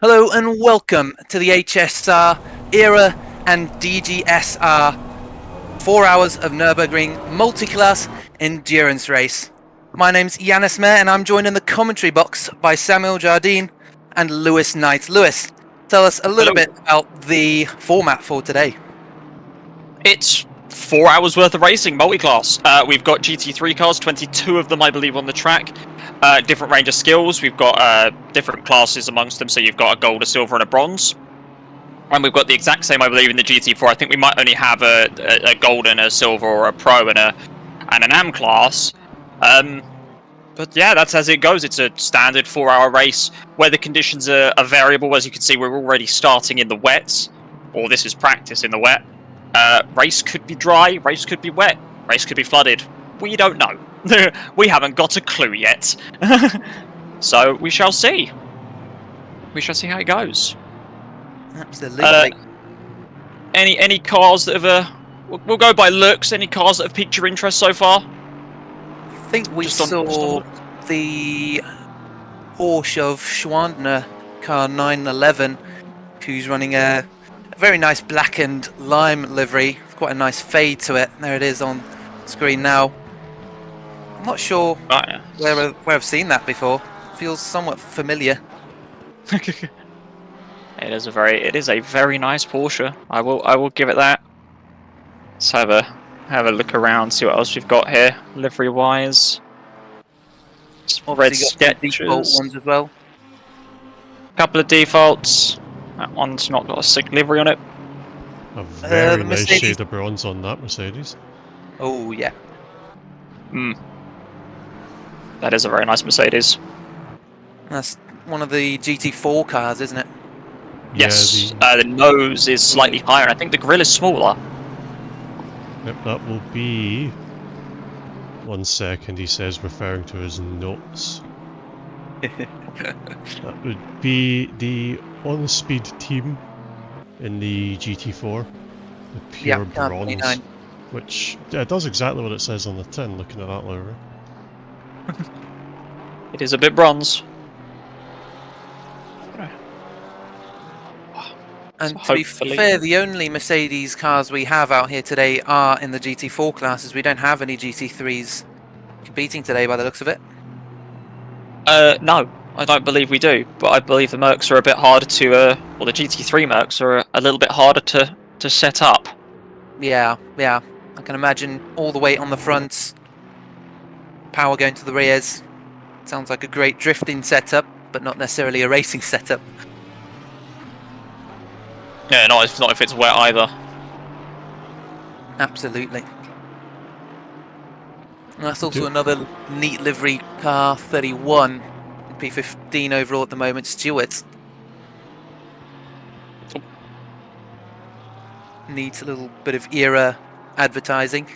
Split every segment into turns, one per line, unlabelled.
Hello and welcome to the HSR ERA and DGSR 4 hours of Nürburgring multi-class endurance race. My name's Yanis Mayer and I'm joined in the commentary box by Samuel Jardine and Lewis Knight. Lewis, tell us a little bit about the format for today.
It's 4 hours worth of racing, multi-class. We've got GT3 cars, 22 of them I believe on the track. Different range of skills. We've got different classes amongst them, so you've got a gold, a silver and a bronze. And we've got the exact same, I believe, in the GT4. I think we might only have a gold and a silver or a pro and an AM class. But yeah, that's as it goes. It's a standard 4-hour race. Weather conditions are variable. As you can see, we're already starting in the wet. Or this is practice in the wet. Race could be dry, race could be wet, race could be flooded. We don't know. We haven't got a clue yet. So we shall see. We shall see how it goes.
Absolutely.
Any cars that have we'll go by looks. Any cars that have piqued your interest so far?
I think we saw the Porsche of Schwandner, car 911, who's running a very nice black and lime livery. Quite a nice fade to it. There it is on screen now. I'm not sure where I've seen that before. Feels somewhat familiar.
It is a very nice Porsche. I will give it that. Let's have a look around, see what else we've got here, livery wise. Red sketches.
Default ones as well.
Couple of defaults. That one's not got a sick livery on it.
A very nice shade of bronze on that Mercedes.
Oh yeah.
That is a very nice Mercedes.
That's one of the GT4 cars, isn't it?
Yes. The nose is slightly higher, and I think the grille is smaller.
Yep, that will be... 1 second, he says, referring to his notes. That would be the on-speed team in the GT4, the pure bronze, which does exactly what it says on the tin, looking at that livery.
It is a bit bronze.
And to be fair, the only Mercedes cars we have out here today are in the GT4 classes. We don't have any GT3s competing today by the looks of it.
No, I don't believe we do, but I believe the Mercs are a bit harder to, well, the GT3 Mercs are a little bit harder to set up.
Yeah. I can imagine all the weight on the fronts, power going to the rears. Sounds like a great drifting setup, but not necessarily a racing setup.
Yeah, not if it's wet either.
Absolutely. And that's also another neat livery car, 31. P15 overall at the moment, Stewart. Needs a little bit of ERA advertising.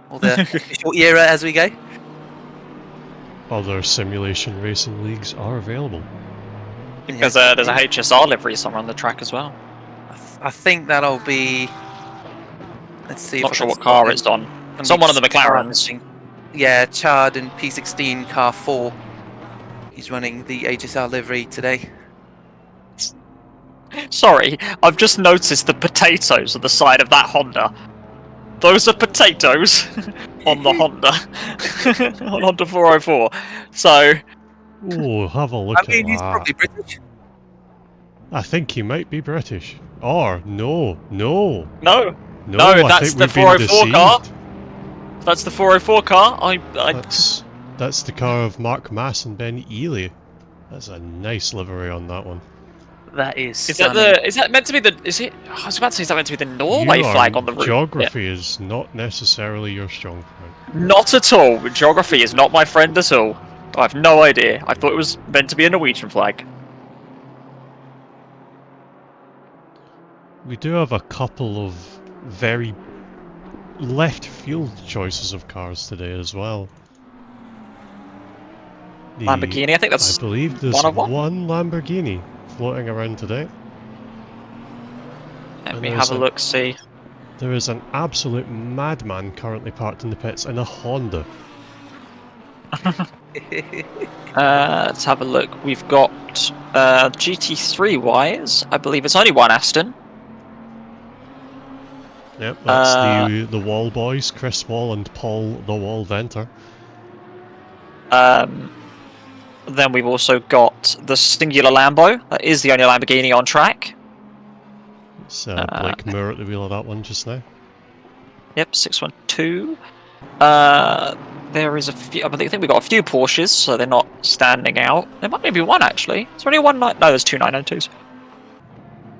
Or the official ERA as we go.
Other simulation racing leagues are available.
Because there's a HSR livery somewhere on the track as well.
I think that'll be... Let's see.
Not sure what car it's on. It's on one of the McLarens.
Yeah, Chard in P16 car 4. He's running the HSR livery today.
Sorry, I've just noticed the potatoes on the side of that Honda. Those are potatoes on the Honda. On Honda 404. So...
Oh, have a look at that.
I mean, he's probably British.
I think he might be British. Or, no,
that's the 404 car. That's the 404 car.
That's the car of Mark Mass and Ben Ely. That's a nice livery on that one.
That is.
Is that meant to be the? Is it? I was about to say, is that meant to be the Norway flag on the roof?
Geography is not necessarily your strong friend.
Not at all. Geography is not my friend at all. I have no idea. I thought it was meant to be a Norwegian flag.
We do have a couple of very left field choices of cars today as well.
Lamborghini, I think that's
I believe there's one Lamborghini floating around today.
Let me have a look, see.
There is an absolute madman currently parked in the pits in a Honda.
Let's have a look. We've got GT3 wise. I believe it's only one Aston.
Yep, that's the Wall boys, Chris Wall and Paul the Wall Venter.
Then we've also got the singular Lambo. That is the only Lamborghini on track.
It's Blake Moore at the wheel of that one just now.
Yep, 612. There is a few. I think we've got a few Porsches, so they're not standing out. There might maybe one actually. Is there only one? No, there's two 992s.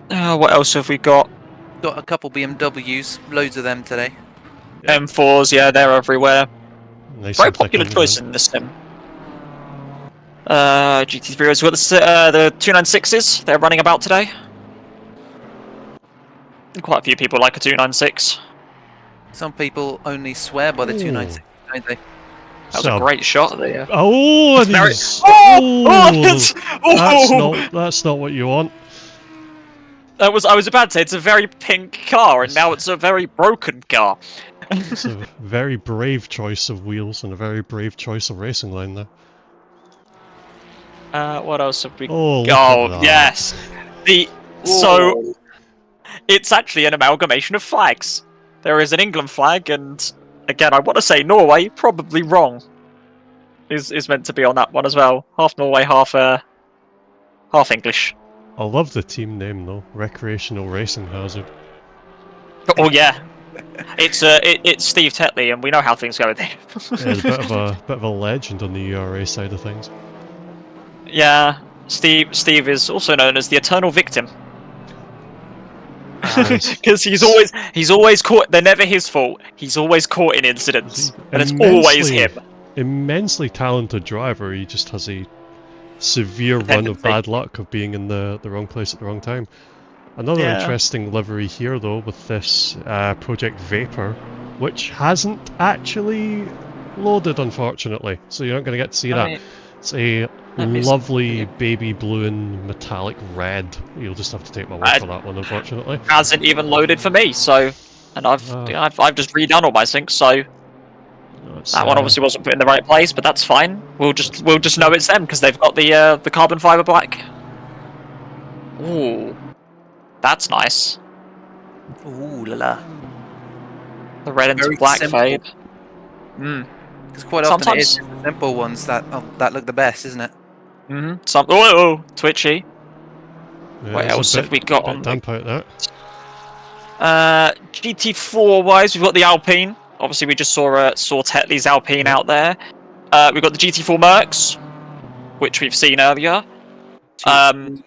What else have we got?
Got a couple BMWs, loads of them today.
Yeah.
M4s, yeah, they're everywhere.
Nice.
Very popular choice in this sim. GT3 as well. The 296s, they're running about today. Quite a few people like a 296.
Some people only swear by the 296, don't they?
That was a great shot there.
Oh, that's not what you want.
I was about to say it's a very pink car, and now it's a very broken car.
It's a very brave choice of wheels and a very brave choice of racing line there.
What else have we?
Oh,
yes. So it's actually an amalgamation of flags. There is an England flag, and again, I want to say Norway. Probably wrong. Is meant to be on that one as well. Half Norway, half English.
I love the team name though. Recreational Racing Hazard.
Oh yeah. It's Steve Tetley, and we know how things go with him.
Yeah, a bit of a legend on the ERA side of things.
Yeah, Steve is also known as the Eternal Victim. Because he's always caught. They're never his fault. He's always caught in incidents, and it's always him.
Immensely talented driver. He just has a severe run of bad luck of being in the wrong place at the wrong time. Another interesting livery here though with this Project Vapor, which hasn't actually loaded unfortunately, so you're not going to get to see that. It's a lovely baby blue and metallic red. You'll just have to take my word for that one unfortunately.
Hasn't even loaded for me, so and I've just redone all my syncs, so that one obviously wasn't put in the right place, but that's fine. We'll just know it's them because they've got the carbon fiber black. Ooh, that's nice.
Ooh la la.
The red and black fade.
Because quite often it is the simple ones that look the best, isn't it?
Twitchy.
Yeah,
what else have we got on?
Damp out there.
GT4 wise, we've got the Alpine. Obviously, we just saw Tetley's Alpine out there. We've got the GT4 Mercs, which we've seen earlier.
The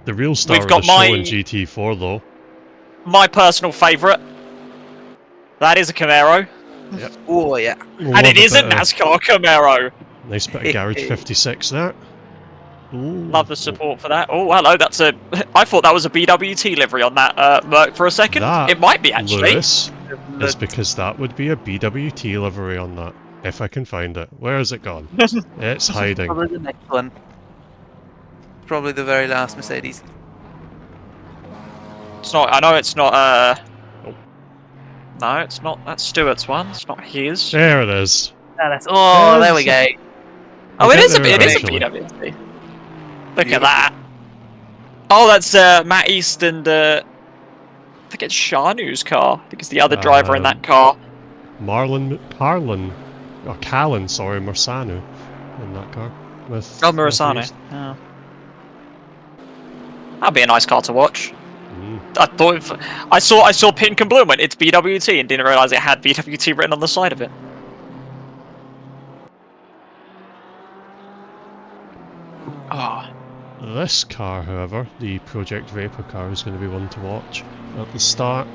real star of the show in GT4, though.
My personal favourite. That is a Camaro.
Yep.
Oh yeah.
And it is a NASCAR Camaro.
Nice bit of Garage 56 there. Ooh.
Love the support for that. Oh, hello. That's a. I thought that was a BWT livery on that Merc for a second. It might be actually.
Lewis, is because that would be a BWT livery on that. If I can find it. Where has it gone? It's hiding.
Probably the next one. Probably the very last Mercedes.
It's not. I know it's not. No, it's not. That's Stuart's one. It's not his.
There it is.
There we go.
Oh, it is a BWT. Look at that. Oh, that's Matt East and I think it's Shanu's car. I think it's the other driver in that car.
Callan, sorry, Marsanu in that car.
Marsanu. Oh. That'd be a nice car to watch. I thought I saw pink and blue and went, it's BWT, and didn't realise it had BWT written on the side of it.
This car, however, the Project Vapor car, is going to be one to watch at the start.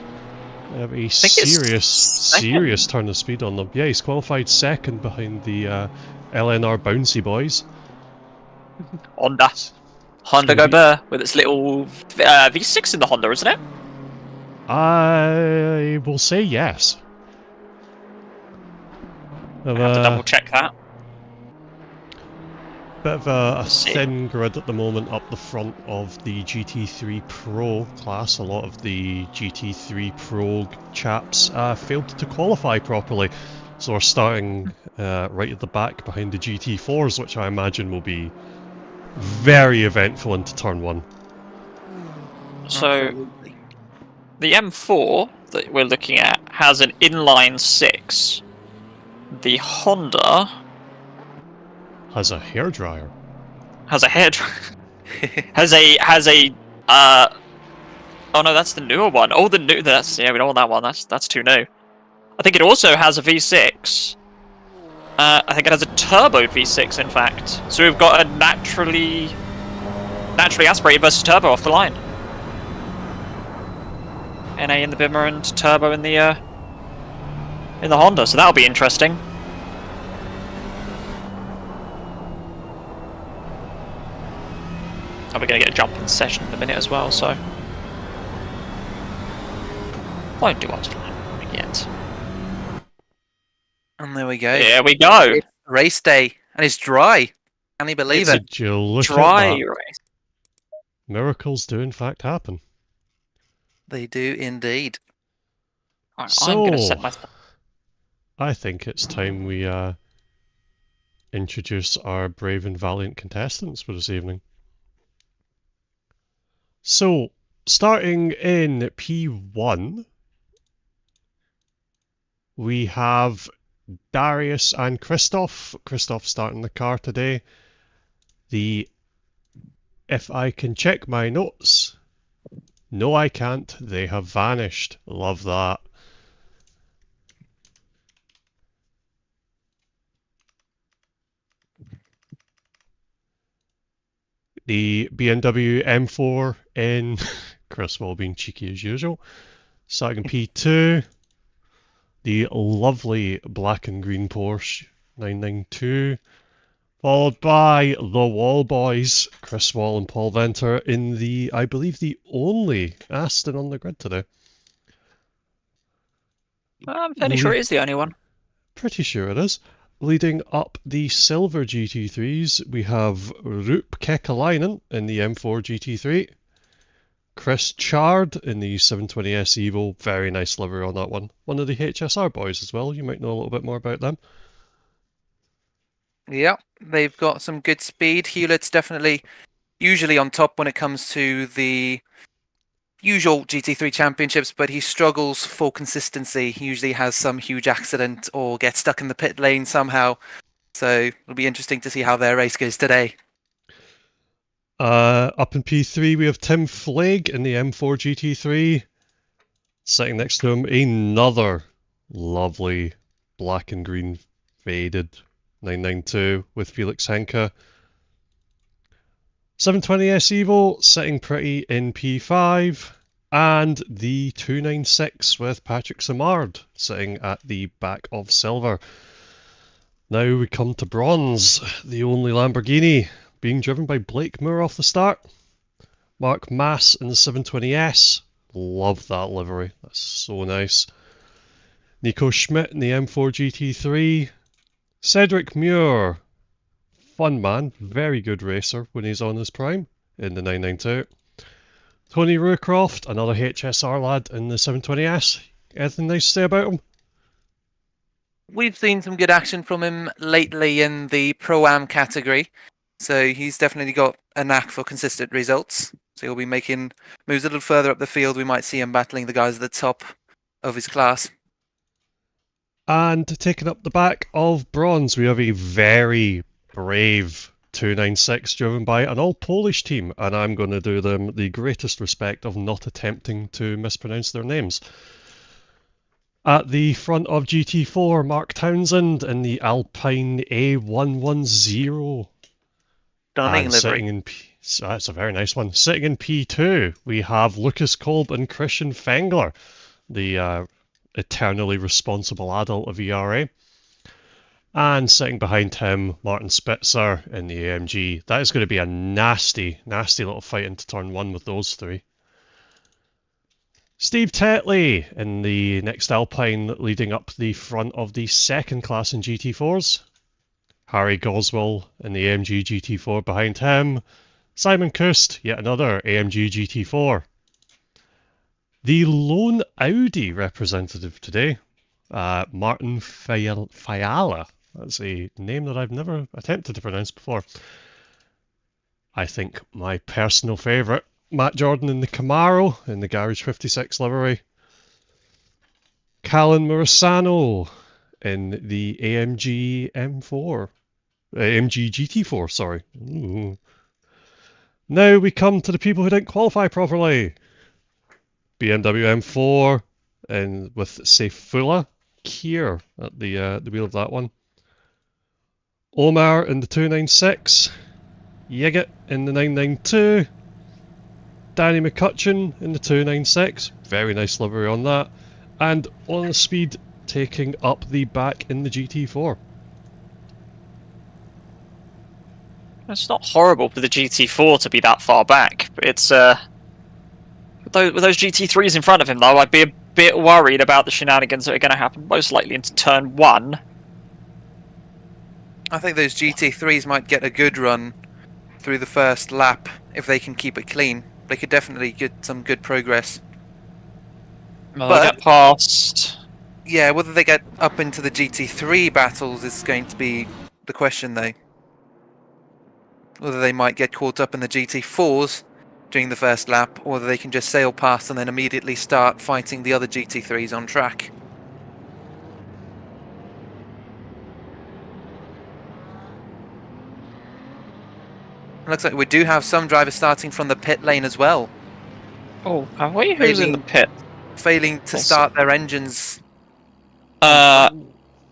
They have a serious turn of speed on them. Yeah, he's qualified second behind the LNR Bouncy boys.
Honda go burr with its little V6 in the Honda, isn't it?
I will say yes.
I have to double check that.
Bit of a thin grid at the moment up the front of the GT3 Pro class. A lot of the GT3 Pro chaps failed to qualify properly. So we're starting right at the back behind the GT4s, which I imagine will be very eventful into turn 1.
So
Absolutely.
the M4 that we're looking at has an inline 6. The Honda
Has a hairdryer.
has a hairdryer. has a oh no, that's the newer one. Oh, we don't want that one. That's too new. I think it also has a V6. I think it has a turbo V6, in fact. So we've got a naturally aspirated versus turbo off the line. NA in the Bimmer and turbo in the Honda. So that'll be interesting. Oh, we're going to get a jump in session in a minute as well, so won't do much yet.
And there we go.
There we go.
It's race day, and it's dry. Can you believe it?
Did you look
Dry
at that?
race.
Miracles do in fact happen.
They do indeed.
Right,
So,
I'm going to set my...
I think it's time we introduce our brave and valiant contestants for this evening. So, starting in P1, we have Darius and Christoph. Christoph starting the car today. If I can check my notes, no I can't, they have vanished. Love that. The BMW M4 in Chris Wall being cheeky as usual. Starting P2, the lovely black and green Porsche 992, followed by the Wall Boys, Chris Wall and Paul Venter in the, I believe, the only Aston on the grid today.
I'm fairly sure it is the only one.
Pretty sure it is. Leading up the silver GT3s, we have Rup Kekalainen in the M4 GT3. Chris Chard in the 720S Evo. Very nice livery on that one. One of the HSR boys as well. You might know a little bit more about them.
Yeah, they've got some good speed. Hewlett's definitely usually on top when it comes to the usual GT3 championships, but he struggles for consistency. He usually has some huge accident or gets stuck in the pit lane somehow. So it'll be interesting to see how their race goes today.
Up in P3 we have Tim Flagg in the M4 GT3. Sitting next to him, another lovely black and green faded 992 with Felix Henke. 720S Evo sitting pretty in P5, and the 296 with Patrick Simard sitting at the back of silver. Now we come to bronze, the only Lamborghini being driven by Blake Moore off the start. Mark Mass in the 720S, love that livery, that's so nice. Nico Schmidt in the M4 GT3. Cedric Muir, fun man, very good racer when he's on his prime in the 992. Tony Rucroft, another HSR lad in the 720S. Anything nice to say about him?
We've seen some good action from him lately in the Pro-Am category. So he's definitely got a knack for consistent results. So he'll be making moves a little further up the field. We might see him battling the guys at the top of his class.
And taking up the back of bronze, we have a very brave 296 driven by an all-Polish team, and I'm going to do them the greatest respect of not attempting to mispronounce their names. At the front of GT4, Mark Townsend in the Alpine A110.
Stunning livery.
That's a very nice one. Sitting in P2, we have Lucas Kolb and Christian Fengler, the eternally responsible adult of ERA. And sitting behind him, Martin Spitzer in the AMG. That is going to be a nasty, nasty little fight into turn 1 with those three. Steve Tetley in the next Alpine leading up the front of the second class in GT4s. Harry Goswell in the AMG GT4 behind him. Simon Kust, yet another AMG GT4. The lone Audi representative today. Martin Fiala. That's a name that I've never attempted to pronounce before. I think my personal favourite, Matt Jordan in the Camaro in the Garage 56 livery. Callan Marisano in the AMG M4. AMG GT4, sorry. Ooh. Now we come to the people who didn't qualify properly. BMW M4 and with Seifula Kier at the wheel of that one. Omar in the 296. Yigit in the 992. Danny McCutcheon in the 296. Very nice livery on that. And On Speed taking up the back in the GT4.
It's not horrible for the GT4 to be that far back, but it's with those GT3s in front of him though, I'd be a bit worried about the shenanigans that are going to happen most likely into turn 1.
I think those GT3s might get a good run through the first lap if they can keep it clean. They could definitely get some good progress.
Well, but get past.
Yeah, whether they get up into the GT3 battles is going to be the question, though. Whether they might get caught up in the GT4s during the first lap, or whether they can just sail past and then immediately start fighting the other GT3s on track. It looks like we do have some drivers starting from the pit lane as well.
Oh, have we? Who's in the pit?
Failing to start their engines.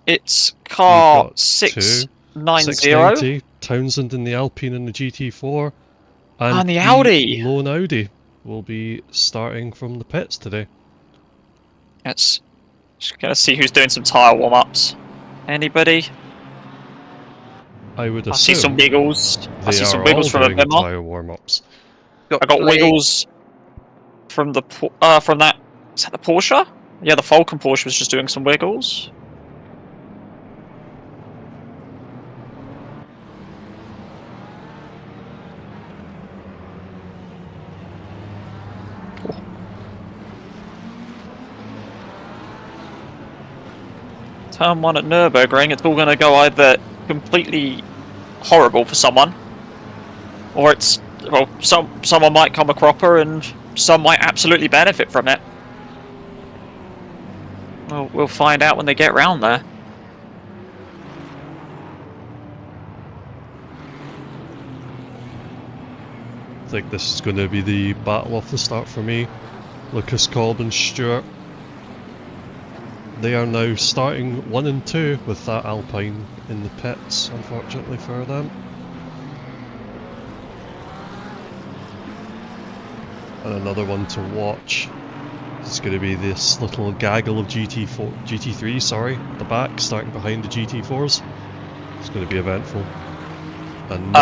It's car 690.
Townsend in the Alpine and the GT4. And
the Audi!
Lone Audi will be starting from the pits today.
Let's just gonna see who's doing some tyre warm-ups. Anybody?
I would assume.
I see some wiggles. I see some
all
wiggles from a
doing
Bimmer.
tyre warm-ups.
I got wiggles from the from that. Is that the Porsche? Yeah, the Falcon Porsche was just doing some wiggles. Turn 1 at Nürburgring, it's all going to go either completely horrible for someone, or it's, well, someone might come a cropper and some might absolutely benefit from it. Well, we'll find out when they get round there.
I think this is going to be the battle off the start for me. Lucas Kolb and Stewart. They are now starting 1 and 2 with that Alpine in the pits, unfortunately for them. And another one to watch is going to be this little gaggle of GT3, sorry, at the back, starting behind the GT4s. It's going to be eventful. And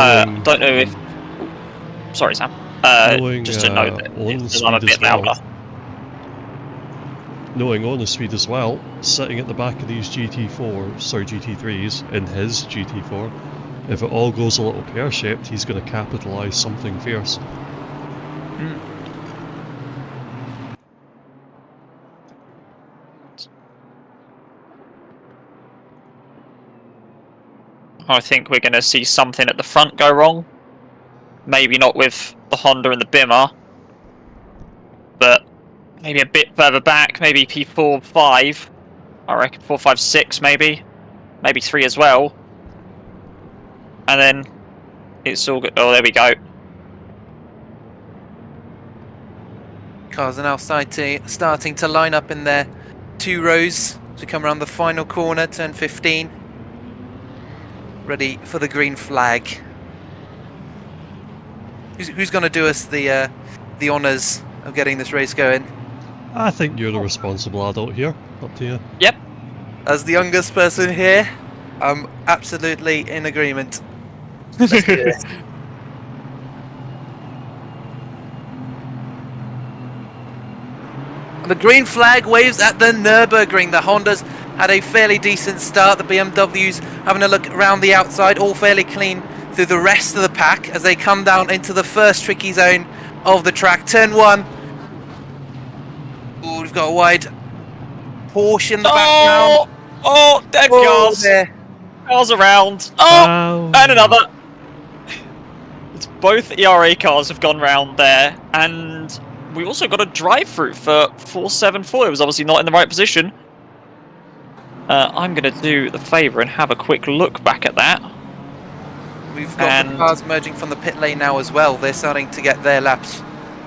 don't know if... Sorry, Sam. Just to note that I'm a bit louder.
Knowing On Speed as well, sitting at the back of these GT3s in his GT4, if it all goes a little pear-shaped, he's going to capitalise something fierce.
I think we're going to see something at the front go wrong. Maybe not with the Honda and the Bimmer, but maybe a bit further back, maybe P4, 5. I reckon 4, 5, 6 maybe. Maybe 3 as well. And then it's all good. Oh, there we go.
Cars are now starting to line up in their 2 rows to come around the final corner, turn 15. Ready for the green flag. Who's going to do us the honours of getting this race going?
I think you're the responsible adult here. Up to you.
Yep.
As the youngest person here, I'm absolutely in agreement. Let's do this. The green flag waves at the Nürburgring. The Hondas had a fairly decent start. The BMWs having a look around the outside, all fairly clean through the rest of the pack as they come down into the first tricky zone of the track. Turn 1. Ooh, we've got a wide Porsche in the background.
Oh, dead cars.
There.
Cars around. Oh, and another. It's both ERA cars have gone round there, and we also got a drive-through for 474. It was obviously not in the right position. I'm going to do the favour and have a quick look back at that.
We've got the cars merging from the pit lane now as well. They're starting to get their laps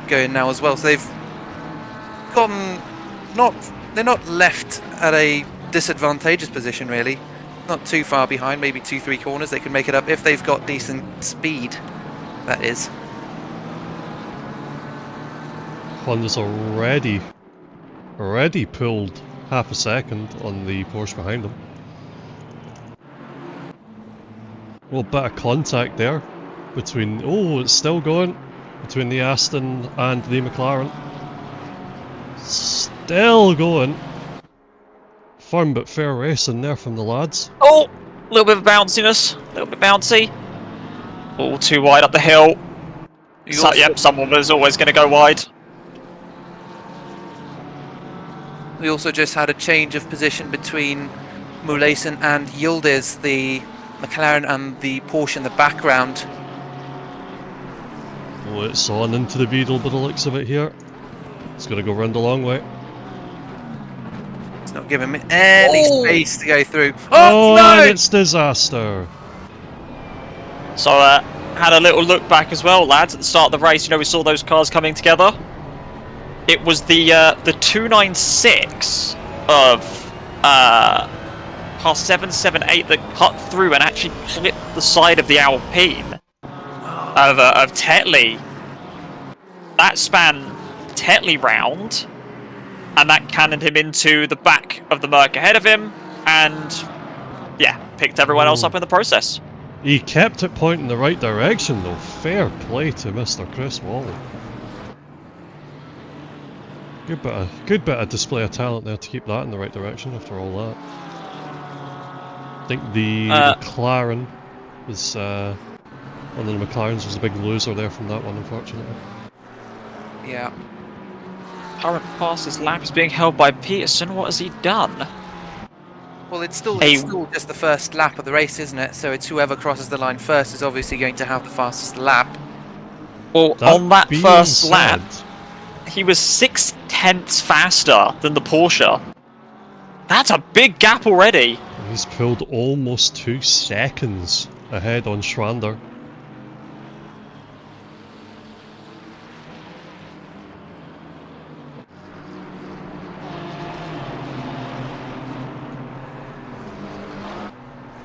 going now as well. So they've gotten they're not left at a disadvantageous position really. Not too far behind, maybe 2-3 corners. They can make it up if they've got decent speed. That is.
Honda's already pulled half a second on the Porsche behind them. Well, bit of contact there between. Oh, it's still going between the Aston and the McLaren. Still going. Fun but fair racing there from the lads.
Oh, a little bit of bounciness, a little bit bouncy. All too wide up the hill. So, yep, someone was always going to go wide.
We also just had a change of position between Multiclass and Yildiz, the McLaren and the Porsche in the background.
Oh, it's on into the Beetle by the looks of it here. It's going to go round the long way.
It's not giving me any space to go through.
Oh
no!
And it's disaster.
So, had a little look back as well, lads, at the start of the race. You know, we saw those cars coming together. It was the 296 of car 778 that cut through and actually clipped the side of the Alpine of Tetley. That span Tetley round, and that cannoned him into the back of the Merc ahead of him, and yeah, picked everyone else up in the process.
He kept it pointing the right direction though. Fair play to Mr. Chris Wally. Good bit of display of talent there to keep that in the right direction after all that. I think the McLaren was one of the McLarens was a big loser there from that one, unfortunately.
Yeah.
Current fastest lap is being held by Peterson. What has he done?
Well, it's still just the first lap of the race, isn't it? So it's whoever crosses the line first is obviously going to have the fastest lap.
Well, on that first lap, he was 0.6 faster than the Porsche. That's a big gap already.
He's pulled almost 2 seconds ahead on Schwander.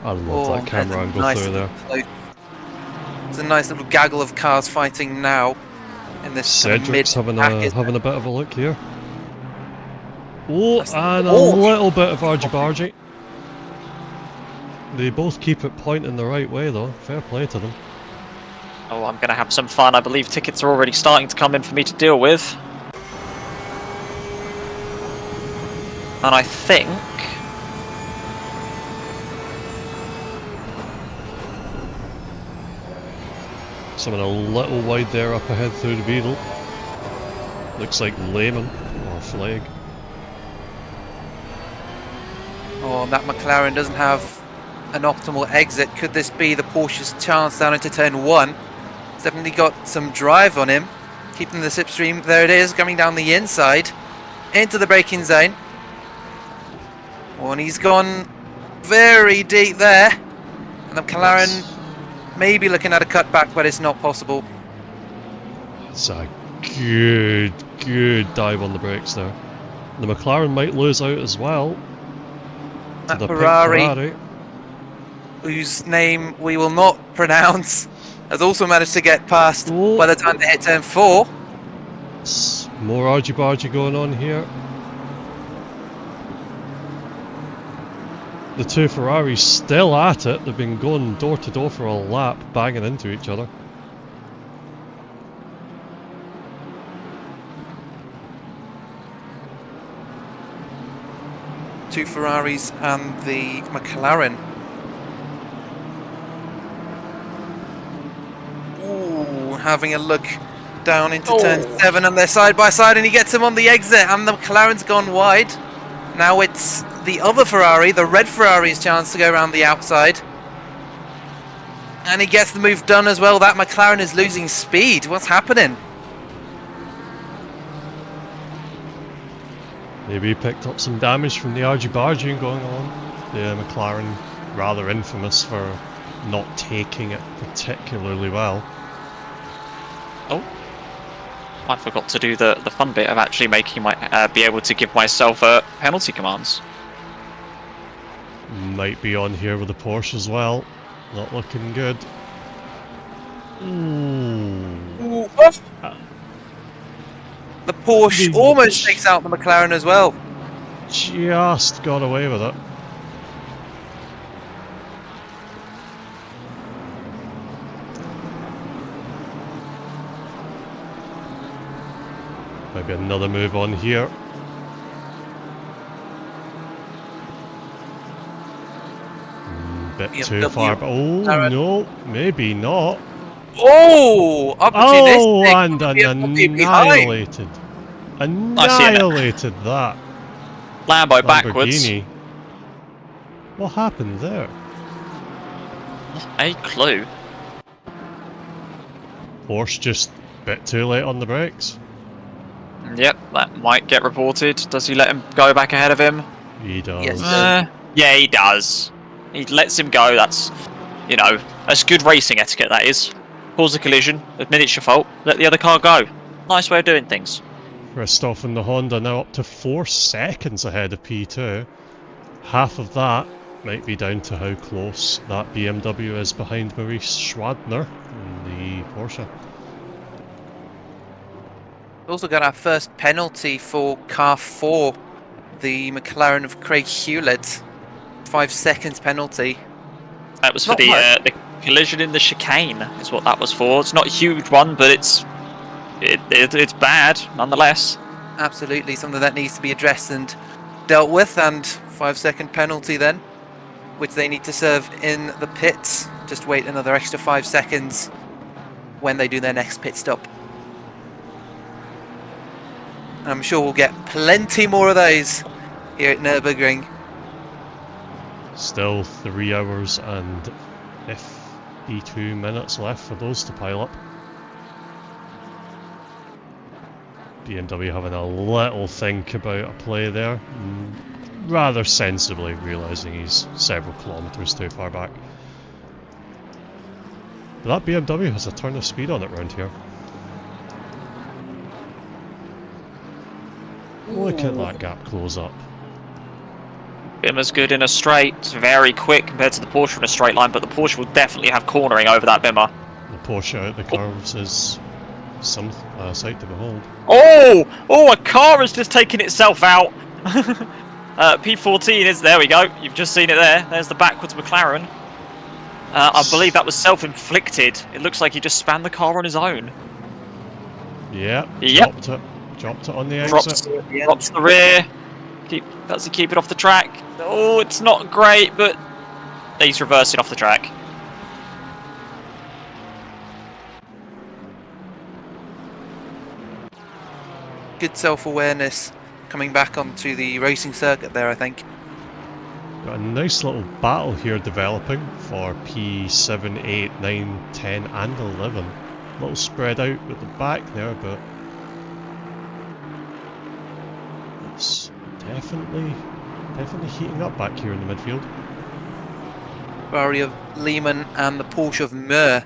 I love that camera angle through there.
There's a nice little gaggle of cars fighting now in this
Cedric's having a bit of a look here. Oh, and a little bit of argy-bargy. They both keep it pointing the right way though. Fair play to them.
Oh, I'm going to have some fun. I believe tickets are already starting to come in for me to deal with. And I think...
Someone a little wide there up ahead through the Beetle. Looks like Lehman or Flag.
Oh, that McLaren doesn't have an optimal exit. Could this be the Porsche's chance down into turn 1? It's definitely got some drive on him. Keeping the slipstream. There it is, coming down the inside. Into the braking zone. Oh, and he's gone very deep there. And the McLaren maybe looking at a cutback, but it's not possible.
It's a good dive on the brakes there. The McLaren might lose out as well.
That Ferrari, whose name we will not pronounce, has also managed to get past by the time they hit turn 4.
More argy-bargy going on here. The two Ferraris still at it. They've been going door to door for a lap, banging into each other.
Two Ferraris and the McLaren. Ooh, having a look down into turn 7, and they're side by side, and he gets him on the exit, and the McLaren's gone wide. Now it's the other Ferrari, the red Ferrari's chance to go around the outside. And he gets the move done as well. That McLaren is losing speed. What's happening?
Maybe he picked up some damage from the argy-bargying going on. The McLaren, rather infamous for not taking it particularly well.
Oh, I forgot to do the fun bit of actually making my be able to give myself penalty commands.
Might be on here with the Porsche as well. Not looking good.
Ooh. The Porsche almost takes out the McLaren as well.
Just got away with it. Maybe another move on here. Bit too far. Oh no, maybe not.
Oh, opportunistic.
Oh, and annihilated. Annihilated that.
Lambo backwards.
What happened there?
A clue.
Porsche just a bit too late on the brakes.
Yep, that might get reported. Does he let him go back ahead of him?
He does.
Yes,
yeah, he does. He lets him go. That's, you know, that's good racing etiquette, that is. Cause a collision, admit it's your fault, let the other car go. Nice way of doing things.
Christoph and the Honda now up to 4 seconds ahead of P2. Half of that might be down to how close that BMW is behind Maurice Schwadner in the Porsche.
We've also got our first penalty for car 4, the McLaren of Craig Hewlett. 5 seconds penalty.
That was for the collision in the chicane, is what that was for. It's not a huge one, but it's bad nonetheless.
Absolutely, something that needs to be addressed and dealt with, and 5-second penalty then, which they need to serve in the pits. Just wait another extra 5 seconds when they do their next pit stop. And I'm sure we'll get plenty more of those here at Nürburgring.
Still 3 hours and 52 minutes left for those to pile up. BMW having a little think about a play there, rather sensibly realising he's several kilometres too far back. But that BMW has a turn of speed on it round here. Look at that gap close up.
Bimmer's good in a straight. It's very quick compared to the Porsche in a straight line, but the Porsche will definitely have cornering over that Bimmer.
The Porsche out the curves is some sight to behold.
Oh, a car has just taken itself out. P14 is, there we go. You've just seen it there. There's the backwards McLaren. I believe that was self-inflicted. It looks like he just spanned the car on his own.
Yeah,
yep.
Dropped it on the exit.
Drops the rear. Does he keep it off the track? Oh, it's not great, but he's reversing off the track.
Good self-awareness coming back onto the racing circuit there, I think.
Got a nice little battle here developing for P7, 8, 9, 10 and 11. A little spread out at the back there, but it's definitely heating up back here in the midfield.
Ferrari of Lehman and the Porsche of Mur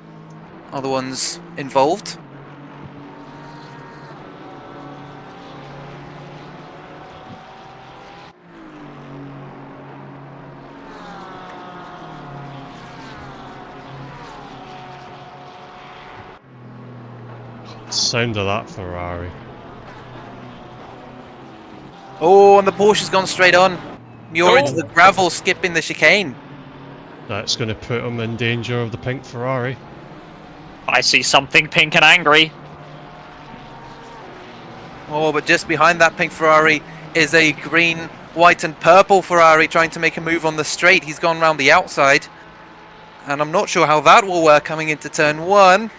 are the ones involved.
Sound of that Ferrari.
Oh, and the Porsche's gone straight on. Muir into the gravel, skipping the chicane.
That's going to put him in danger of the pink Ferrari.
I see something pink and angry.
Oh, but just behind that pink Ferrari is a green, white and purple Ferrari trying to make a move on the straight. He's gone round the outside. And I'm not sure how that will work coming into turn 1.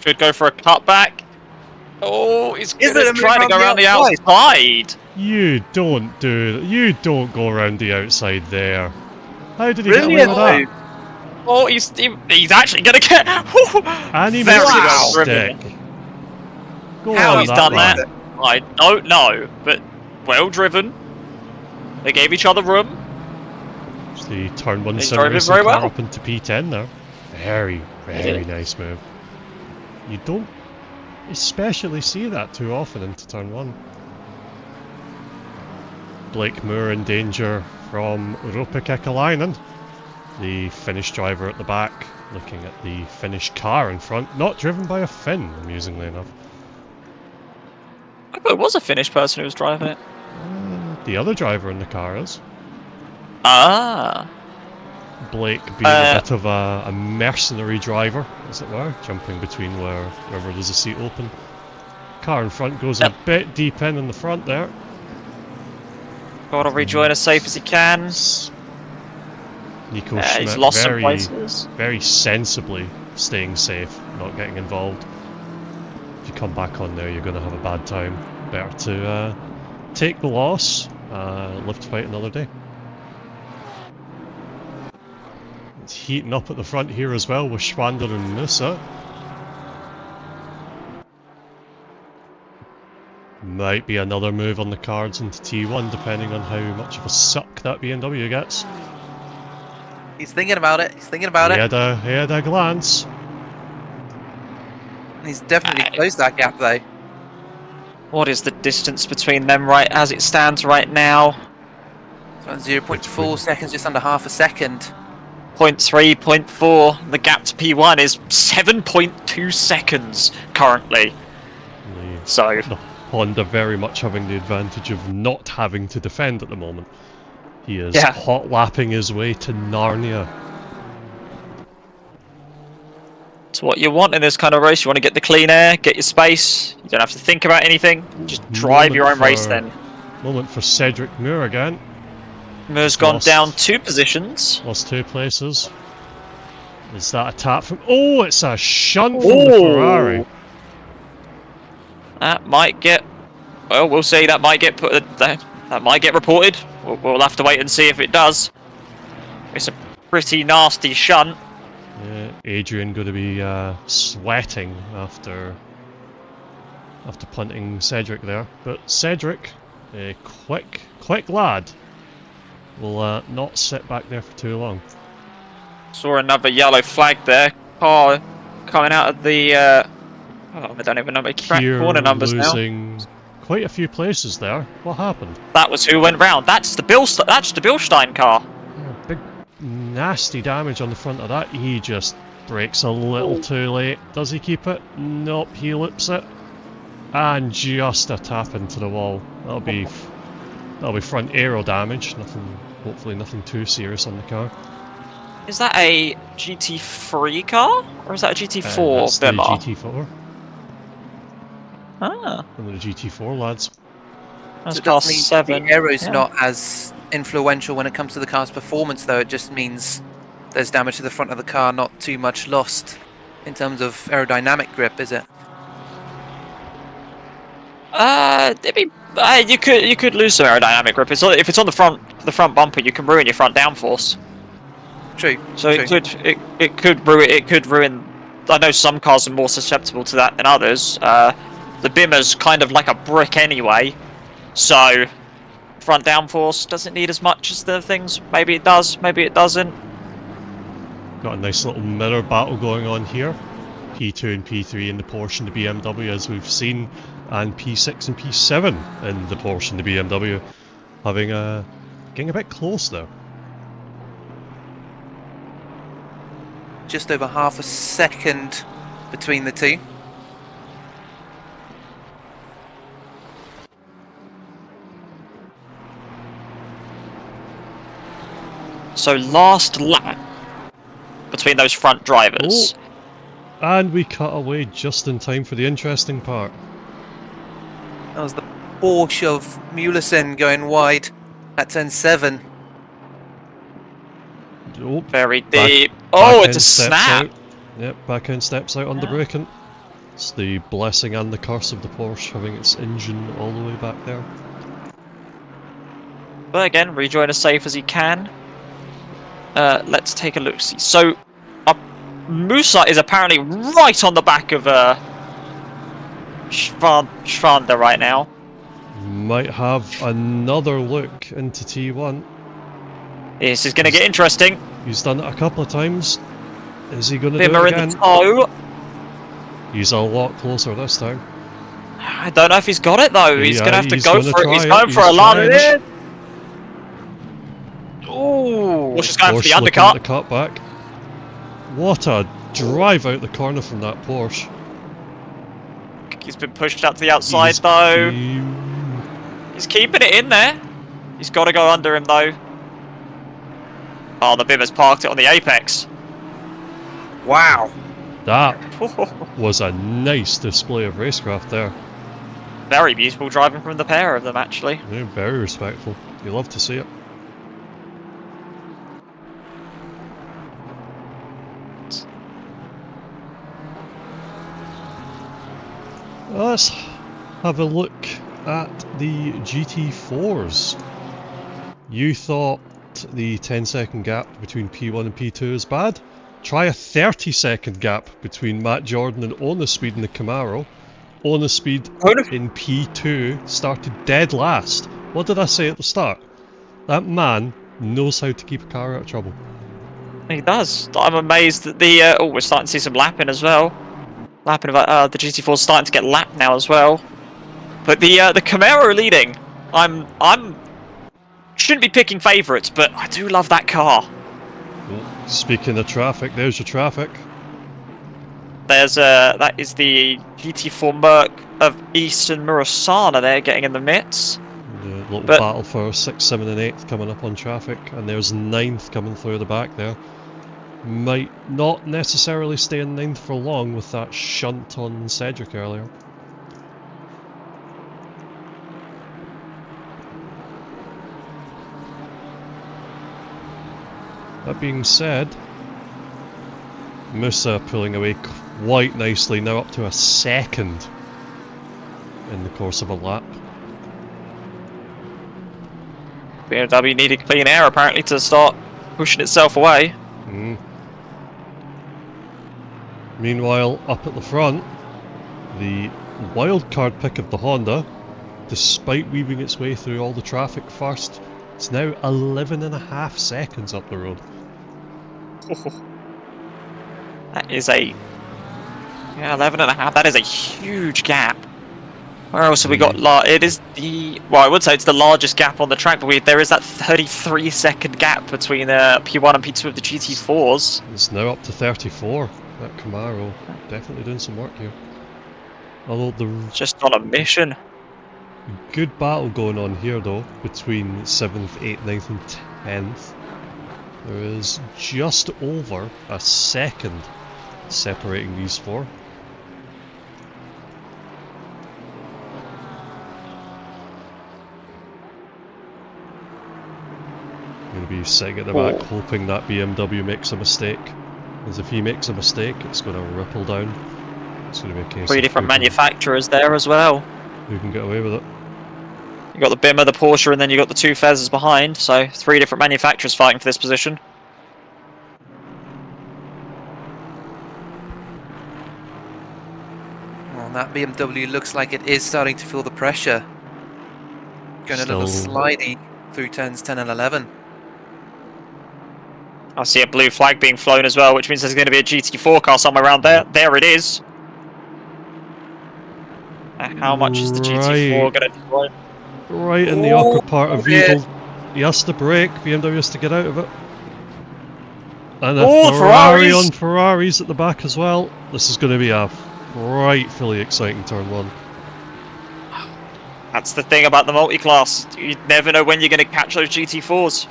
Should go for a cutback. Oh, he's going to try to go around the outside.
You don't go around the outside there. How did he get away with that?
Oh, he's actually gonna get.
And he
Very
missed
well
the
driven.
stick. Go
How
on,
he's done
man.
that, I don't know, but well driven. They gave each other room.
It's the turn 1
He's
sim
driving
racing
very
car
well.
up into P10 there. Very, very nice move. You don't especially see that too often into turn 1. Blake Moore in danger from Rupa Kekalainen. The Finnish driver at the back, looking at the Finnish car in front, not driven by a Finn, amusingly enough.
I thought it was a Finnish person who was driving it.
The other driver in the car is.
Ah.
Blake being a bit of a mercenary driver, as it were, jumping between wherever there's a seat open. Car in front goes a bit deep in the front there.
Got to rejoin as safe as he can.
Nico
He's
Schmidt
lost some places.
very sensibly staying safe, not getting involved. If you come back on there, you're going to have a bad time. Better to take the loss, live to fight another day. It's heating up at the front here as well with Schwander and Nusa. Might be another move on the cards into T1 depending on how much of a suck that BMW gets.
He's thinking about it. He's thinking about it.
He had a glance.
He's definitely closed that gap though.
What is the distance between them right as it stands right now?
So 0.4 seconds, just under half a second.
0.3, 0.4. The gap to P1 is 7.2 seconds currently. So
Honda very much having the advantage of not having to defend at the moment. He is hot lapping his way to Narnia.
It's what you want in this kind of race. You want to get the clean air, get your space. You don't have to think about anything. Just drive your own race then.
Moment for Cedric Moore again.
Moore's gone down 2 positions.
Lost 2 places. Is that a tap from... Oh, it's a shunt from the Ferrari.
That might get... Well, we'll see. That might get put... That might get reported. We'll have to wait and see if it does. It's a pretty nasty shunt.
Yeah, Adrian going to be sweating after punting Cedric there. But Cedric, a quick lad, will not sit back there for too long.
Saw another yellow flag there. Car coming out of the... I don't even know my corner numbers
losing quite a few places there. What happened?
That was who went round. That's the Bilstein car.
Yeah, big nasty damage on the front of that. He just brakes a little too late. Does he keep it? Nope, he loops it. And just a tap into the wall. That'll be front aero damage. Hopefully nothing too serious on the car.
Is that a GT3 car? Or is that a GT4?
That's the GT4.
Ah.
One of the GT4 lads.
That's
so
class 7.
The aero's not as influential when it comes to the car's performance, though. It just means there's damage to the front of the car, not too much lost in terms of aerodynamic grip, is it?
You could lose some aerodynamic grip. If it's on the front bumper, you can ruin your front downforce.
True.
So
true.
it could ruin. I know some cars are more susceptible to that than others. The Bimmer's kind of like a brick anyway, so front downforce doesn't need as much as the other things. Maybe it does, maybe it doesn't.
Got a nice little mirror battle going on here. P2 and P3 in the Porsche and the BMW, as we've seen, and P6 and P7 in the Porsche and the BMW, getting a bit close there.
Just over half a second between the two.
So last lap between those front drivers.
Oh, and we cut away just in time for the interesting part.
That was the Porsche of Mulesen going wide at turn 7.
Oh,
very deep. Oh, it's a snap!
Out. Yep, back end steps out on the braking. It's the blessing and the curse of the Porsche having its engine all the way back there.
But again, rejoin as safe as he can. Let's take a look. So, Musa is apparently right on the back of Schwander right now.
Might have another look into T1.
This is going to get interesting.
He's done it a couple of times. Is he going to do
Bimmer
it again?
in the toe.
He's a lot closer this time.
I don't know if he's got it though. He's going to have to go for it. He's going for a lot of it. Ooh. Porsche is going for the undercut.
The cutback. What a drive out the corner from that Porsche.
He's been pushed out to the outside though. He's keeping it in there. He's got to go under him though. Oh, the Bimmer's parked it on the apex.
Wow.
That was a nice display of racecraft there.
Very beautiful driving from the pair of them, actually.
Yeah, very respectful. You love to see it. Let's have a look at the GT4s. You thought the 10-second gap between P1 and P2 is bad? Try a 30-second gap between Matt Jordan and Onispeed in the Camaro. Onispeed in P2 started dead last. What did I say at the start? That man knows how to keep a car out of trouble.
He does. I'm amazed that the... oh, we're starting to see some lapping as well. Lapping about... the GT4's starting to get lapped now as well. But the Camaro leading. I'm... Shouldn't be picking favourites, but I do love that car.
Well, speaking of traffic, there's your traffic.
There's that is the GT4 Merc of Eastern Murasana there getting in the midst.
The little battle for 6th, 7th and 8th coming up on traffic, and there's 9th coming through the back there. Might not necessarily stay in 9th for long with that shunt on Cedric earlier. That being said, Musa pulling away quite nicely, now up to a 2nd in the course of a lap.
BMW needed clean air apparently to start pushing itself away.
Meanwhile, up at the front, the wildcard pick of the Honda, despite weaving its way through all the traffic first, it's now 11.5 seconds up the road.
That is a... yeah, 11.5, that is a huge gap. Where else have we got? It is the... well, I would say it's the largest gap on the track, but there is that 33-second gap between P1 and P2 of the GT4s.
It's now up to 34. That Camaro definitely doing some work here. Although
just on a mission.
Good battle going on here though, between 7th, 8th, 9th and 10th. There is just over a 2nd separating these four. I'm going to be sitting at the back hoping that BMW makes a mistake. Because if he makes a mistake, it's going to ripple down. It's going to be a case
3 different manufacturers there as well.
Who can get away with it?
You got the Bimmer, the Porsche, and then you got the 2 Fezzes behind. So 3 different manufacturers fighting for this position.
Well, that BMW looks like it is starting to feel the pressure. Going a little slidey through turns 10 and 11.
I see a blue flag being flown as well, which means there's going to be a GT4 car somewhere around there. There it is. How much is the GT4 going to destroy?
Right in the awkward part of Eagle. He has to brake, BMW has to get out of it. And a Ferrari on Ferraris at the back as well. This is going to be a frightfully exciting turn 1.
That's the thing about the multi-class. You never know when you're going to catch those GT4s.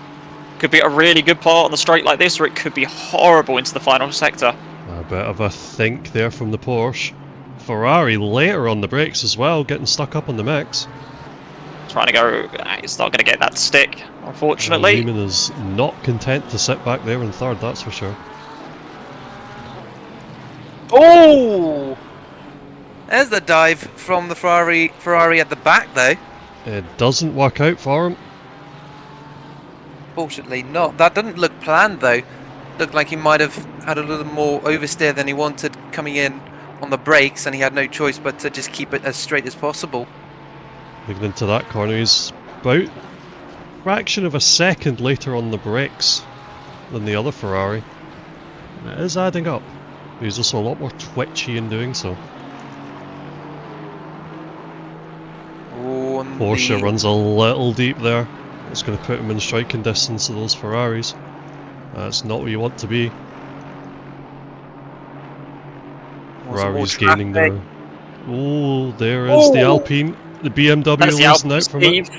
Could be a really good part on the straight like this, or it could be horrible into the final sector.
A bit of a think there from the Porsche. Ferrari later on the brakes as well, getting stuck up on the mix.
Trying to go, it's not going to get that stick, unfortunately.
Lehman is not content to sit back there in 3rd, that's for sure.
Oh! There's the dive from the Ferrari at the back though.
It doesn't work out for him.
Unfortunately not. That didn't look planned though. Looked like he might have had a little more oversteer than he wanted coming in on the brakes, and he had no choice but to just keep it as straight as possible.
Looking into that corner, he's about a fraction of a second later on the brakes than the other Ferrari. It is adding up. He's also a lot more twitchy in doing so.
Oh,
Porsche runs a little deep there. It's going to put him in striking distance of those Ferraris. That's not where you want to be. Ferrari's gaining there. Oh, there is the Alpine. The BMW losing out from it.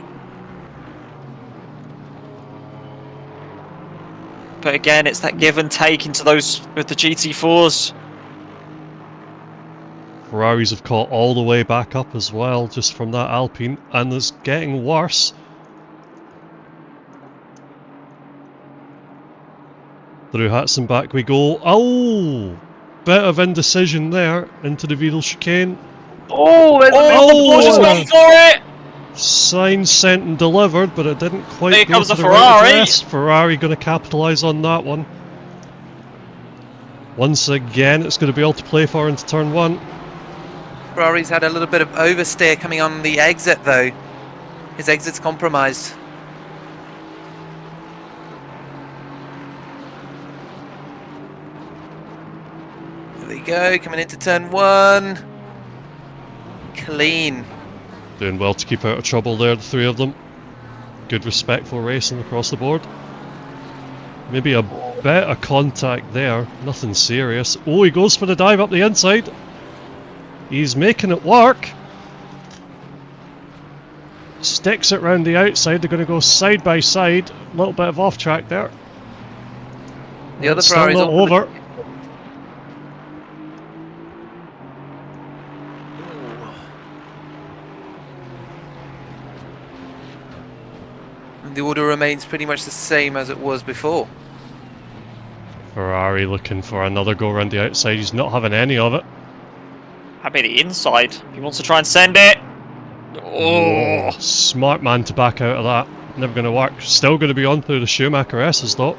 But again, it's that give and take into those with the GT4s.
Ferraris have caught all the way back up as well, just from that Alpine, and it's getting worse. Through Hatson back we go. Oh! Bit of indecision there into the Vidal chicane.
Oh, the Porsche's gone for it!
Sign sent and delivered, but it didn't quite
Here
go
comes
to
the
the
Ferrari.
right address. Ferrari going to capitalise on that one. Once again, it's going to be all to play for into turn 1.
Ferrari's had a little bit of oversteer coming on the exit though. His exit's compromised. There we go, coming into turn 1. Clean.
Doing well to keep out of trouble there, the three of them. Good respectful racing across the board. Maybe a bit of contact there, nothing serious. Oh, he goes for the dive up the inside. He's making it work. Sticks it round the outside, they're going to go side by side. A little bit of off track there.
The other Ferrari's
not over.
And the order remains pretty much the same as it was before.
Ferrari looking for another go around the outside. He's not having any of it.
How about the inside? He wants to try and send it. Oh,
smart man to back out of that. Never going to work. Still going to be on through the Schumacher S's though.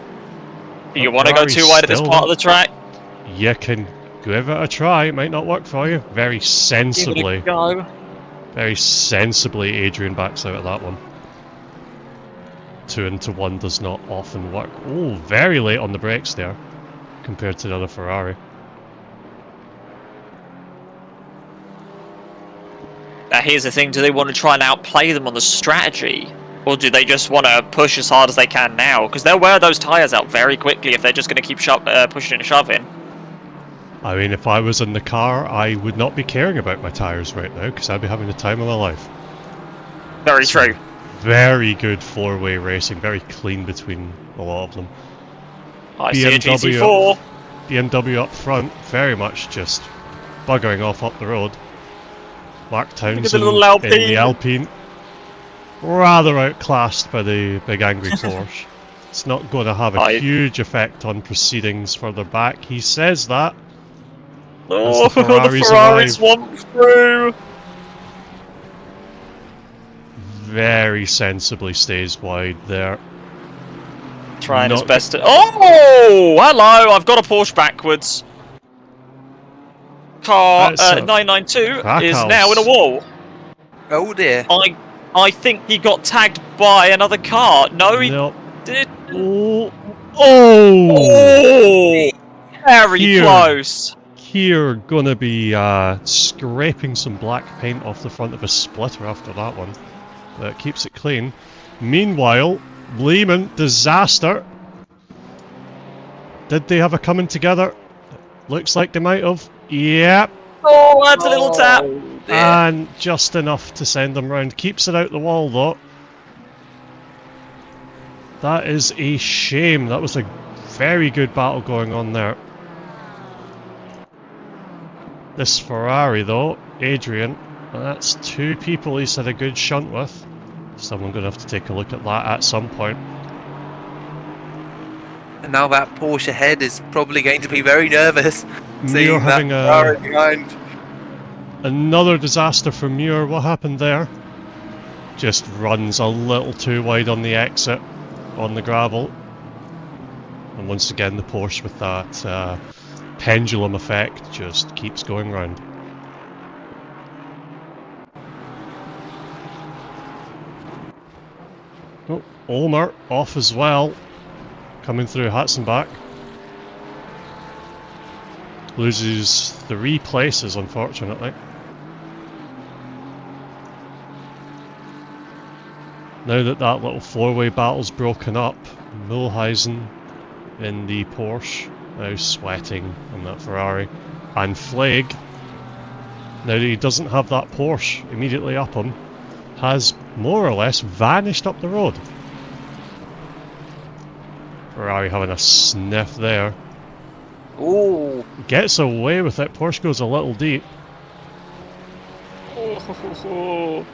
You want to go too wide at this part of the track?
You can give it a try. It might not work for you. Very sensibly. Very sensibly, Adrian backs out of that one. 2 into 1 does not often work. Oh, very late on the brakes there compared to the other Ferrari.
Now here's the thing, do they want to try and outplay them on the strategy? Or do they just want to push as hard as they can now? Because they'll wear those tyres out very quickly if they're just going to keep pushing and shoving.
I mean, if I was in the car, I would not be caring about my tyres right now because I'd be having the time of my life.
Very true.
Very good four-way racing, very clean between a lot of them.
I see a GT4.
BMW up front, very much just buggering off up the road. Mark Townsend in the Alpine, rather outclassed by the big angry Porsche. It's not going to have a huge effect on proceedings further back. He says that.
Oh, the Ferraris swamp through.
Very sensibly stays wide there.
Trying his best to... Oh! Hello! I've got a Porsche backwards. Car 992 is now in a wall.
Oh dear.
I think he got tagged by another car. No, he did.
Oh!
Very close.
Here gonna be scraping some black paint off the front of a splitter after that one. That keeps it clean. Meanwhile, Lehman, disaster. Did they have a coming together? Looks like they might have. Yep.
Oh, that's a little tap.
And just enough to send them round. Keeps it out the wall though. That is a shame. That was a very good battle going on there. This Ferrari though, Adrian, that's 2 people he's had a good shunt with. Someone going to have to take a look at that at some point.
And now that Porsche head is probably going to be very nervous.
Muir having
behind.
Another disaster for Muir. What happened there? Just runs a little too wide on the exit. on the gravel. And once again the Porsche with that pendulum effect just keeps going round. Oh, Ulmer off as well, coming through Hatzenbach. Loses 3 places, unfortunately. Now that that little 4-way battle's broken up, Mulheisen in the Porsche, now sweating on that Ferrari. And Flegg, now that he doesn't have that Porsche immediately up him, has more or less vanished up the road. Ferrari having a sniff there.
Ooh.
Gets away with it. Porsche goes a little deep.
Oh.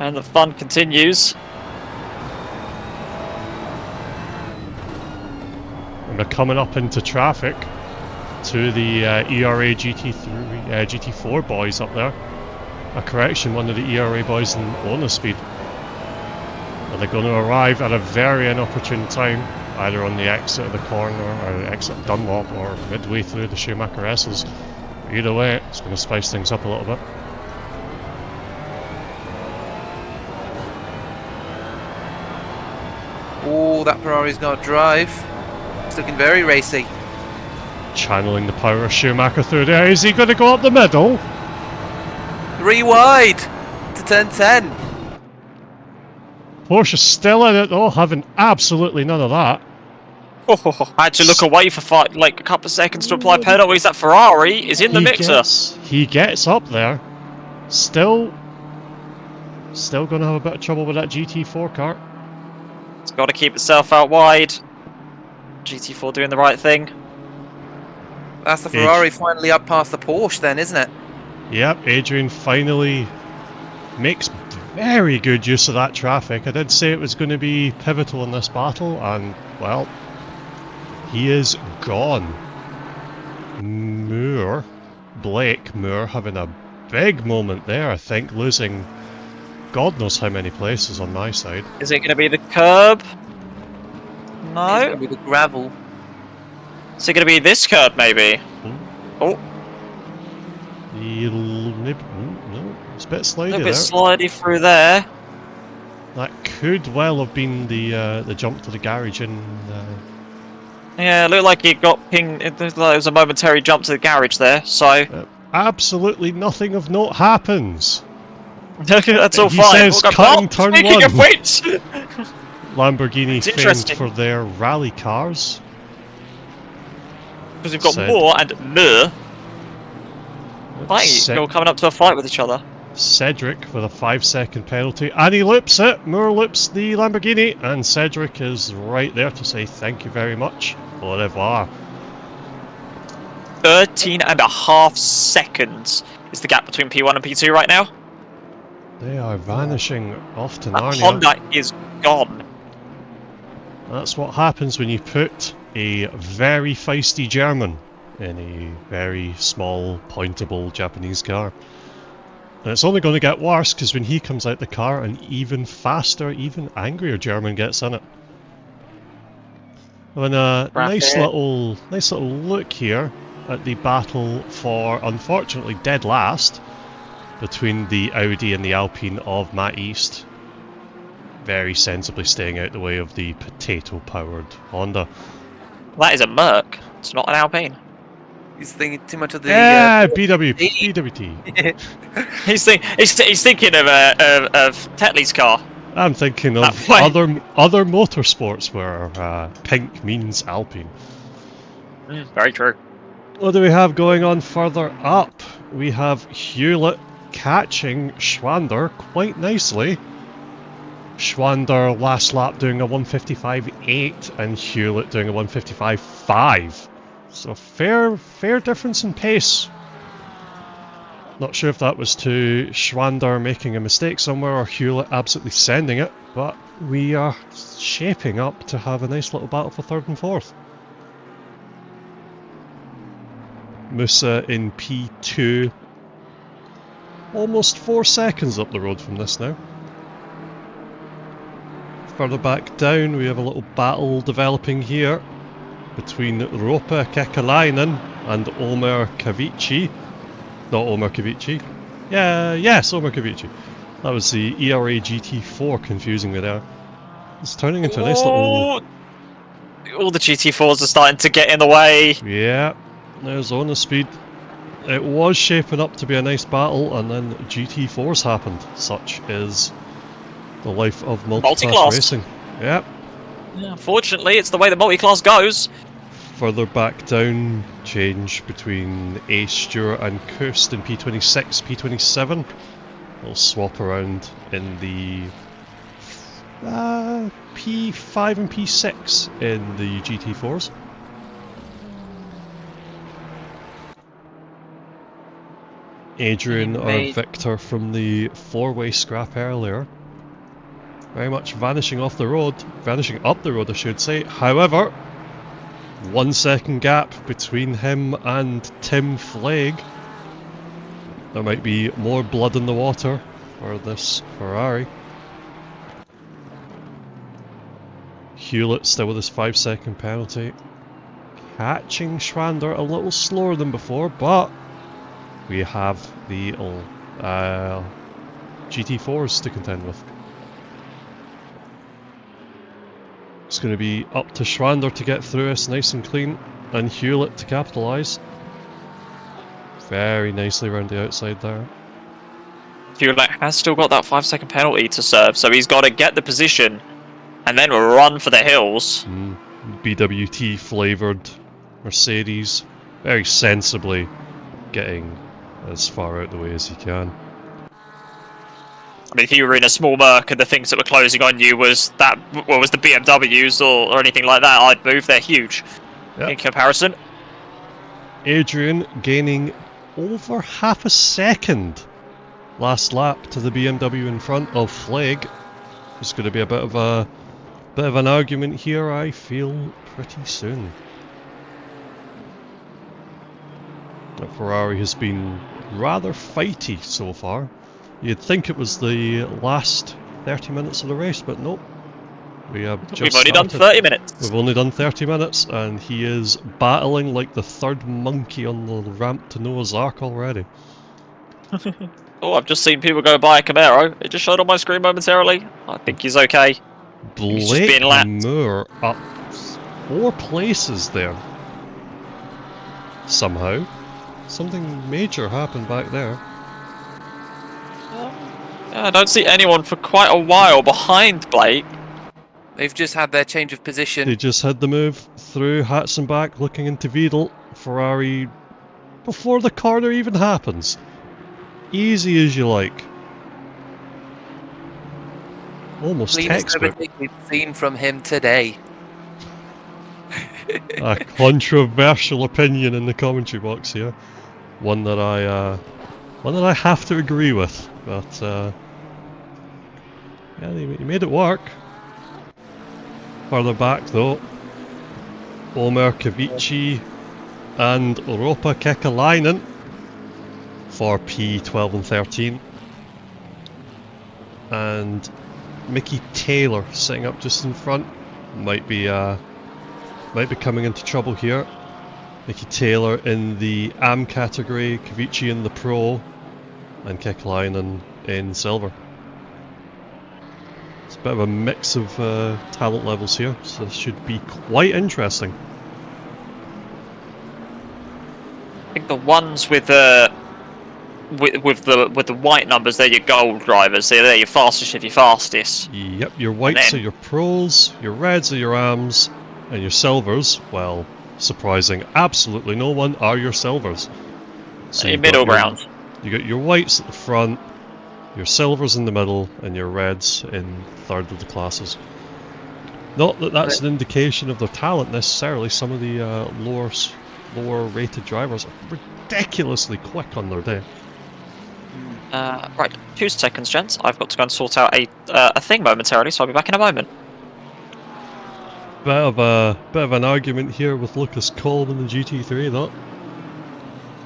And the fun continues.
And they're coming up into traffic to the ERA GT4 boys up there. A correction, one of the ERA boys in bonus speed. And they're going to arrive at a very inopportune time, either on the exit of the corner or exit of Dunlop or midway through the Schumacher S's. Either way, it's going to spice things up a little bit.
Oh, that Ferrari's got to drive. It's looking very racy.
Channeling the power of Schumacher through there. Is he going to go up the middle?
3 wide to turn 10.
Porsche's still in it though, having absolutely none of that.
Oh, I had to look away for a couple of seconds to apply penalties. That Ferrari is in the mixer.
He gets up there. Still going to have a bit of trouble with that GT4 car.
It's got to keep itself out wide. GT4 doing the right thing.
That's the Ferrari finally up past the Porsche then, isn't it?
Yep, Adrian finally makes very good use of that traffic. I did say it was going to be pivotal in this battle, and, well, he is gone. Blake Moore having a big moment there, I think, losing God knows how many places on my side.
Is it going to be the curb? No.
It's going to be the gravel.
Is it going to be this curb, maybe? Oh.
No, it's a bit slidey there.
A bit slidey through there.
That could well have been the jump to the garage in...
Yeah, it looked like it got pinged. It looked like it was a momentary jump to the garage there, so...
absolutely nothing of note happens.
That's all
he
fine.
Says cutting turn
speaking
1.
Of which...
Lamborghini famed for their rally cars.
Because we've got Moore and Moore. You're coming up to a fight with each other.
Cedric with a 5-second penalty, and he loops it. Moore loops the Lamborghini, and Cedric is right there to say thank you very much. Au revoir.
13.5 seconds is the gap between P1 and P2 right now.
They are vanishing off to
That
Narnia.
Honda is gone.
That's what happens when you put a very feisty German in a very small, pointable Japanese car. And it's only going to get worse because when he comes out the car, an even faster, even angrier German gets in it. And a nice little look here at the battle for, unfortunately, dead last between the Audi and the Alpine of Matt East. Very sensibly staying out the way of the potato-powered Honda.
That is a Merc. It's not an Alpine.
He's thinking too much of the...
BWT.
he's thinking of Tetley's car.
I'm thinking of other motorsports where pink means Alpine.
Very true.
What do we have going on further up? We have Hewlett catching Schwander quite nicely. Schwander last lap doing a 155.8 and Hewlett doing a 155.5. So fair difference in pace. Not sure if that was to Schwander making a mistake somewhere or Hewlett absolutely sending it, but we are shaping up to have a nice little battle for 3rd and 4th. Musa in P2. Almost 4 seconds up the road from this now. Further back down, we have a little battle developing here between Ropa Kekalainen and Omer Kavici. Not Omer Kavici. Yes, Omer Kavici. That was the ERA GT4 confusing me there. It's turning into a nice little...
All the GT4s are starting to get in the way.
Yeah, there's on the speed. It was shaping up to be a nice battle, and then GT4s happened. Such is the life of multiclass racing. Yep.
Yeah, unfortunately, it's the way the multiclass goes.
Further back down, change between A. Stewart and Kust in P26, P27. We'll swap around in the P5 and P6 in the GT4s. Adrian or Victor from the four-way scrap earlier. Very much vanishing off the road, vanishing up the road I should say. However, 1 second gap between him and Tim Flagg. There might be more blood in the water for this Ferrari. Hewlett still with his 5 second penalty. Catching Schrander a little slower than before, but we have the GT4s to contend with. It's going to be up to Schrander to get through us nice and clean, and Hewlett to capitalise. Very nicely around the outside there.
Hewlett has still got that 5 second penalty to serve, so he's got to get the position and then run for the hills.
BWT flavoured Mercedes, very sensibly getting as far out the way as he can.
I mean, if you were in a small Merc and the things that were closing on you was the BMWs or anything like that, I'd move. They're huge in comparison.
Adrian gaining over half a second last lap to the BMW in front of Flagg. There's going to be a bit of an argument here, I feel, pretty soon. The Ferrari has been rather fighty so far. You'd think it was the last 30 minutes of the race, but nope. We've
only done 30 minutes.
We've only done 30 minutes, and he is battling like the third monkey on the ramp to Noah's Ark already.
Oh, I've just seen people go by a Camaro. It just showed on my screen momentarily. I think he's okay. He's just being lapped.
Moore up 4 places there. Somehow. Something major happened back there.
I don't see anyone for quite a while behind Blake.
They've just had their change of position.
They just had the move through Hatzenbach, looking into Wiedel. Ferrari before the corner even happens. Easy as you like. Almost textbook.
Cleanest we've seen from him today.
A controversial opinion in the commentary box here. One that I have to agree with, but yeah, he made it work. Further back though, Omer Kavici and Ropa Kekalainen for P12 and 13, and Mickey Taylor sitting up just in front might be coming into trouble here. Mickey Taylor in the AM category, Kavici in the Pro, and Kekalainen in Silver. It's a bit of a mix of talent levels here, so this should be quite interesting.
I think the ones with the white numbers, they're your gold drivers. They're your fastest if you're fastest.
Yep, your whites are your pros, your reds are your AMs, and your silvers, well, surprising absolutely no one, are your silvers.
So your middle ground.
You got your whites at the front, your silvers in the middle, and your reds in third of the classes. Not that that's an indication of their talent necessarily. Some of the lower rated drivers are ridiculously quick on their day.
Right, 2 seconds, gents. I've got to go and sort out a thing momentarily, so I'll be back in a moment.
Bit of an argument here with Lucas Coleman in the GT3 though.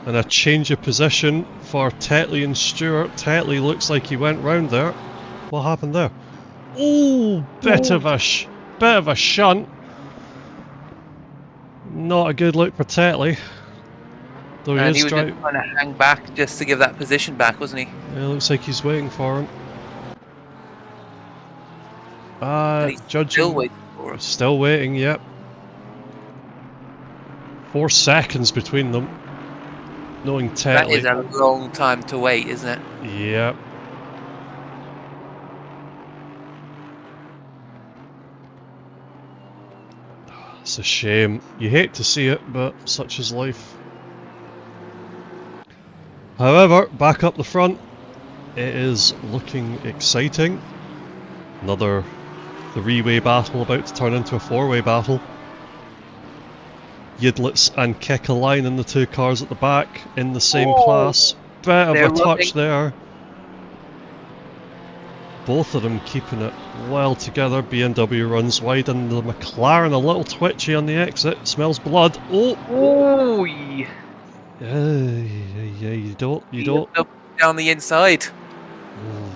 And a change of position for Tetley and Stewart. Tetley looks like he went round there. What happened there? Oh, bit of a shunt. Not a good look for Tetley. Though
And he
is
was just trying to hang back just to give that position back, wasn't he?
Yeah, looks like he's waiting for him.
And he's
Judging.
still waiting for him.
Still waiting, yep. 4 seconds between them. Knowing Tetley.
That is a long time to wait, isn't it?
Yep. It's a shame. You hate to see it, but such is life. However, back up the front, it is looking exciting. Another 3-way battle about to turn into a 4-way battle. Yidlitz and Kekalainen in the 2 cars at the back in the same class. Bit of a touch there. Both of them keeping it well together. BMW runs wide and the McLaren a little twitchy on the exit. Smells blood. Oh!
Yeah.
Yeah, you don't.
Down the inside.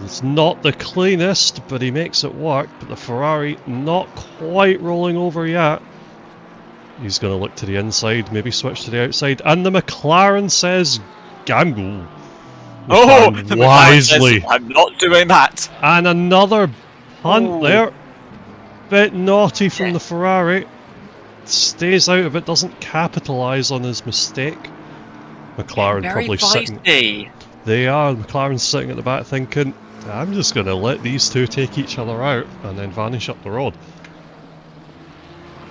It's not the cleanest, but he makes it work. But the Ferrari not quite rolling over yet. He's going to look to the inside, maybe switch to the outside. And the McLaren says, gamble.
Oh, the
wisely.
McLaren says, I'm not doing that.
And another punt there. Bit naughty from the Ferrari. Stays out of it, doesn't capitalise on his mistake. McLaren probably sitting. They are. McLaren's sitting at the back thinking, I'm just going to let these two take each other out and then vanish up the road.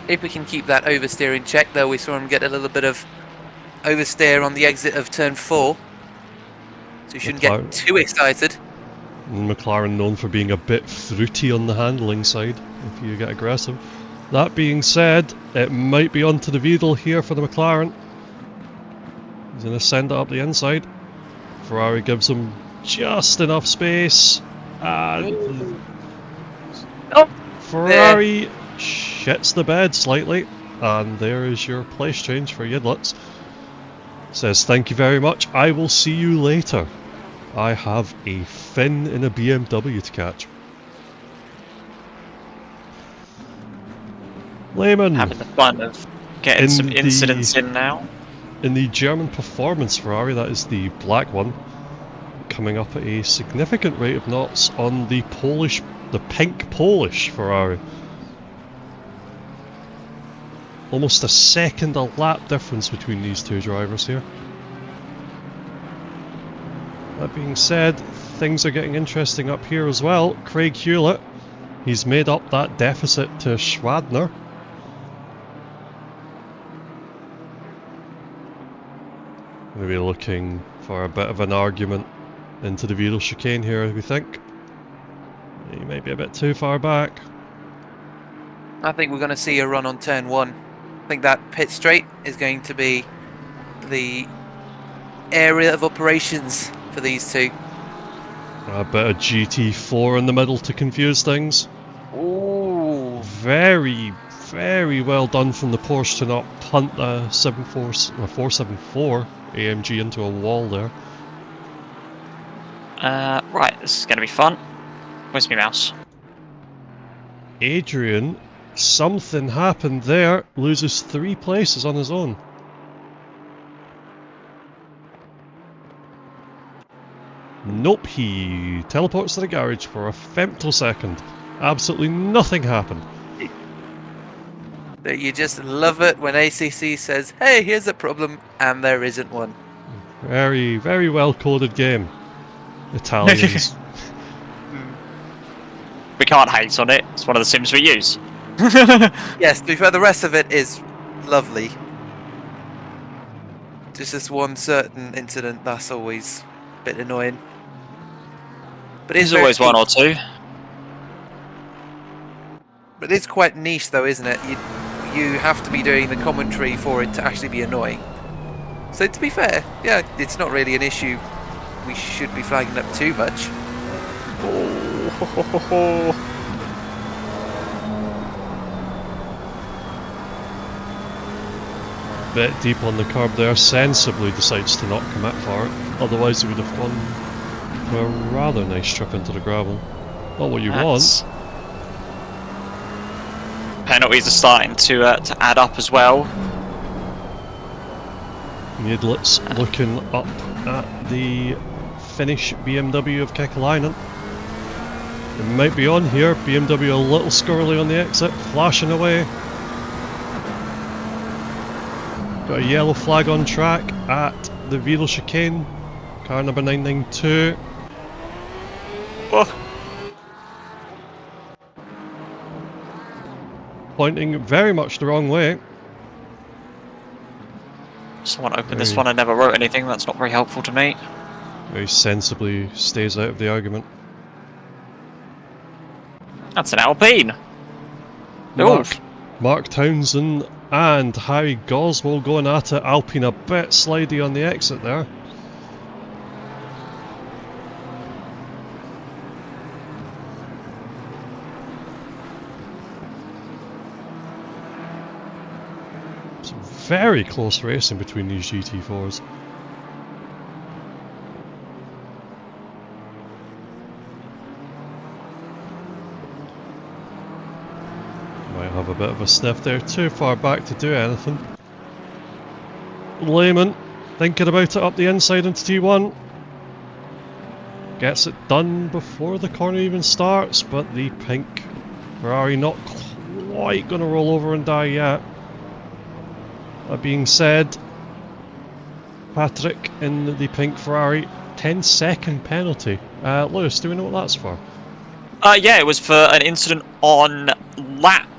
If we can keep that oversteer in check, though, we saw him get a little bit of oversteer on the exit of turn 4. So you shouldn't get too excited.
McLaren known for being a bit fruity on the handling side, if you get aggressive. That being said, it might be onto the Vidal here for the McLaren. He's going to send it up the inside. Ferrari gives him just enough space. And Ferrari shits the bed slightly. And there is your place change for Yidlitz. Says, thank you very much, I will see you later. I have a fin in a BMW to catch. Lehman.
Having the fun of getting some incidents in now.
In the German performance Ferrari, that is the black one, coming up at a significant rate of knots on the pink Polish Ferrari. Almost a second a lap difference between these two drivers here. That being said, things are getting interesting up here as well. Craig Hewlett, he's made up that deficit to Schwadner. Going to be looking for a bit of an argument into the Vidal chicane here, we think. He may be a bit too far back.
I think we're going to see a run on turn 1. I think that pit straight is going to be the area of operations for these two.
A bit of GT4 in the middle to confuse things.
Ooh.
Very, very well done from the Porsche to not punt the 474 AMG into a wall there.
Right, this is going to be fun. Where's my mouse?
Adrian, something happened there. Loses 3 places on his own. Nope, he teleports to the garage for a femtosecond. Absolutely nothing happened.
You just love it when ACC says, hey, here's a problem, and there isn't one.
Very, very well coded game. Italians.
We can't hate on it, it's one of the sims we use.
Yes, to be fair, the rest of it is lovely. Just this one certain incident, that's always a bit annoying. But
There's always one or two.
But it's quite niche though, isn't it? You have to be doing the commentary for it to actually be annoying. So to be fair, yeah, it's not really an issue we should be flagging up too much.
Bit deep on the curb there, sensibly decides to not commit for it. Otherwise he would have gone for a rather nice trip into the gravel. Not what you want.
penalties are starting to add up as well.
Needlets looking up at the Finnish BMW of Kekalainen. It might be on here. BMW a little squirrely on the exit, flashing away. Got a yellow flag on track at the Vidal chicane. Car number 992.
Oh.
Pointing very much the wrong way.
Someone opened this one and never wrote anything. That's not very helpful to me.
Very sensibly stays out of the argument.
That's an Alpine.
Mark Townsend and Harry Goswell going at it. Alpine a bit slidey on the exit there. Some very close racing between these GT4s. Might have a bit of a sniff there, too far back to do anything. Lehman thinking about it up the inside into T1. Gets it done before the corner even starts, but the pink Ferrari not quite going to roll over and die yet. That being said, Patrick in the pink Ferrari, 10-second penalty. Lewis, do we know what that's for?
Yeah, it was for an incident on lap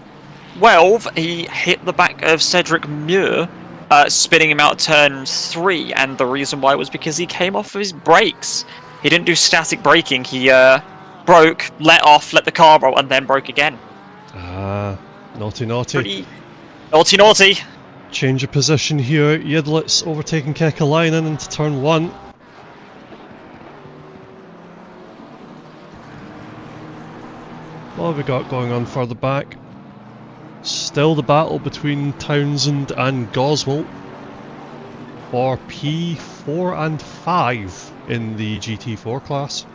12. He hit the back of Cedric Muir, spinning him out turn 3, and the reason why was because he came off of his brakes. He didn't do static braking, he broke, let off, let the car roll, and then broke again.
Naughty naughty.
Pretty naughty naughty.
Change of position here, Yidlitz overtaking Kekalainen into turn 1. What have we got going on further back? Still the battle between Townsend and Goswell for P4 and 5 in the GT4 class.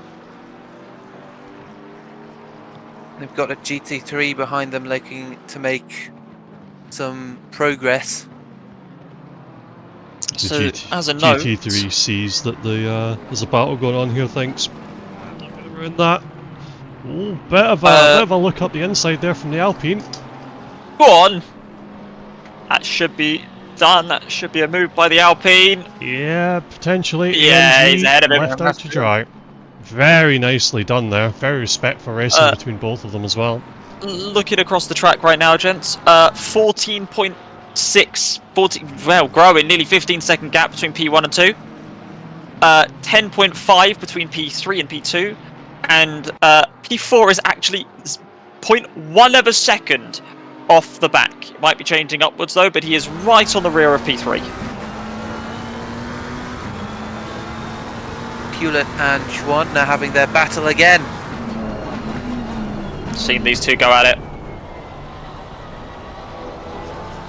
They've got a GT3 behind them looking to make some progress.
So, as a note,
GT3 sees that there's a battle going on here, thinks, I'm not going to ruin that. Oh, bit of a look up the inside there from the Alpine.
Go on! That should be done, that should be a move by the Alpine.
Yeah, potentially.
Yeah, he's ahead of him.
Left out to dry. Very nicely done there. Very respectful racing between both of them as well.
Looking across the track right now, gents, 14.6, well, growing, nearly 15-second gap between P1 and 2. 10.5 between P3 and P2. And P4 is actually 0.1 of a second off the back. It might be changing upwards though, but he is right on the rear of P3.
Hewlett and Schwantner having their battle again.
Seen these two go at it.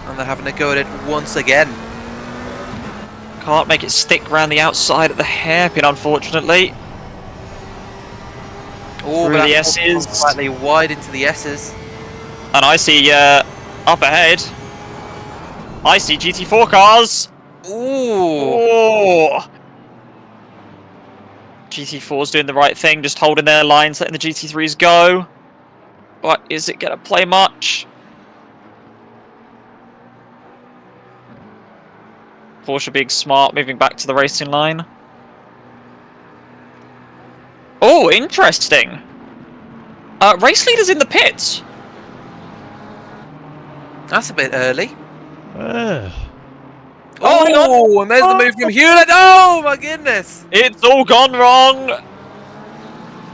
And they're having to go at it once again.
Can't make it stick around the outside of the hairpin, unfortunately.
Oh,
through
but
the
that's
S's.
slightly wide into the S's.
And I see, up ahead, I see GT4 cars.
Ooh.
Oh. GT4's doing the right thing, just holding their lines, letting the GT3s go. But is it going to play much? Porsche being smart, moving back to the racing line. Oh, interesting. Race leader's in the pits.
That's a bit early.
Oh,
and there's the move from Hewlett. Oh my goodness!
It's all gone wrong.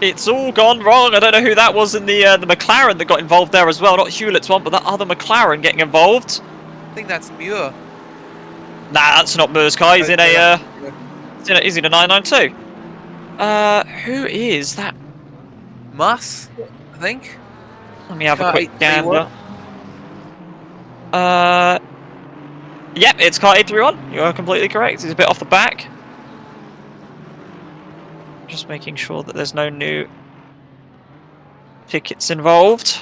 It's all gone wrong. I don't know who that was in the McLaren that got involved there as well. Not Hewlett's one, but that other McLaren getting involved.
I think that's Muir.
Nah, that's not Muir's car. He's in a he's in a 992. Who is that?
Muss, I think.
Let me have a quick
831.
gander. Yep, it's car 831. You are completely correct. He's a bit off the back. Just making sure that there's no new tickets involved.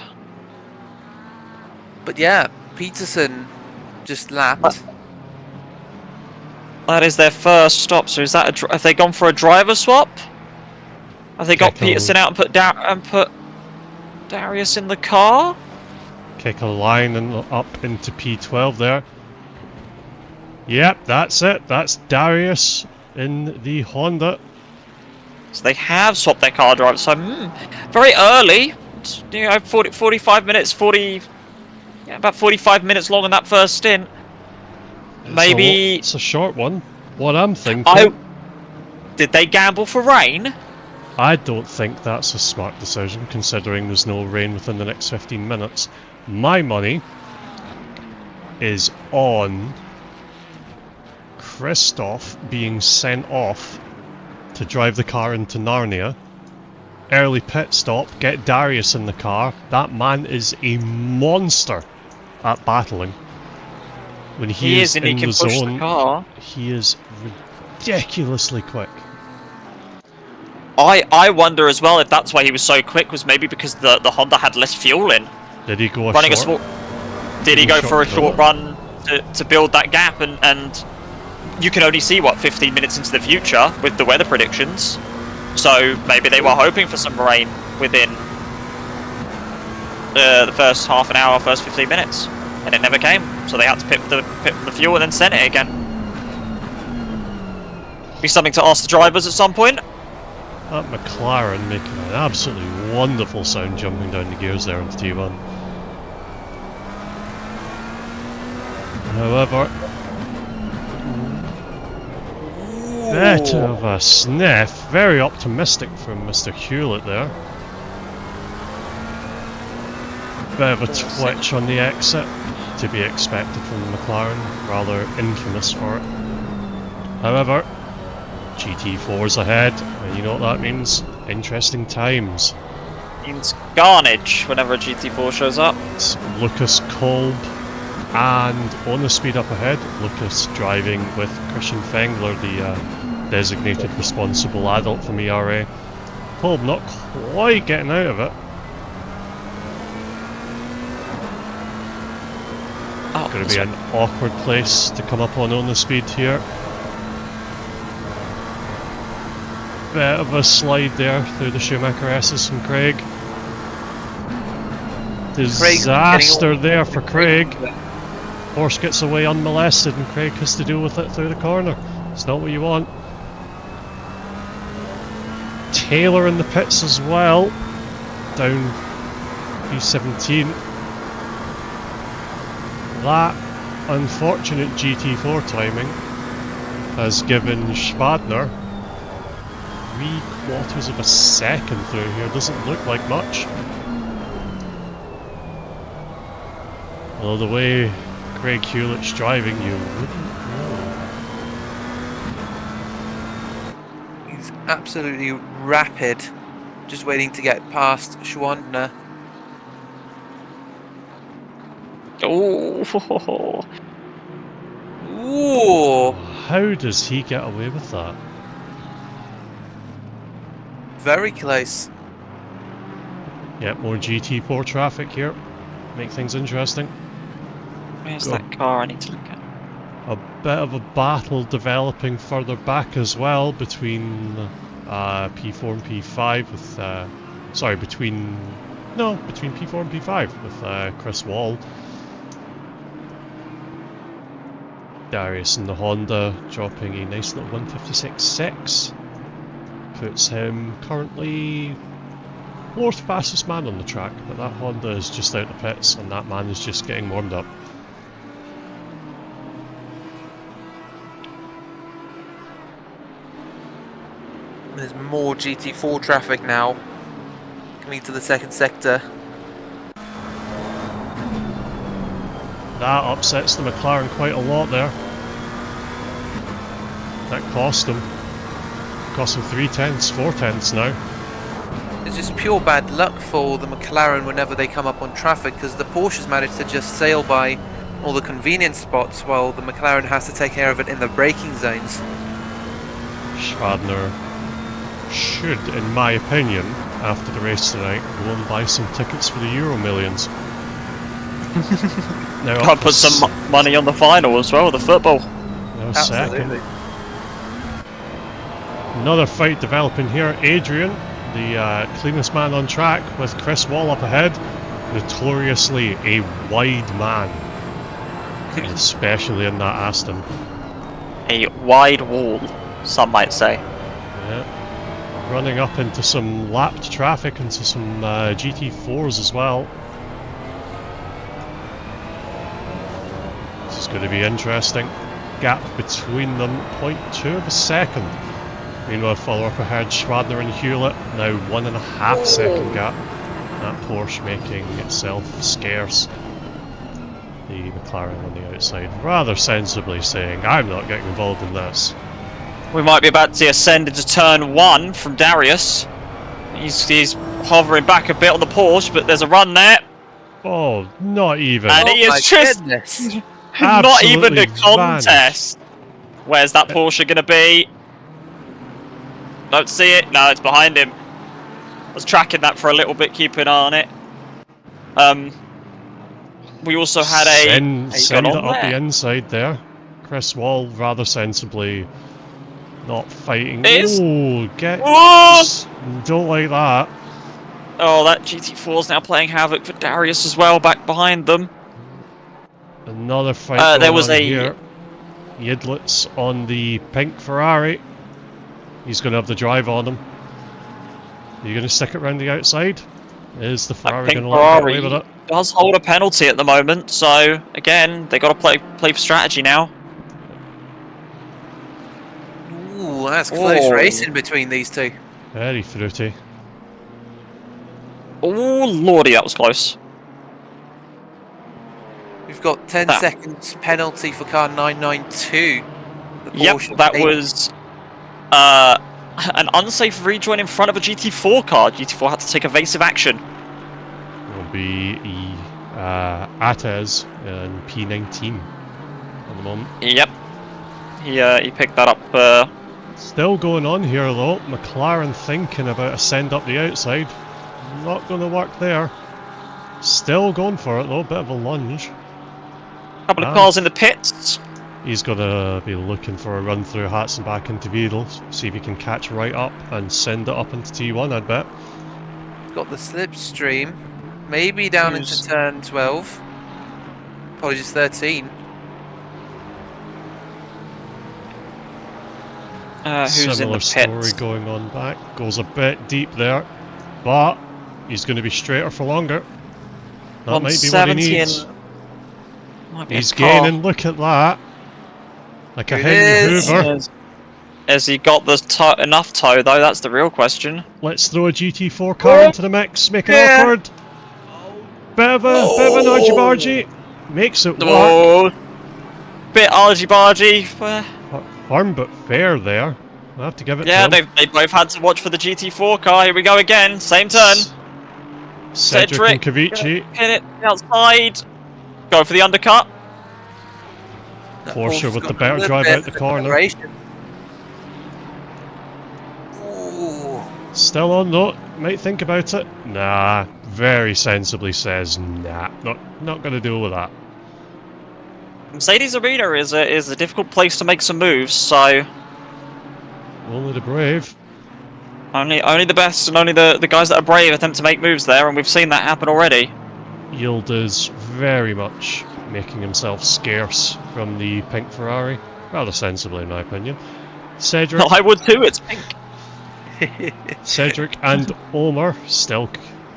But yeah, Peterson just lapped.
That is their first stop. So is that have they gone for a driver swap? Have they got Peterson out and put Darius in the car?
Kick a line and up into P12 there. Yep, that's it. That's Darius in the Honda.
So they have swapped their car driver. So very early. You know, 45 minutes, about 45 minutes long in that first stint. Maybe
it's a short one. What I'm thinking.
Did they gamble for rain?
I don't think that's a smart decision, considering there's no rain within the next 15 minutes. My money is on Christoph being sent off to drive the car into Narnia. Early pit stop, get Darius in the car. That man is a monster at battling. When he is in the zone, he is ridiculously quick.
I wonder as well if that's why he was so quick, was maybe because the Honda had less fuel in.
Did he go
Did he go for a short run to build that gap, and you can only see, what, 15 minutes into the future with the weather predictions. So maybe they were hoping for some rain within the first half an hour, first 15 minutes. And it never came, so they had to pit for the fuel and then send it again. Be something to ask the drivers at some point.
That McLaren making an absolutely wonderful sound jumping down the gears there into T1. However, bit of a sniff. Very optimistic from Mr. Hewlett there. Bit of a twitch on the exit, to be expected from the McLaren, rather infamous for it. However, GT4's ahead, and you know what that means? Interesting times.
Means carnage whenever a GT4 shows up.
It's Lucas Kolb and on the speed up ahead, Lucas driving with Christian Fengler, the designated responsible adult from ERA. Kolb not quite getting out of it. Going to be an awkward place to come up on the speed here. Bit of a slide there through the Schumacher S's from Craig. Disaster there for Craig. Horse gets away unmolested and Craig has to deal with it through the corner. It's not what you want. Taylor in the pits as well. Down P17. That unfortunate GT4 timing has given Schwadner 3/4 of a second through here. Doesn't look like much. Although the way Craig Hewlett's driving, you wouldn't know.
He's absolutely rapid, just waiting to get past Schwandner.
Oh.
Ooh.
How does he get away with that?
Very close.
Yep, more GT4 traffic here. Make things interesting.
Where's that car I need to look at?
A bit of a battle developing further back as well between P4 and P5 with between P4 and P5 with Chris Wall. Darius in the Honda dropping a nice little 156.6. Puts him currently 4th fastest man on the track, but that Honda is just out the pits and that man is just getting warmed up.
There's more GT4 traffic now coming to the second sector.
That upsets the McLaren quite a lot there. That cost him. Cost him 3/10, 4/10 now.
It's just pure bad luck for the McLaren whenever they come up on traffic, because the Porsches managed to just sail by all the convenience spots while the McLaren has to take care of it in the braking zones.
Schwadner should, in my opinion, after the race tonight, go and buy some tickets for the Euro Millions. Now
Can't put some money on the final as well, the football.
No second. Another fight developing here. Adrian, the cleanest man on track, with Chris Wall up ahead. Notoriously a wide man, especially in that Aston.
A wide wall, some might say.
Yeah. Running up into some lapped traffic, into some GT4s as well. This is going to be interesting. Gap between them, 0.2 of a second. Meanwhile, follow up ahead, Schwadner and Hewlett, now 1.5 second gap. That Porsche making itself scarce. The McLaren on the outside rather sensibly saying, I'm not getting involved in this.
We might be about to ascend into turn 1 from Darius. He's hovering back a bit on the Porsche, but there's a run there.
Oh, not even.
And he is just not even a contest. Where's that Porsche going to be? Don't see it. No, it's behind him. I was tracking that for a little bit, keeping an eye on it. We also had
Send it up the inside there. Chris Wall rather sensibly not fighting. Oh, don't like that.
Oh, that GT4 is now playing havoc for Darius as well, back behind them.
Another fight
there was
here. Yidlitz on the pink Ferrari. He's going to have the drive on him. Are you going to stick it around the outside? Is the Ferrari going to let him get away with it?
Does hold a penalty at the moment, so again, they got to play for strategy now.
Ooh, that's close racing between these two.
Very fruity.
Oh lordy, that was close.
We've got 10 seconds penalty for car 992.
Yep, that was an unsafe rejoin in front of a GT4 car. GT4 had to take evasive action.
It will be Atez in P19 at the moment.
Yep, he picked that up.
Still going on here though. McLaren thinking about a send up the outside. Not going to work there. Still going for it though. Bit of a lunge.
Couple of cars in the pits.
He's going to be looking for a run through Hats and back into Beadle, see if he can catch right up and send it up into T1, I'd bet.
Got the slipstream, maybe down into turn 12. Apologies, 13.
Who's
Similar
in the pits?
story going on back. Goes a bit deep there, but he's going to be straighter for longer. That might be what he needs. He's gaining, look at that. Like a Henry Hoover.
Has he got the enough tow though? That's the real question.
Let's throw a GT4 car into the mix, make it awkward. Bit of an argy-bargy. Makes it work.
Bit argy-bargy.
Firm but fair there. I have to give it to
him.
they
both had to watch for the GT4 car. Here we go again. Same turn.
Cedric and Kavici.
Hit it outside. Go for the undercut.
Porsche with the better drive out the corner. Still on though. Might think about it. Nah. Very sensibly says nah. Not going to deal with that.
Mercedes Arena is a difficult place to make some moves, so
only the brave.
Only the best and only the guys that are brave attempt to make moves there, and we've seen that happen already.
Yield is very much making himself scarce from the pink Ferrari, rather sensibly in my opinion. Cedric.
No, I would too. It's pink.
Cedric and Omer still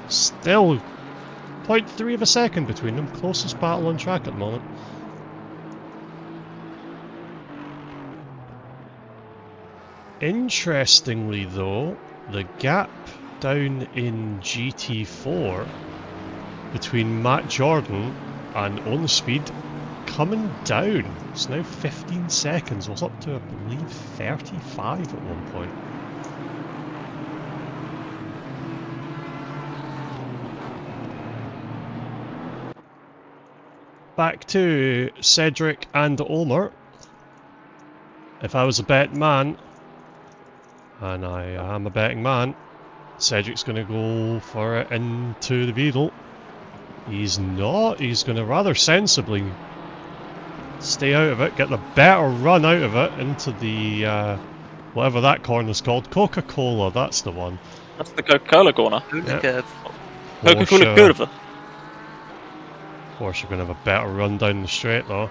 0.3 of a second between them. Closest battle on track at the moment. Interestingly though, the gap down in GT4 between Matt Jordan and On Speed coming down. It's now 15 seconds. It was up to, I believe, 35 at one point. Back to Cedric and Omer. If I was a bet man, and I am a betting man, Cedric's going to go for it into the Beetle. He's not. He's going to rather sensibly stay out of it, get the better run out of it into the, whatever that corner's called. Coca-Cola, that's the one.
That's the Coca-Cola corner.
Yep.
Coca-Cola curve.
Porsche going to have a better run down the straight though.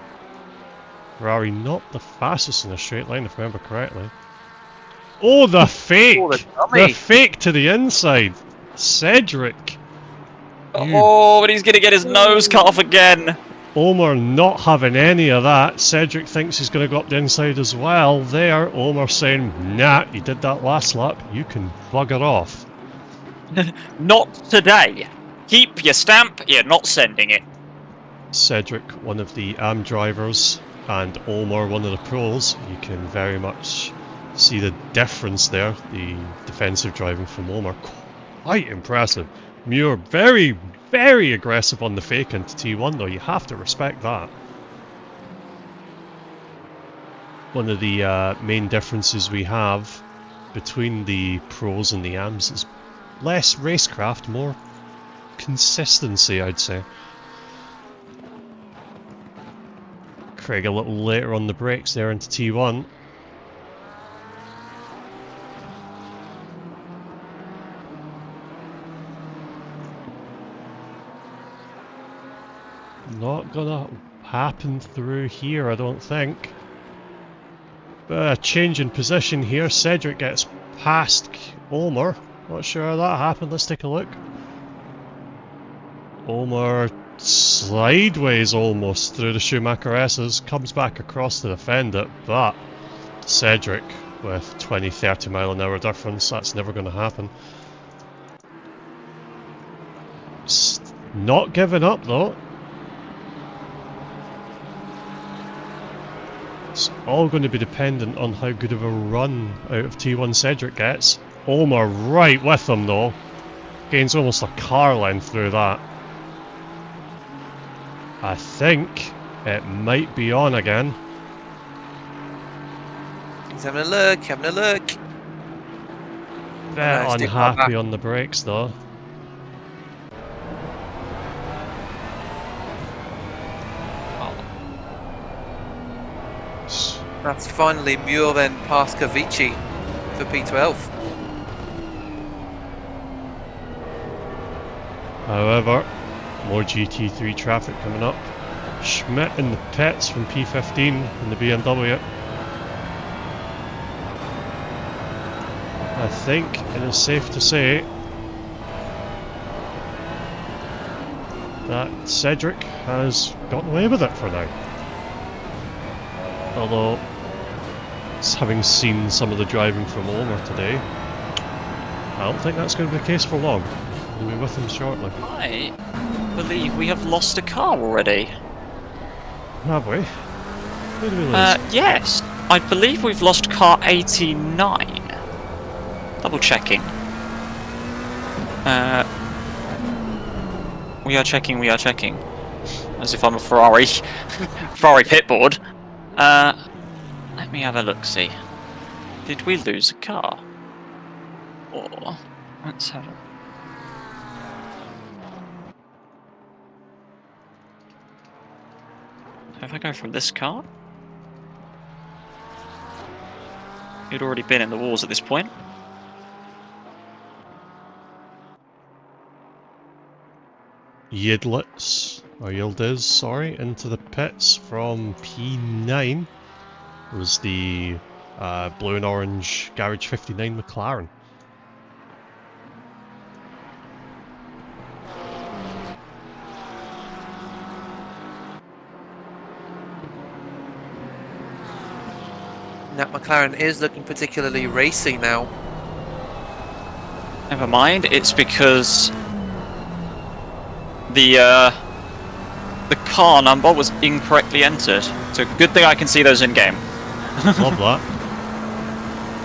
Ferrari not the fastest in a straight line, if I remember correctly. Oh, the fake! The fake to the inside! Cedric!
Oh, but he's going to get his nose cut off again.
Omar not having any of that. Cedric thinks he's going to go up the inside as well. There, Omar saying, nah, you did that last lap, you can bugger off.
Not today. Keep your stamp, you're not sending it.
Cedric, one of the AM drivers, and Omar, one of the pros. You can very much see the difference there. The defensive driving from Omar, quite impressive. Muir, very, very aggressive on the fake into T1 though, you have to respect that. One of the main differences we have between the pros and the AMs is less racecraft, more consistency, I'd say. Craig a little later on the brakes there into T1. Not gonna happen through here, I don't think. But a change in position here. Cedric gets past Omar. Not sure how that happened. Let's take a look. Omar sideways almost through the Schumacher S's, comes back across to defend it, but Cedric with 20-30 mile an hour difference, that's never going to happen. Not giving up though. It's all going to be dependent on how good of a run out of T1 Cedric gets. Omar right with him though. Gains almost a car length through that. I think it might be on again.
He's having a look, having a look.
Bit unhappy on the brakes though.
That's finally Muir then past Kavici for P12.
However, more GT3 traffic coming up. Schmidt in the pits from P15 in the BMW. I think it is safe to say that Cedric has gotten away with it for now. Although, having seen some of the driving from Omar today, I don't think that's going to be the case for long. We'll be with him shortly.
I believe we have lost a car already.
Have we? Who did we lose?
Yes. I believe we've lost car 89. Double checking. We are checking, we are checking. As if I'm a Ferrari. Ferrari pitboard. Let me have a look-see. Did we lose a car? Or... let's have a... If I go from this car? You'd already been in the walls at this point.
Yildiz, sorry, into the pits from P9 was the blue and orange Garage 59 McLaren.
That McLaren is looking particularly racy now.
Never mind, it's because the car number was incorrectly entered. So good thing I can see those in game.
Love that.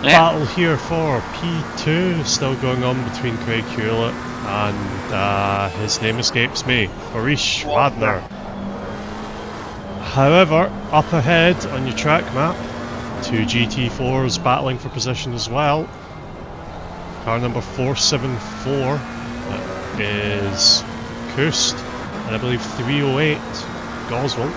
Yeah.
Battle here for P2 still going on between Craig Hewlett and his name escapes me, Harish Schwadner. However, up ahead on your track map, two GT4s battling for position as well. Car number 474 is Kust And I believe 308 Goswell.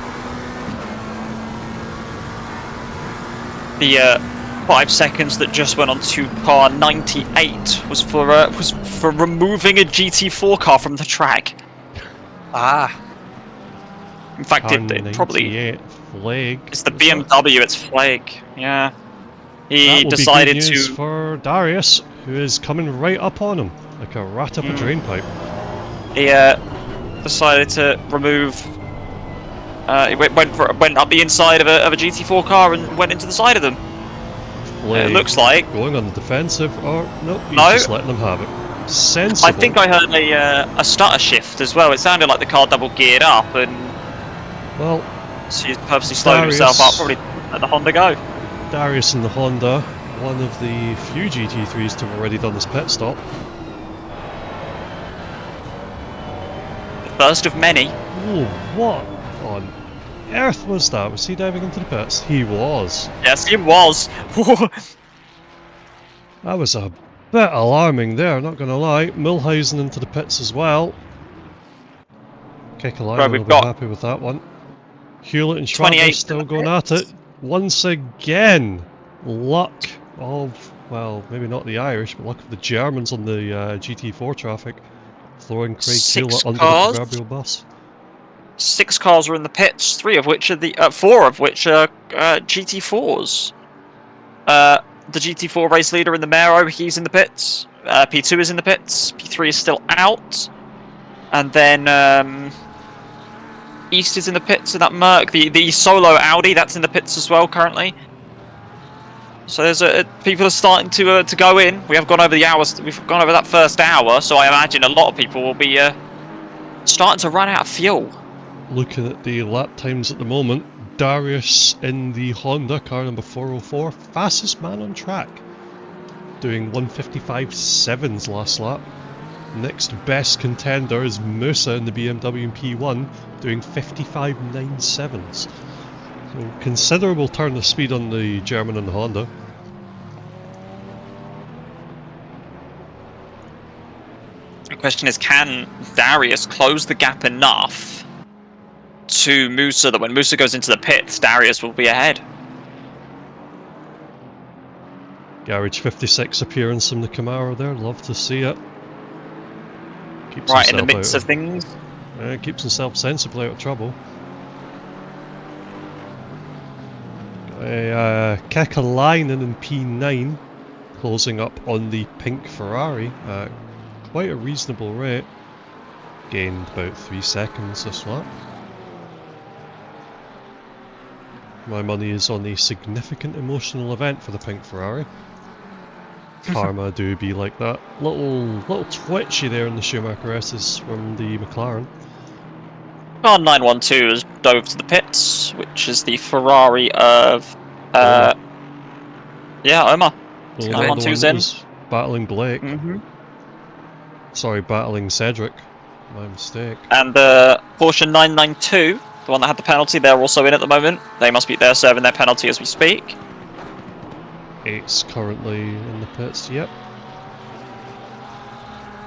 The 5 seconds that just went on to car 98 was for removing a GT4 car from the track.
Ah.
In fact, it probably
flag.
It's the BMW. It's flag. Yeah. He
that will
decided
be good news
to
for Darius, who is coming right up on him like a rat up a drain pipe.
He decided to remove. He went up the inside of a GT4 car and went into the side of them. It looks like
going on the defensive, or nope, he's just letting them have it. Sensible.
I think I heard a stutter shift as well. It sounded like the car double geared up, and
well,
so he's purposely slowed himself up. Probably let the Honda go.
Darius in the Honda, one of the few GT3s to have already done this pit stop.
The first of many.
Oh, what on earth was that? Was he diving into the pits? He was.
Yes, he was.
That was a bit alarming there, not gonna lie. Milhausen into the pits as well. Kekalainen will be happy with that one. Hewlett and Schwaber still going at it. Once again, luck of, well, maybe not the Irish, but luck of the Germans on the GT4 traffic, throwing Craig Hewlett under the proverbial bus.
6 cars are in the pits, 4 of which are GT4s. The GT4 race leader in the Mero, he's in the pits. P2 is in the pits. P3 is still out. And then East is in the pits in that Merc. The solo Audi, that's in the pits as well currently. So there's people are starting to go in. We have gone over the hours. We've gone over that first hour, so I imagine a lot of people will be starting to run out of fuel.
Looking at the lap times at the moment, Darius in the Honda, car number 404, fastest man on track, doing 1:55.7's last lap. Next best contender is Musa in the BMW and P1, doing 55.97's. So considerable turn of speed on the German and the Honda.
The question is, can Darius close the gap enough to Musa that when Musa goes into the pits, Darius will be ahead?
Garage 56 appearance from the Camaro there, love to see it. Keeps
right in the midst of things.
Keeps himself sensibly out of trouble. Kekalainen in P9 closing up on the pink Ferrari at quite a reasonable rate. Gained about 3 seconds this lap. My money is on a significant emotional event for the pink Ferrari. Karma do be like that. Little twitchy there in the Schumacher S's from the McLaren.
Car 912 has dove to the pits, which is the Ferrari of Omar. 912's in.
Battling Blake. Sorry, battling Cedric. My mistake.
And the Porsche 992, the one that had the penalty, they're also in at the moment. They're serving their penalty as we speak.
8's currently in the pits, yep.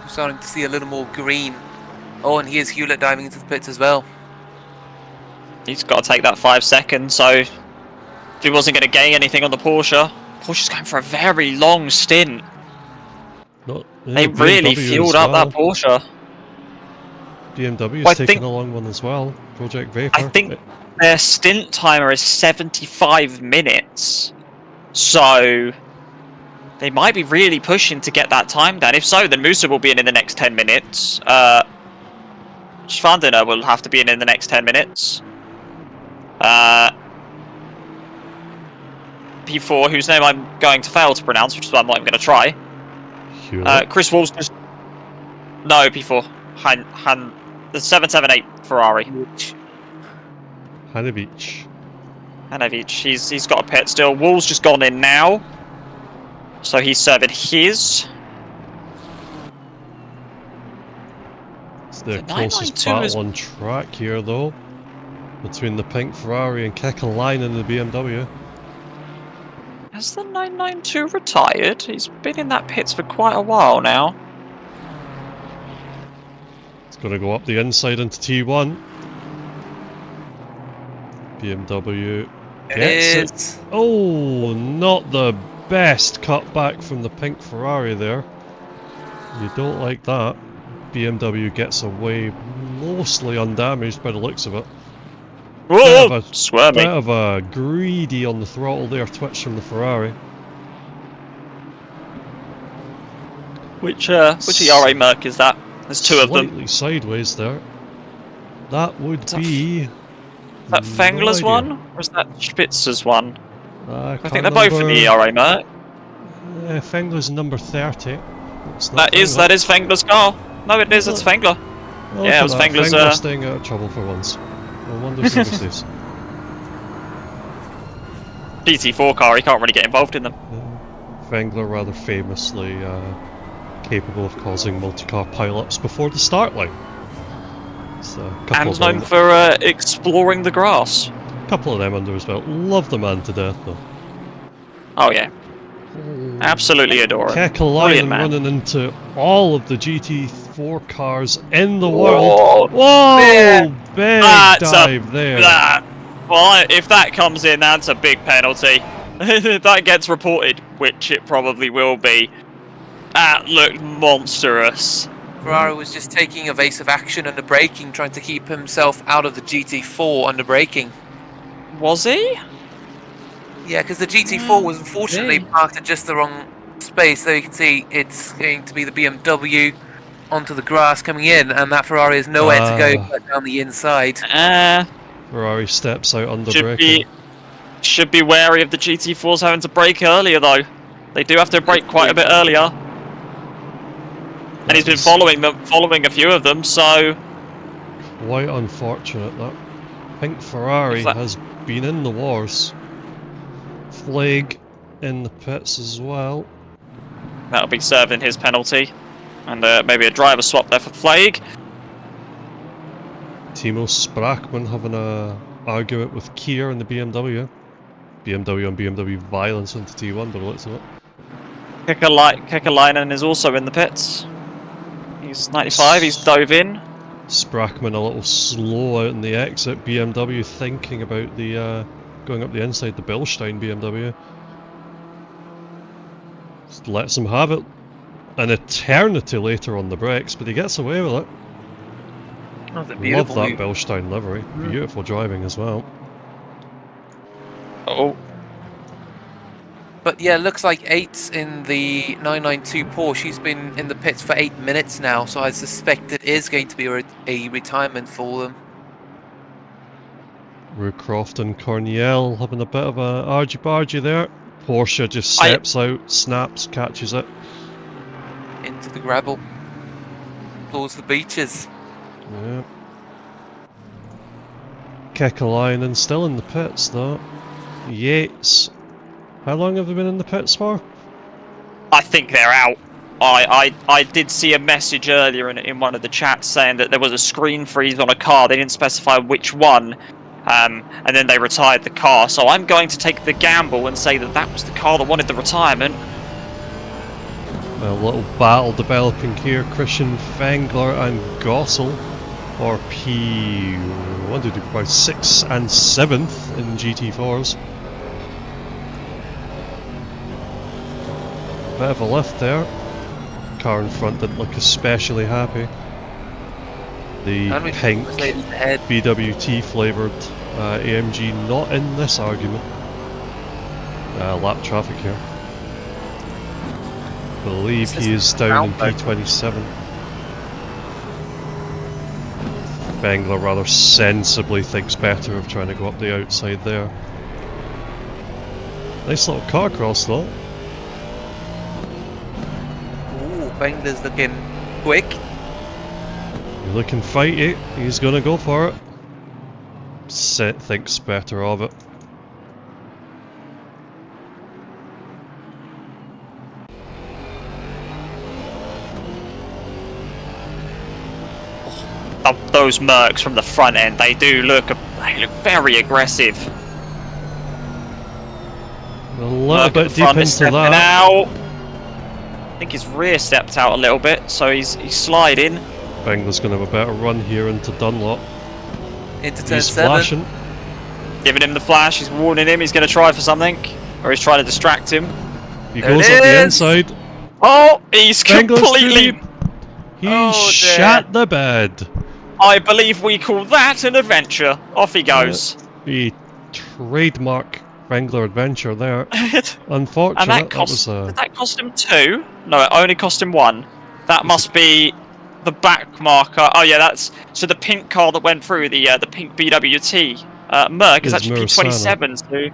I'm starting to see a little more green. Oh, and here's Hewlett diving into the pits as well.
He's got to take that 5 seconds, so if he wasn't going to gain anything on the Porsche's going for a very long stint. They really fueled up that Porsche.
BMW's taking a long one as well. Project Vapor.
I think their stint timer is 75 minutes. So they might be really pushing to get that time down. If so, then Musa will be in the next 10 minutes. Schwandner will have to be in the next 10 minutes. P4, whose name I'm going to fail to pronounce, which is why I'm not even going to try. Chris Wall's just... No, P4. The 778 Ferrari.
Hanevich.
He's got a pit still. Wall's just gone in now. So he's serving his.
It's the closest battle on track here, though, between the pink Ferrari and Kekalainen and the BMW.
Has the 992 retired? He's been in that pits for quite a while now.
Gonna go up the inside into T1. BMW gets it. Oh, not the best cutback from the pink Ferrari there. You don't like that. BMW gets away mostly undamaged by the looks of it.
Whoa!
Bit of a greedy on the throttle there, twitch from the Ferrari.
Which ERA Merc is that? There's two of them.
Slightly sideways there. That would be...
Is that Fengler's one? Or is that Spitzer's one? I think they're both in the ERA Merc.
Yeah, Fengler's number 30.
That is Fengler's car. No, it is. It's Fengler.
Oh,
yeah, it was Fengler's.
Fengler's staying out of trouble for once. No wonder this.
GT4 car. He can't really get involved in them.
Fengler rather famously capable of causing multi-car pile-ups before the start line.
And known for exploring the grass.
A couple of them under his belt. Love the man to death, though.
Oh yeah. Absolutely adore him.
Kekalainen running into all of the GT4 cars in the world. Whoa! Big dive there.
Well, if that comes in, that's a big penalty. That gets reported, which it probably will be. That looked monstrous.
Ferrari was just taking evasive action under braking, trying to keep himself out of the GT4 under braking.
Was he?
Yeah, because the GT4 was unfortunately parked at just the wrong space. There you can see it's going to be the BMW onto the grass coming in, and that Ferrari has nowhere to go but down the inside.
Ferrari steps out under braking.
Should be wary of the GT4s having to brake earlier, though. They do have to brake quite a bit earlier. And he's been following a few of them, so...
Quite unfortunate, that. Pink Ferrari has been in the wars. Flag in the pits as well.
That'll be serving his penalty. And maybe a driver swap there for Flag.
Timo Sprackman having a argument with Kier in the BMW. BMW on BMW violence into T1 by the looks of it.
Kekalainen is also in the pits. He's 95, he's dove in.
Sprackman a little slow out in the exit. BMW thinking about the going up the inside, the Bilstein BMW. Just lets him have it. An eternity later on the brakes, but he gets away with it.
Love that
Bilstein livery. Beautiful driving as well.
Oh.
But yeah, looks like 8's in the 992 Porsche. He's been in the pits for 8 minutes now, so I suspect it is going to be a retirement for them.
Rucroft and Corniel having a bit of a argy-bargy there. Porsche just steps out, snaps, catches it.
Into the gravel. Towards the beaches.
Yeah. Kekalainen still in the pits though. Yates. How long have they been in the pits for?
I think they're out. I did see a message earlier in one of the chats saying that there was a screen freeze on a car. They didn't specify which one. And then they retired the car. So I'm going to take the gamble and say that that was the car that wanted the retirement.
A little battle developing here. Christian Fengler and Gossel for P1 to do about 6th and 7th in GT4s. Bit of a lift there. Car in front didn't look especially happy. The pink BWT flavoured AMG not in this argument. Lap traffic here. I believe he is down in P27. Bengler rather sensibly thinks better of trying to go up the outside there. Nice little car cross though.
Ooh, Bengler's looking quick.
You're looking fighty, he's gonna go for it. Thinks better of it.
Those Mercs from the front end, they look very aggressive.
A little bit deep into that.
Out. I think his rear stepped out a little bit, so he's sliding.
Bengler's going to have a better run here into Dunlop.
Into turn
He's
7.
flashing.
Giving him the flash, he's warning him, he's going to try for something. Or he's trying to distract him.
He goes up the inside.
Oh, he's
Bengler's
completely...
He shat the bed.
I believe we call that an adventure. Off he goes.
The trademark Wrangler adventure there. Unfortunate.
And that cost, did that cost him 2? No, it only cost him 1. That must be the back marker. Oh yeah, that's so the pink car that went through the pink BWT. Merc is actually P27, so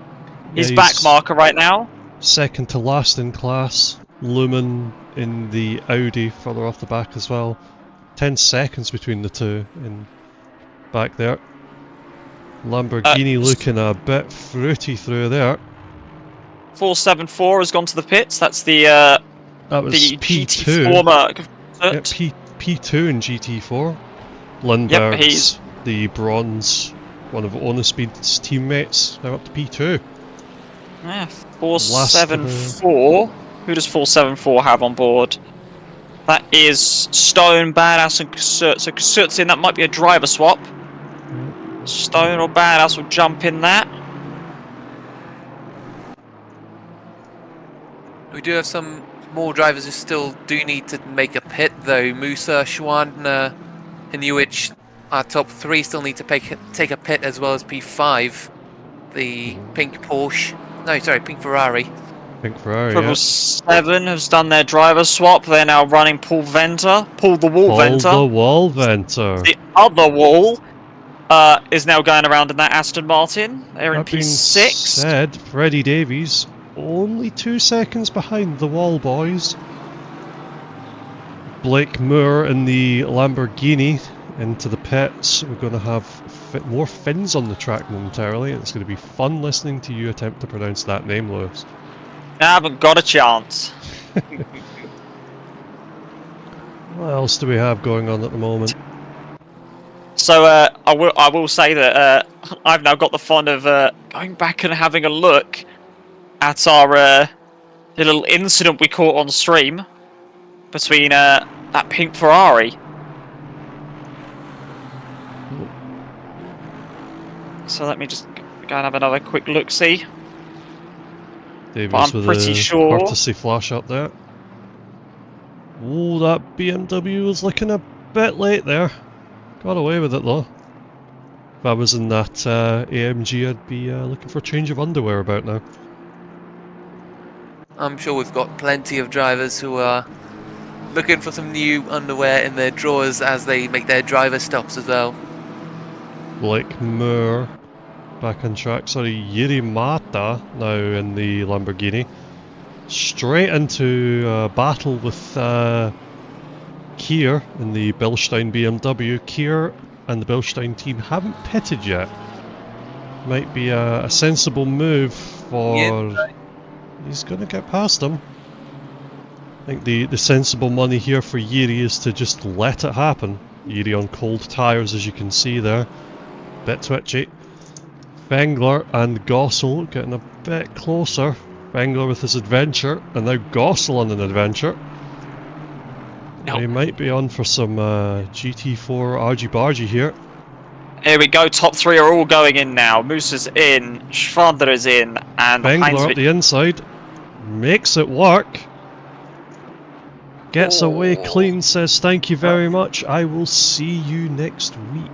his back marker right now.
Second to last in class. Lumen in the Audi further off the back as well. 10 seconds between the two in back there. Lamborghini looking a bit fruity through there.
474 has gone to the pits. That's the
that was
the
P2.
GT4 Merc.
Yeah, P2 in GT4. Lindbergh's the bronze, one of Onospeed's teammates, now up to P2.
Yeah, 474. Who does 474 have on board? That is Stone, Badass, and Kasut. So Kasut's in, that might be a driver swap. Stone or Badass will jump in that.
We do have some more drivers who still do need to make a pit though. Musa, Schwandner, and Newich, our top 3 still need to take a pit, as well as P5, the pink Porsche. No, sorry, pink Ferrari.
Pink Ferrari,
Triple 7 has done their driver swap. They're now running Paul Venter. Paul the Wall Venter.
Paul the Wall Venter.
The other wall is now going around in that Aston Martin. They're in P6.
Said Freddie Davies only 2 seconds behind the Wall boys. Blake Moore in the Lamborghini into the pits. We're going to have more Finns on the track momentarily. It's going to be fun listening to you attempt to pronounce that name, Lewis.
I haven't got a chance.
What else do we have going on at the moment?
So I will say that I've now got the fun of going back and having a look at our the little incident we caught on stream between that pink Ferrari. So let me just go and have another quick look-see.
Davies
I'm
with
pretty
a
sure.
courtesy flash up there. Oh, that BMW was looking a bit late there. Got away with it though. If I was in that AMG, I'd be looking for a change of underwear about now.
I'm sure we've got plenty of drivers who are looking for some new underwear in their drawers as they make their driver stops as well.
Blake Moore back on track. Sorry, Yuri Mata now in the Lamborghini. Straight into a battle with Kier in the Bilstein BMW. Kier and the Bilstein team haven't pitted yet. Might be a sensible move for... Yeah. He's going to get past him. I think the sensible money here for Yuri is to just let it happen. Yuri on cold tyres, as you can see there. Bit twitchy. Bengler and Gossel getting a bit closer. Bengler with his adventure, and now Gossel on an adventure.
Nope.
He might be on for some GT4 argy-bargy here.
Here we go, top 3 are all going in now. Musa's in, Schwander is in, and
Bengler up the inside. Makes it work. Gets away clean, says thank you very much. I will see you next week.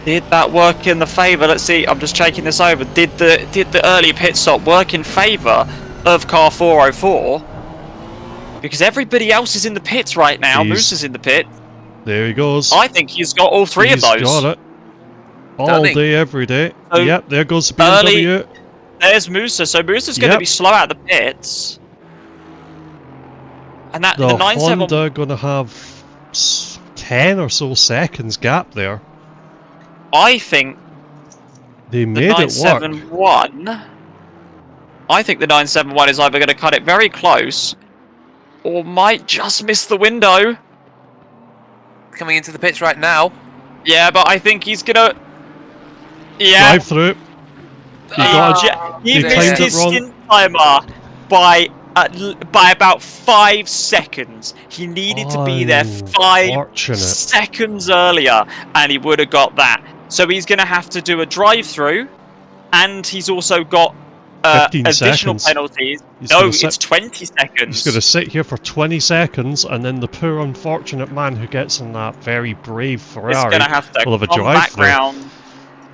Did that work in the favour? Let's see, I'm just checking this over. Did the early pit stop work in favour of car 404? Because everybody else is in the pits right now. Moose is in the pit.
There he goes.
I think he's got all 3 of those.
He's got it. All day, every day. So yep, there goes the BMW.
There's Musa. So Musa's going to be slow out the pits. And that the 97
Honda going to have 10 or so seconds gap there.
I think
they made it work.
I think the 971 is either going to cut it very close or might just miss the window.
Coming into the pits right now.
Yeah, but I think he's going to... Yeah.
Drive through.
He missed his stint timer by by about 5 seconds. He needed to be there 5 seconds earlier, and he would have got that. So he's going to have to do a drive-through, and he's also got additional penalties. No, it's 20 seconds.
He's going to sit here for 20 seconds, and then the poor unfortunate man who gets in that very brave Ferrari
is going to have to
will have a
come back
drive-through.
round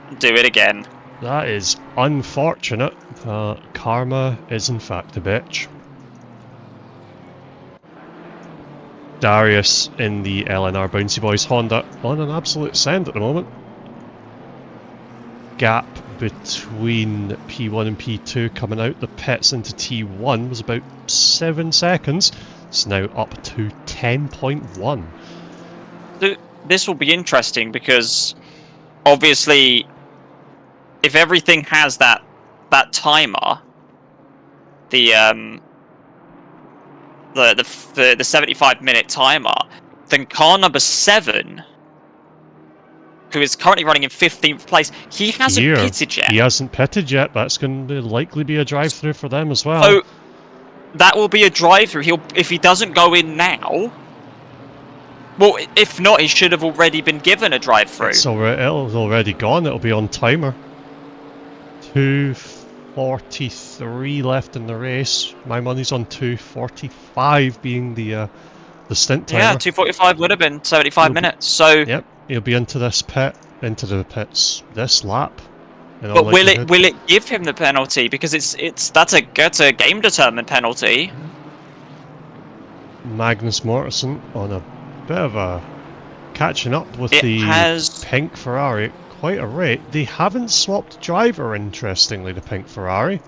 and do it again.
That is unfortunate. Karma is in fact a bitch. Darius in the LNR Bouncy Boys Honda on an absolute send at the moment. Gap between P1 and P2 coming out the pits into T1 was about 7 seconds. It's now up to 10.1.
This will be interesting because obviously if everything has that timer, the 75-minute timer, then car number 7, who is currently running in 15th place, he hasn't pitted yet.
He hasn't pitted yet. That's going to likely be a drive-through for them as well.
So that will be a drive-through. If he doesn't go in now, well, if not, he should have already been given a drive-through.
It's already gone. It'll be on timer. 2:43 left in the race. My money's on 2:45 being the stint timer.
Yeah, 2:45 would have been 75 minutes. So
yep, he'll be into the pits this lap.
But will it give him the penalty? Because that's a game determined penalty.
Magnus Mortensen on a bit of a catching up with the pink Ferrari at quite a rate. They haven't swapped driver, interestingly, the pink Ferrari.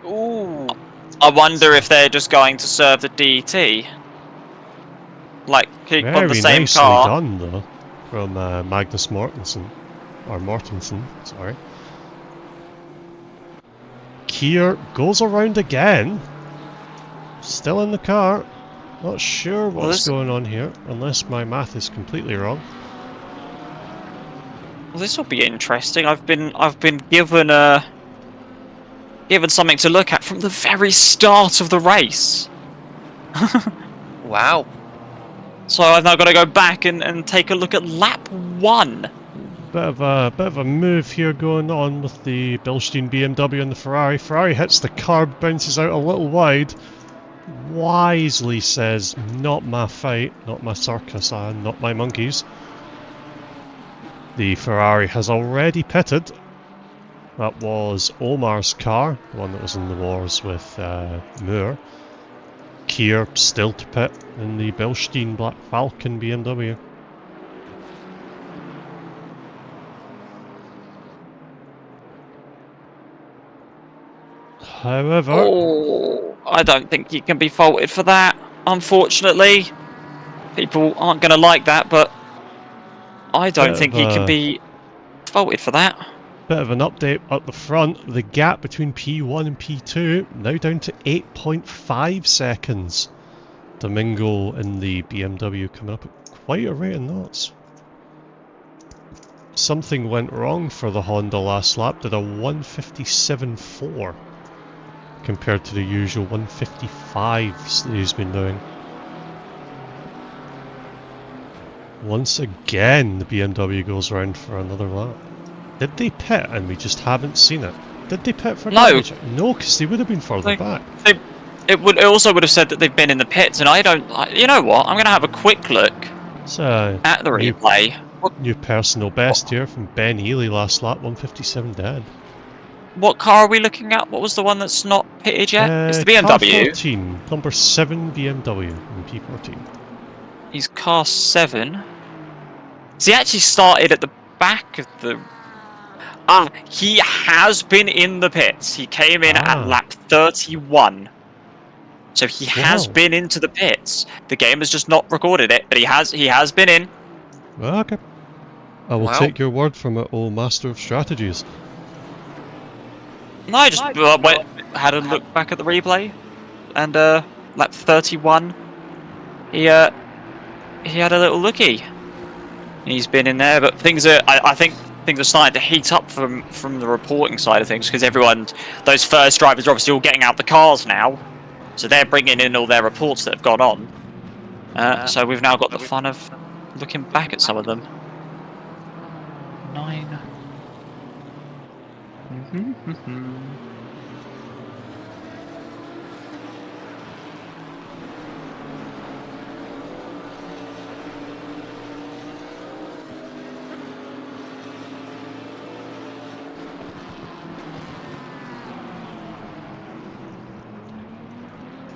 Ooh. I wonder if they're just going to serve the DT. Like, keep on the same car.
Very nicely done, though, from Magnus Mortensen. Or Mortensen, sorry. Kier goes around again. Still in the car. Not sure what's going on here, unless my math is completely wrong.
Well, this will be interesting. I've been given something to look at from the very start of the race.
Wow.
So I've now got to go back and take a look at lap 1.
Bit of a move here going on with the Bilstein BMW and the Ferrari. Ferrari hits the curb, bounces out a little wide. Wisely says, not my fight, not my circus, not my monkeys. The Ferrari has already pitted. That was Omar's car, the one that was in the wars with Moore. Kier still to pit in the Bilstein Black Falcon BMW. However,
I don't think he can be faulted for that, unfortunately. People aren't going to like that, but I don't think he can be faulted for that.
Bit of an update at the front. The gap between P1 and P2 now down to 8.5 seconds. Domingo in the BMW coming up at quite a rate of knots. Something went wrong for the Honda last lap. Did a 157.4 compared to the usual 155s that he's been doing. Once again, the BMW goes round for another lap. Did they pit and we just haven't seen it? Did they pit for damage? No, because they would have been further back.
It also would have said that they've been in the pits, and you know what? I'm going to have a quick look at the replay.
New personal best here from Ben Healy last lap, 157 dead.
What car are we looking at? What was the one that's not pitted yet? It's the BMW.
Car 14, number 7 BMW in P14.
He's car 7. So he actually started at the back of the... he has been in the pits. He came in at lap 31. So he has been into the pits. The game has just not recorded it, but he has been in.
Okay. I will take your word from it, old master of strategies.
No, I just had a look back at the replay, and lap 31, he had a little looky. He's been in there, but things are. I think things are starting to heat up from the reporting side of things, because those first drivers are obviously all getting out the cars now. So they're bringing in all their reports that have gone on. So we've now got the fun of looking back at some of them. 9.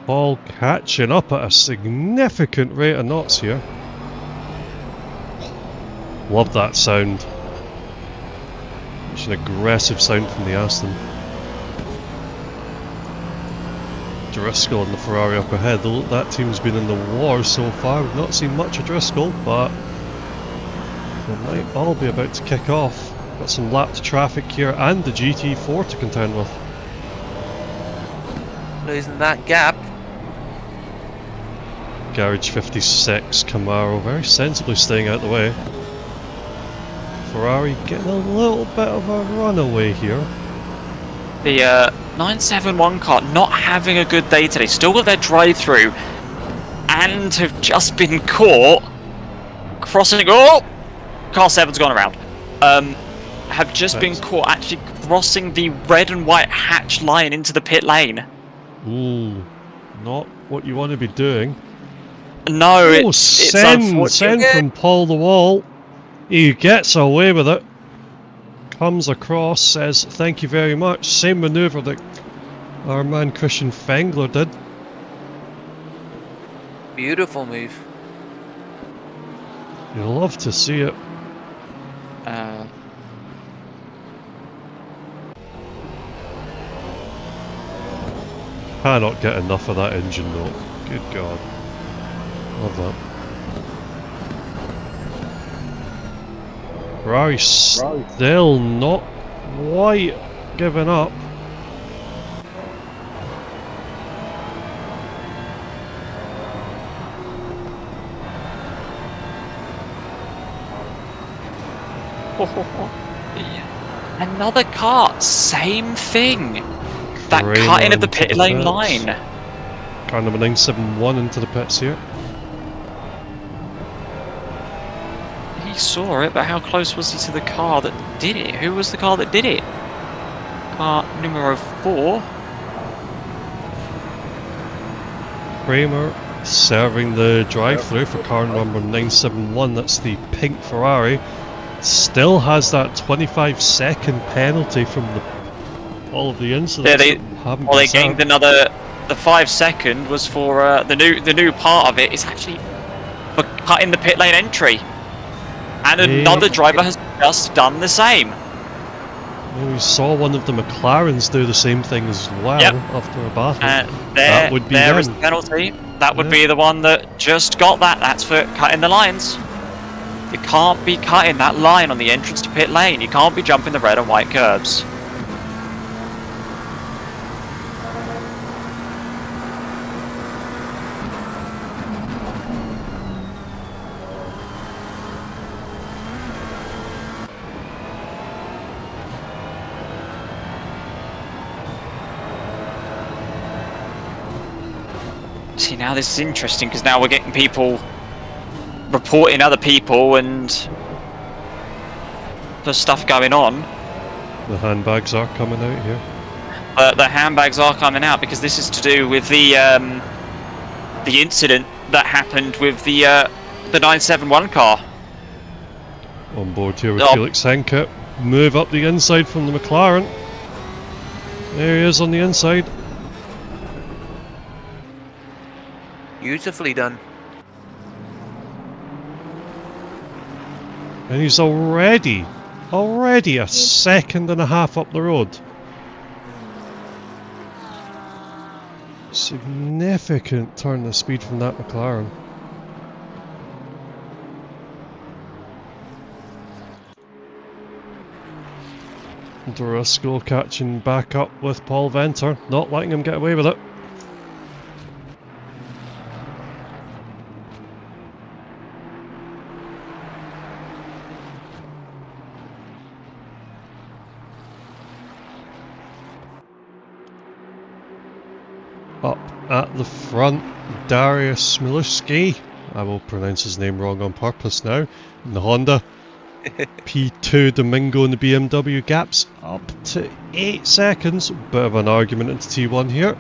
Paul catching up at a significant rate of knots here. Love that sound. It's an aggressive sound from the Aston. Driscoll and the Ferrari up ahead. That team's been in the war so far. We've not seen much of Driscoll, but they might all be about to kick off. Got some lapped traffic here and the GT4 to contend with.
Losing that gap.
Garage 56, Camaro very sensibly staying out the way. Ferrari getting a little bit of a runaway here.
The 971 car not having a good day today. Still got their drive-through and have just been caught crossing. Oh, car 7's gone around. Have just been caught actually crossing the red and white hatch line into the pit lane.
Ooh, not what you want to be doing.
No, it's unfortunate.
Send from Paul the Wall. He gets away with it. Comes across, says thank you very much. Same manoeuvre that our man Christian Fengler did.
Beautiful move.
You'll love to see it. Cannot get enough of that engine though. Good God. Love that. Ferrari still not quite giving up.
Another car, same thing. That cutting of the pit lane line.
Car number 971 into the pits here.
He saw it, but how close was he to the car that did it? Who was the car that did it? Car numero 4.
Kramer serving the drive-through for car number 971. That's the pink Ferrari. Still has that 25-second penalty from all of the incidents.
Yeah, they gained another. The 5 second was for the new part of it is actually for cutting the pit lane entry, and another driver has just done the same.
Well, we saw one of the McLarens do the same thing as well after a battle.
That would be there is the penalty. That would be the one that just got that. That's for cutting the lines. You can't be cutting that line on the entrance to pit lane. You can't be jumping the red and white curbs. See, now this is interesting because now we're getting people reporting other people and there's stuff going on.
The handbags are coming out here.
The handbags are coming out because this is to do with the incident that happened with the 971 car.
On board here with Felix Henke. Move up the inside from the McLaren. There he is on the inside.
Beautifully done.
And he's already a second and a half up the road. Significant turn of speed from that McLaren. Driscoll catching back up with Paul Venter, not letting him get away with it. Up at the front, Darius Milewski. I will pronounce his name wrong on purpose now. In the Honda. P2 Domingo in the BMW, gaps up to 8 seconds. Bit of an argument into T1 here.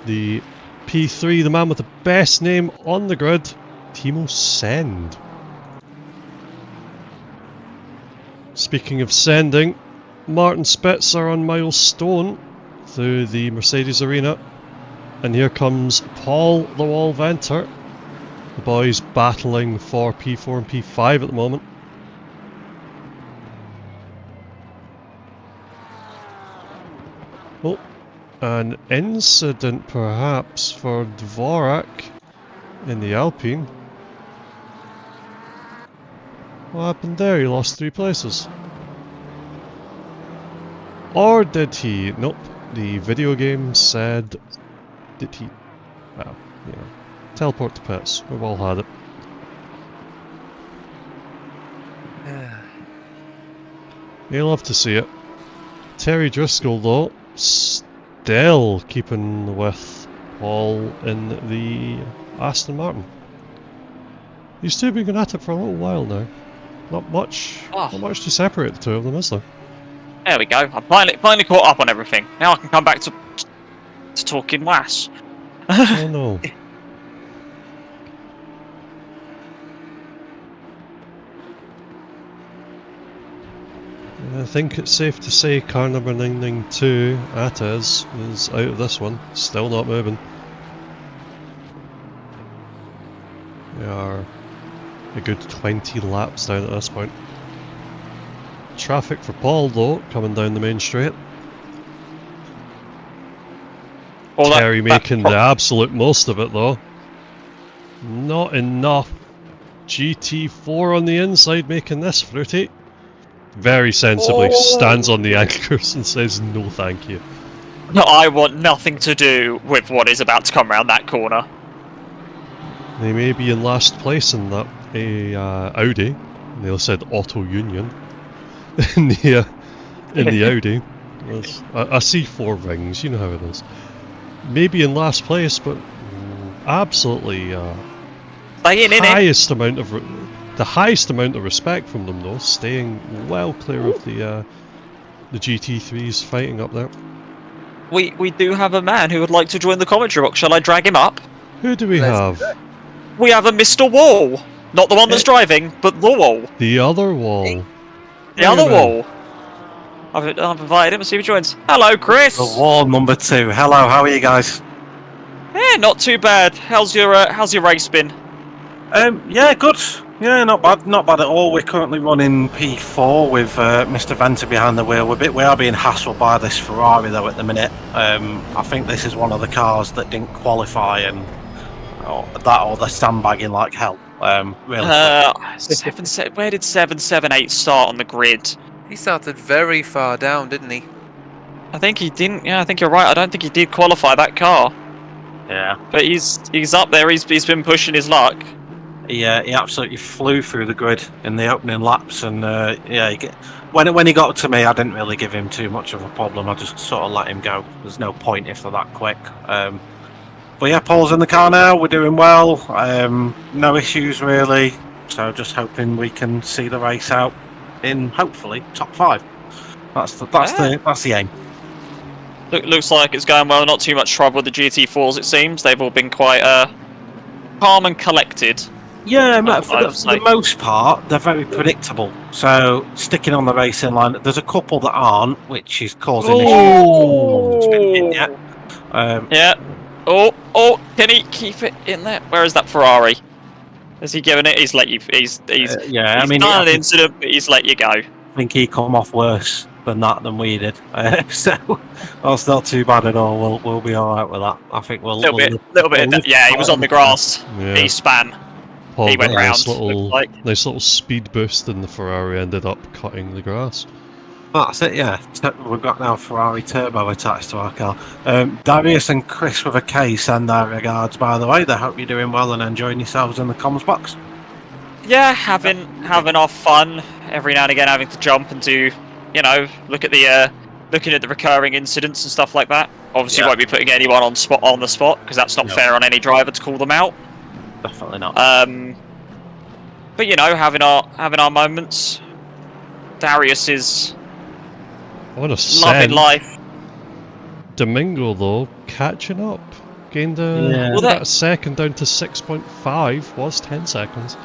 The P3, the man with the best name on the grid, Timo Send. Speaking of sending, Martin Spitzer on Milestone through the Mercedes arena. And here comes Paul the Wall Venter. The boys battling for P4 and P5 at the moment. Oh, an incident perhaps for Dvorak in the Alpine. What happened there? He lost 3 places. Or did he? Nope. The video game said... Did he? Well, you know. Teleport to pits. We've all had it. You'll love to see it. Terry Driscoll, though, still keeping with Paul in the Aston Martin. These two have been going at it for a little while now. Not much to separate the two of them, is there?
There we go. I'm finally caught up on everything. Now I can come back to talking WAS.
Oh no. I think it's safe to say car number 992, Atez, is out of this one. Still not moving. We are a good 20 laps down at this point. Traffic for Paul, though, coming down the main straight.
Well,
Terry making the absolute most of it, though. Not enough. GT4 on the inside making this fruity. Very sensibly stands on the anchors and says no thank you.
No, I want nothing to do with what is about to come around that corner.
They may be in last place in that Audi. They said Auto Union in the Audi. I see 4 rings, you know how it is. Maybe in last place, but absolutely the highest amount of respect from them, though, staying well clear of the GT3s fighting up there.
We do have a man who would like to join the commentary box. Shall I drag him up?
Who do we have?
We have a Mr. Wall. Not the one that's driving, but the Wall.
The other Wall.
The other Wall. I've invited him to see if he joins. Hello, Chris.
The Wall number 2. Hello, how are you guys?
Yeah, not too bad. How's your race been?
Yeah, good. Yeah, not bad at all. We're currently running P4 with Mr. Venter behind the wheel. We are being hassled by this Ferrari though at the minute. I think this is one of the cars that didn't qualify, and or they're sandbagging like hell. Really.
Where did 778 start on the grid?
He started very far down, didn't he?
I think he didn't. Yeah, I think you're right. I don't think he did qualify that car.
Yeah.
But he's up there. He's been pushing his luck.
He absolutely flew through the grid in the opening laps, and when he got to me, I didn't really give him too much of a problem. I just sort of let him go. There's no point if they're that quick. But yeah, Paul's in the car now. We're doing well. No issues really. So just hoping we can see the race out in hopefully top 5. That's the aim.
Looks like it's going well. Not too much trouble with the GT4s. It seems they've all been quite calm and collected.
Yeah, for the most part, they're very predictable. So, sticking on the racing line, there's a couple that aren't, which is causing issues.
Yeah. Oh, can he keep it in there? Where is that Ferrari? Has he given it? He's let you. He's done an incident, but he's let you go.
I think he come off worse than we did. So, that's not too bad at all. We'll be all right with that. I think we'll...
Little bit. Yeah, he was on the grass. Yeah. He span.
Paul
he went round.
Nice little speed boost, and the Ferrari ended up cutting the grass.
That's it, yeah. We've got now Ferrari turbo attached to our car. Darius and Chris with a K send their regards, by the way. They hope you're doing well and enjoying yourselves in the comms box.
Yeah, having our fun every now and again, having to jump and do, look at the looking at the recurring incidents and stuff like that. Obviously,
Yeah.
won't be putting anyone on the spot because that's not
No.
fair on any driver to call them out.
Definitely not.
But you know, having our moments. Darius is
On a
loving
sen,
life.
Domingo though catching up, gained
Yeah.
about a second down to 6.5. Was 10 seconds.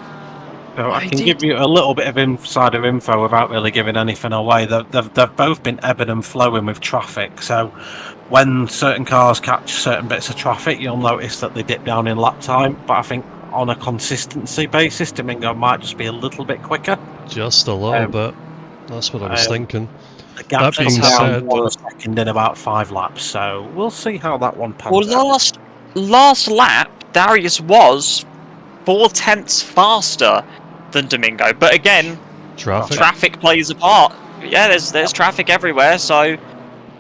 So I can give you a little bit of insider info without really giving anything away. They've both been ebbing and flowing with traffic. So when certain cars catch certain bits of traffic, you'll notice that they dip down in lap time. But I think on a consistency basis, Domingo might just be a little bit quicker.
Just a little bit. That's what I was thinking.
The gap's
That being
come down
said-
1 second in about 5 laps. So we'll see how that one pans
Well,
out.
last lap, Darius was 4/10 faster than Domingo. But again, traffic plays a part. Yeah, there's traffic everywhere, so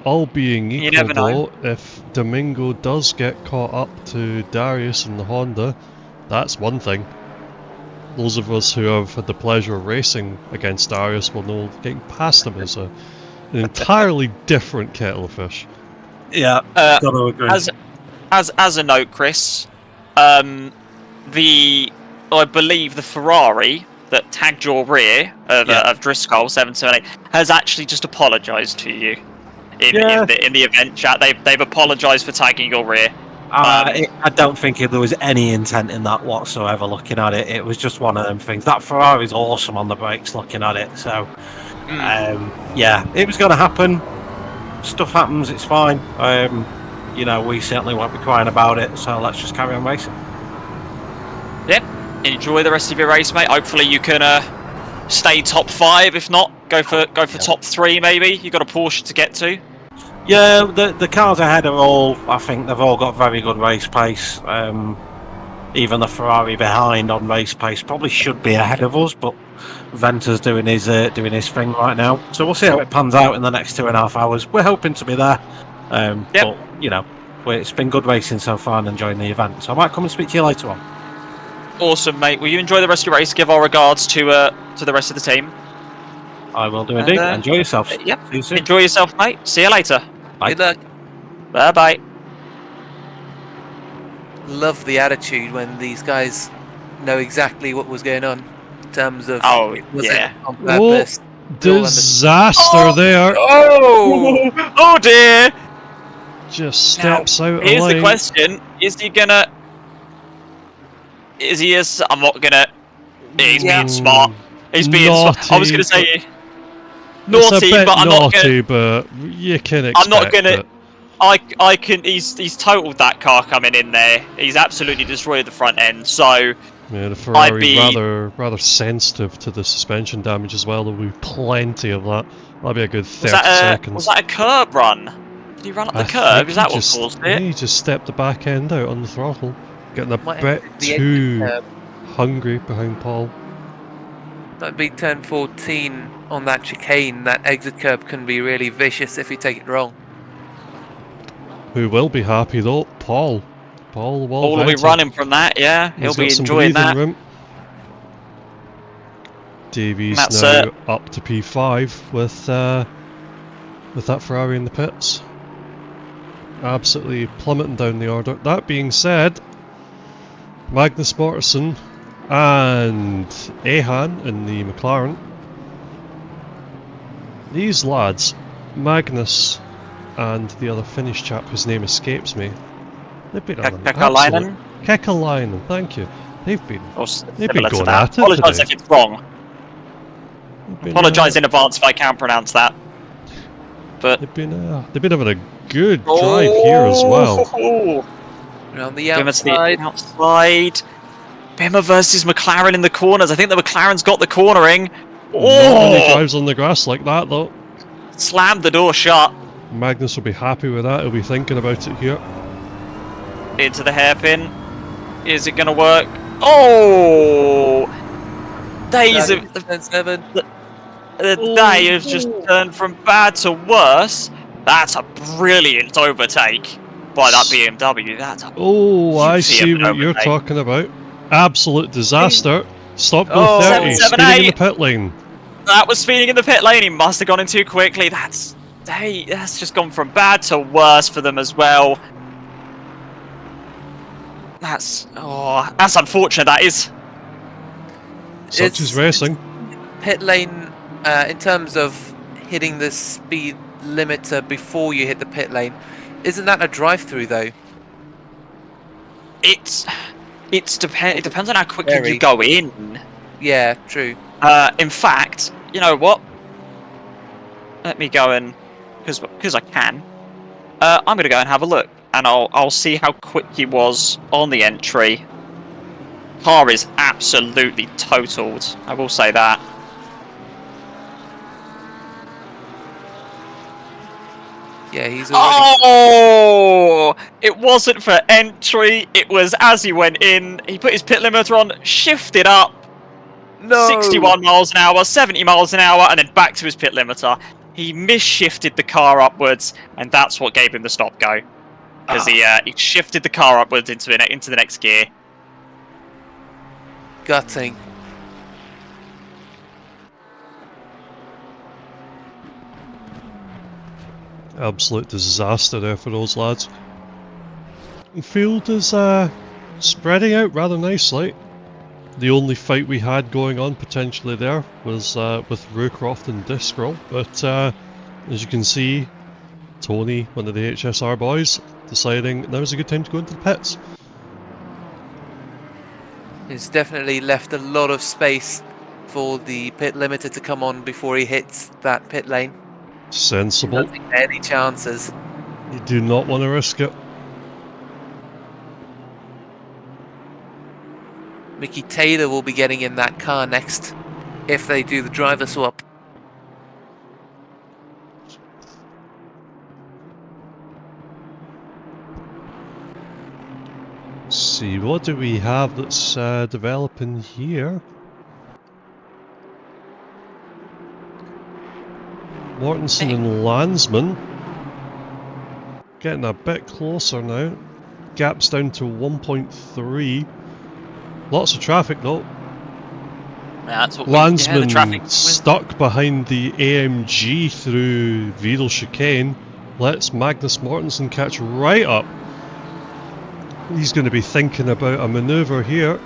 All being
You
equal
never know.
though, if Domingo does get caught up to Darius and the Honda, that's one thing. Those of us who have had the pleasure of racing against Darius will know getting past him is an entirely different kettle of fish.
Yeah, gotta agree.
as a note, Chris, I believe the Ferrari that tagged your rear of Driscoll 778 has actually just apologised to you in the event chat. They've apologised for tagging your rear.
I don't think there was any intent in that whatsoever. Looking at it, it was just one of them things. That Ferrari's awesome on the brakes. Looking at it, so yeah, it was going to happen. Stuff happens. It's fine. You know, we certainly won't be crying about it. So let's just carry on racing.
Yep. Enjoy the rest of your race, mate. Hopefully you can stay top 5. If not, go for top 3 maybe. You got a Porsche to get to.
Yeah, the cars ahead are all. I think they've all got very good race pace. Even the Ferrari behind on race pace probably should be ahead of us, but Venter's doing his thing right now. So we'll see how it pans out in the next 2.5 hours. We're hoping to be there, but you know, it's been good racing so far and enjoying the event. So I might come and speak to you later on.
Awesome, mate. Will you enjoy the rest of your race? Give our regards to the rest of the team.
I will do indeed. Enjoy yourself.
Yep.
See you soon.
Enjoy yourself, mate. See you later.
Bye.
Good luck.
Bye bye.
Love the attitude when these guys know exactly what was going on in terms of it wasn't on purpose.
Disaster there.
Oh dear.
Just steps out of
Here's
line.
the question: Is he gonna? Is he? I'm not gonna. He's being smart. He's being smart. I was gonna say naughty,
it's a bit
but I'm not
naughty,
gonna.
but you can expect
I'm not gonna.
it.
I can. He's totaled that car coming in there. He's absolutely destroyed the front end. So
Yeah, the Ferrari's rather sensitive to the suspension damage as well. There'll be plenty of that. That'll be a good 30 seconds.
Was that a curb run? Did he run up the curb? Is that what caused it?
He just stepped the back end out on the throttle, getting a
Might
bit
have the
too
exit curb.
hungry behind Paul.
That'd be turn 14 on that chicane. That exit curb can be really vicious if you take it wrong.
Who will be happy though? Paul. Paul
will be running from that, yeah. He'll be enjoying that.
Room. Davies
That's
now up to P5 with that Ferrari in the pits. Absolutely plummeting down the order. That being said, Magnus Mortensen and Ahan in the McLaren. These lads, Magnus and the other Finnish chap whose name escapes me, they've been on an absolute... Kekalainen, thank you. They've been going at it
Apologise if it's wrong.
today.
Apologise in advance if I can't pronounce that. But
they've been having a good drive here as well.
Around the outside.
Bimmer versus McLaren in the corners. I think the McLaren's got the cornering.
Not many drives on the grass like that though.
Slammed the door shut.
Magnus will be happy with that. He'll be thinking about it here.
Into the hairpin. Is it going to work? Oh! Days of the day has just turned from bad to worse. That's a brilliant overtake by that BMW. That's a
I see what you're talking about. Absolute disaster. Stop go 30.
778.
Speeding in the pit lane.
That was speeding in the pit lane. He must have gone in too quickly. That's Hey, that's just gone from bad to worse for them as well. That's unfortunate. That is.
Such is racing.
Pit lane, in terms of hitting the speed limiter before you hit the pit lane, isn't that a drive-through though?
It depends on how quickly you go in.
Yeah, true.
In fact, you know what? Let me go and because I can. I'm going to go and have a look, and I'll see how quick he was on the entry. Car is absolutely totaled. I will say that.
Yeah, he's already...
Oh! It wasn't for entry. It was as he went in. He put his pit limiter on, shifted up.
No!
61 miles an hour, 70 miles an hour, and then back to his pit limiter. He misshifted the car upwards, and that's what gave him the stop go. Because he shifted the car upwards into the next gear.
Gutting.
Absolute disaster there for those lads. The field is spreading out rather nicely. The only fight we had going on potentially there was with Rucroft and Discroll, but as you can see, Tony, one of the HSR boys, deciding now's a good time to go into the pits.
He's definitely left a lot of space for the pit limiter to come on before he hits that pit lane.
Sensible.
Not taking any chances.
You do not want to risk it.
Mickey Taylor will be getting in that car next if they do the driver swap.
Let's see, what do we have that's developing here? Mortensen and Landsman getting a bit closer now. Gap's down to 1.3. Lots of traffic though.
Yeah, that's what
Landsman
the traffic
stuck behind the AMG through Wiedel chicane. Lets Magnus Mortensen catch right up. He's going to be thinking about a manoeuvre here.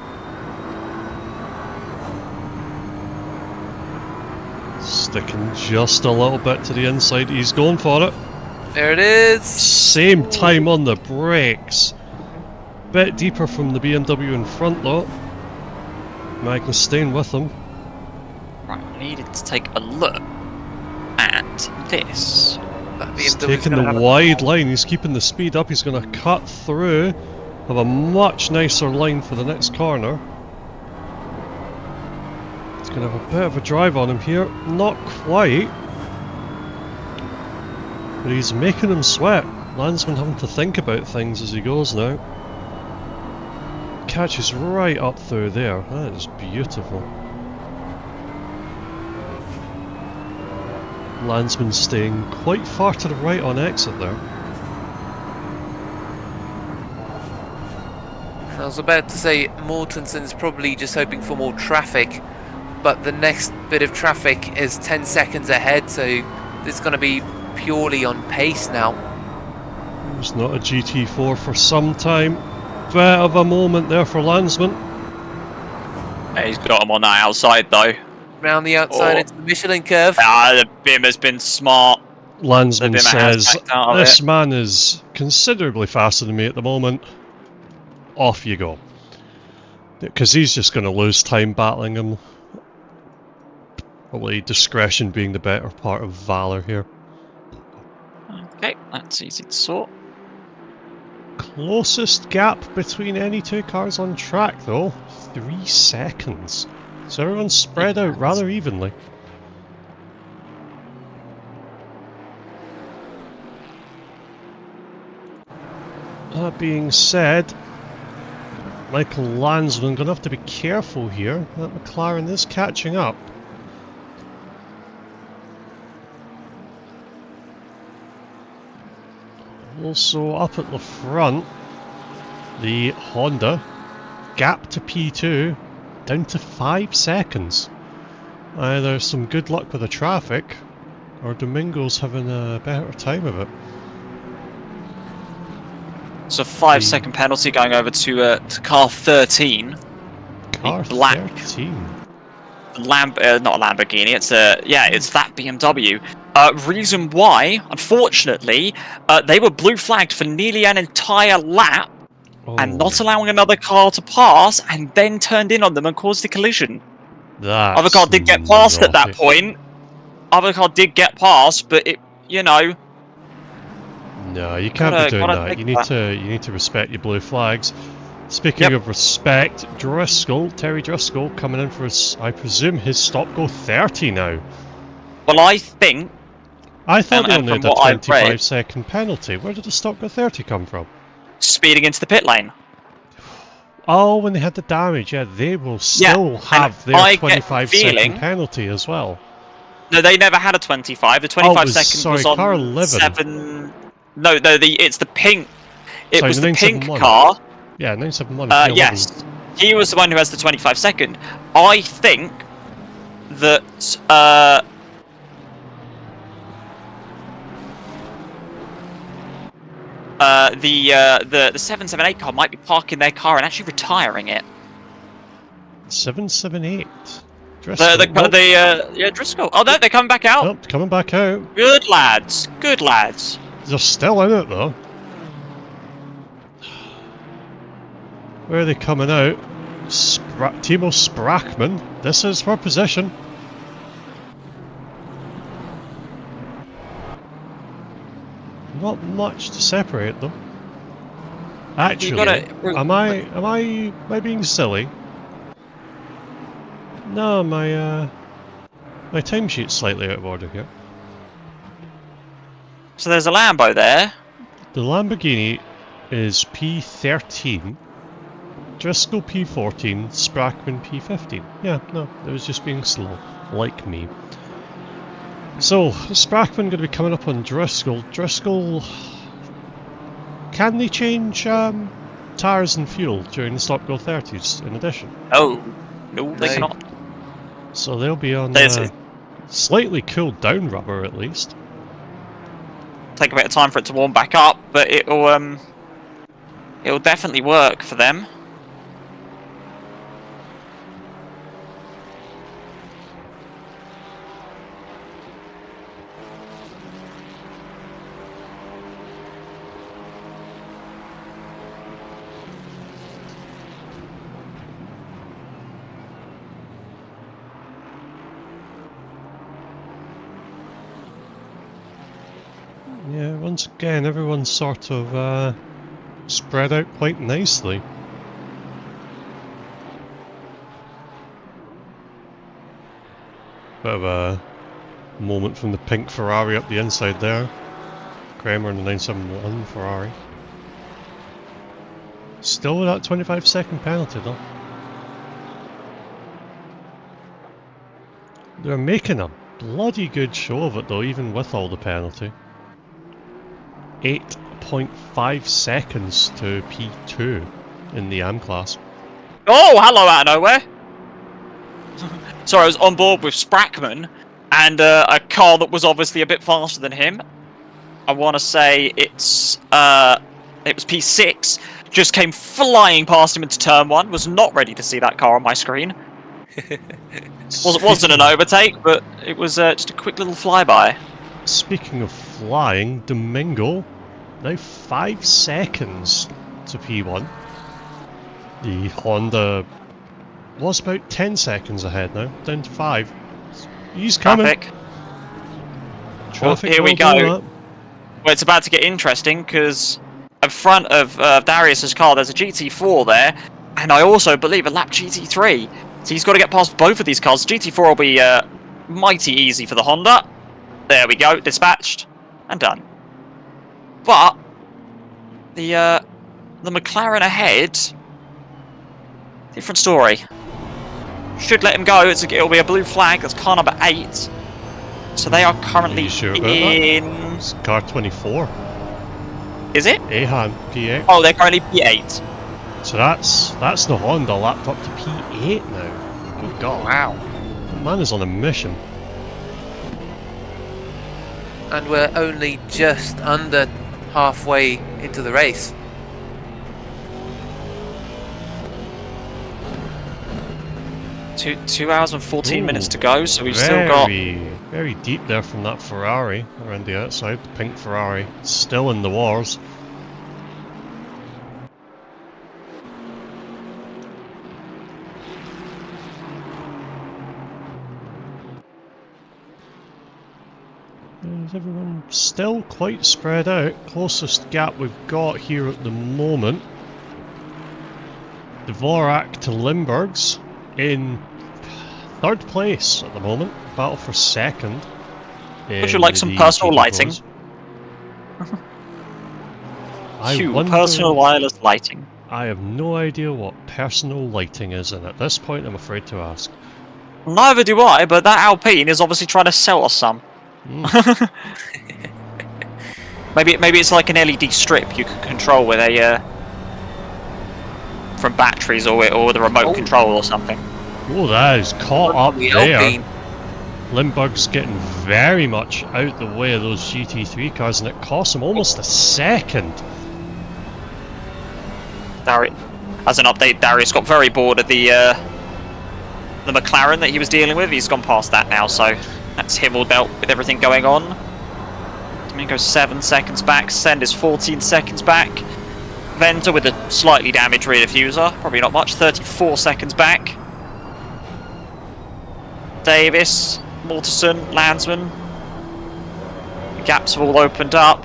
Sticking just a little bit to the inside. He's going for it.
There it is.
Same time on the brakes. Bit deeper from the BMW in front though. Magnus staying with him.
Right, I needed to take a look at this.
He's taking the wide line. He's keeping the speed up. He's going to cut through. Have a much nicer line for the next corner. He's going to have a bit of a drive on him here. Not quite. But he's making him sweat. Landsman having to think about things as he goes now. Catches right up through there. That is beautiful. Landsman staying quite far to the right on exit there.
I was about to say Mortensen's probably just hoping for more traffic, but the next bit of traffic is 10 seconds ahead, so it's going to be purely on pace now.
There's not a GT4 for some time. Bit of a moment there for Landsman.
Yeah, he's got him on that outside though.
Round the outside into the Michelin curve.
The BIM has been smart.
Landsman says, this man is considerably faster than me at the moment. Off you go. Because he's just going to lose time battling him. Probably discretion being the better part of valour here.
Okay, that's easy to sort.
Closest gap between any two cars on track though, 3 seconds. So everyone's spread out rather evenly. That being said, Michael Landsman going to have to be careful here. That McLaren is catching up. Also up at the front, the Honda, gap to P2, down to 5 seconds. Either some good luck with the traffic, Or Domingo's having a better time of it.
So 5-second penalty going over to car 13.
Car
black
13?
Not a Lamborghini, it's that BMW. Reason why, unfortunately, they were blue flagged for nearly an entire lap and not allowing another car to pass, and then turned in on them and caused a collision. Other car did get past at that point. Other car did get past, but it, you know.
No, you can't be doing that. You need to respect your blue flags. Speaking of respect, Terry Driscoll coming in for his, I presume, his stop go 30 now.
Well, I think.
I thought they only had a 25-second penalty. Where did the stop go 30 come from?
Speeding into the pit lane.
Oh, when they had the damage, yeah, they will still have their 25-second penalty as well.
No, they never had a 25. The 25 seconds was on
car 11.
7. No, it's the pink. It was the pink
971.
Car.
Yeah, 971.
Yes, he was the one who has the 25 second. I think that the 778 car might be parking their car and actually retiring it.
778.
Driscoll. Oh no, they're coming back out.
Oh, coming back out.
Good lads. Good lads.
They're still in it though. Where are they coming out? Timo Sprackman. This is for position. Not much to separate them. Actually, am I being silly? No, my timesheet's slightly out of order here.
So there's a Lambo there.
The Lamborghini is P13, Driscoll P14, Sprackman P15. Yeah, no, it was just being slow, like me. So, Sprackman going to be coming up on Driscoll. Driscoll, can they change tyres and fuel during the stop go 30s in addition?
Oh, no, they cannot.
So they'll be on slightly cooled down rubber at least.
Take a bit of time for it to warm back up, but it'll definitely work for them.
Yeah, once again, everyone's sort of spread out quite nicely. Bit of a moment from the pink Ferrari up the inside there. Kramer in the 971 Ferrari. Still with that 25-second penalty though. They're making a bloody good show of it though, even with all the penalty. 8.5 seconds to P2 in the AM class.
Oh, hello out of nowhere! Sorry, I was on board with Sprackman and a car that was obviously a bit faster than him. I want to say it was P6. Just came flying past him into turn 1. Was not ready to see that car on my screen. Wasn't an overtake, but it was just a quick little flyby.
Speaking of flying, Domingo, now 5 seconds to P1. The Honda was about 10 seconds ahead now, down to 5. He's coming. Traffic.
Here we go. Well, it's about to get interesting because in front of Darius's car there's a GT4 there, and I also believe a lap GT3. So he's got to get past both of these cars. GT4 will be mighty easy for the Honda. There we go, dispatched and done. But the McLaren ahead, different story. Should let him go. It'll be a blue flag. That's car number 8. So they are currently in.
It's car 24.
Is it?
Ahan P8.
Oh, they're currently P8.
So that's the Honda lapped up to P8 now. Good God!
Wow.
The man is on a mission.
and we're only just under halfway into the race.
Two hours and 14 minutes to go, so we've still got...
Very deep there from that Ferrari around the outside, the pink Ferrari, still in the wars. Is everyone still quite spread out? Closest gap we've got here at the moment. Dvorak to Limburgs in third place at the moment. Battle for second.
Would you like some personal lighting? Personal wireless lighting.
I have no idea what personal lighting is, and at this point I'm afraid to ask.
Neither do I, but that Alpine is obviously trying to sell us some. Maybe it's like an LED strip you can control with a from batteries or with a remote control or something.
Oh, that is caught up there. Limburg's getting very much out the way of those GT3 cars, and it costs him almost a second.
As an update, Darius got very bored of the McLaren that he was dealing with. He's gone past that now, so that's him all dealt with everything going on. Domingo's 7 seconds back. Send is 14 seconds back. Venter with a slightly damaged rear diffuser, probably not much, 34 seconds back. Davis, Mortensen, Landsman. The gaps have all opened up.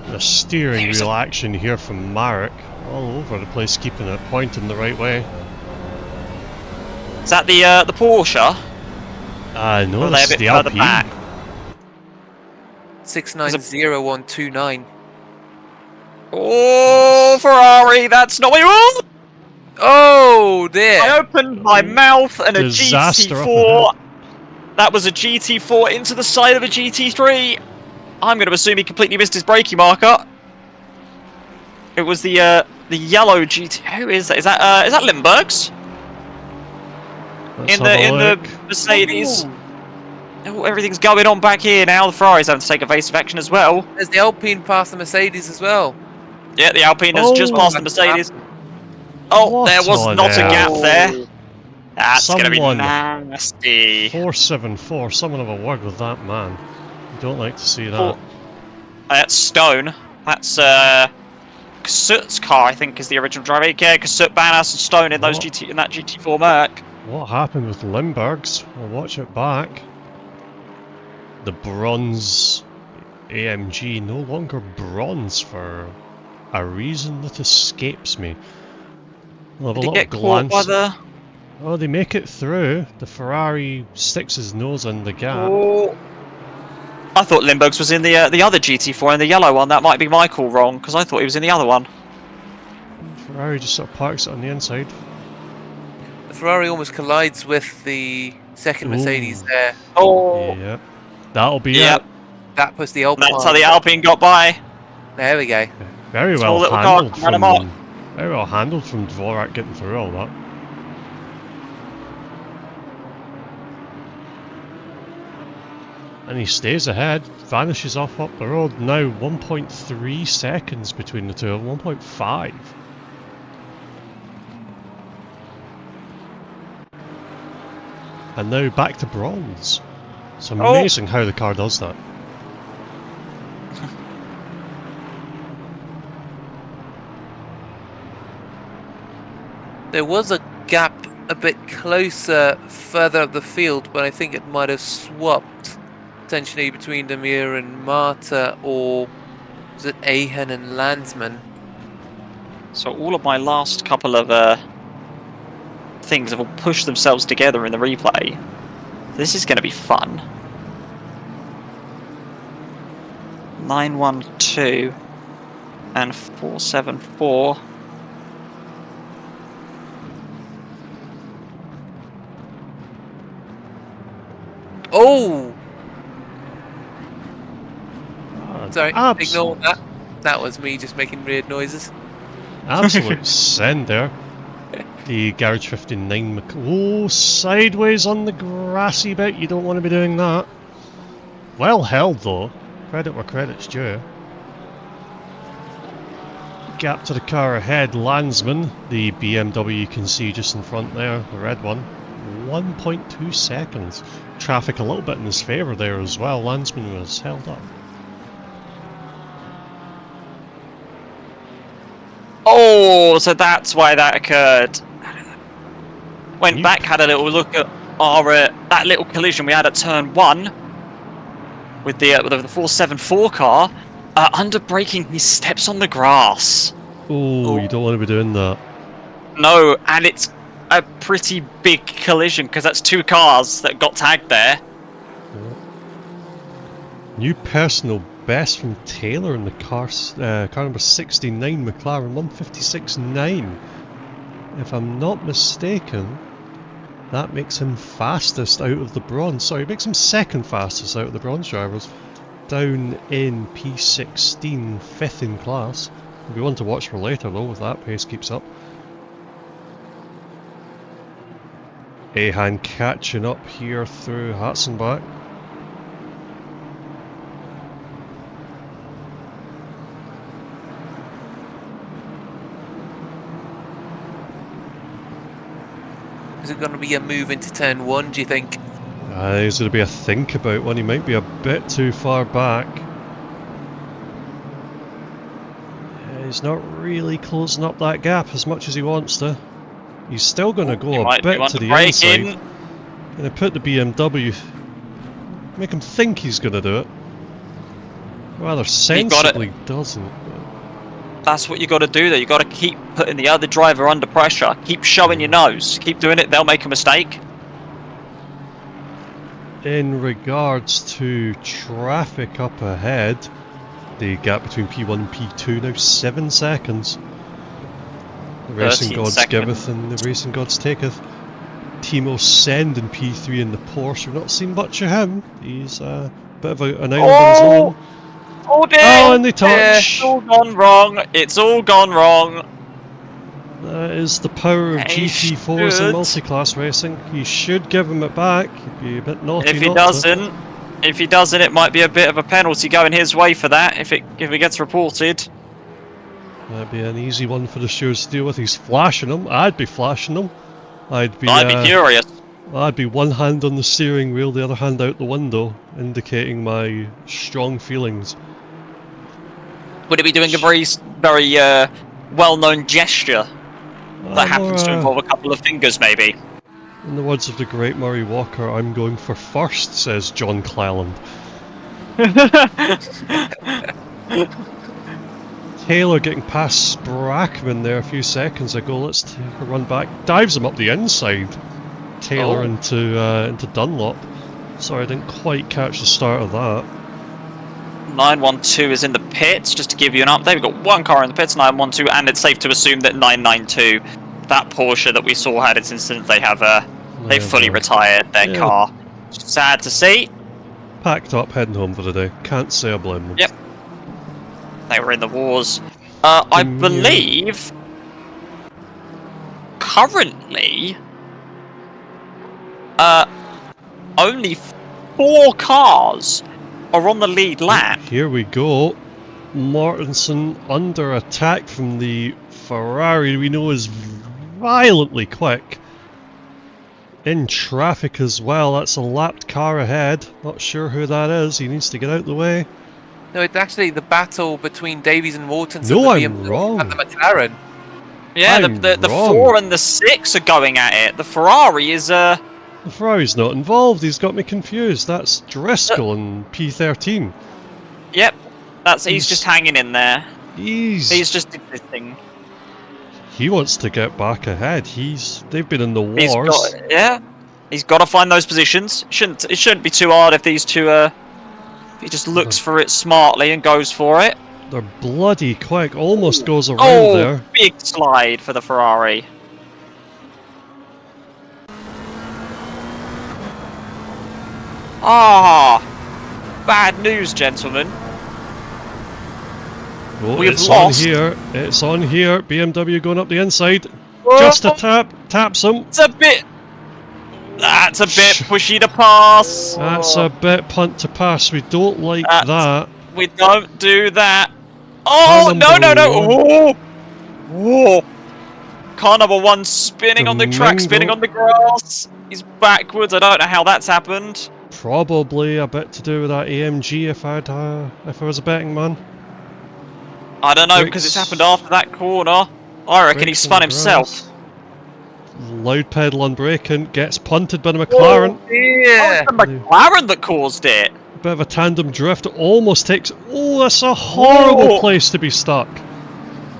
The steering wheel action here from Marek, all over the place, keeping it pointing the right way.
Is that the Porsche?
No, that's the Alpine.
690129.
Oh, Ferrari, that's not what you want!
Oh dear!
I opened my mouth and a
Disaster
GT4. That was a GT4 into the side of a GT3. I'm going to assume he completely missed his braking marker. It was the yellow GT. Who is that? Is that Limburgs? In the Mercedes. Oh, everything's going on back here now. The Ferrari's having to take evasive action as well.
There's the Alpine past the Mercedes as well.
Yeah, the Alpine has just passed the Mercedes. Oh, there was not a gap there. That's going to be nasty.
474. Someone have a word with that man. You don't like to see that.
That's Stone. That's Kasut's car, I think, is the original driver. Yeah, Kasut, Banas, and Stone in those in that GT4 Merc.
What happened with Limburgs? We'll watch it back. The bronze AMG no longer bronze for a reason that escapes me. We'll have a little glance. Oh, they make it through. The Ferrari sticks his nose in the gap.
Oh. I thought Limburgs was in the other GT4 and the yellow one. That might be my call wrong, because I thought he was in the other one.
Ferrari just sort of parks it on the inside.
The Ferrari almost collides with the second Mercedes there.
Oh!
Yep. That'll be it.
That puts the Alpine.
That's how the Alpine got by.
There we go.
Very well handled very well handled from Dvorak getting through all that. And he stays ahead, vanishes off up the road. Now 1.3 seconds between the two of them, 1.5. And now back to bronze. It's amazing how the car does that.
There was a gap a bit closer further up the field, but I think it might have swapped potentially between Demir and Marta, or was it Ahen and Landsman?
So all of my last couple of things have all pushed themselves together in the replay. This is going to be fun. 912 and 474.
Oh! Sorry, ignore that. That was me just making weird noises.
Absolute send there. The Garage 59 oh, sideways on the grassy bit. You don't want to be doing that. Well held though. Credit where credit's due. Gap to the car ahead, Landsman, the BMW you can see just in front there, the red one. 1.2 seconds. Traffic a little bit in his favour there as well. Landsman was held up.
Oh, so that's why that occurred. Went back, had a little look at our that little collision we had at turn 1 with the 474 car. Under braking, he steps on the grass.
Oh, you don't want to be doing that.
No, and it's a pretty big collision because that's 2 cars that got tagged there.
New personal best from Taylor in the car number 69 McLaren 156.9. If I'm not mistaken, that makes him fastest out of the bronze. Sorry, it makes him second fastest out of the bronze drivers. Down in P16, 5th in class. It'll be one to watch for later though, if that pace keeps up. Ahan catching up here through Hatzenbach.
Is it going to be a move into turn 1, do you think?
There's going to be a think about one. He might be a bit too far back. He's not really closing up that gap as much as he wants to. He's still going to go a bit to the inside. Going to put the BMW, make him think he's going to do it. Rather sensibly doesn't.
That's what you got to do there. You got to keep putting the other driver under pressure. Keep showing your nose. Keep doing it. They'll make a mistake.
In regards to traffic up ahead, the gap between P1 and P2 now 7 seconds. The racing gods giveth and the racing gods taketh. Timo Send in P3 in the Porsche. We've not seen much of him. He's a bit of an island on his own.
Oh dear!
Oh, and they touch!
It's all gone wrong. It's all gone wrong.
That is the power of GT4s and multiclass racing. He should give him it back. He'd be a bit naughty.
If he doesn't, it might be a bit of a penalty going his way for that. If it gets reported,
that'd be an easy one for the stewards to deal with. He's flashing him. I'd be flashing him. I'd be
furious.
I'd be one hand on the steering wheel, the other hand out the window, indicating my strong feelings.
Would it be doing a very well-known gesture that happens to involve a couple of fingers, maybe?
In the words of the great Murray Walker, I'm going for first, says John Cleland. Taylor getting past Sprackman there a few seconds ago. Let's take a run back. Dives him up the inside. Taylor into Dunlop. Sorry, I didn't quite catch the start of that.
912 is in the pits, just to give you an update. We've got 1 car in the pits, 912, and it's safe to assume that 992, that Porsche that we saw had its incident, they've fully retired their car. Sad to see.
Packed up, heading home for the day. Can't say I blame them.
Yep. They were in the wars. I believe currently only 4 cars are on the lead lap.
Here we go. Mortensen under attack from the Ferrari we know is violently quick. In traffic as well, that's a lapped car ahead. Not sure who that is, he needs to get out the way.
No, it's actually the battle between Davies and Mortensen.
No, I'm wrong.
And the McLaren.
Yeah, the 4 and the 6 are going at it. The Ferrari is
The Ferrari's not involved, he's got me confused. That's Driscoll in P13.
Yep, he's just hanging in there. He's just existing.
He wants to get back ahead. They've been in the wars.
He's got to find those positions. It shouldn't be too hard if these two if he just looks for it smartly and goes for it.
They're bloody quick. Almost goes around there.
Big slide for the Ferrari. Bad news, gentlemen.
Oh,
We've lost.
It's on here. BMW going up the inside. Just a tap. Taps him.
That's a bit pushy to pass.
That's a bit punt to pass. We don't like that.
We don't do that. Oh, no. Oh! Whoa! Car number 1 spinning on the track, spinning on the grass. He's backwards. I don't know how that's happened.
Probably a bit to do with that AMG if I was a betting man.
I don't know, because it's happened after that corner. I reckon he spun himself.
Loud pedal on braking, gets punted by the McLaren.
Oh, yeah.
Oh, it's the McLaren that caused it.
Bit of a tandem drift, almost takes... Oh, that's a horrible place to be stuck.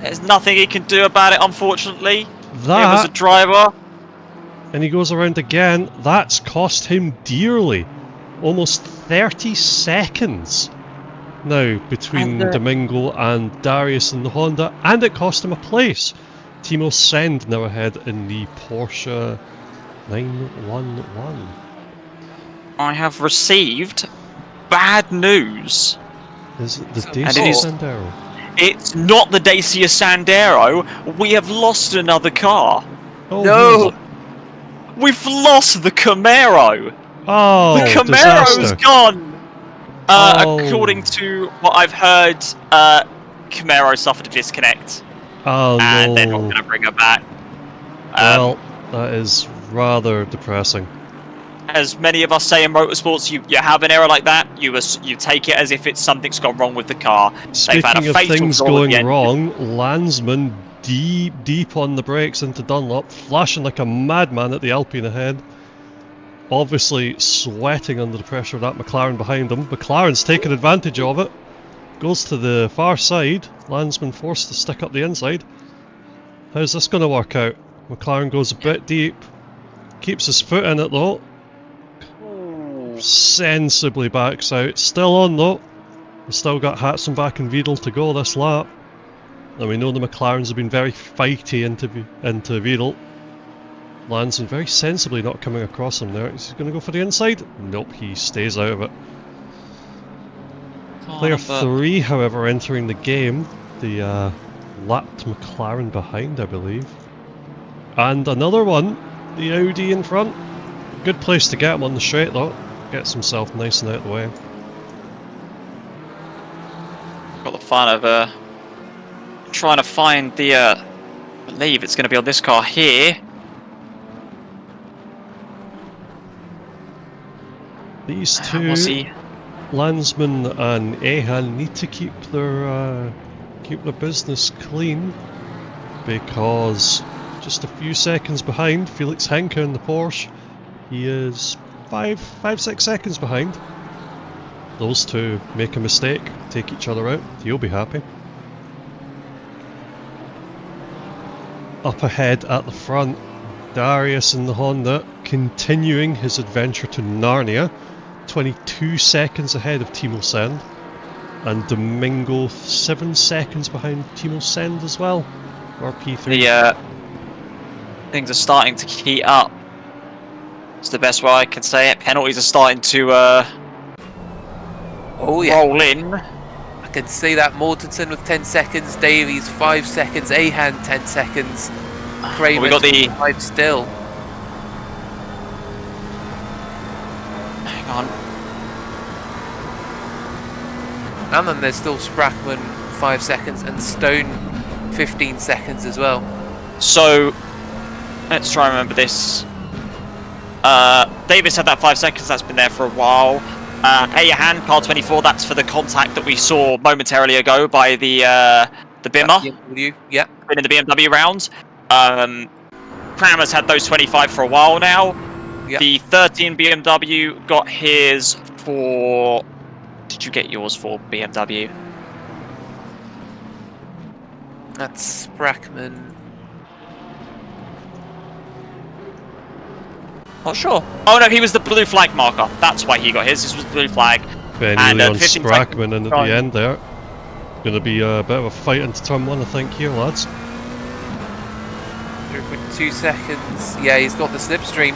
There's nothing he can do about it, unfortunately.
That,
him as a driver.
And he goes around again. That's cost him dearly. Almost 30 seconds now between Domingo and Darius in the Honda, and it cost him a place. Timo Send now ahead in the Porsche 911.
I have received bad news.
Is it the Dacia Sandero?
It's not the Dacia Sandero. We have lost another car.
Oh,
no!
We've lost the Camaro.
Oh,
the Camaro's
disaster.
gone. According to what I've heard, Camaro suffered a disconnect.
Oh,
and
no.
they're not going to bring her back.
Well, that is rather depressing.
As many of us say in motorsports, you have an error like that, you take it as if it's something's gone wrong with the car.
Speaking of things going wrong, Landsman deep on the brakes into Dunlop, flashing like a madman at the Alpine ahead. Obviously sweating under the pressure of that McLaren behind him. McLaren's taking advantage of it. Goes to the far side. Landsman forced to stick up the inside. How's this going to work out? McLaren goes a bit deep. Keeps his foot in it though. Sensibly backs out. Still on though. We've still got Hatzenbach and Wiedel to go this lap. And we know the McLarens have been very fighty into Wiedel. Landsman very sensibly not coming across him there. Is he going to go for the inside? Nope, he stays out of it. Player 3, however, entering the game. The lapped McLaren behind, I believe. And another one, the Audi in front. Good place to get him on the straight though. Gets himself nice and out of the way.
Got the fun of trying to find the I believe it's going to be on this car here.
These two, Landsman and Ehan, need to keep their business clean, because just a few seconds behind Felix Henke in the Porsche. He is 5-6 seconds behind. Those two make a mistake, take each other out, he'll be happy. Up ahead at the front, Darius in the Honda continuing his adventure to Narnia. 22 seconds ahead of Timo Send, and Domingo 7 seconds behind Timo Send as well. RP3.
The things are starting to heat up. It's the best way I can say it. Penalties are starting to roll in.
I can see that. Mortensen with 10 seconds, Davies 5 seconds, Ahan 10 seconds, Craven
we got the
5 still.
Hang on.
And then there's still Sprackman 5 seconds and Stone 15 seconds as well.
So let's try and remember this. Davis had that 5 seconds, that's been there for a while. Ahan, car 24, that's for the contact that we saw momentarily ago by the Bimmer.
Yeah.
In the BMW round. Kramer's had those 25 for a while now. Yep. The 13 BMW got his for... Did you get yours for BMW?
That's Sprackman.
Not sure. Oh no, he was the blue flag marker. That's why he got his. This was the blue flag.
Benny on Sprackman in at the end there. Going to be a bit of a fight into turn 1, I think, here, lads.
0.2 seconds. Yeah, he's got the slipstream.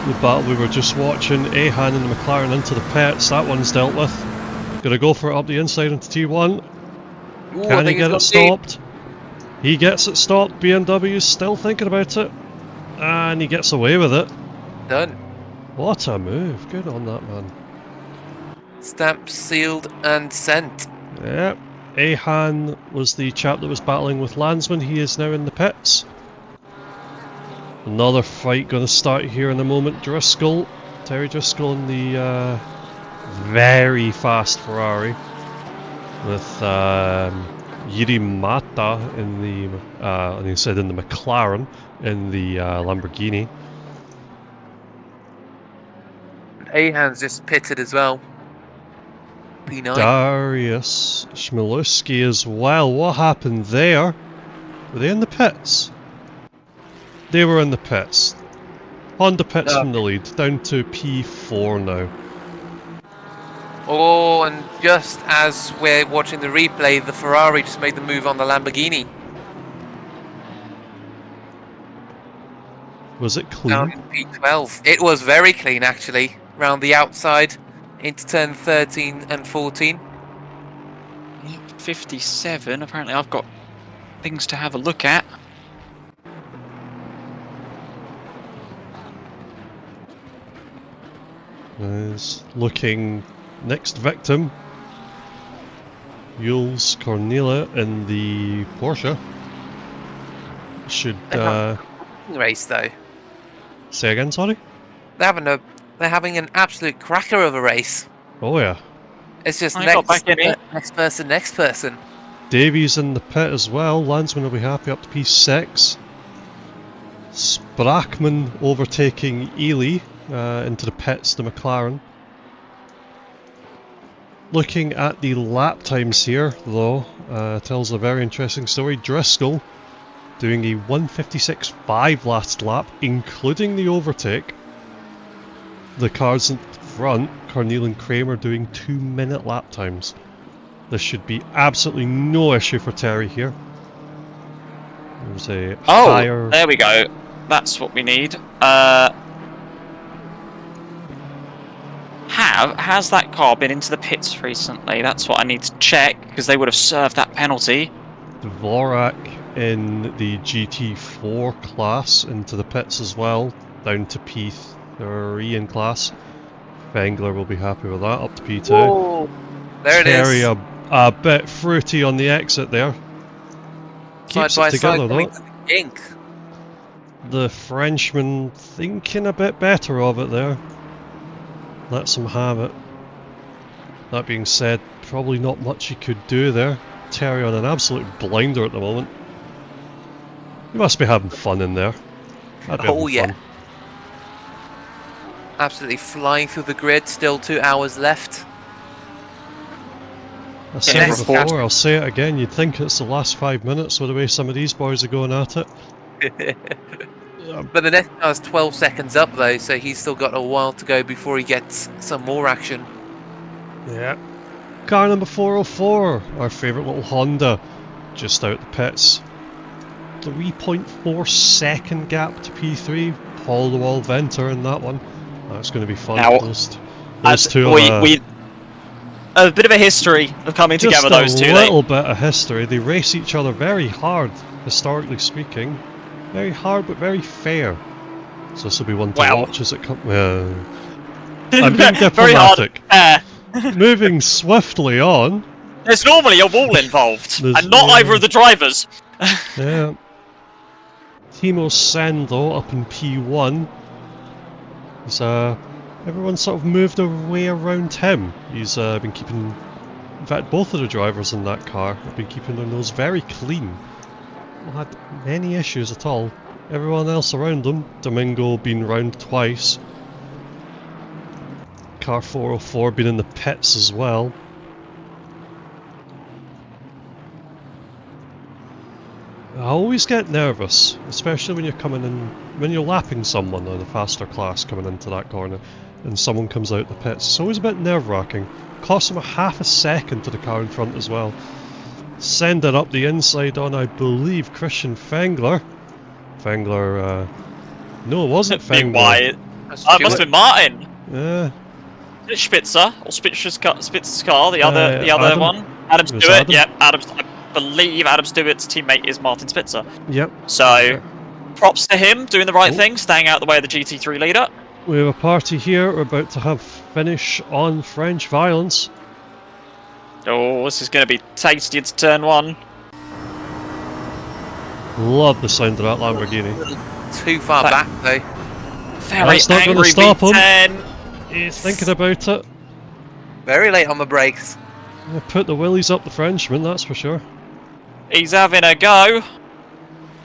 The battle we were just watching, Ahan and the McLaren into the pits, that one's dealt with. Gonna go for it up the inside into T1.
Ooh,
Can he get it stopped? He gets it stopped, BMW's still thinking about it. And he gets away with it.
Done.
What a move, good on that man.
Stamped, sealed, and sent.
Yep. Ahan was the chap that was battling with Landsman. He is now in the pits. Another fight going to start here in a moment. Terry Driscoll in the very fast Ferrari with Yiri Mata in the, and he said in the McLaren in the Lamborghini.
Ahan's just pitted as well. P9.
Darius Chmielewski as well. What happened there? Were they in the pits? They were in the pits. Honda pits from the lead, down to P4 now.
Oh, and just as we're watching the replay, the Ferrari just made the move on the Lamborghini.
Was it clean?
Down in P12. It was very clean, actually. Round the outside, into turn 13 and 14.
57. Apparently I've got things to have a look at.
Is looking next victim. Jules Cornelia in the Porsche. Should
Race though.
say again, sorry?
They're having an absolute cracker of a race.
Oh yeah.
It's just
I got back in it.
next person.
Davies in the pit as well. Landsman will be happy up to P6. Sprackman overtaking Ely into the pits, the McLaren. Looking at the lap times here, though, tells a very interesting story. Driscoll doing a 1:56.5 last lap, including the overtake. The cars in front, Cornel and Kramer, doing 2-minute lap times. This should be absolutely no issue for Terry here. There's a higher...
there we go. That's what we need. Has that car been into the pits recently? That's what I need to check, because they would have served that penalty.
Dvorak in the GT4 class into the pits as well, down to P3 in class. Fengler will be happy with that, up to P2.
Whoa, there
Terry
it is.
A bit fruity on the exit there. Keeps
Side by
it together
side,
though.
ink.
The Frenchman thinking a bit better of it there. Lets him have it. That being said, probably not much he could do there. Terry on an absolute blinder at the moment. He must be having fun in there.
Oh yeah. Absolutely flying through the grid, still 2 hours left.
I said it before, I'll say it again, you'd think it's the last 5 minutes with the way some of these boys are going at it.
But the next car's 12 seconds up though, so he's still got a while to go before he gets some more action.
Yeah. Car number 404, our favourite little Honda, just out the pits. 3.4 second gap to P3, Paul the Wall Venter in that one. That's going to be fun.
Now,
those two
we a bit of a history of coming together, those two.
Just a little bit of history. They race each other very hard, historically speaking. Very hard, but very fair. So this will be one to watch as it comes. I'm being diplomatic. Moving swiftly on.
There's normally a wall involved, and not either of the drivers.
Yeah. Timo Sando up in P1. He's everyone's sort of moved their way around him. He's been keeping, in fact, both of the drivers in that car have been keeping their nose very clean. Not had any issues at all. Everyone else around them, Domingo been round twice. Car 404 been in the pits as well. I always get nervous, especially when you're coming in, when you're lapping someone on a faster class coming into that corner and someone comes out the pits. It's always a bit nerve-wracking. Costs them a half a second to the car in front as well. Send it up the inside on, I believe, Christian Fengler. Fengler, no, it wasn't Fengler.
It must have been Martin.
Yeah.
Spitzer, or Spitzer's car, the other one. Adam Stewart, yep, I believe Adam Stewart's teammate is Martin Spitzer.
Yep.
So, props to him, doing the right thing, staying out the way of the GT3 leader.
We have a party here. We're about to have finish on French violence.
Oh, this is going to be tasty. It's turn 1.
Love the sound of that Lamborghini.
Too far back though.
Very
That's not going to
angry
stop him.
V10.
He's thinking about it.
Very late on the brakes.
We'll put the willies up the Frenchman, that's for sure.
He's having a go.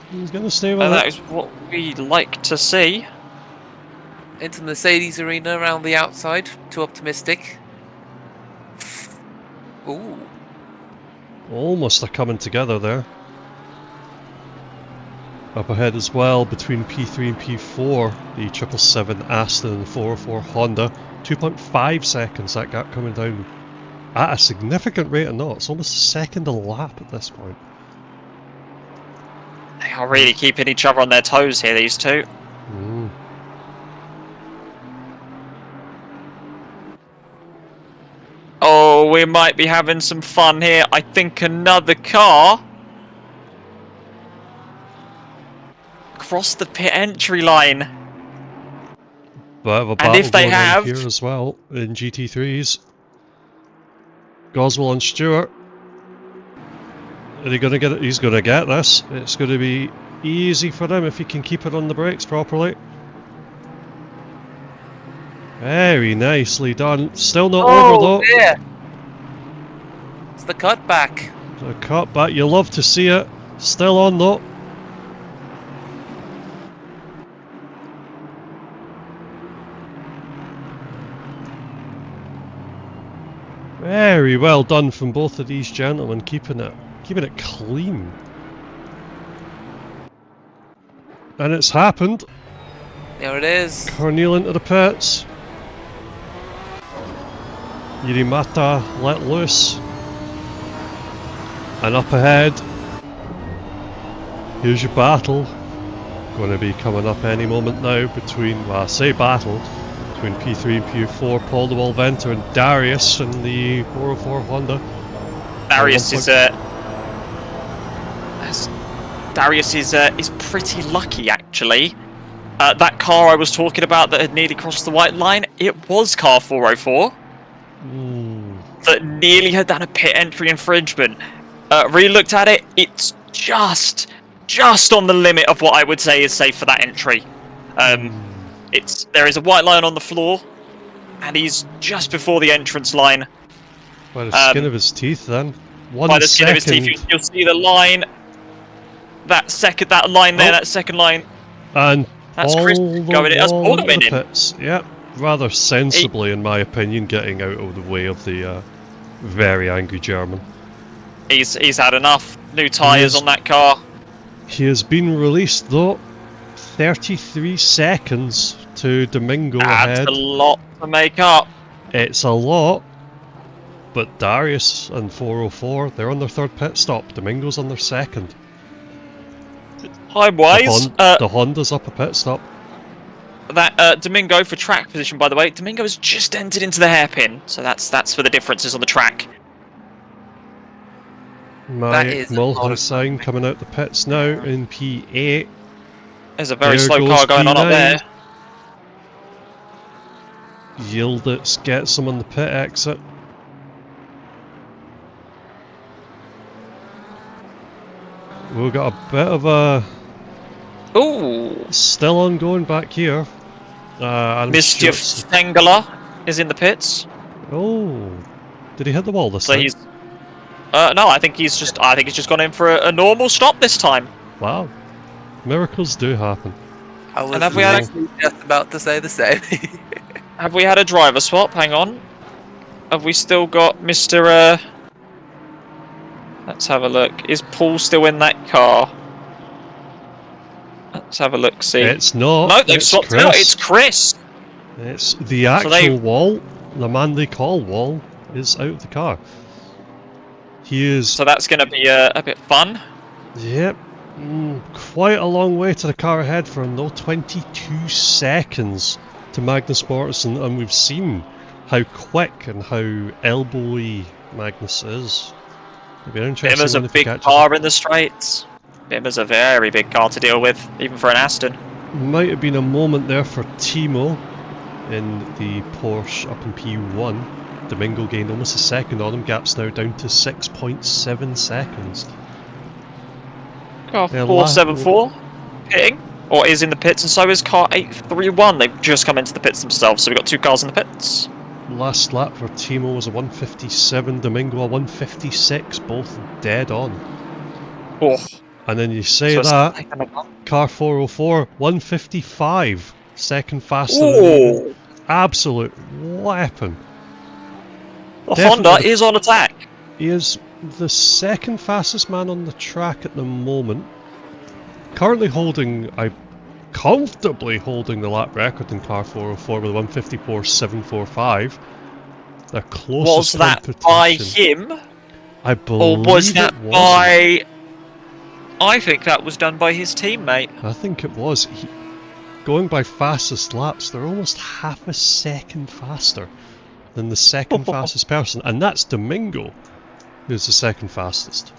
He's going to stay with
That
it.
is what we like to see.
Into the Mercedes arena around the outside. Too optimistic. Ooh.
Almost are coming together there. Up ahead as well between P3 and P4, the 777 Aston and the 404 Honda. 2.5 seconds, that gap coming down at a significant rate of knots. Almost a second a lap at this point.
They are really keeping each other on their toes here, these two.
Mm.
Oh, we might be having some fun here. I think another car crossed the pit entry line.
But a
And
battle
if they
going on
have-
here as well in GT3s. Goswell and Stewart. Are they going to get it? He's going to get this. It's going to be easy for him if he can keep it on the brakes properly. Very nicely done. Still not over though.
Yeah. It's the cutback.
The cutback, you love to see it. Still on though. Very well done from both of these gentlemen, keeping it clean. And it's happened.
There it is.
Cornel into the pits. Yurimata let loose. And up ahead, here's your battle. Going to be coming up any moment now between, well, I say battle, between P3 and P4, Paul de Walventer and Darius in the 404 Honda.
Darius is pretty lucky actually. That car I was talking about that had nearly crossed the white line, it was car 404 that nearly had done a pit entry infringement. Really looked at it, it's just on the limit of what I would say is safe for that entry. There is a white line on the floor, and he's just before the entrance line.
By the skin of his teeth, then.
By the skin of his teeth, you'll see the line. That second line.
And
that's
all
Chris
the
going in. That's
wall
Paul
into the
winning.
pits. Yep, rather sensibly, in my opinion, getting out of the way of the very angry German.
He's had enough. New tyres on that car.
He has been released though. 33 seconds to Domingo ahead.
That's a lot to make up.
It's a lot, but Darius and 404, they're on their third pit stop. Domingo's on their second.
Time-wise,
The Honda's up a pit stop.
that Domingo for track position, by the way, Domingo has just entered into the hairpin, so that's for the differences on the track.
Mike Mulhassan coming out the pits now in P8.
There's a very
There
slow car
goes
going on up
P9.
there.
Yildiz gets him on the pit exit. We've got a bit of a...
Ooh!
Still ongoing back here.
Mischief Stengler is in the pits.
Oh, did he hit the wall this
So
time?
he's... no, I think he's just gone in for a normal stop this time.
Wow. Miracles do happen.
I was
And have we had
actually just about to say the same.
Have we had a driver swap? Hang on. Have we still got Mr. Let's have a look. Is Paul still in that car? Let's have a look, see.
It's not.
No, they've
it's
swapped
Chris.
out. It's Chris.
It's the actual wall. The man they call Wall is out of the car. He is...
So that's going to be a bit fun.
Yep. Quite a long way to the car ahead for him though. 22 seconds to Magnus Mortensen, and we've seen how quick and how elbowy Magnus is. It'll be interesting
Bimmer's a
when if he
big
catches
car
him.
in the straights. Bimmer's a very big car to deal with, even for an Aston.
Might have been a moment there for Timo. in the Porsche up in P1. Domingo gained almost a second on him. Gap's now down to 6.7 seconds.
Car 474 pitting, or is in the pits, and so is car 831. They've just come into the pits themselves, so we've got 2 cars in the pits.
Last lap for Timo was a 157, Domingo a 156, both dead on.
Oh.
And then you say that, car 404, 155, second faster than him. Absolute weapon.
The Honda is on attack.
He is the second fastest man on the track at the moment. Currently comfortably holding the lap record in car 404 with a 154.745. Their closest
was that by him?
I believe
or was that
it was.
by... I think that was done by his teammate.
I think it was. Going by fastest laps, they're almost half a second faster than the second fastest person, and that's Domingo, who's the second fastest.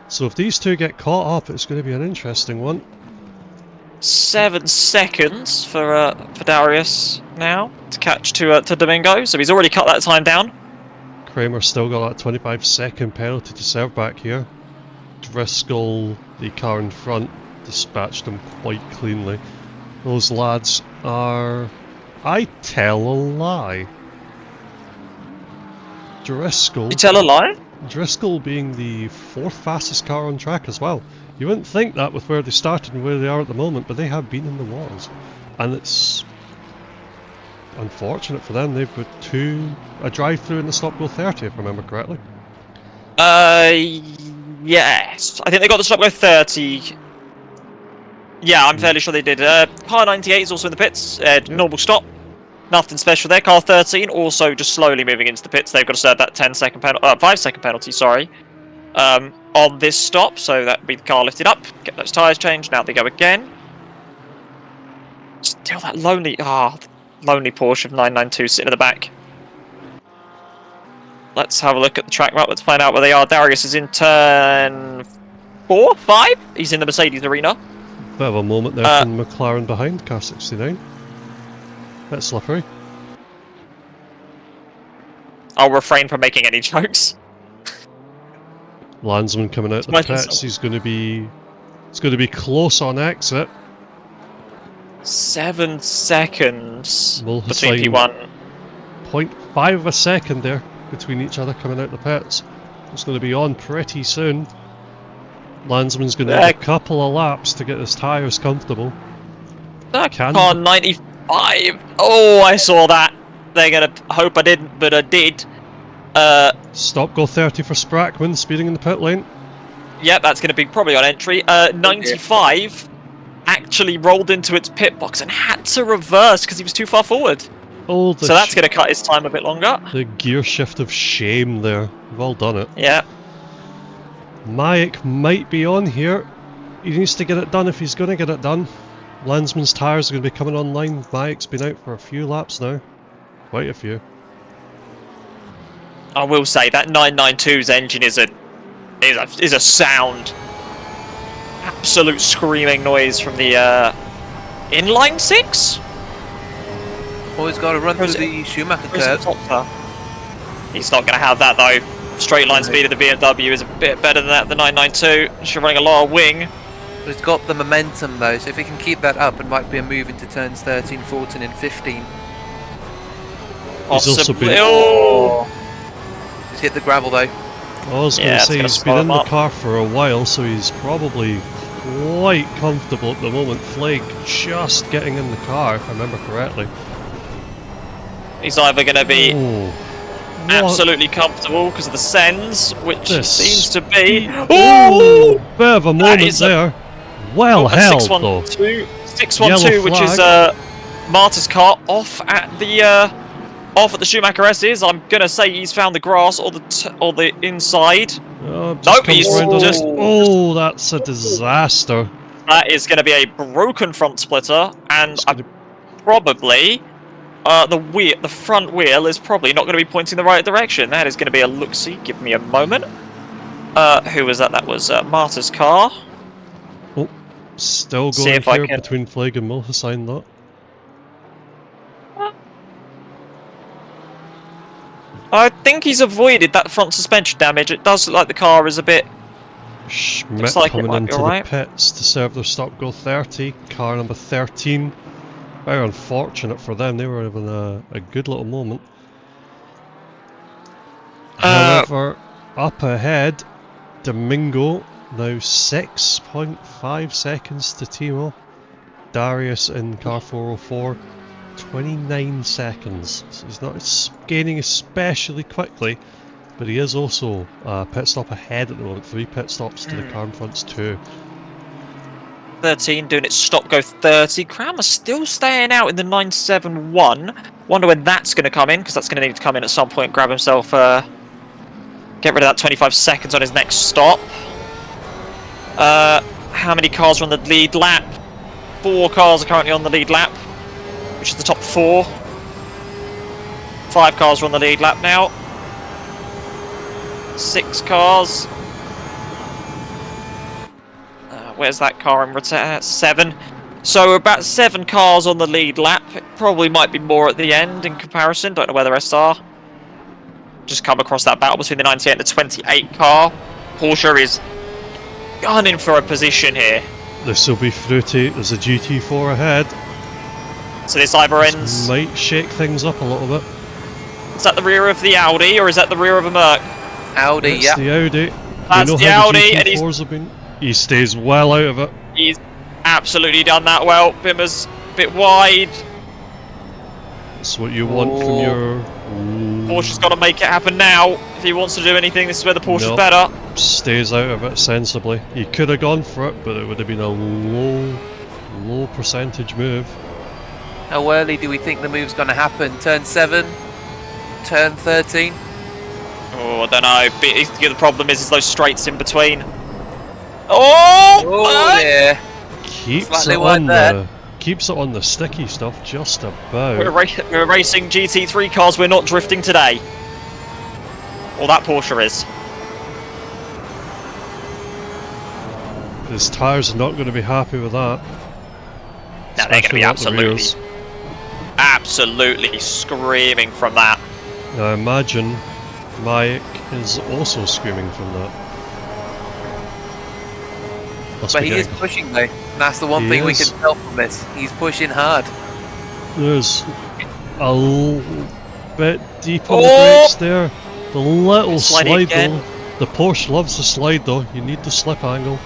So if these two get caught up, it's going to be an interesting one.
7 seconds for Darius now to catch to Domingo, so he's already cut that time down.
Kramer still got that 25-second penalty to serve back here. Driscoll, the car in front, dispatched him quite cleanly. Those lads are... I tell a lie. Driscoll...
You tell a lie?
Driscoll being the 4th fastest car on track as well. You wouldn't think that with where they started and where they are at the moment, but they have been in the wars. And it's unfortunate for them. They've got a drive-through in the stop-go 30, if I remember correctly.
Yes. I think they got the stop-go 30. Yeah, I'm fairly sure they did. Car 98 is also in the pits. Normal stop. Nothing special there. Car 13 also just slowly moving into the pits. They've got to serve that 5-second penalty, sorry. On this stop, so that would be the car lifted up, get those tyres changed, now they go again. Still that lonely Porsche of 992 sitting in the back. Let's have a look at the track map, let's find out where they are. Darius is in turn 4, 5? He's in the Mercedes arena.
Bit of a moment there from McLaren behind, car 69. Bit slippery.
I'll refrain from making any jokes.
Landsman coming out the pits, he's going to be close on exit.
7 seconds
Multiclass
between P1.
0.5 of a second there between each other coming out the pits. It's going to be on pretty soon. Landsman's going to need a couple of laps to get his tyres comfortable.
Car 95. Oh, I saw that. They're going to hope I didn't, but I did.
Stop go 30 for Sprackman, speeding in the pit lane.
Yep, that's going to be probably on entry. 95 actually rolled into its pit box and had to reverse because he was too far forward.
Oh,
so that's going to cut his time a bit longer.
The gear shift of shame there. Well done it.
Yeah.
Maik might be on here. He needs to get it done if he's going to get it done. Landsman's tyres are going to be coming online. Maik's been out for a few laps now. Quite a few.
I will say that 992's engine is a sound, absolute screaming noise from the inline 6.
Always got to run through the Schumacher curve.
He's not going to have that though. Straight line speed of the BMW is a bit better than that. The 992. She's running a lot of wing.
But it's got the momentum though, so if he can keep that up, it might be a move into turns 13, 14, and 15.
Possibly.
He's hit the gravel though.
I was going to say, he's been in the car for a while, so he's probably quite comfortable at the moment. Flake just getting in the car, if I remember correctly.
He's either going to be absolutely comfortable because of the sends, which seems to be...
Oh! Bit of a moment there. Well held, though.
612, which is Marta's car off at the Schumacher S's. I'm gonna say he's found the grass or the inside.
Nope, he's just... Oh, that's a disaster.
That is going to be a broken front splitter, and probably the front wheel is probably not going to be pointing the right direction. That is going to be a look-see. Give me a moment. Who was that? That was Marta's car.
Oh, still going here between Flag and Mulhasine, though.
I think he's avoided that front suspension damage. It does look like the car is a bit...
Schmidt
like
coming into the pits to serve their stop go 30. Car number 13. Very unfortunate for them. They were having a good little moment. However, up ahead, Domingo now 6.5 seconds to Timo. Darius in car 404, 29 seconds. So he's not gaining especially quickly, but he is also pit stop ahead at the moment. 3 pit stops to the car in front's 2.
13 doing its stop go 30. Kramer still staying out in the 971. Wonder when that's going to come in, because that's going to need to come in at some point. Grab himself, get rid of that 25 seconds on his next stop. How many cars are on the lead lap? 4 cars are currently on the lead lap, which is the top 4. 5 cars are on the lead lap now. 6 cars. Where's that car in return? 7. So about 7 cars on the lead lap. It probably might be more at the end in comparison. Don't know where the rest are. Just come across that battle between the 98 and the 28 car. Porsche is gunning for a position here.
This will be fruity. There's a GT4 ahead.
So this either ends...
might shake things up a little bit.
Is that the rear of the Audi, or is that the rear of a Merc?
Audi,
it's
yeah.
the Audi.
That's the Audi, and
have been... He stays well out of it.
He's absolutely done that well. Bimmer's a bit wide.
That's what you want from your...
Porsche's got to make it happen now. If he wants to do anything, this is where the Porsche's better.
Stays out of it sensibly. He could have gone for it, but it would have been a low percentage move.
How early do we think the move's going to happen? Turn 7? Turn 13?
Oh, I don't know. The problem is those straights in between. Oh
yeah.
Keeps it on the sticky stuff just about.
We're racing GT3 cars. We're not drifting today. Well, that Porsche is.
His tyres are not going to be happy with that.
No, they're going to be absolutely screaming from that.
I imagine Mike is also screaming from that.
But he is pushing though. That's the one thing we can tell from this. He's pushing hard.
There's a little bit deep on the brakes there. The little slide though. The Porsche loves the slide though. You need the slip angle.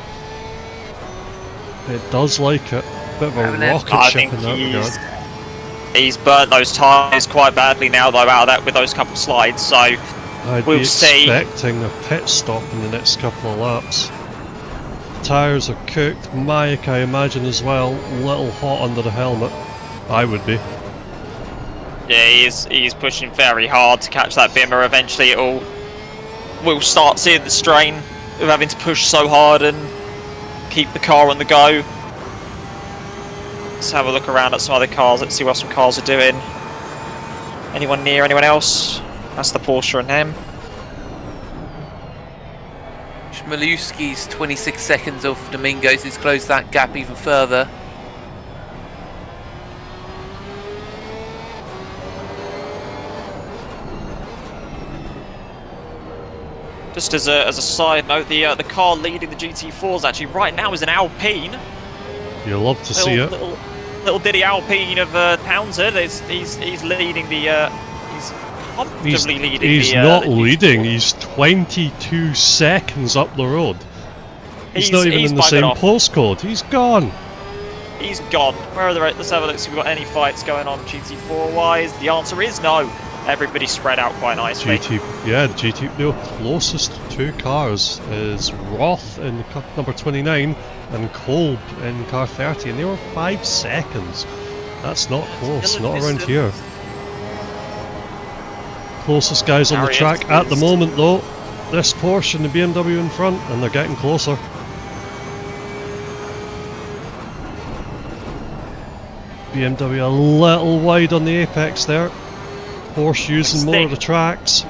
It does like it. Bit of a rocket ship in that regard.
He's burnt those tyres quite badly now though out of that with those couple of slides, so
I'd be expecting a pit stop in the next couple of laps. Tyres are cooked. Mike, I imagine as well, little hot under the helmet. I would be.
Yeah, he's pushing very hard to catch that Bimmer. Eventually we'll start seeing the strain of having to push so hard and keep the car on the go. Let's have a look around at some other cars. Let's see what some cars are doing. Anyone near anyone else? That's the Porsche and him.
Schmalewski's 26 seconds off Domingos. He's closed that gap even further.
Just as a side note, the car leading the GT4s actually right now is an Alpine.
You'll love to see it.
Little Diddy Alpine of Townsend. He's leading the. He's comfortably leading.
He's not leading. He's 22 seconds up the road. He's not even in the same postcode. He's gone.
He's gone. Where are the? Let's have a look. See if we've got any fights going on GT4 wise. The answer is no. Everybody's spread out quite nicely.
The closest 2 cars is Roth in number 29 and Kolb in car 30, and they were 5 seconds. That's not close, not around here. Closest guys on the track at the moment though, this Porsche and the BMW in front, and they're getting closer. BMW a little wide on the apex there. Porsche using more of the tracks.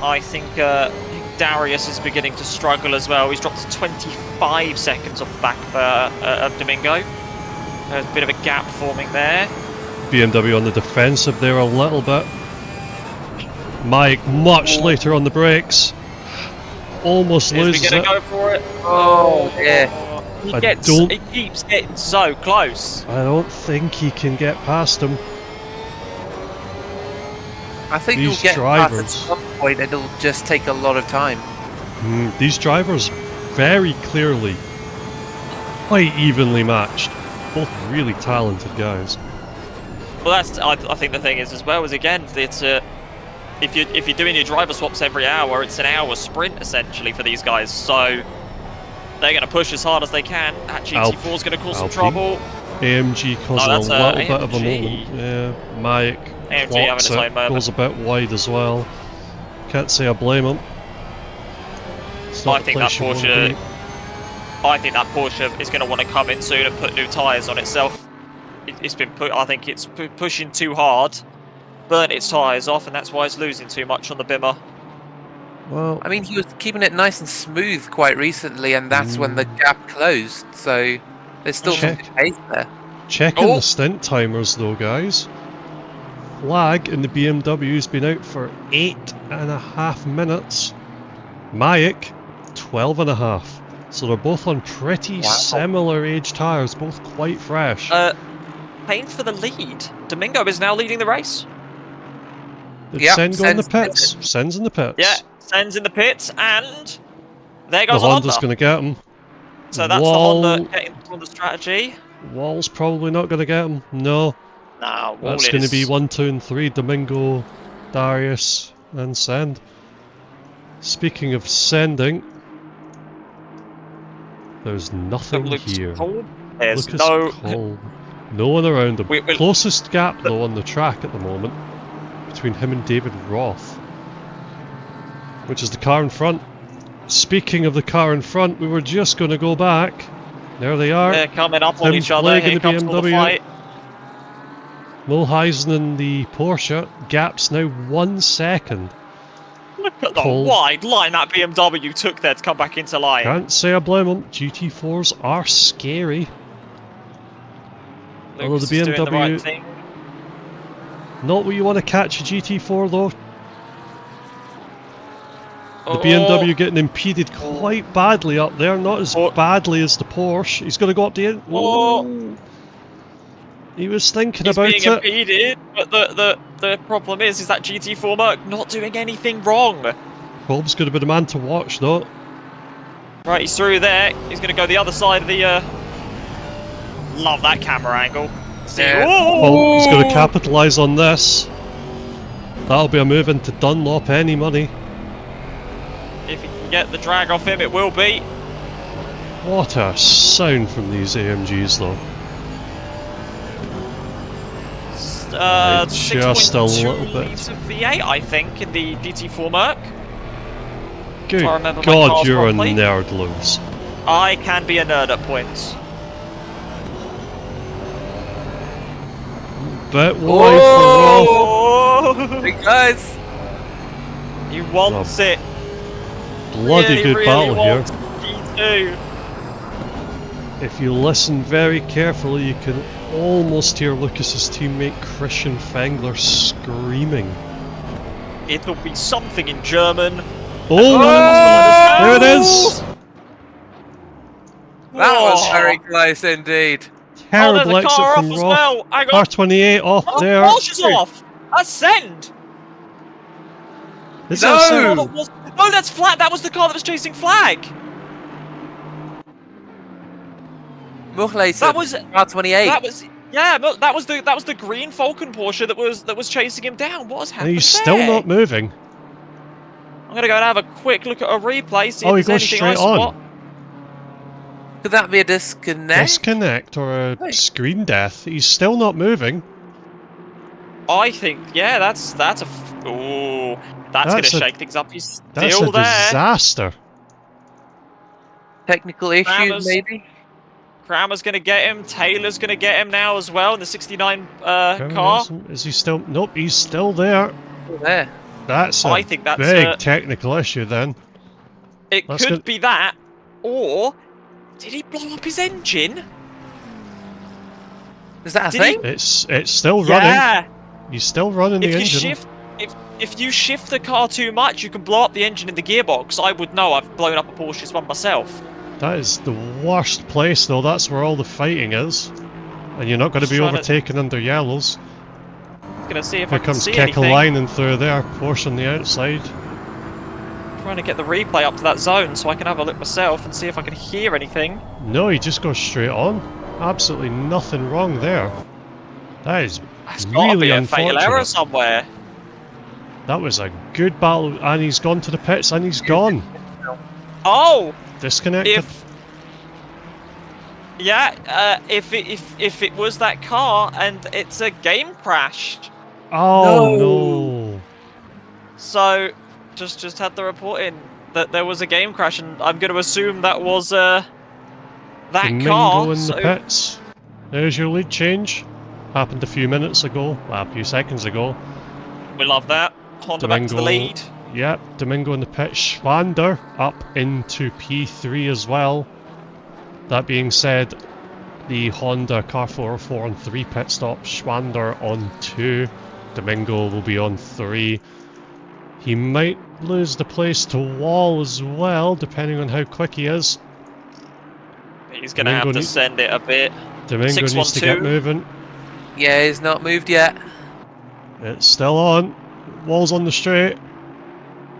I think Darius is beginning to struggle as well. He's dropped to 25 seconds off the back of Domingo. There's a bit of a gap forming there.
BMW on the defensive there a little bit. Mike much later on the brakes. Almost loses
Is he
it.
gonna go for it?
Oh, yeah.
He keeps getting so close.
I don't think he can get past him.
I think
These
he'll get
drivers.
past at some point, and it'll just take a lot of time.
These drivers very clearly quite evenly matched. Both really talented guys.
Well, I think the thing is as well is again it's if you're doing your driver swaps every hour, it's an hour sprint essentially for these guys. So they're going to push as hard as they can. That GT4 is going to cause some trouble.
AMG causing a little bit of a moment. Yeah, Mike clocks it, goes a bit wide as well. Can't say I blame him.
I think that Porsche is going to want to come in soon and put new tyres on itself. It's been I think it's pushing too hard, burnt its tyres off, and that's why it's losing too much on the Bimmer.
Well,
I mean, he was keeping it nice and smooth quite recently, and that's when the gap closed. So there's still some good pace there.
Checking the stint timers though, guys. Flag in the BMW's been out for 8.5 minutes. Mayak 12.5. So they're both on pretty similar age tyres, both quite fresh.
Payne for the lead. Domingo is now leading the race.
Did Sen go in the pits? Sen's in the pits.
Yeah, Sen's in the pits, and there goes
the
Honda.
Honda's going to get him.
So that's the Honda getting on the strategy.
Wall's probably not going to get him. No.
No,
that's going to be 1, 2, and 3. Domingo, Darius, and Send. Speaking of sending, there's nothing here.
There's
cold. No one around him. Closest gap though on the track at the moment between him and David Roth, which is the car in front. Speaking of the car in front, we were just going to go back. There they are.
They're coming up on each other. Here comes the fight.
Mulheisen and the Porsche. Gap's now 1 second.
Look at the wide line that BMW took there to come back into line.
Can't say I blame them. GT4s are scary. Although the BMW,
doing the right thing.
Not what you want to catch a GT4 though. The BMW getting impeded quite badly up there, not as badly as the Porsche. He's going to go up the end. He was thinking about it.
He's being impeded, but the problem is that GT4 Merc not doing anything wrong.
Bob's going to be the man to watch though.
Right, he's through there. He's going to go the other side of the... Love that camera angle.
Yeah.
Well, he's going to capitalise on this. That'll be a move into Dunlop any money.
If he can get the drag off him, it will be.
What a sound from these AMGs though. Just a little bit.
Of V8, I think, in the GT4 Merc.
Good God, you're a nerd, Lewis.
I can be a nerd at points.
Bit wide for Roth.
Big guys.
He wants it.
Bloody good battle here.
G2.
If you listen very carefully, you can almost hear Lucas's teammate Christian Fengler screaming.
It'll be something in German.
There it is!
That was very close indeed.
Terrible exit from Roth. Car 28 off there.
Porsche's off! Ascend!
Is that
no, that's Flag. That was the car that was chasing Flag.
That was car 28.
That was that was the green Falcon Porsche that was chasing him down. What has happened?
He's still not moving.
I'm gonna go and have a quick look at a replay. See if
he goes straight on.
Could that be a disconnect?
Disconnect or a screen death? He's still not moving.
I think, yeah, that's gonna shake things up. He's still there.
That's a disaster.
Technical issues, maybe.
Kramer's gonna get him. Taylor's gonna get him now as well in the 69 car.
Is he still? Nope, he's still there.
Still there.
That's a big technical issue then.
It could be that, or did he blow up his engine?
Is that a thing?
It's still running.
Yeah.
He's still running the engine.
if you shift the car too much, you can blow up the engine in the gearbox. I would know. I've blown up a Porsche's one myself.
That is the worst place, though. That's where all the fighting is. And you're not going to be overtaken under yellows.
Gonna see if I can see
anything. Here
anything.
comes Kekalainen through there, Porsche on the outside.
Trying to get the replay up to that zone so I can have a look myself and see if I can hear anything.
No, he just goes straight on. Absolutely nothing wrong there. That is really unfortunate.
Fatal error somewhere.
That was a good battle, and he's gone to the pits, and he's gone.
Oh!
Disconnected.
If it was that car and it's a game crash.
Oh no!
So, just had the report in that there was a game crash, and I'm going to assume that was that car.
In the pits. There's your lead change. Happened a few minutes ago, well, a few seconds ago.
We love that. Honda back to the lead.
Yep, Domingo in the pit. Schwander up into P3 as well. That being said, the Honda car 404 on 3 pit stops. Schwander on 2. Domingo will be on 3. He might lose the place to Wall as well, depending on how quick he is.
He's going to have to send it a bit.
Domingo needs to get moving.
Yeah, he's not moved yet.
It's still on. Wall's on the straight.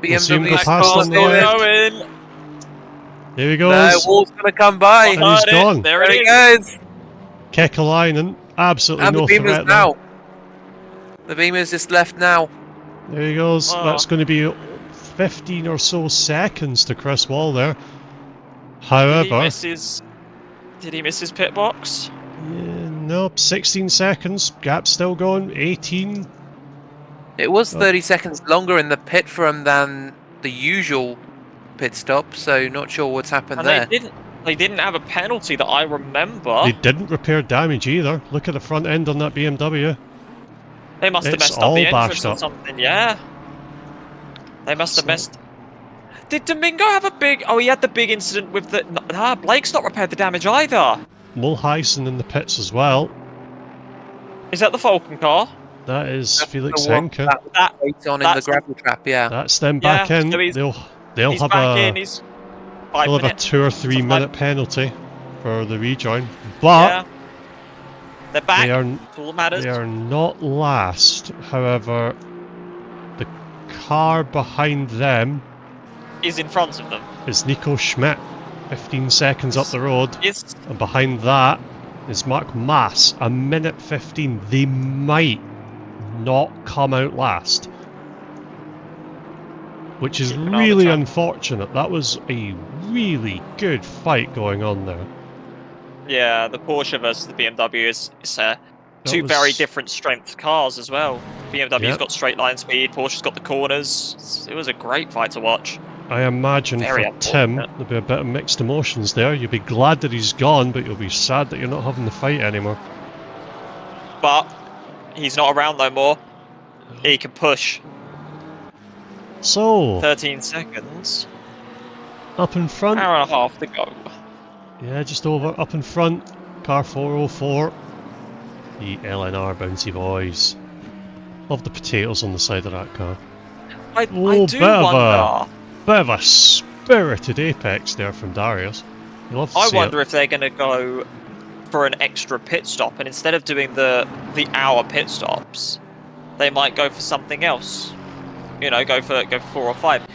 BMW
past on the
going.
Here he goes.
No, Wall's going to come by.
And he's gone.
There
he goes.
Kekalainen, absolutely
and
no
the Beamer's
threat
now. The Beamer's just left now.
There he goes. That's going to be 15 or so seconds to Chris Wall there. However...
Did he miss his pit box?
Nope, 16 seconds. Gap still going. 18.
It was 30 seconds longer in the pit for him than the usual pit stop, so not sure what's happened there.
They didn't have a penalty that I remember.
They didn't repair damage either. Look at the front end on that BMW.
They must have messed up the entrance or something, yeah. They must have messed... Did Domingo have a big... Oh, he had the big incident with the... Nah, Blake's not repaired the damage either.
Mulheisen in the pits as well.
Is that the Falcon car?
That is
That's
Felix
the
Henke.
That's on in the gravel trap, yeah.
That's them back in.
So
they'll have a 2 or 3 minute penalty for the rejoin. But
they're back.
They are not last. However, the car behind them
is in front of them.
It's Nico Schmidt, 15 seconds up the road. And behind that is Mark Mass, a minute 15. They might not come out last. Which is really unfortunate. That was a really good fight going on there.
Yeah, the Porsche versus the BMW is two very different strength cars as well. BMW's got straight line speed, Porsche's got the corners. It was a great fight to watch.
I imagine for Tim, there'll be a bit of mixed emotions there. You'll be glad that he's gone, but you'll be sad that you're not having the fight anymore.
But he's not around no more. He can push.
So
13 seconds.
Up in front.
Hour and a half to go.
Yeah, just over. Up in front. Car 404. The LNR bouncy boys. Love the potatoes on the side of that car.
I do wonder.
Bit of a spirited apex there from Darius.
I wonder if they're going to go for an extra pit stop, and instead of doing the hour pit stops, they might go for something else. You know, go for 4 or 5.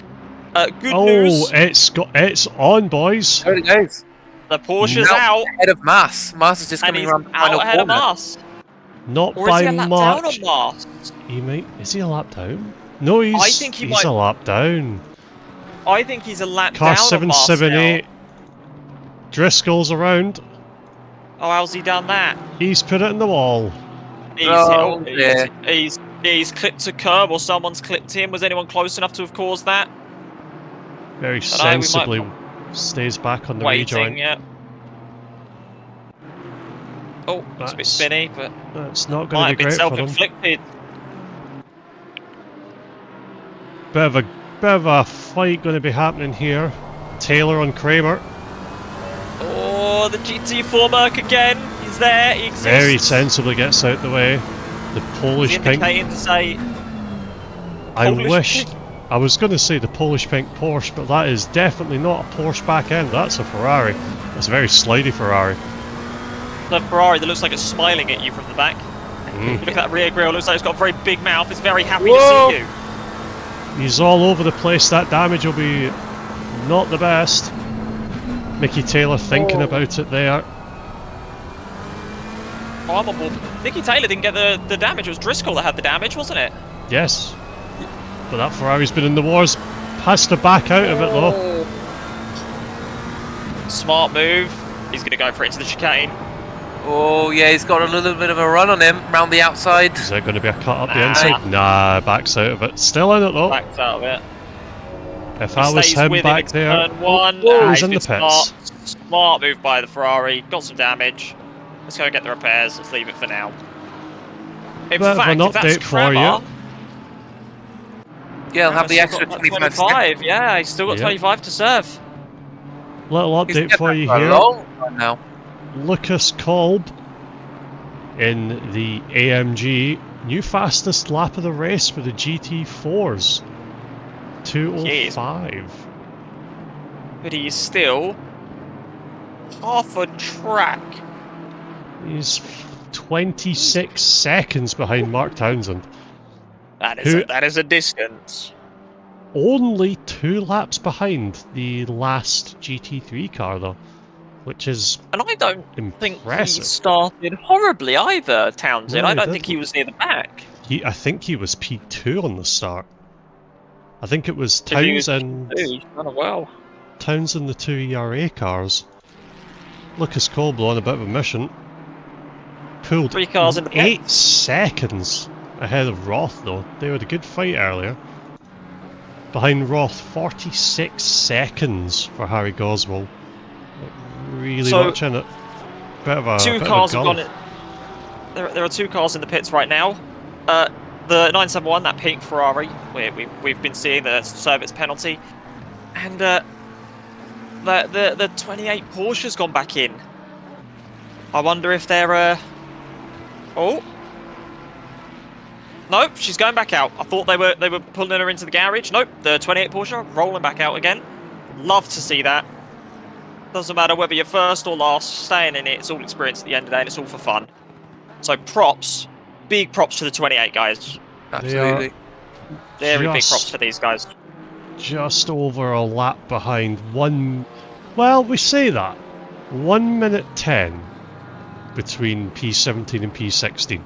Good news.
Oh, it's on, boys.
There it goes.
The Porsche's out
ahead of Mass. Mass is just coming around the final
ahead
corner.
Of Mass.
Not
or
by
is he a lap
much.
Down on Mass?
Is he a lap down? No, he's a lap down.
I think he's a lap
Car
down. Car
778. Driscoll's around.
Oh, how's he done that?
He's put it in the wall.
He's clipped a curb, or someone's clipped him. Was anyone close enough to have caused that?
Very sensibly stays back on the rejoin.
Yeah. Oh, it's a bit spinny, but
that's not going to be great for them.
Self-inflicted.
Bit of a fight going to be happening here. Taylor on Kramer.
Oh, the GT4 Merc again. He's there. He exists.
Very sensibly gets out the way. The Polish pink.
To say
I wish... I was going to say the Polish pink Porsche, but that is definitely not a Porsche back end, that's a Ferrari. It's a very slidey Ferrari.
The Ferrari that looks like it's smiling at you from the back. Look at that rear grille, looks like it's got a very big mouth, it's very happy to see you.
He's all over the place, that damage will be not the best. Mickey Taylor thinking about it there.
Oh, I'm on board. Nicky Taylor didn't get the damage, it was Driscoll that had the damage, wasn't it?
Yes. But that Ferrari's been in the wars. Has to back out of it though.
Smart move. He's going to go for it into the chicane.
Oh yeah, he's got a little bit of a run on him round the outside.
Is there going to be a cut up the inside? Nah, backs out of it. Still in it though.
Backs out of it.
If I was him back there,
turn one.
He's in the pits.
Smart move by the Ferrari. Got some damage. Let's go get the repairs. Let's leave it for now. In fact, if that's Kramer,
yeah, I'll have the extra 25.
Yeah, he's still got 25 to serve.
Little update for you here.
Now.
Lucas Kolb in the AMG, new fastest lap of the race for the GT4s. 2:05.
But he's still half a track.
He's 26 seconds behind Mark Townsend.
That is a distance.
Only 2 laps behind the last GT3 car though, which is
and I don't think he
impressive.
started horribly either, Townsend.
No,
I don't think he was near the back.
I think he was P2 on the start. I think it was Townsend.
He's done it well.
Townsend, the 2 ERA cars. Lucas Kolb on a bit of a mission. Pulled
3 cars in the
8
pits.
seconds ahead of Roth though. They had a good fight earlier. Behind Roth, 46 seconds for Harry Goswell. Really much in it. Bit of a
2 cars have gone in. There are 2 cars in the pits right now. The 971, that pink Ferrari, we've been seeing the service penalty, and the 28 Porsche's gone back in. I wonder if they're oh. Nope, she's going back out. I thought they were pulling her into the garage. Nope, the 28 Porsche rolling back out again. Love to see that. Doesn't matter whether you're first or last, staying in it, it's all experience at the end of the day and it's all for fun. So props, big props to the 28 guys.
Absolutely.
Very big props to these guys.
Just over a lap behind. Well, we say that. 1 minute 10 between P17 and P16.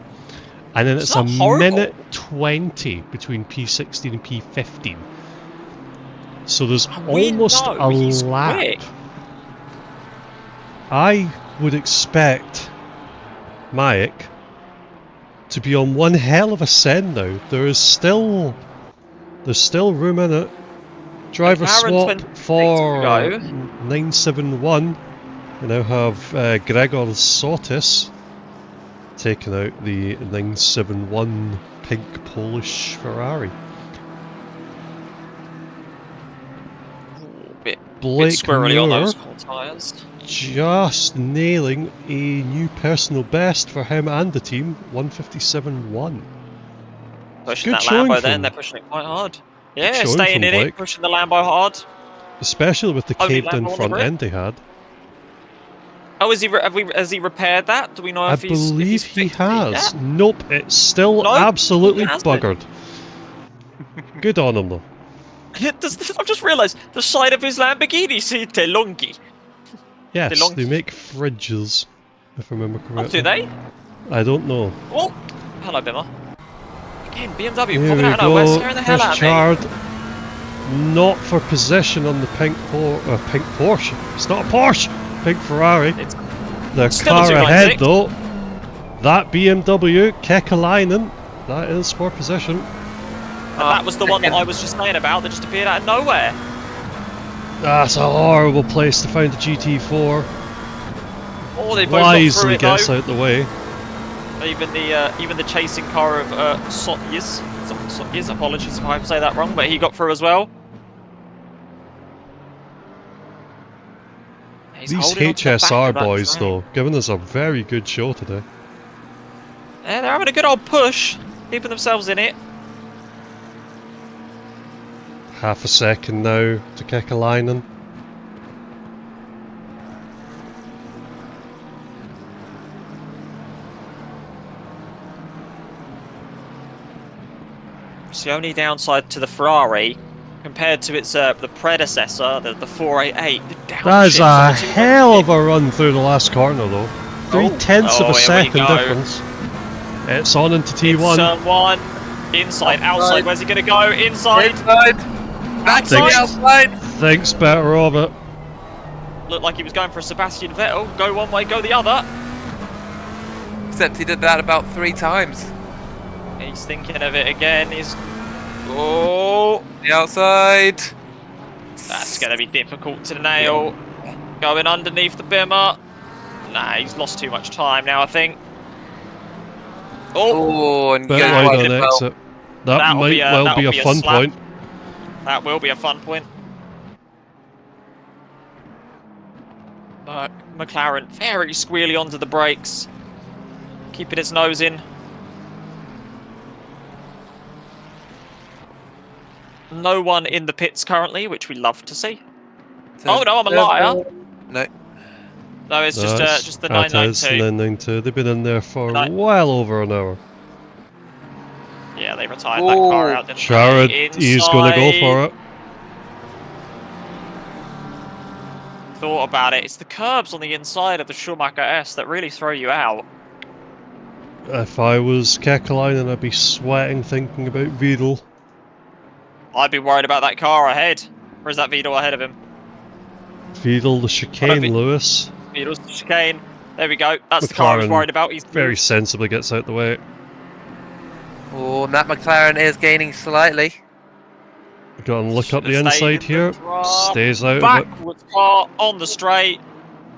And then it's a minute 20 between P16 and P15. So there's almost a lap.
Quick.
I would expect Maik to be on one hell of a send now. There's still room in it. Driver swap for 971. We now have Gregor Sotis taking out the 971 pink Polish Ferrari. Blake
squirrely on
Muir
those tyres.
just nailing a new personal best for him and the team, 157.1.
Pushing that Lambo then, they're pushing it quite hard. Yeah, staying in it, pushing the Lambo hard.
Especially with the caved in front end they had.
Oh, has he repaired that? Do we know if he's...
I believe he has. Nope, it's still absolutely buggered. Good on him though.
I've just realised, the side of his Lamborghini says DeLonghi.
Yes, they make fridges, if I remember correctly.
Oh, do they?
I don't know.
Oh, hello Bimmer. Again, BMW popping out of nowhere, scaring the hell out of me.
Not for position on the pink Porsche. It's not a Porsche! Pink Ferrari. Their car ahead though. That BMW, Kekalainen, that is for position.
That was the one that I was just saying about that just appeared out of nowhere.
That's a horrible place to find a GT4.
Oh, they both
wisely
got
gets out the way.
Even the chasing car of Sotyis, apologies if I say that wrong, but he got through as well.
These HSR boys though, giving us a very good show today.
Yeah, they're having a good old push, keeping themselves in it.
half a second now to Kekalainen.
It's the only downside to the Ferrari compared to its the predecessor, the 488.
That is a hell of a run through the last corner, though. 0.3 of a second difference. It's on into T1.
Turn 1. Inside, outside. Where's he going to go? Inside.
Back to the outside.
Thinks better of it.
Looked like he was going for a Sebastian Vettel. Go one way, go the other.
Except he did that about 3 times.
He's thinking of it again. He's... Oh!
The outside.
That's going to be difficult to nail. Going underneath the bimmer. Nah, he's lost too much time now, I think. Oh!
And
bit wide on exit. That might well be a fun point.
That will be a fun point. McLaren very squealy onto the brakes. Keeping its nose in. No one in the pits currently, which we love to see. Oh no, I'm a liar.
No.
No, it's just the 992.
992. They've been in there for well over an hour.
Yeah, they retired that car out.
Jared, he's going to go for it.
Thought about it. It's the curbs on the inside of the Schumacher S that really throw you out.
If I was Kekalainen, I'd be sweating thinking about Vedal.
I'd be worried about that car ahead. Or is that Vedal ahead of him?
Vedal, the chicane, Lewis.
Vedal's the chicane. There we go. That's
McLaren
the car I was worried about. He's
very sensibly gets out the way.
Oh, and that McLaren is gaining slightly.
Got to look up the inside here. Stays out of it.
Backwards car on the straight.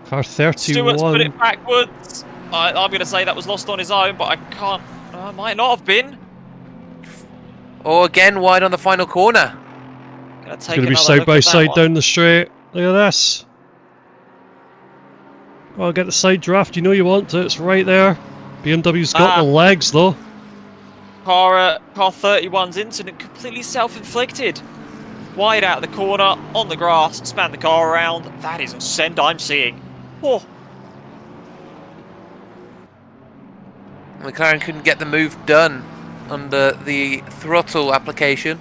Car 31.
Stewart's put it backwards. I'm going to say that was lost on his own, but I can't. Might not have been.
Oh, again wide on the final corner.
It's going to be side by side down the straight. Look at this. Oh, get the side draft. You know you want it. It's right there. BMW's got the legs though.
Car 31's incident completely self-inflicted. Wide out of the corner, on the grass, span the car around. That is a send I'm seeing. Oh.
McLaren couldn't get the move done under the throttle application.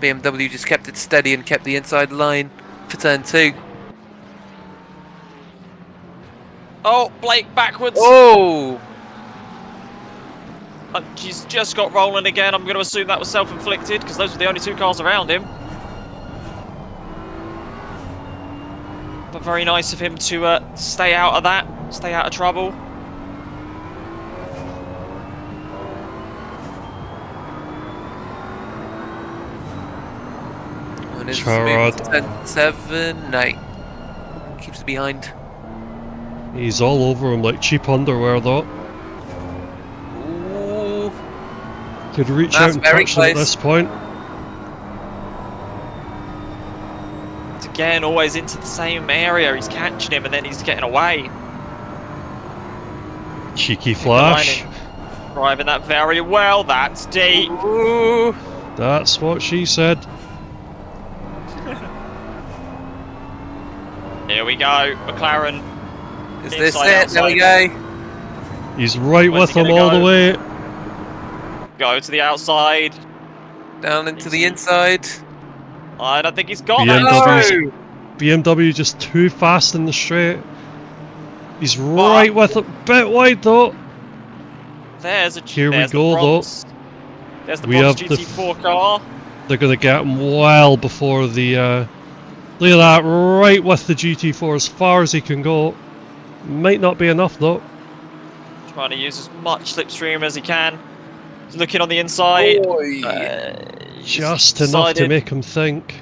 BMW just kept it steady and kept the inside line for turn 2.
Oh, Blake backwards.
Oh!
He's just got rolling again. I'm going to assume that was self-inflicted because those were the only 2 cars around him. But very nice of him to stay out of that, stay out of trouble.
Charrod. 7-8. Keeps it behind.
He's all over him like cheap underwear though.
Ooh.
Could reach out and touch him at this point.
It's again always into the same area. He's catching him and then he's getting away.
Cheeky flash.
Driving that very well. That's deep.
Ooh.
That's what she said.
Here we go, McLaren.
Is this it? There we go.
He's right with him all the way.
Go to the outside.
Down into the inside.
I don't think he's got
that. BMW just too fast in the straight. He's right with it. Bit wide though.
There's a
Here we go though.
There's the Bronx GT4 car.
They're going to get him well before the... look at that, right with the GT4 as far as he can go. Might not be enough though.
Trying to use as much slipstream as he can. He's looking on the inside.
Just enough to make him think.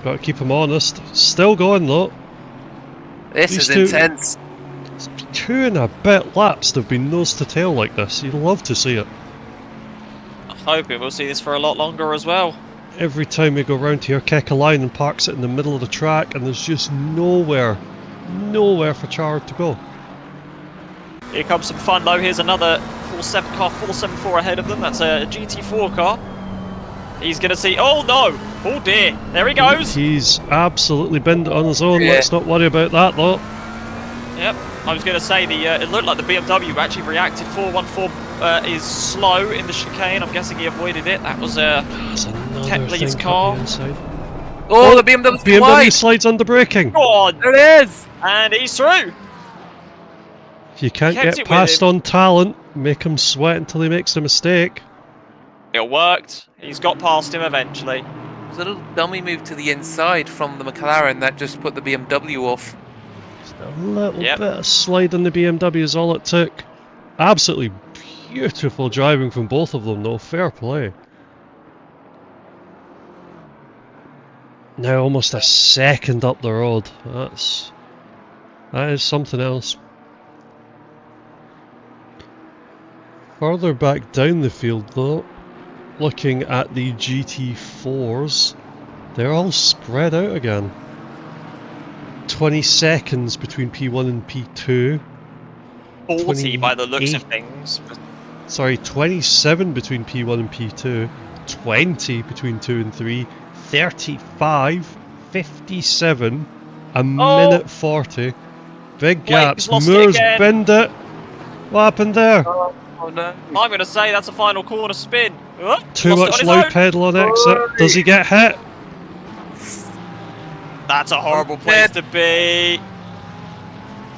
Got to keep him honest. Still going though.
This is intense.
2.5 laps they've been nose to tail like this. You'd love to see it.
I hope we'll see this for a lot longer as well.
Every time we go round here, Kekalainen parks it in the middle of the track and there's just nowhere for Charrod to go.
Here comes some fun though. Here's another 474 ahead of them. That's a GT4 car. He's going to see... Oh, no! Oh, dear. There he goes.
He's absolutely binned it on his own.
Yeah.
Let's not worry about that, though.
Yep. I was going to say, it looked like the BMW actually reacted. 414 is slow in the chicane. I'm guessing he avoided it. That was Tetley's car.
Oh, the BMW's
BMW
wide.
slides under braking.
Go on.
There it is.
And he's through.
If you can't
Kept
get
it with
past
him.
on talent, make him sweat until he makes a mistake.
It worked. He's got past him eventually.
It was a little dummy move to the inside from the McLaren that just put the BMW off.
Just a little
Yep.
bit of slide on the BMW is all it took. Absolutely beautiful driving from both of them, though. Fair play. Now almost a second up the road. That is something else. Further back down the field, though, looking at the GT4s, they're all spread out again. 20 seconds between P1 and P2.
40 by the looks of
28.
things.
Sorry, 27 between P1 and P2. 20 between 2 and 3. 35, 57, a minute 40. Big gaps.
he's lost it
Moores
again.
bend it. What happened there?
Oh no.
I'm going to say that's a final corner spin. Oh,
Too
lost it
much
on his
low
own.
pedal on exit. Does he get hit?
That's a horrible place to be.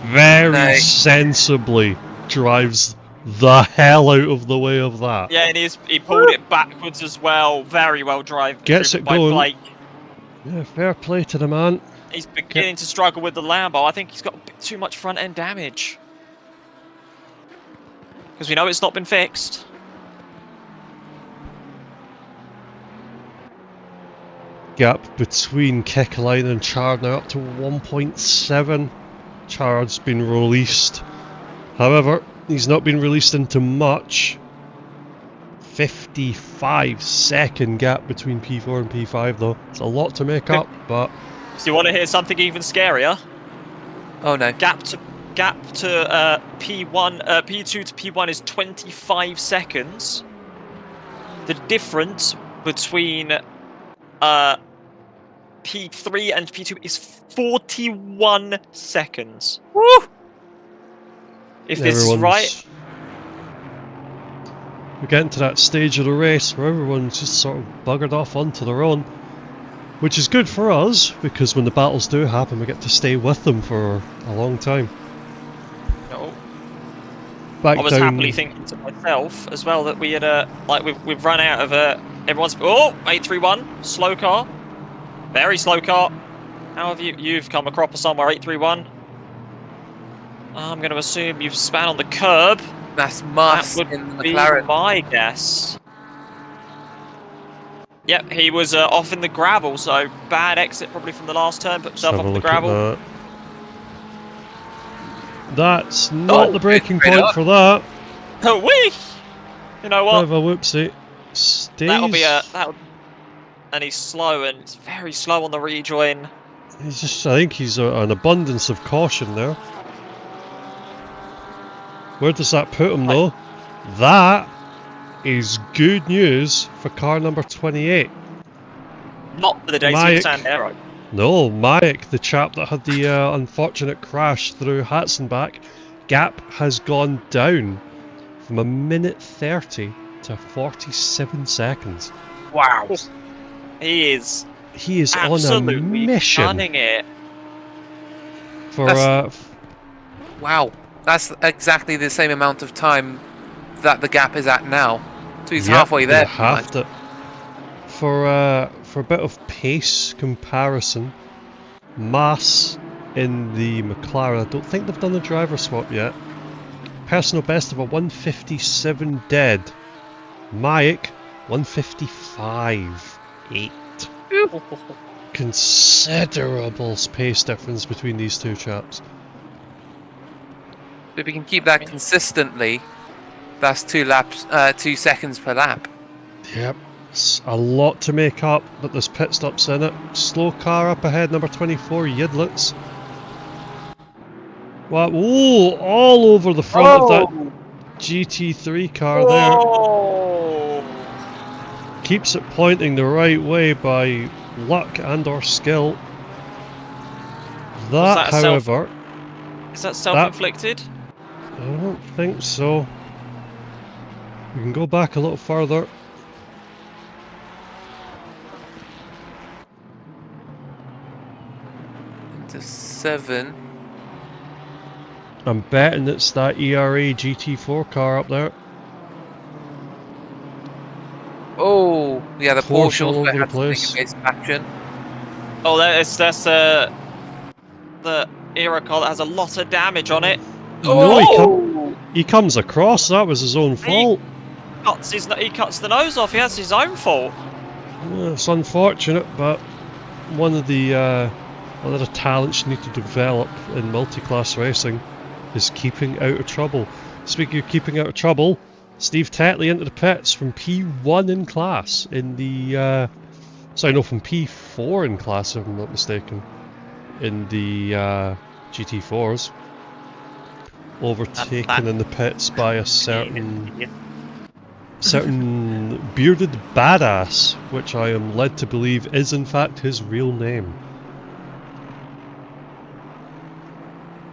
Very
No.
sensibly drives the hell out of the way of that.
Yeah, and he pulled it backwards as well. Very well driven
Gets it
by
going.
Blake.
Yeah, fair play to the man.
He's beginning to struggle with the Lambo. I think he's got a bit too much front end damage. Because we know it's not been fixed.
Gap between Kekalainen and Chard now up to 1.7. Chard's been released. However, he's not been released into much. 55-second gap between P4 and P5 though. It's a lot to make up, but...
So you want to hear something even scarier?
Oh no.
Gap to P1, P2 to P1 is 25 seconds. The difference between P3 and P2 is 41 seconds.
Woo!
If this is right,
We're getting to that stage of the race where everyone's just sort of buggered off onto their own. Which is good for us, because when the battles do happen, we get to stay with them for a long time.
no.
Back
I was
down,
happily thinking to myself as well that we had like we've run out of everyone's 831 slow car, very slow car. How have you've come across somewhere 831? I'm going to assume you've span on the curb.
That's Must
That would
in the
be
McLaren.
my guess. Yep, he was off in the gravel, so bad exit probably from the last turn. Put
let's
himself
have a
off the
look at
gravel.
that. That's not the breaking
straight
point
up.
for that.
Oh, wee! You know
Bit
what?
of a whoopsie. Stays.
That'll be and he's slow, and it's very slow on the rejoin.
He's just, I think he's an abundance of caution there. Where does that put him though? That is good news for car number 28.
Not for the Daisy
Mike.
Sandero.
No, Mike, the chap that had the unfortunate crash through Hatzenbach, gap has gone down from a minute 30 to 47 seconds.
Wow.
He is
He is on a
absolutely
mission
gunning it.
for
Wow. That's exactly the same amount of time that the gap is at now. So he's
Yep,
halfway there.
you have to. For a bit of pace comparison, Mass in the McLaren, I don't think they've done the driver swap yet. Personal best of a 157 dead. Mike, 155.8. Considerable pace difference between these two chaps.
If we can keep that consistently, that's 2 seconds per lap.
Yep, it's a lot to make up, but there's pit stops in it. Slow car up ahead, number 24, Yidlitz. Wow, ooh, all over the front of that GT3 car there.
Whoa!
keeps it pointing the right way by luck and or skill. That, however...
Is that self-inflicted?
I don't think so. We can go back a little further.
Into 7.
I'm betting it's that ERA GT4 car up there.
Oh, yeah, the Porsche
all
also
over the
had to
place.
take a bit of action.
Oh, that's the Era car that has a lot of damage on it.
No, he comes across. That was his own fault.
He cuts the nose off. He has his own fault.
Yeah, it's unfortunate, but one of the talents you need to develop in multi-class racing is keeping out of trouble. Speaking of keeping out of trouble, Steve Tetley into the pits from P1 in class in the from P4 in class, if I'm not mistaken, in the GT4s. Overtaken in the pits by a certain bearded badass, which I am led to believe is in fact his real name.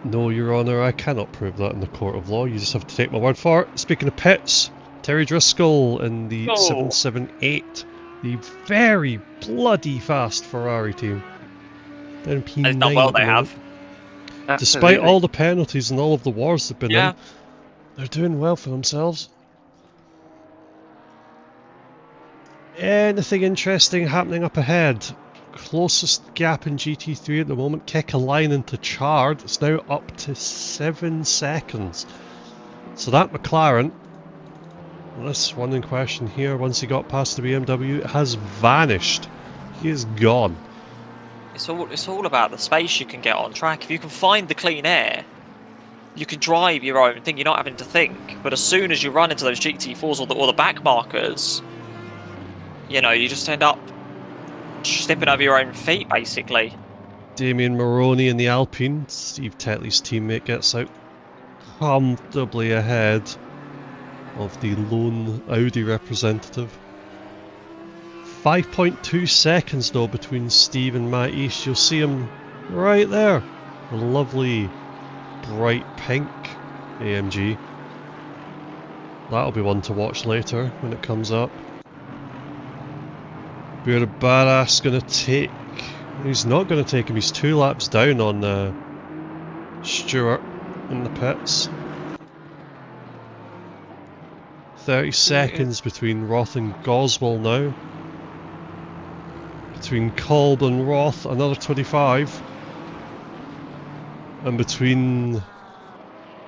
No, Your Honour, I cannot prove that in the court of law. You just have to take my word for it. Speaking of pits, Terry Driscoll in the 778, the very bloody fast Ferrari team. Down P9.
It's not well they have.
Despite all the penalties and all of the wars they've been in, they're doing well for themselves. Anything interesting happening up ahead? Closest gap in GT3 at the moment, kick a line into Chard. It's now up to 7 seconds. So that McLaren, this one in question here, once he got past the BMW, has vanished. He is gone.
It's all about the space you can get on track. If you can find the clean air, you can drive your own thing. You're not having to think. But as soon as you run into those GT4s or the back markers, you know, you just end up stepping over your own feet, basically.
Damien Maroney in the Alpine, Steve Tetley's teammate, gets out comfortably ahead of the lone Audi representative. 5.2 seconds though between Steve and Matt East. You'll see him right there. A lovely bright pink AMG. That'll be one to watch later when it comes up. Bearded Badass gonna take... He's not gonna take him, he's 2 laps down on Stewart in the pits. 30 seconds between Roth and Goswell now. Between Kolb and Roth, another 25. And between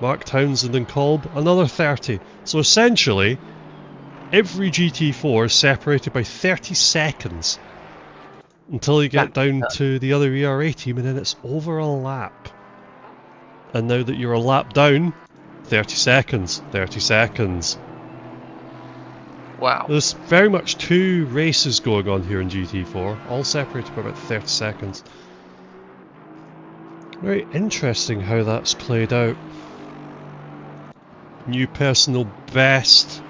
Mark Townsend and Kolb, another 30. So essentially, every GT4 is separated by 30 seconds until you get down to the other ERA team, and then it's over a lap. And now that you're a lap down, 30 seconds, 30 seconds.
Wow.
There's very much 2 races going on here in GT4, all separated by about 30 seconds. Very interesting how that's played out. New personal best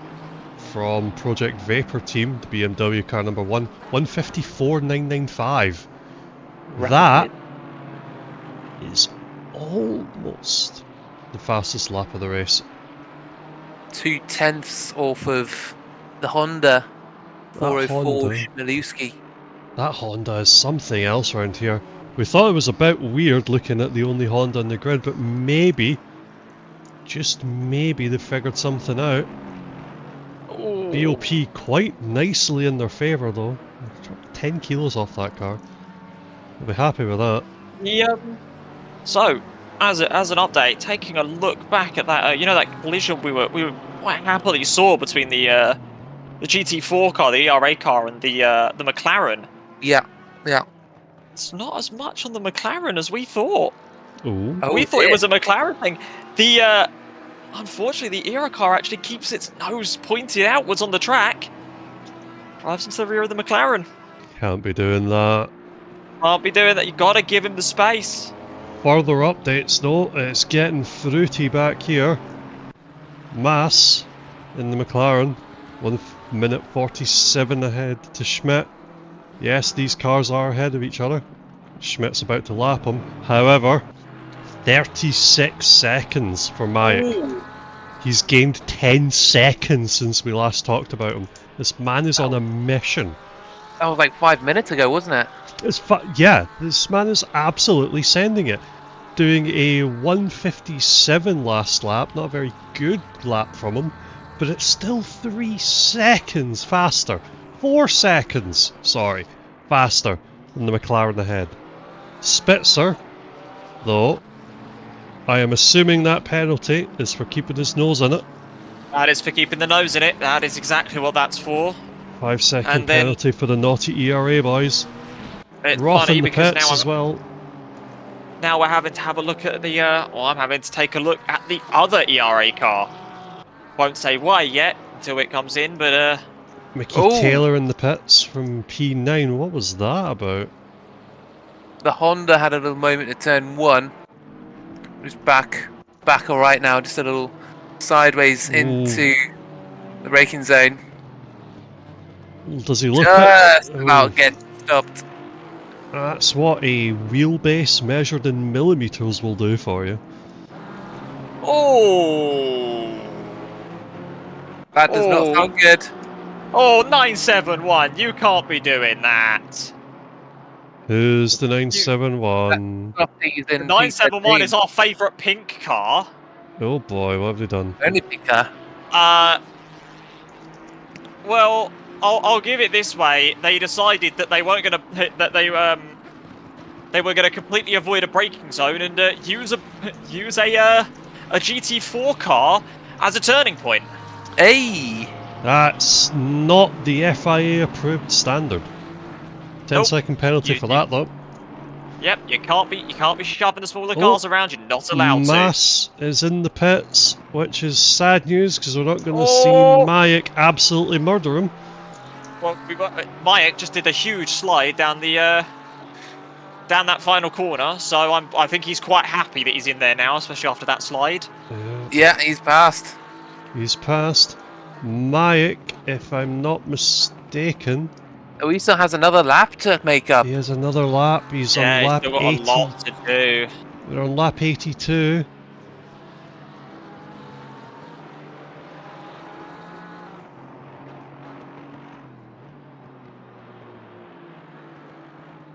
from Project Vapor team, the BMW car number 1, 154.995. That is almost the fastest lap of the race.
2/10 off of the Honda 404 Schmalewski.
That Honda is something else around here. We thought it was a bit weird looking at the only Honda on the grid, but maybe, just maybe, they figured something out. BOP quite nicely in their favour though. 10 kilos off that car. I'll be happy with that.
Yeah. So, as an update, taking a look back at that, you know, that collision we were quite happily saw between the GT4 car, the ERA car, and the McLaren.
Yeah.
It's not as much on the McLaren as we thought.
Ooh.
We thought it was a McLaren thing. Unfortunately, the ERA car actually keeps its nose pointed outwards on the track. Drives into the rear of the McLaren.
Can't be doing that.
Can't be doing that. You gotta give him the space.
Further updates though, it's getting fruity back here. Mass in the McLaren 1 minute 47 ahead to Schmidt. Yes, these cars are ahead of each other. Schmidt's about to lap him. However, 36 seconds for Mayak.
Ooh.
He's gained 10 seconds since we last talked about him. This man is on a mission.
That was like 5 minutes ago, wasn't it?
Yeah, this man is absolutely sending it. Doing a 157 last lap, not a very good lap from him, but it's still 3 seconds faster. 4 seconds, sorry, faster than the McLaren ahead. Spitzer, though, I am assuming that penalty is for keeping his nose in it.
That is for keeping the nose in it. That is exactly what that's for.
5-second penalty for the naughty ERA boys.
It's
Roth
funny
in the
because
pits as well.
Now we're having to have a look at the, I'm having to take a look at the other ERA car. Won't say why yet until it comes in, but
Mickey Taylor in the pits from P9. What was that about?
The Honda had a little moment at turn 1. Just back all right now, just a little sideways into the braking zone.
Does he look
just about get stopped?
That's what a wheelbase measured in millimeters will do for you.
oh,
That does not sound good.
Oh, 971, you can't be doing that.
Who's the 971?
971 is our favourite pink car.
Oh boy, what have they done?
Only pink car.
Well, I'll give it this way. They decided that they weren't going to they were going to completely avoid a braking zone and use a GT4 car as a turning point.
Hey,
That's not the FIA approved standard. 10-second penalty for that though.
Yep, you can't be shoving the smaller cars around. You're not allowed
Mass is in the pits, which is sad news because we're not going to see Mayak absolutely murder him.
Well, Mayak just did a huge slide down the down that final corner, so I think he's quite happy that he's in there now, especially after that slide.
yeah, he's passed.
He's passed. Mayak, if I'm not mistaken.
Oh, he still has another lap to make up.
He has another lap. He's on lap 80.
He's still got a lot to do.
We're on lap 82.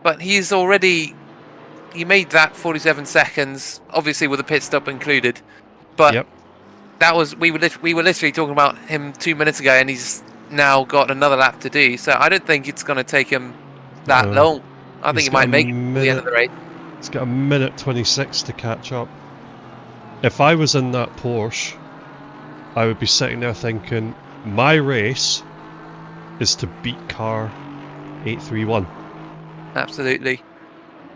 But he made that 47 seconds, obviously with a pit stop included. But that was we were literally talking about him 2 minutes ago, and he's now got another lap to do. So I don't think it's going to take him that long. I think he might make it to the end of the race.
He's got a minute 26 to catch up. If I was in that Porsche, I would be sitting there thinking, my race is to beat car 831.
Absolutely.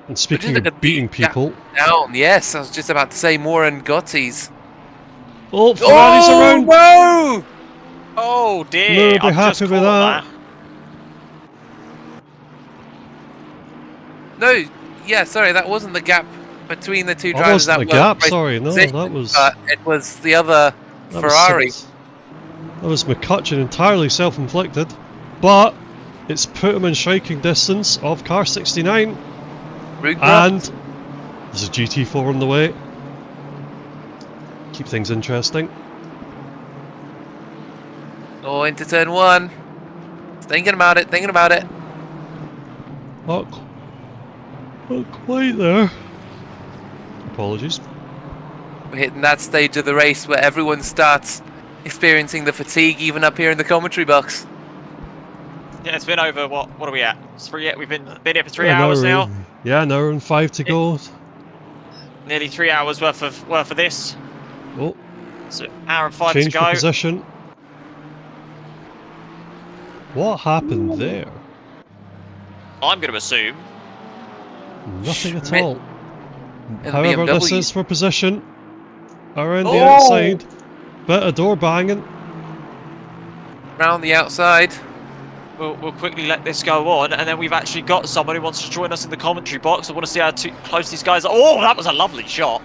And speaking of beating people...
Down, yes, I was just about to say more and Gotti's.
Oh, Ferrari's around!
No!
Oh dear,
No, be happy with that.
No, yeah, sorry, that wasn't the gap between the two drivers.
That wasn't
that
the gap, sorry, no, that was...
it was the other Ferrari.
That was McCutcheon, entirely self-inflicted, but it's put him in striking distance of car 69. And there's a GT4 on the way. Keep things interesting.
Oh, into turn 1. Thinking about it.
Not quite there. Apologies.
We're hitting that stage of the race where everyone starts experiencing the fatigue, even up here in the commentary box.
Yeah, it's been over, what are we at? We've been here for 3 hours now.
Yeah, an hour and 5 to go.
Nearly 3 hours worth of this.
Oh.
So, hour and 5
Change
to go.
For position. What happened there?
I'm going to assume
nothing at all.
And
However,
BMW.
this is for position. Around the outside. Bit of door banging.
Round the outside.
We'll quickly let this go on, and then we've actually got someone who wants to join us in the commentary box. I want to see how close these guys are. Oh, that was a lovely shot.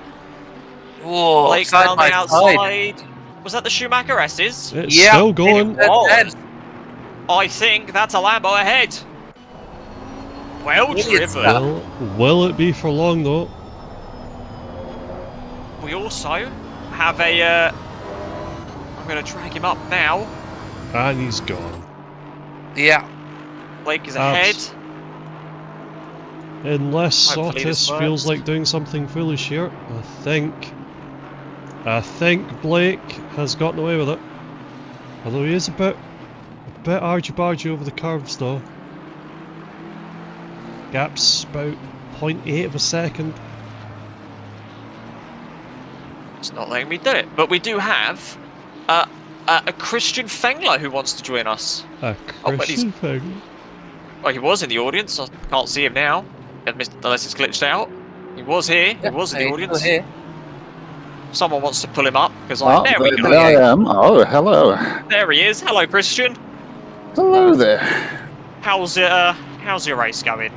Whoa,
Blake down the outside. Was that the Schumacher S's?
It's still going.
I think that's a Lambo ahead. Well driven.
Will it be for long though?
We also have a. I'm going to drag him up now.
And he's gone.
Yeah.
Blake is ahead.
Unless
Hopefully this
Sotis feels like doing something foolish here, I think Blake has gotten away with it. Although he is a bit argy-bargy over the curves though. Gap's about 0.8 of a second.
It's not letting me do it, but we do have a Christian Fengler who wants to join us.
A Christian Fengler?
Well, he was in the audience. I can't see him now, unless it's glitched out. He was here. He was in the audience.
Here.
Someone wants to pull him up because
there I am. Oh, hello.
There he is. Hello, Christian.
Hello there.
How's your race going?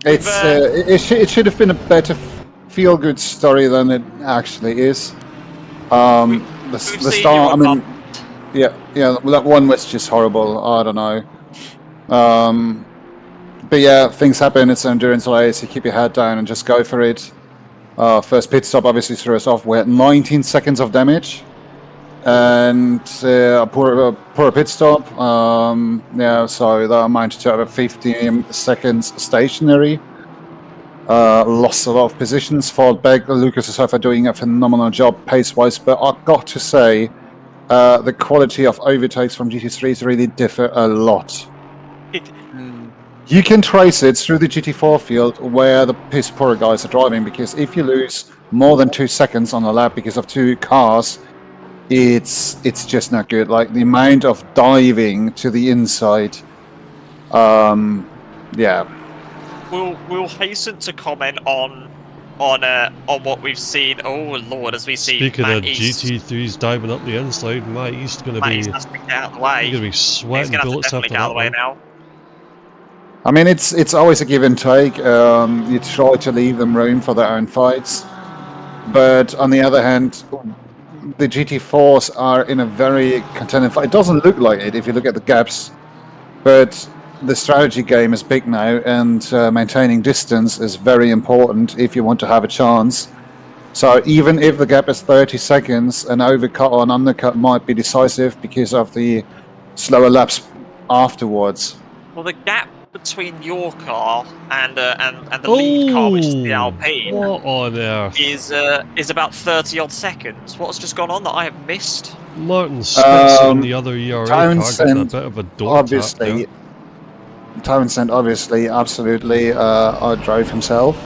It should have been a better feel-good story than it actually is. The start. I mean, yeah. That one was just horrible. I don't know. But yeah, things happen. It's an endurance race. You keep your head down and just go for it. First pit stop obviously threw us off. We had 19 seconds of damage, and a poor pit stop. So that amounted to about 15 seconds stationary. Lost a lot of positions. Fought back. Lucas and Sofa doing a phenomenal job pace-wise. But I've got to say, the quality of overtakes from GT3s really differ a lot. You can trace it through the GT4 field where the piss poor guys are driving, because if you lose more than 2 seconds on a lap because of 2 cars, it's just not good. Like the amount of diving to the inside. Yeah.
We'll hasten to comment on what we've seen. Oh Lord, as we see.
Speaking
Matt
of
East,
GT3s diving up the inside, Matt East going to be
out of the way.
He's going to be sweating bullets after
get out of the way now.
I mean, it's always a give and take. You try to leave them room for their own fights, but on the other hand, the GT4s are in a very contended fight. It doesn't look like it if you look at the gaps, but the strategy game is big now, and maintaining distance is very important if you want to have a chance. So even if the gap is 30 seconds, an overcut or an undercut might be decisive because of the slower laps afterwards.
Well, the gap between your car and the lead car, which is the Alpine,
what on earth?
is about 30 odd seconds. What's just gone on that I have missed?
Martin Spitz on the other ERA car got a bit of a door
obviously. Townsend obviously absolutely drove himself.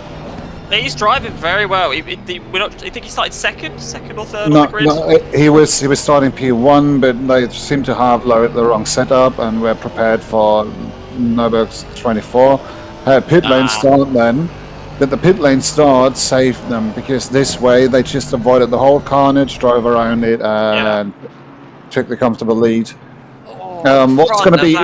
He's driving very well. I think he started second or third
No,
on the grid.
no, he was starting P1, but they seem to have loaded the wrong setup and were prepared for Nurbs 24. Pit lane start then. But the pit lane start saved them, because this way they just avoided the whole carnage, drove around it, and took the comfortable lead. What's going to be...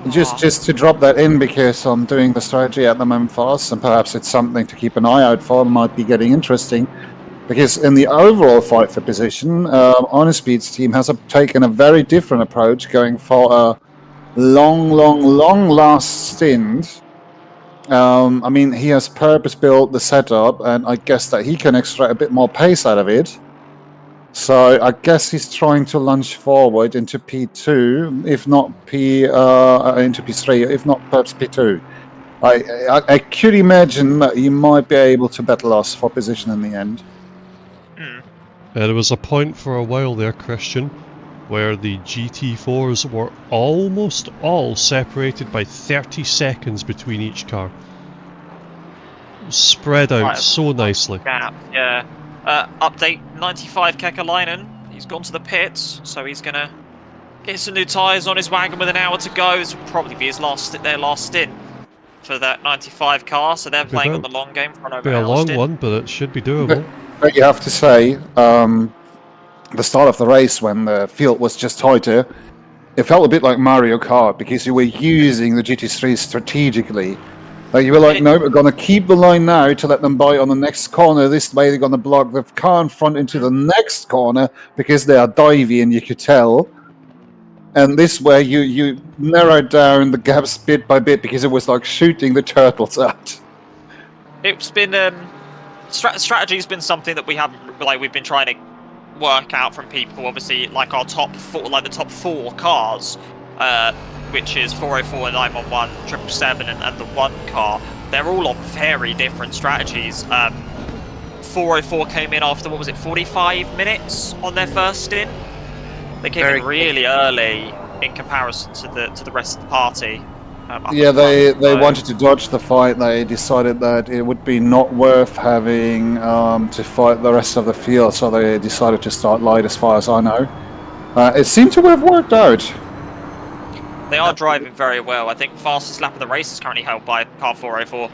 Just to drop that in, because I'm doing the strategy at the moment for us, and perhaps it's something to keep an eye out for, might be getting interesting. Because in the overall fight for position, Honest Speed's team has taken a very different approach, going for a long last stint. I mean, he has purpose-built the setup, and I guess that he can extract a bit more pace out of it. So I guess he's trying to lunge forward into P2, if not into P3, if not perhaps P2. I could imagine that he might be able to battle us for position in the end.
There was a point for a while there, Christian, where the GT4s were almost all separated by 30 seconds between each car. Spread out so nicely.
Gap, yeah. Update 95 Kekalainen. He's gone to the pits, so he's going to get some new tyres on his wagon with an hour to go. This will probably be their last stint for that 95 car, so they're playing on the long game for an over
an hour. Be a long one, but it should be doable.
But you have to say, the start of the race, when the field was just tighter, it felt a bit like Mario Kart, because you were using the GT3 strategically Like you were like, no, we're going to keep the line now to let them buy on the next corner. This way they're going to block the car in front into the next corner because they are divey and you could tell. And this way you narrowed down the gaps bit by bit because it was like shooting the turtles out.
It's been strategy's been something that we've been trying to work out from people. Obviously, like our top four, like the top 4 cars, which is 404, 911, 777, and the 1 car. They're all on very different strategies. 404 came in after, 45 minutes on their first stint. They came in really early in comparison to the rest of the party.
Yeah, they wanted to dodge the fight. They decided that it would be not worth having to fight the rest of the field, so they decided to start light, as far as I know. It seemed to have worked out.
They are driving very well. I think fastest lap of the race is currently held by car 404.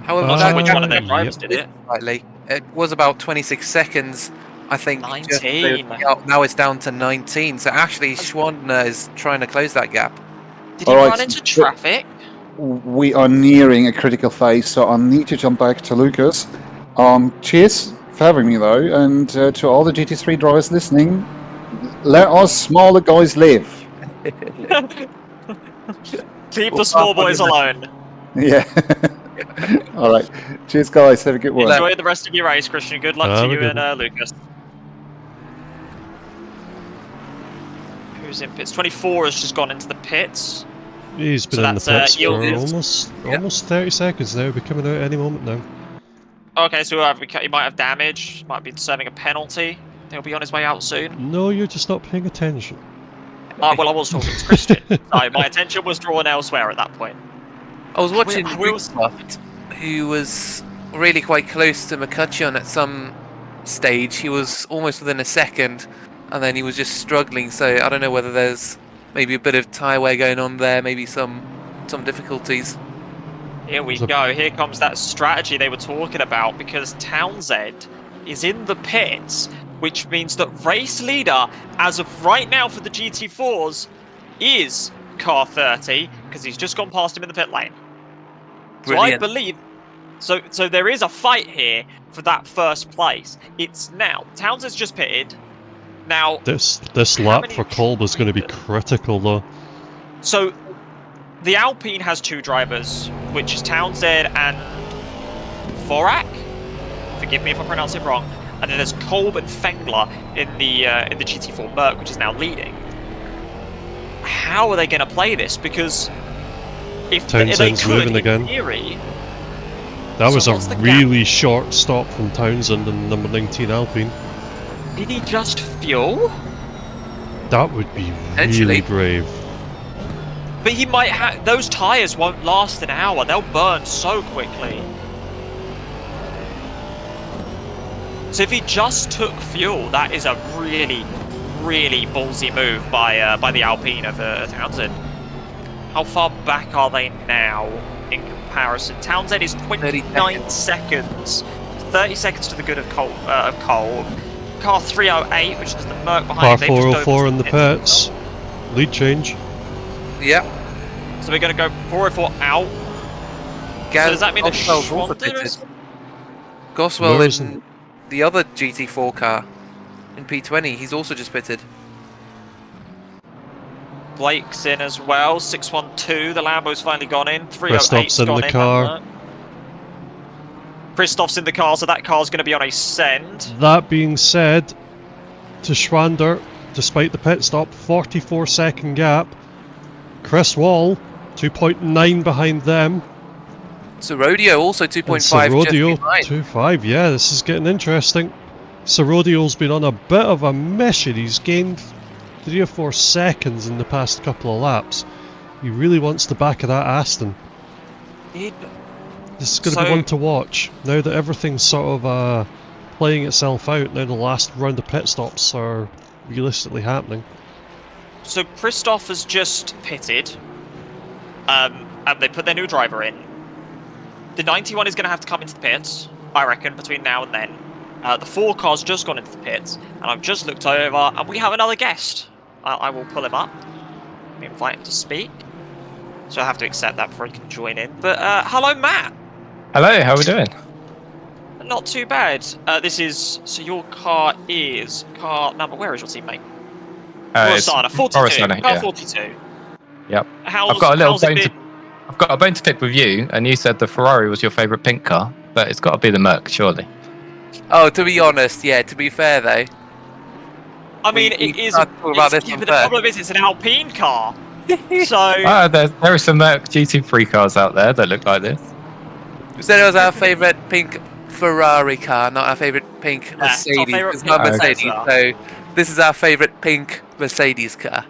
However,
I'm not sure which one of their drivers did it.
Slightly. It was about 26 seconds, I think.
19.
Now it's down to 19. So actually, Schwandner is trying to close that gap.
Did he run into traffic?
We are nearing a critical phase, so I need to jump back to Lucas. Cheers for having me, though, and to all the GT3 drivers listening, let us smaller guys live.
Keep the small boys alone.
Yeah. All right. Cheers, guys. Have a good one.
Enjoy the rest of your race, Christian. Good luck to you and Lucas. Who's in pits? 24 has just gone into the pits.
He's been in the pits for almost 30 seconds now. He'll be coming out any moment now.
Okay, so he might have damage. Might be serving a penalty. He'll be on his way out soon.
No, you're just not paying attention.
Well, I was talking to Christian. So my attention was drawn elsewhere at that point.
I was watching Wilscroft, who was really quite close to McCutcheon at some stage. He was almost within a second, and then he was just struggling. So I don't know whether there's maybe a bit of tie wear going on there, maybe some difficulties.
Here we go. Here comes that strategy they were talking about, because Townsend is in the pits, which means that race leader, as of right now for the GT4s, is car 30, because he's just gone past him in the pit lane.
Brilliant.
So I believe, so there is a fight here for that first place. It's now, Townsend's just pitted. Now,
this lap for Kolb is going to be critical, though.
So, the Alpine has 2 drivers, which is Townsend and Vorak. Forgive me if I pronounce it wrong. And then there's Kolb and Fengler in the GT4 Merc, which is now leading. How are they going to play this? Because if
Townsend's moving again.
Theory,
that was a really short stop from Townsend in number 19 Alpine.
Did he just fuel?
That would be really brave.
But he might have. Those tyres won't last an hour. They'll burn so quickly. So if he just took fuel, that is a really, really ballsy move by the Alpine of Townsend. How far back are they now in comparison? Townsend is 29 seconds. 30 seconds to the good of Cole. Car 308, which is the Merc behind
him. Car 404 in the pits. Lead change.
Yep.
So we're going to go 404 out. So does that mean that
Goswell in the other GT4 car in P20, he's also just pitted.
Blake's in as well. 612, the Lambo's finally gone in. 308's
Christoph's in the car.
Christoph's in the car, so that car's going to be on a send.
That being said, to Schwander, despite the pit stop, 44-second gap. Chris Wall, 2.9 behind them.
Serodio also 2.5.
Serodio 2.5. Yeah, this is getting interesting. Serodio's been on a bit of a mission. He's gained 3 or 4 seconds in the past couple of laps. He really wants the back of that Aston. This is going to be one to watch. Now that everything's sort of playing itself out, now the last round of pit stops are realistically happening.
So Christoph has just pitted, and they put their new driver in. The 91 is going to have to come into the pits, I reckon, between now and then. The 4 car's just gone into the pits, and I've just looked over, and we have another guest. I will pull him up, invite him to speak. So I have to accept that before he can join in. But hello, Matt.
Hello, how are we doing?
Not too bad. So your car is car number. Where is your teammate? Rossana, 42.
Rossana,
Car
yeah.
42.
Yep.
How's
I've got a little
it
bone
been?
I've got a bone to pick with you, and you said the Ferrari was your favourite pink car, but it's got to be the Merc, surely.
Oh, to be honest, yeah. To be fair, though,
I mean,
we
it is.
can't talk about this
Yeah,
one
but the
first.
problem is it's an Alpine car. So
There are some Merc GT3 cars out there that look like this.
We said it was our favourite pink Ferrari car, not our favourite pink Mercedes.
favourite
It's not
pink
Mercedes,
Tesla.
so this is our favourite pink Mercedes car.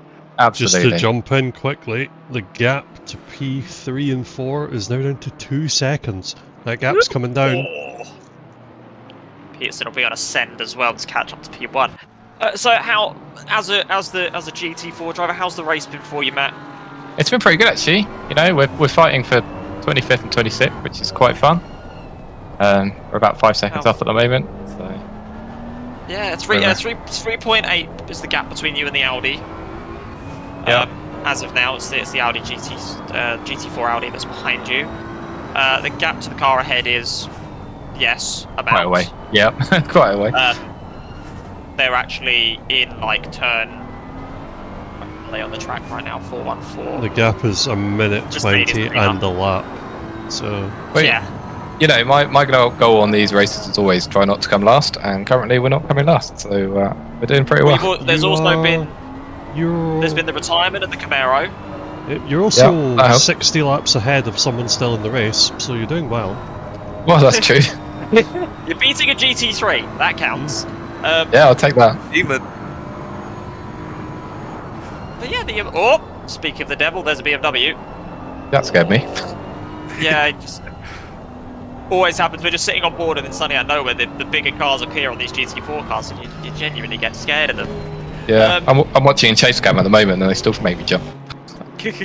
Just
Absolutely.
to jump in quickly, the gap to P3 and 4 is now down to 2 seconds. That gap's coming down.
Oh. Peterson will be on a send as well to catch up to P1. So how, as a GT4 driver, how's the race been for you, Matt?
It's been pretty good, actually. You know, we're fighting for 25th and 26th, which is quite fun. We're about 5 seconds off at the moment. So.
Yeah, 3.8 is the gap between you and the Audi.
Yeah.
As of now, it's the Audi GT4 Audi that's behind you. The gap to the car ahead is, yes, about.
Quite away. Yeah, quite away.
They're actually in like turn. Are they on the track right now? 414.
The gap is a minute
Just made it
20
pretty
and a lap. So
But,
yeah.
You know, my goal on these races is always try not to come last, and currently we're not coming last, so we're doing pretty well.
There's also been
You're
the retirement of the Camaro.
You're also
Yeah,
60 laps ahead of someone still in the race, so you're doing well.
Well, that's true.
You're beating a GT3. That counts.
Yeah, I'll take that.
Even
But yeah, speaking of the devil, there's a BMW.
That scared me.
Yeah, it just always happens. We're just sitting on board, and then suddenly out of nowhere, the bigger cars appear on these GT4 cars, and you genuinely get scared of them.
Yeah, I'm watching Chase Cam at the moment, and they still make me jump.
Look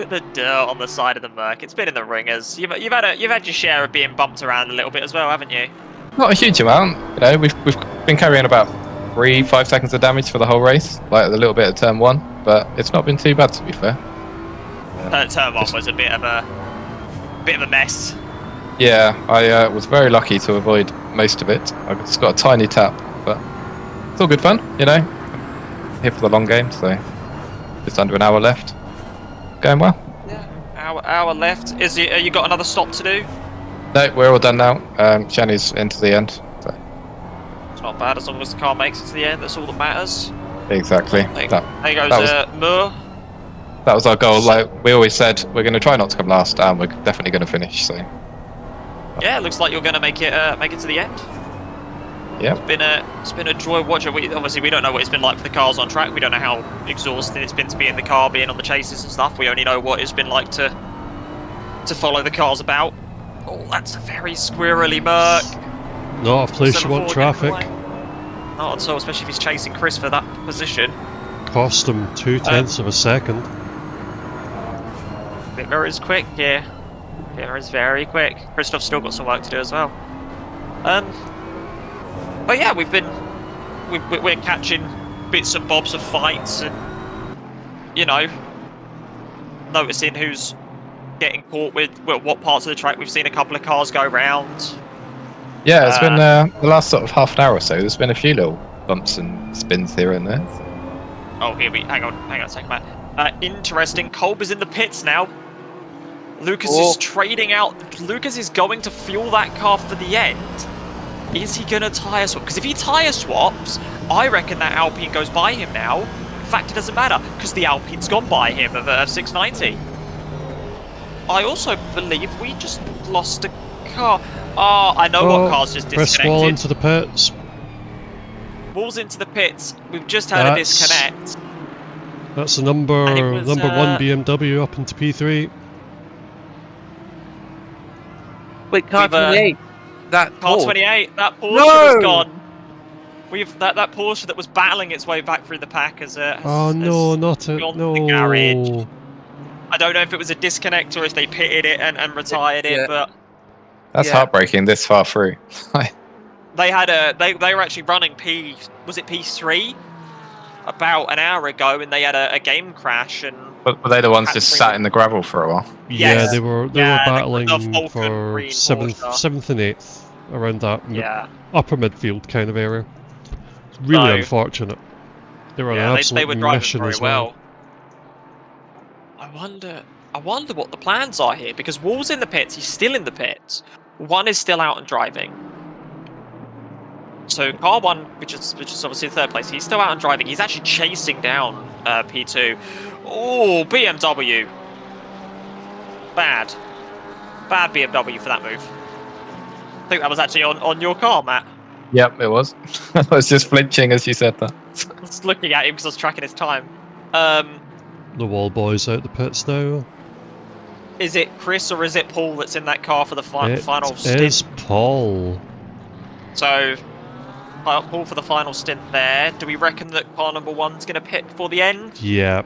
at the dirt on the side of the Merc. It's been in the ringers. You've had your share of being bumped around a little bit as well, haven't you?
Not a huge amount. You know, we've been carrying about 3-5 seconds of damage for the whole race, like a little bit of turn 1, but it's not been too bad, to be fair.
Turn 1 was a bit of a mess.
Yeah, I was very lucky to avoid most of it. I just got a tiny tap, but it's all good fun, you know. Here for the long game, so just under an hour left. Going well.
Yeah, hour left. You got another stop to do?
No, we're all done now. Shani's into the end. So.
It's not bad as long as the car makes it to the end. That's all that matters.
Exactly.
There goes Moore.
That was our goal. Like we always said, we're going to try not to come last, and we're definitely going to finish. So.
Yeah, it looks like you're going to make it to the end.
Yeah.
It's been a joy watching. Obviously, we don't know what it's been like for the cars on track. We don't know how exhausting it's been to be in the car, being on the chases and stuff. We only know what it's been like to follow the cars about. Oh, that's a very squirrely Merc.
Not a place you want traffic.
Not at all, especially if he's chasing Chris for that position.
Cost him 0.2 of a second.
Bittler is quick here. Bittler is very quick. Christoph's still got some work to do as well. But yeah, we're catching bits and bobs of fights, and you know, noticing who's getting caught with what parts of the track. We've seen a couple of cars go round.
Yeah, it's been the last sort of half an hour or so. There's been a few little bumps and spins here and there. So.
Oh, hang on a second, Matt. Interesting. Kolb is in the pits now. Lucas is trading out. Lucas is going to fuel that car for the end. Is he going to tyre swap? Because if he tyre swaps, I reckon that Alpine goes by him now. In fact, it doesn't matter, because the Alpine's gone by him of 690. I also believe we just lost a car. Oh, I know what car's just disconnected.
Press wall into the pits.
Wall's into the pits. We've just had a disconnect.
That's the number 1 BMW up into P3.
wait, car 28. That
car 28. That Porsche has gone. That Porsche that was battling its way back through the pack has
not it.
gone
No.
to the garage. I don't know if it was a disconnect or if they pitted it and retired it, but
that's heartbreaking this far through.
they had they were actually running P3 about an hour ago, and they had a game crash, and
But were they the ones
Had
just
three
sat
more.
in the gravel for a while?
Yeah,
Yes.
they were
Yeah, the
battling
Falcon
for
Green
seventh
Porsche.
and 8th, around that
Yeah.
upper midfield kind of area. It's really
So-
unfortunate. They were on
Yeah,
an
they
absolute
were driving
mission
very
as well.
I wonder what the plans are here, because Wall's in the pits, he's still in the pits. One is still out and driving. So car 1, which is obviously third place, he's still out and driving. He's actually chasing down P2. Oh, BMW. Bad BMW for that move. I think that was actually on your car, Matt.
Yep, it was. I was just flinching as you said that.
I was looking at him because I was tracking his time.
The wall boys out the pits now.
Is it Chris or is it Paul that's in that car for the final
It
stint?
is Paul.
So, Paul for the final stint there. Do we reckon that car number 1's going to pit before the end?
Yeah,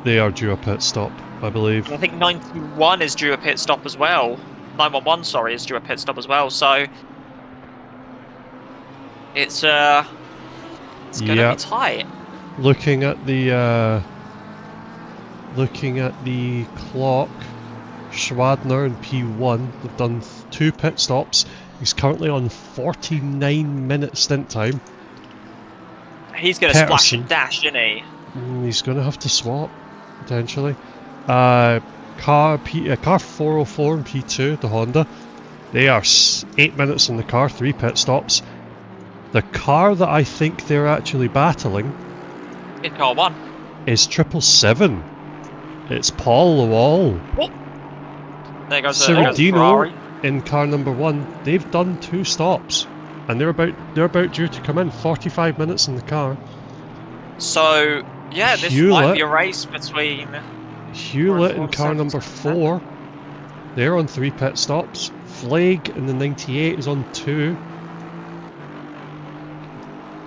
they are due a pit stop, I believe.
And I think 91 is due a pit stop as well. 911, sorry, is due a pit stop as well. So, it's going to be tight.
Looking at the clock, Schwadner and P1 have done 2 pit stops. He's currently on 49-minute stint time.
He's going to splash
Peterson.
and dash, isn't he?
He's going to have to swap, potentially. Car 404 and P2, the Honda, they are 8 minutes in the car, 3 pit stops. The car that I think they're actually battling
In car 1.
is 777. It's Paul Lawal.
There goes the
Serradino
Ferrari.
in car number 1. They've done 2 stops, and they're about due to come in. 45 minutes in the car.
So, yeah, this might be a race between...
Hewlett in car
4,
number
7,
4. They're on 3 pit stops. Flagg in the 98 is on 2.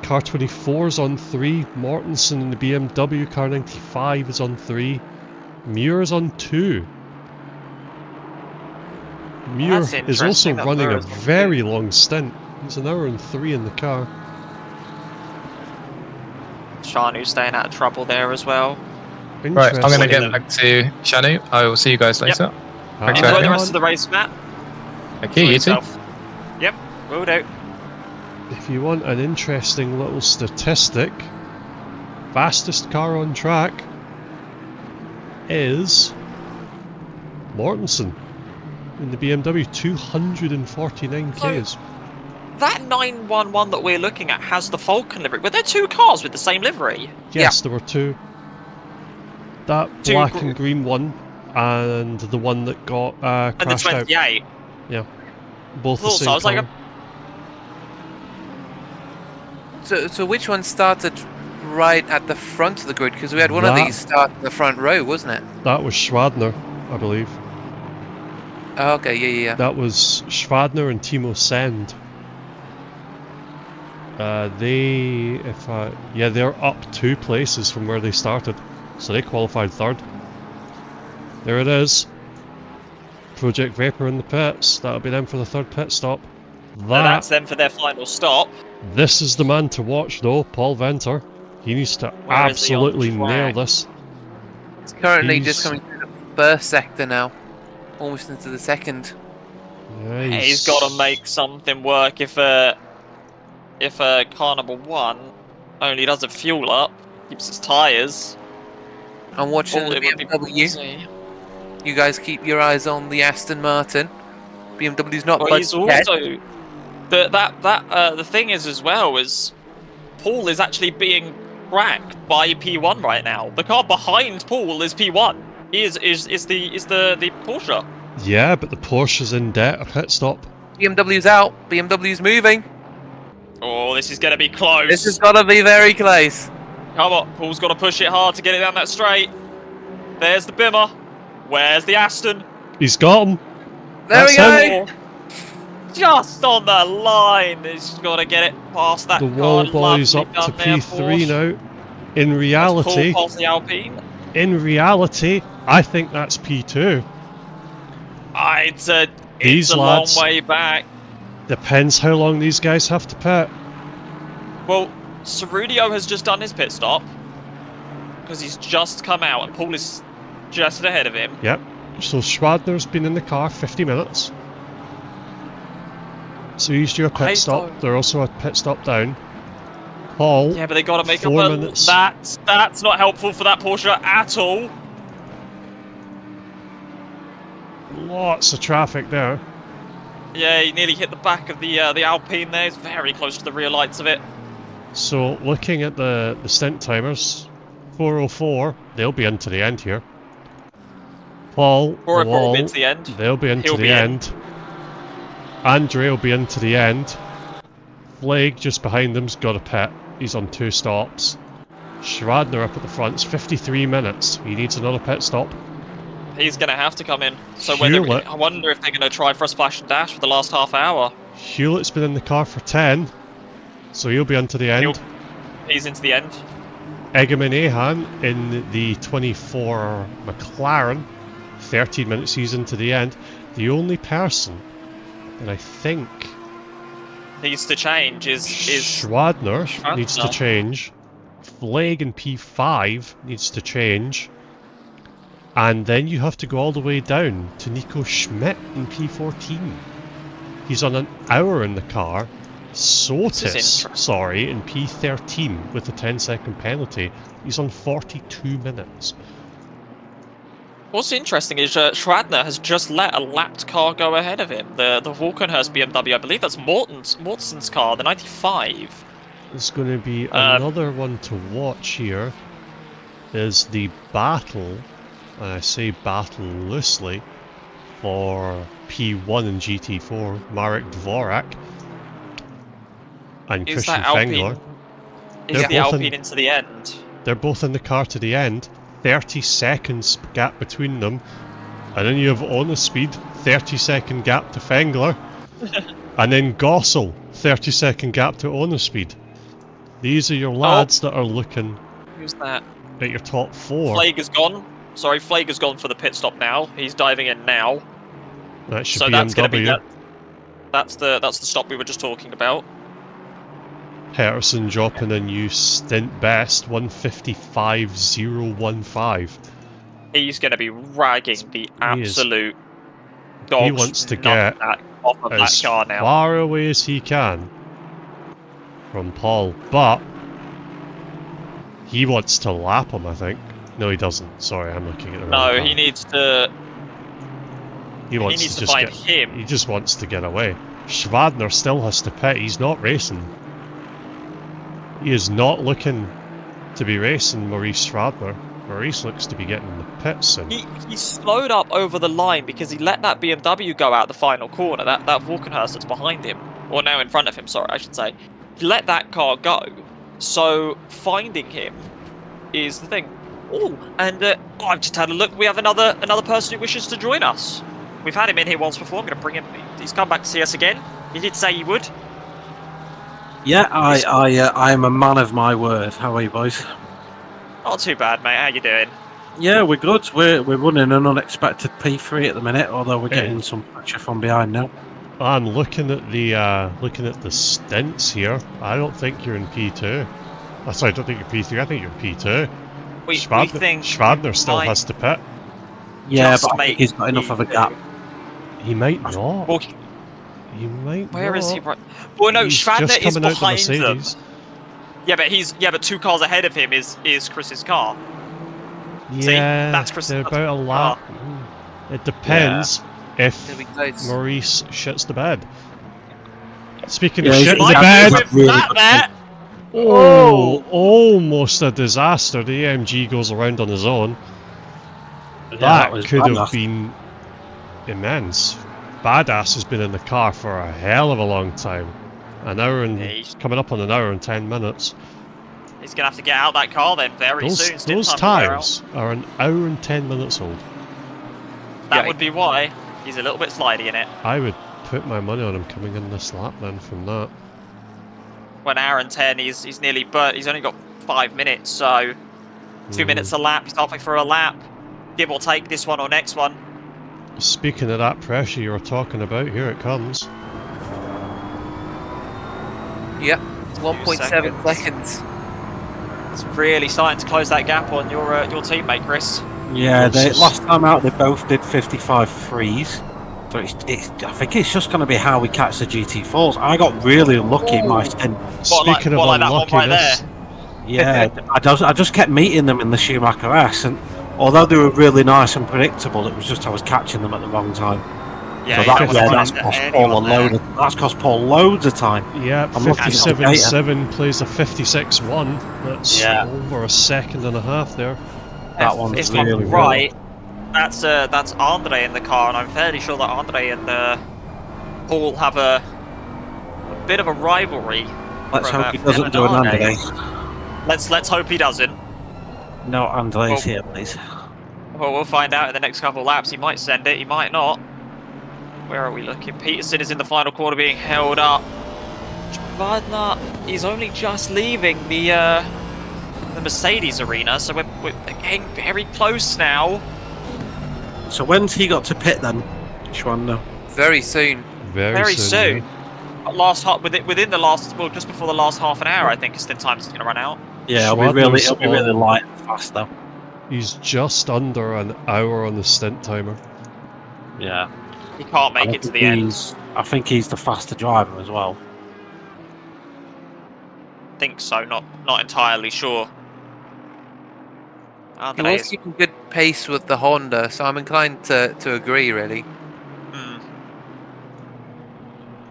Car 24 is on 3. Mortensen in the BMW car 95 is on 3. Muir is on 2. Muir
That's
is also
interesting that
running
Muir
a
is on
very long stint. He's an hour and 3 in the car.
Shanu staying out of trouble there as well.
Right, I'm going to
Interesting.
get back to Shanu. I will see you guys later. Thanks,
Enjoy
Shanu.
the rest of the race, Matt.
Thank you, you too.
Yep, will do.
If you want an interesting little statistic, fastest car on track is Mortensen in the BMW, 249 Ks.
That 911 that we're looking at has the Falcon livery. Were there 2 cars with the same livery?
Yes, there were 2. That
Two
black
gr-
and green one, and the one that got
And the
crashed out.
28.
Both the
Also,
same
I was like,
colour.
So which one started right at the front of the grid? Because we had one of
That-
these start in the front row, wasn't it?
That was Schwadner, I believe.
Oh, okay, yeah.
That was Schwadner and Timo Send. They're up 2 places from where they started, so they qualified 3rd. There it is. Project Vapor in the pits. That'll be them for the 3rd pit stop.
that's them for their final stop.
This is the man to watch, though, Paul Venter. He needs to
Where is he on
absolutely
track?
nail this.
It's currently
He's-
just coming through the first sector now, almost into the second.
Yeah,
He's got to make something work if car number 1 only does a fuel up, keeps his tyres.
I'm watching the
it would be
BMW.
easy.
You guys keep your eyes on the Aston Martin. BMW's not
Well, he's
budged yet.
also the thing is as well is Paul is actually being tracked by P1 right now. The car behind Paul is P1. He is the Porsche.
Yeah, but the Porsche's in debt, a pit stop.
BMW's out. BMW's moving.
Oh, this is going to be close.
This has got to be very close.
Come on, Paul's got to push it hard to get it down that straight. There's the Bimmer. Where's the Aston?
He's got him.
There we
That's
go.
him.
Just on the line. He's got to get it past that
The
car.
wall boys
Lovely
up to
done there,
P3
Porsche.
now. In reality,
Paul past the Alpine.
I think that's P2.
It's a
These
long
lads-
way back.
Depends how long these guys have to pit.
Well, Cerrudio has just done his pit stop because he's just come out, and Paul is just ahead of him.
Yep. So Schwadner's been in the car 50 minutes. So he's due a pit stop. They're also a pit stop down. Paul.
Yeah, but they got to make
4
up
minutes.
That's not helpful for that Porsche at all.
Lots of traffic there.
Yeah, he nearly hit the back of the Alpine there. He's very close to the rear lights of it.
So looking at the stint timers, 4:04, they'll be into the end here. Paul,
4:04 will be
Wall,
into the end.
they'll be into
He'll
the
be in.
end. Andre will be into the end. Flake just behind them's got a pit. He's on 2 stops. Schradner up at the front's 53 minutes. He needs another pit stop.
He's going to have to come in. So
Hewlett.
I wonder if they're going to try for a splash and dash for the last half hour.
Hewlett's been in the car for 10, so he'll be into the end.
He's into the end.
Egeman Ahan in the 24 McLaren, 13 minutes, he's into the end. The only person that I think
Needs to change is
Schwadner needs to change. Flag in P5 needs to change. And then you have to go all the way down to Nico Schmidt in P14. He's on an hour in the car. Sotis, sorry, in P13 with a 10-second penalty. He's on 42 minutes.
What's interesting is Schradner has just let a lapped car go ahead of him. The Walkenhurst BMW, I believe that's Mortensen's car, the 95.
There's going to be another one to watch here. Is the battle, and I say battle loosely, for P1 and GT4, Marek Dvorak and Christian Fengler.
Is the Alpine into the end?
They're both in the car to the end. 30 seconds gap between them, and then you have Honest Speed, 30-second gap to Fengler, and then Gossel, 30-second gap to Honest Speed. These are your lads that are looking.
Who's that?
At your top 4.
Flake is gone. Sorry, Flake has gone for the pit stop now. He's diving in now.
That should
so
be
that's going to
BMW.
be that's the stop we were just talking about.
Peterson dropping a new stint best, 155.015.
He's going to be ragging the absolute dogs.
He wants to get
off of
as
that car now.
far away as he can from Paul, but he wants to lap him, I think. No, he doesn't. Sorry, I'm looking at the wrong car.
He needs to.
He needs
to find him.
He just wants to get away. Schwadner still has to pit. He's not racing. He is not looking to be racing Maurice Schwadner. Maurice looks to be getting the pits in.
He slowed up over the line because he let that BMW go out the final corner. That Walkenhurst that's behind him, or now in front of him. Sorry, I should say. He let that car go. So finding him is the thing. Oh, and I've just had a look. We have another person who wishes to join us. We've had him in here once before. I'm going to bring him. He's come back to see us again. He did say he would.
Yeah, I am a man of my word. How are you, boys?
Not too bad, mate. How you doing?
Yeah, we're good. We're running an unexpected P3 at the minute, although we're getting some pressure from behind now.
I'm looking at the stints here. I don't think you're in P2. Oh, sorry, I don't think you're P3. I think you're P2.
We think
Schwadner still has to pit.
Yeah, but I think he's got enough of a gap.
He might not.
Well,
he might
Where
not.
is he? Right? Well, no, Schwadner is behind them. Yeah, but 2 cars ahead of him is Chris's car.
Yeah,
see, that's Chris's
they're about a lap. It depends if Maurice shits the bed. Speaking of shit the bed, almost a disaster. The AMG goes around on his own. That could have been immense. Badass has been in the car for a hell of a long time. Coming up on an hour and 10 minutes.
He's going to have to get out that car then very soon.
Those tyres are an hour and 10 minutes old.
That would be why he's a little bit slidey in it.
I would put my money on him coming in this lap then from that.
When hour and 10, he's nearly burnt. He's only got 5 minutes, so 2 minutes a lap. He's halfway through a lap. Give or take this one or next one.
Speaking of that pressure you were talking about, here it comes.
Yep, 1.7 seconds.
It's really starting to close that gap on your teammate, Chris.
Yeah,
versus-
last time out they both did 55 freeze. So I think it's just going to be how we catch the GT4s. I got really unlucky in my stint.
Speaking of
like that one right
unluckiness,
Yeah, I just kept meeting them in the Schumacher S, and although they were really nice and predictable, it was just I was catching them at the wrong time.
Yeah,
So
that's
that's cost Paul loads of time.
yeah,
I'm looking at the
57.7 plays a 56.1. That's
Yeah.
over a second and a half there.
That one's
if
really
I'm right, that's Andre in the car, and I'm fairly sure that Andre and Paul have a bit of a rivalry.
Let's
from,
hope he doesn't do an
Andre.
Andre.
Let's hope he doesn't.
No Andres here, please.
Well, we'll find out in the next couple of laps. He might send it, he might not. Where are we looking? Peterson is in the final quarter being held up. Wagner is only just leaving the Mercedes arena, so we're getting very close now.
So when's he got to pit then? Schwander.
Very soon.
Very soon.
soon. Within the last, well, just before the last half an hour, I think is the time it's going to run out.
Yeah, it'll be really light and fast though.
He's just under an hour on the stint timer.
Yeah.
He can't make it to the end.
I think he's the faster driver as well.
Think so, not entirely sure.
He was keeping good pace with the Honda, so I'm inclined to agree, really.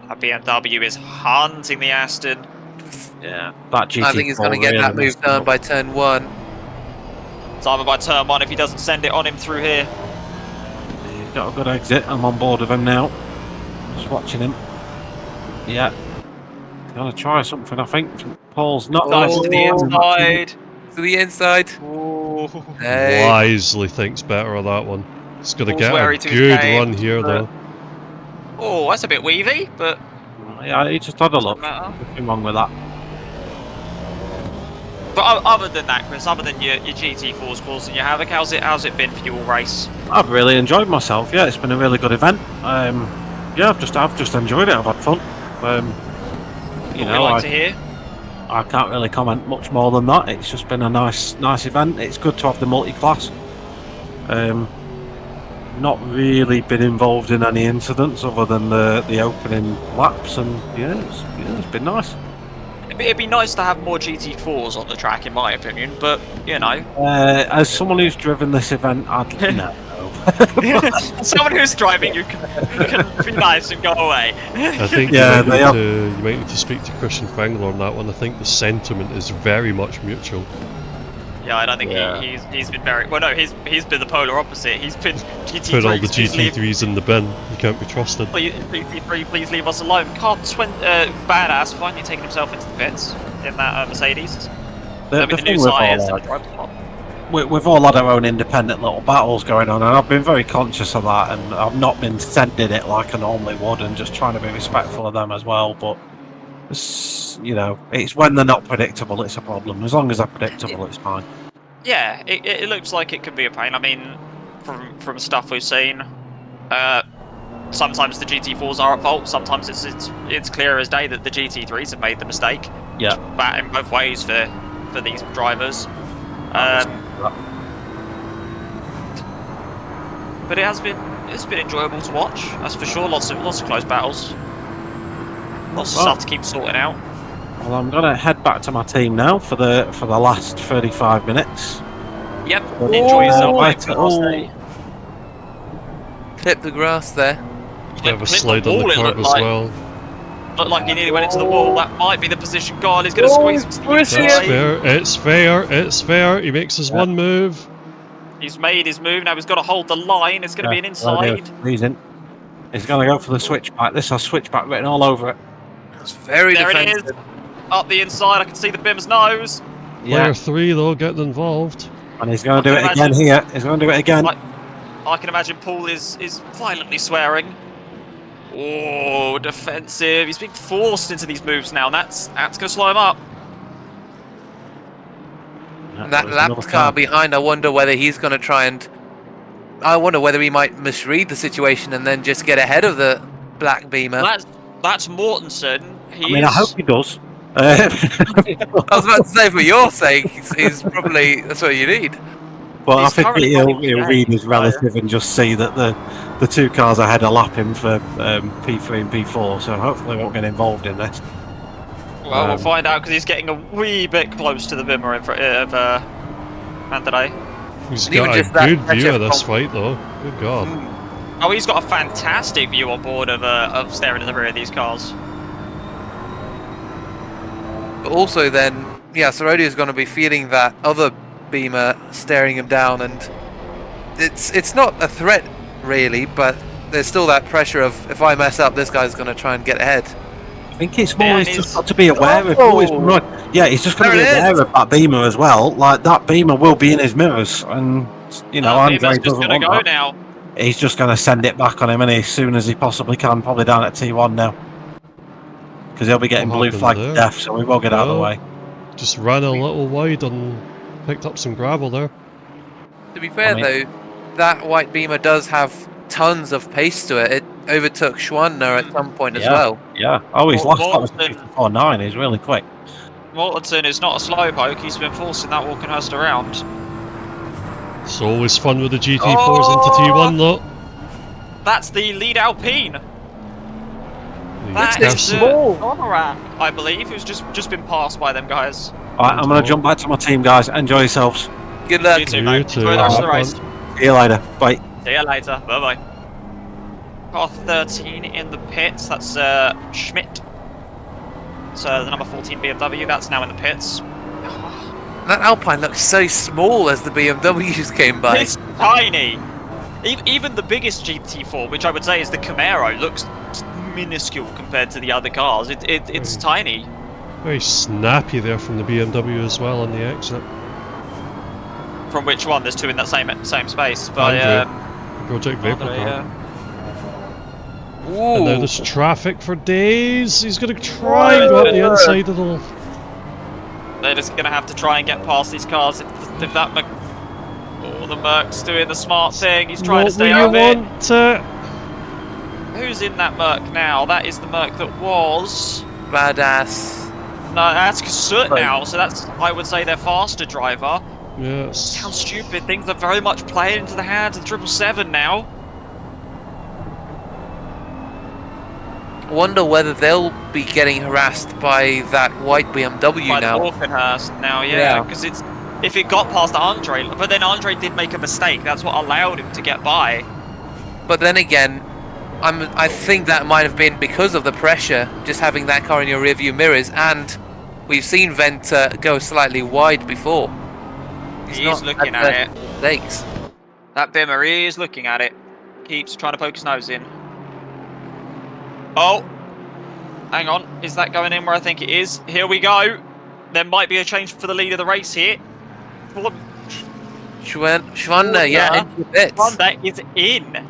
BMW is hunting the Aston.
Yeah, that GT4
I think he's going to get that move done by turn 1.
It's either by turn 1 if he doesn't send it on him through here.
He's got a good exit. I'm on board with him now. Just watching him. Yeah. Gonna try something, I think. Paul's not
To the inside.
To the inside.
Ooh.
Hey.
Wisely thinks better of that one. He's going to
Paul's
get
wary
a
to
good
his
run
game,
here, though.
Oh, that's a bit weavy, but
Yeah, he just had a look.
matter.
Nothing wrong with that.
But other than that, Chris, other than your GT4's causing you havoc, how's it been for you all race?
I've really enjoyed myself. Yeah, it's been a really good event. Yeah, I've just enjoyed it. I've had fun. You know,
like to hear.
I can't really comment much more than that. It's just been a nice event. It's good to have the multi-class. Not really been involved in any incidents other than the opening laps, and it's been nice.
It'd be nice to have more GT4s on the track, in my opinion. But you know,
as someone who's driven this event, I'd no.
someone who's driving, you can be nice and go away.
I think you might need to speak to Christian Fangler on that one. I think the sentiment is very much mutual.
Yeah, I don't think he's been very well. No, he's been the polar opposite. He's been GT3.
Put all the GT3s in the bin. You can't be trusted.
Please leave us alone. Car badass finally taking himself into the pits in that Mercedes.
The
with the
thing
new
with
tyres
all
and the drive spot.
We've all had our own independent little battles going on, and I've been very conscious of that, and I've not been sending it like I normally would, and just trying to be respectful of them as well. But it's when they're not predictable, it's a problem. As long as they're predictable, it's fine.
Yeah, it looks like it could be a pain. I mean, from stuff we've seen, sometimes the GT4s are at fault. Sometimes it's clear as day that the GT3s have made the mistake.
Yeah,
batting both ways for these drivers. But it's been enjoyable to watch. That's for sure. Lots of close battles. Lots of stuff to keep sorting out.
Well, I'm gonna head back to my team now for the last 35 minutes.
Yep. Enjoy yourself.
Clip the grass there.
You have a slide on the curb as well.
Looked like he nearly went into the wall. That might be the position. God, he's going to squeeze him to the inside.
It's fair. He makes his one move.
He's made his move. Now he's got to hold the line. It's going to be an inside.
He's in. He's going to go for the switchback. This has switchback written all over it.
That's very defensive.
It is. Up the inside. I can see the Bim's nose.
Player 3 though getting involved.
And he's going to do it again here. He's going to do it again.
I can imagine Paul is violently swearing. Oh, defensive. He's being forced into these moves now, and that's going to slow him up.
And that lap car behind, I wonder whether he's going to try and... I wonder whether he might misread the situation and then just get ahead of the black Beamer.
That's Mortensen.
I hope he does.
I was about to say, for your sake, he's probably... That's what you need.
But I
He's
think
currently
he'll
running
read his
so-
relative and just see that the two cars ahead are lapping for P3 and P4. So hopefully we won't get involved in this.
Well, we'll find out because he's getting a wee bit close to the Bimmer in front of Mandalay.
He's
And even
got a
just that
good view
pressure
of this
from-
fight, though. Good God.
Oh, he's got a fantastic view on board of staring at the rear of these cars.
But also then, yeah, Sorodi is going to be feeling that other Beamer staring him down, and it's not a threat really, but there's still that pressure of, if I mess up, this guy's going to try and get ahead.
I think it's more.
Yeah,
He's
and
just
he's-
got to be aware of.
Oh!
Yeah, he's just got to be
There it
aware
is.
of that Beamer as well. Like that Beamer will be in his mirrors, and you know, Andre
Beamer's just
doesn't
going to
want
go
that.
now.
He's just going to send it back on him, and as soon as he possibly can, probably down at T1 now, because he'll be getting
What
blue
happened
flagged
there?
to death. So we will get out of the
Well,
way.
Just ran a little wide and picked up some gravel there.
To be fair
I
though, that white Beamer does have tons of pace to it. It overtook Schwandner at some point as well.
Yeah. Oh, he's
Well,
lost that was 54.9. He's really quick.
Mortensen is not a slowpoke. He's been forcing that Walkenhurst around.
It's always fun with the GT4s
Oh!
into T1, though.
That's the lead Alpine.
The
That
It's
is
Tesla-
small.
Honorat, I believe, who's just been passed by them guys.
All right, I'm going to jump back to my team, guys. Enjoy yourselves.
Good luck.
You too,
You
mate.
too.
Enjoy the rest of the
Have
race.
See you later. Bye.
See you later. Bye bye. Car 13 in the pits. That's Schmidt. So the number 14 BMW. That's now in the pits.
That Alpine looks so small as the BMWs came by.
It's tiny. Even the biggest GT4, which I would say is the Camaro, looks minuscule compared to the other cars. It's tiny.
Very snappy there from the BMW as well on the exit.
From which one? There's two in that same space. But
Andrew. Project Vapor
Andre,
Car.
Ooh.
And now there's traffic for days. He's going to try and go up the inside of the...
they're just going to have to try and get past these cars. If that the Merc's doing the smart thing. He's trying to stay out of it. Who's in that Merc now? That is the Merc that was...
Badass.
No, that's Kasut now. So that's, I would say, their faster driver.
Yes.
Sounds stupid. Things are very much playing into the hands of 777 now.
I wonder whether they'll be getting harassed by that white BMW
By
now.
the Walkenhurst now,
Yeah.
yeah. Because it's... If it got past Andre... But then Andre did make a mistake. That's what allowed him to get by.
But then again, I think that might have been because of the pressure, just having that car in your rearview mirrors, and we've seen Venter go slightly wide before.
He's
not
looking
had
at it.
Mistakes.
That Bimmer is looking at it. Keeps trying to poke his nose in. Oh! Hang on. Is that going in where I think it is? Here we go. There might be a change for the lead of the race here.
Schwander, yeah, into the bits.
Schwander is in.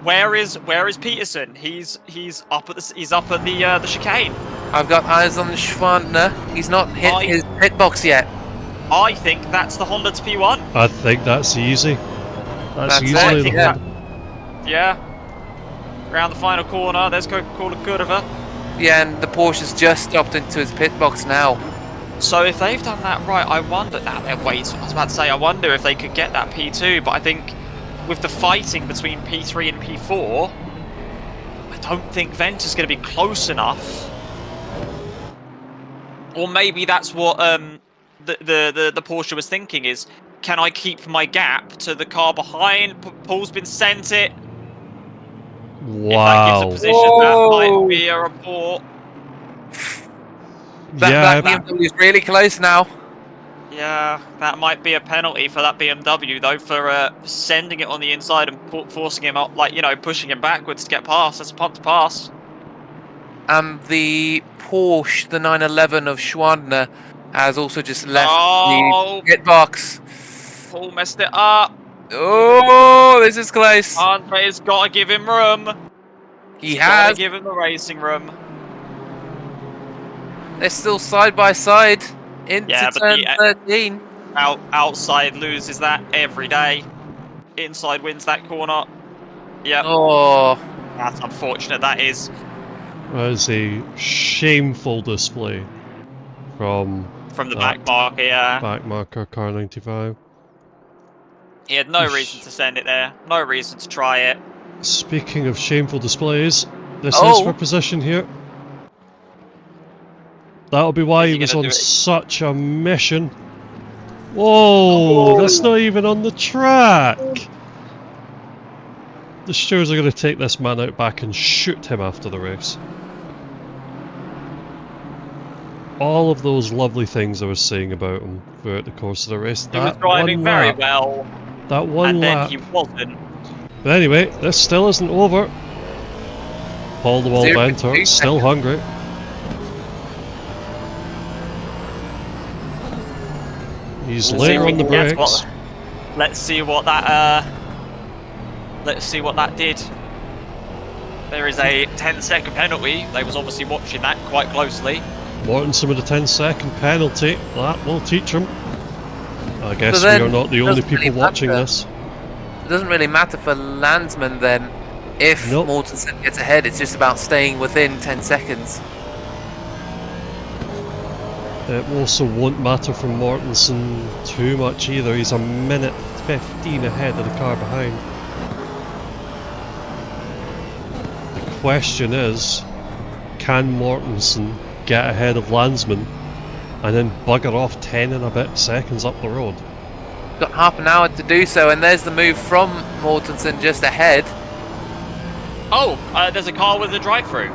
Where is Peterson? He's up at the chicane.
I've got eyes on Schwander. He's not hit his hitbox yet.
I think that's the Honda to P1.
I think that's easy. That's
That's
easily
it,
the
yeah.
Honda.
Yeah. Round the final corner. There's Coca-Cola Curva.
Yeah, and the Porsche's just stopped into his pit box now.
So if they've done that right, I wonder... wait, I was about to say, I wonder if they could get that P2, but I think with the fighting between P3 and P4, I don't think Venter's going to be close enough. Or maybe that's what the Porsche was thinking is, can I keep my gap to the car behind? Paul's been sent it. If that gives a
Wow.
position, that might be a report.
That BMW is really close now.
Yeah, that might be a penalty for that BMW though, for sending it on the inside and forcing him up, like, you know, pushing him backwards to get past. That's a punt to pass.
And the Porsche, the 911 of Schwandner, has also just left
Oh.
the pit box.
Paul messed it up.
Oh, this is close.
Andre's got to give him room.
He
Got to
has.
give him the racing room.
They're still side by side into
Yeah, but
turn
the-
13.
Outside loses that every day. Inside wins that corner. Yep.
Oh,
That's unfortunate, that is.
That is a shameful display from
From the
that
back marker, yeah.
back marker car 95.
He had no reason to send it there. No reason to try it.
Speaking of shameful displays, this is for position here. That'll be why he was on such a mission. Whoa, that's not even on the track. The stewards are going to take this man out back and shoot him after the race. All of those lovely things I was saying about him throughout the course of the race.
He was driving very well.
That one lap.
And then he wasn't.
But anyway, this still isn't over. Paul the Wall Ventor, still hungry. He's later on the brakes.
Let's see what that did. There is a 10-second penalty. They was obviously watching that quite closely.
Mortensen with a 10-second penalty. That will teach him. I guess we are not the only people watching this.
It doesn't really matter for Landsman then. If Mortensen gets ahead, it's just about staying within 10 seconds.
It also won't matter for Mortensen too much either. He's a minute 15 ahead of the car behind. The question is, can Mortensen get ahead of Landsman and then bugger off 10 and a bit seconds up the road?
Got half an hour to do so, and there's the move from Mortensen just ahead.
Oh, there's a car with a drive-through.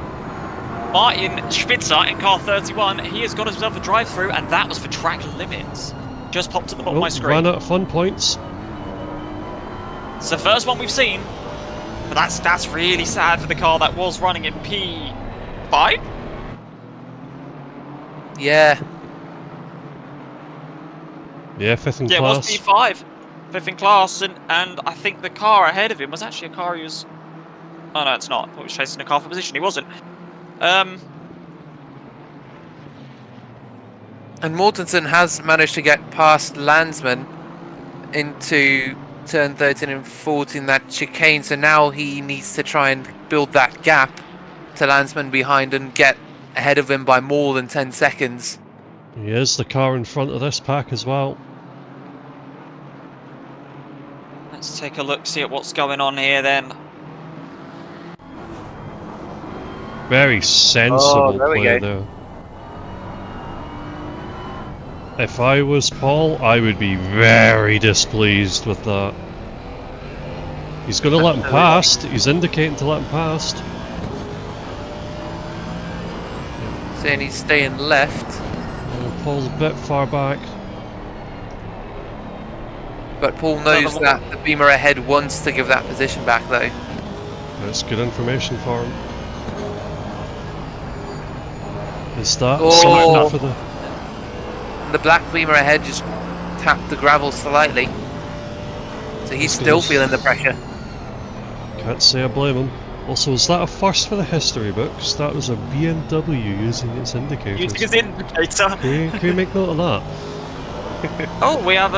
Martin Spitzer in car 31, he has got himself a drive-through, and that was for track limits. Just popped at the bottom of my screen.
Ran out of fun points.
It's the first one we've seen, but that's really sad for the car that was running in P5.
Yeah.
Yeah, fifth in class.
Yeah, it was P5, fifth in class, and I think the car ahead of him was actually a car he was. Oh no, it's not. I thought he was chasing a car for position. He wasn't. And
Mortensen has managed to get past Landsman into turn 13 and 14, that chicane, so now he needs to try and build that gap to Landsman behind and get ahead of him by more than 10 seconds.
He is the car in front of this pack as well.
Let's take a look, see at what's going on here then.
Very sensible play there. If I was Paul, I would be very displeased with that. He's going to let him past. He's indicating to let him past.
Saying he's staying left.
Paul's a bit far back.
But Paul knows that the Beamer ahead wants to give that position back though.
That's good information for him. Is that something for
the black Beamer ahead just tapped the gravel slightly. So he's still feeling the pressure.
Can't say I blame him. Also, is that a first for the history books? That was a BMW using its indicators.
Using its indicator.
Can we make note of that?
Oh, we have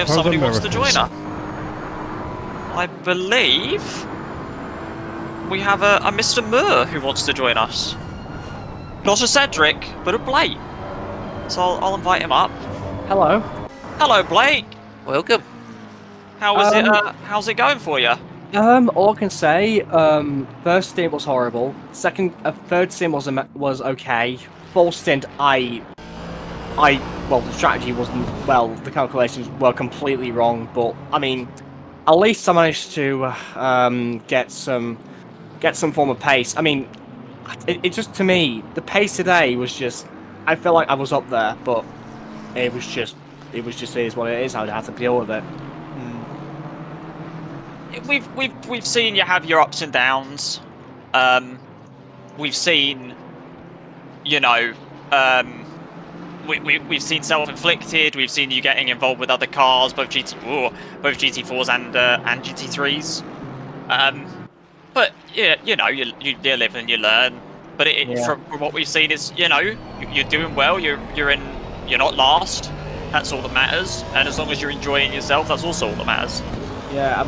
somebody who wants to join us. I believe we have a Mr. Moore who wants to join us. Not a Cedric, but a Blake. So I'll invite him up.
Hello.
Hello, Blake.
Welcome.
How's it going for you?
All I can say, first stint was horrible. Third stint was okay. Fourth stint, well, the strategy wasn't, well, the calculations were completely wrong, but, I mean, at least I managed to, get some form of pace. I mean, it just, to me, the pace today was just, I felt like I was up there, but it was just, it is what it is. I would have to deal with it.
We've seen you have your ups and downs. We've seen, you know, we've seen self-inflicted. We've seen you getting involved with other cars, both GT4s and GT3s. But yeah, you know, you live and you learn. But from what we've seen is, you know, you're doing well. You're not last. That's all that matters. And as long as you're enjoying yourself, that's also all that matters.
Yeah,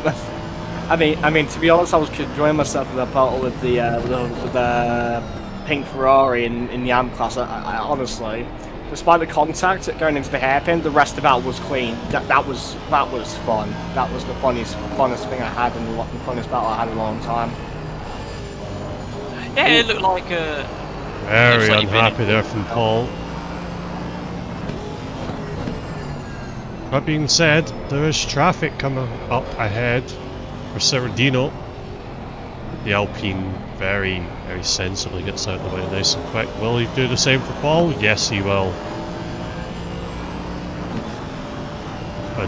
I mean, to be honest, I was enjoying myself in the battle with the pink Ferrari in the AM class. I honestly, despite the contact going into the hairpin, the rest of that was clean. That was fun. That was the funnest thing I had and the funnest battle I had in a long time.
Yeah, it looked like a...
Very unhappy there from Paul. That being said, there is traffic coming up ahead for Serradino. The Alpine very sensibly gets out of the way nice and quick. Will he do the same for Paul? Yes, he will.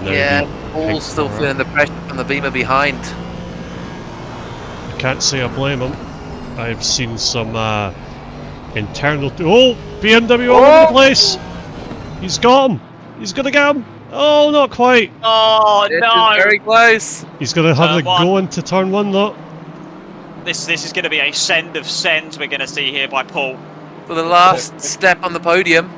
Yeah, Paul's still feeling the pressure from the Beamer behind.
I can't say I blame him. I've seen some internal... Oh! BMW all over the place! He's got him! He's gonna get him! Oh, not quite!
Oh, no!
Very close!
He's gonna have to go into turn 1 though.
This is going to be a send of sends we're going to see here by Paul.
For the last step on the podium.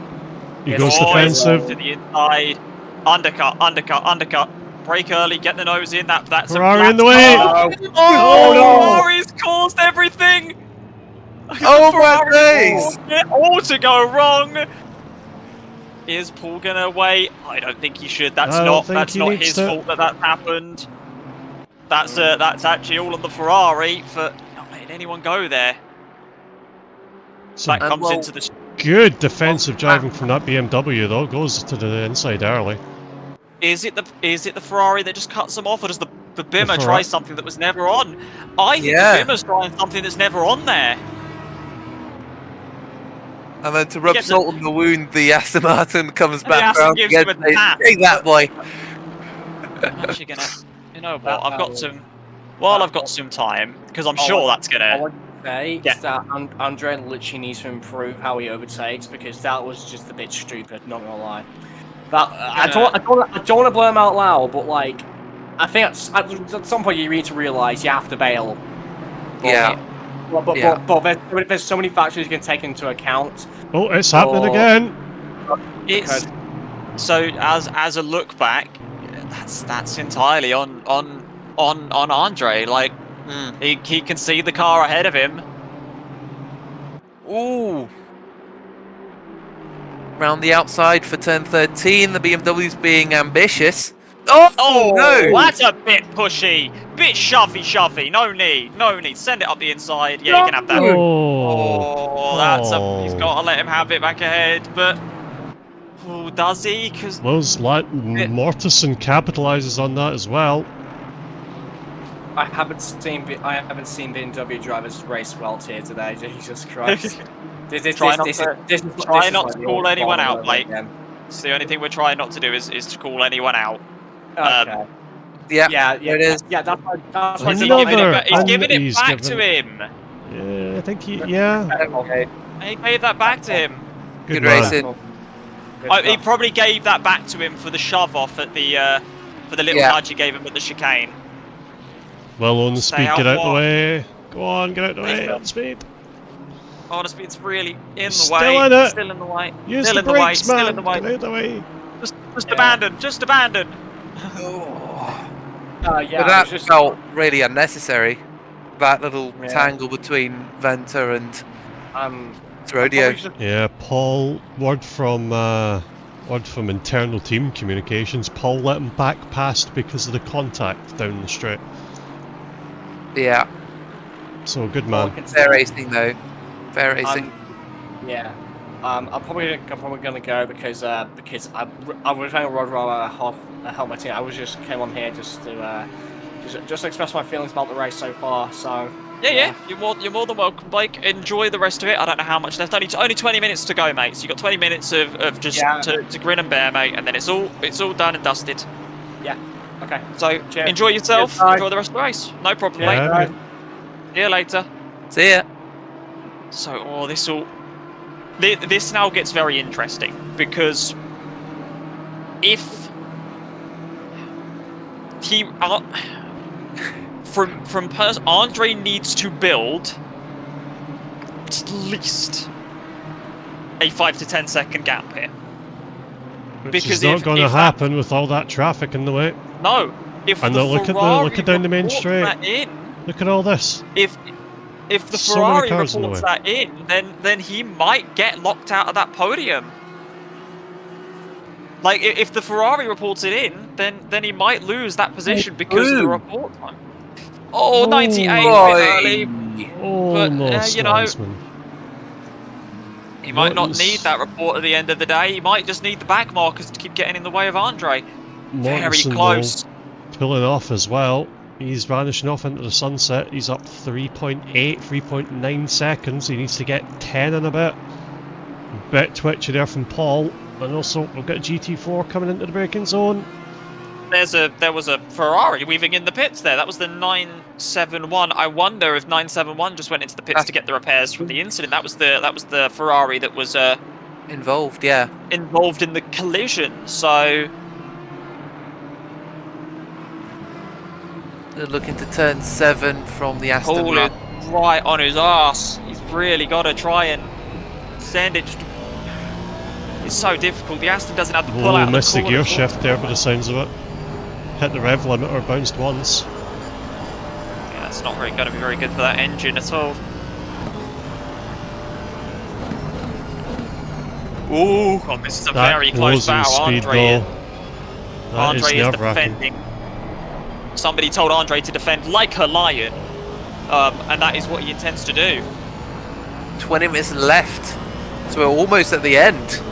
He goes defensive.
To the inside. Undercut. Brake early, get the nose in. That's
Ferrari in the way!
Oh, no! Ferrari's caused everything!
Oh my days!
All to go wrong! Is Paul going to wait? I don't think he should. That's not his fault that happened. That's actually all on the Ferrari for not letting anyone go there. That comes into the...
Good defensive driving from that BMW though, goes to the inside early.
Is it the Ferrari that just cuts them off, or does the Bimmer try something that was never on? I think the Bimmer's trying something that's never on there.
And then to rub salt on the wound, the Aston Martin comes back around
gives him a tap.
Take that, boy!
I'm actually gonna... You know what? I've got some time, because I'm sure that's gonna...
All I can say is that Andre literally needs to improve how he overtakes, because that was just a bit stupid, not gonna lie. I don't want to blow him out loud, but like, I think at some point you need to realise you have to bail. But there's so many factors you can take into account.
Oh, it's happening again.
So as a look back, that's entirely on Andre. Like he can see the car ahead of him.
Ooh. Round the outside for turn 13, the BMW's being ambitious. Oh no!
That's a bit pushy, bit shovey. No need. Send it up the inside. Yeah, you can have that. He's got to let him have it back ahead, but does he? Because
Mortensen capitalizes on that as well.
I haven't seen BMW drivers race well here today. Jesus Christ!
Try not to call anyone out, Blake. It's the only thing we're trying not to do is to call anyone out.
Okay.
Yeah, it is.
Yeah, that's why
he's giving it back to him.
Yeah, I think okay.
He gave that back to him.
Good racing.
He probably gave that back to him for the shove off at the for the little nudge he gave him at the chicane.
Well, on the speed, get out the way. Go on, get out the way. On speed.
On the speed's really in the
Still
way.
in it.
Still in the way.
Use
still
the
in the
brakes,
way.
man.
Still in the way.
Get out the way.
Just abandon. Just abandon.
But that felt really unnecessary. That little tangle between Venter and Rodeo.
Yeah, Paul. Word from internal team communications. Paul let him back past because of the contact down the straight.
Yeah.
So good man.
Fair racing though. Fair racing.
I'm probably gonna go because I was trying to rather help my team. I just came on here just to express my feelings about the race so far. So
yeah. You're more than welcome, Blake. Enjoy the rest of it. I don't know how much left. Only 20 minutes to go, mate. So you got 20 minutes of just to grin and bear, mate, and then it's all done and dusted.
Yeah. Okay.
So enjoy yourself. Enjoy the rest of the race. No problem, mate. See you later.
See ya.
So this now gets very interesting because if he Andre needs to build at least a 5 to 10 second gap here.
Which is not going to happen with all that traffic in the way.
No.
Look at down the main straight. Look at all this.
If the Ferrari reports that in, then he might get locked out of that podium. Like, if the Ferrari reports it in, then he might lose that position because of the report time. Oh, 98 early.
Almost,
you know,
Landsman.
he might not need that report at the end of the day. He might just need the back markers to keep getting in the way of Andre. Very close.
Pulling off as well. He's vanishing off into the sunset. He's up 3.8, 3.9 seconds. He needs to get 10 in a bit. Bit twitchy there from Paul. And also, we've got GT4 coming into the braking zone.
There was a Ferrari weaving in the pits there. That was the 971. I wonder if 971 just went into the pits to get the repairs from the incident. That was the Ferrari that was
involved. Yeah,
involved in the collision. So
they're looking to turn 7 from the Aston
Paul is right on his ass. He's really got to try and send it. It's so difficult. The Aston doesn't have the pull out.
Missed the gear shift there by the sounds of it. Hit the rev limiter, bounced once.
Yeah, that's not really going to be very good for that engine at all. Ooh, oh, this is a very close bow. Andre is defending. Somebody told Andre to defend like a lion, and that is what he intends to do.
20 minutes left, so we're almost at the end.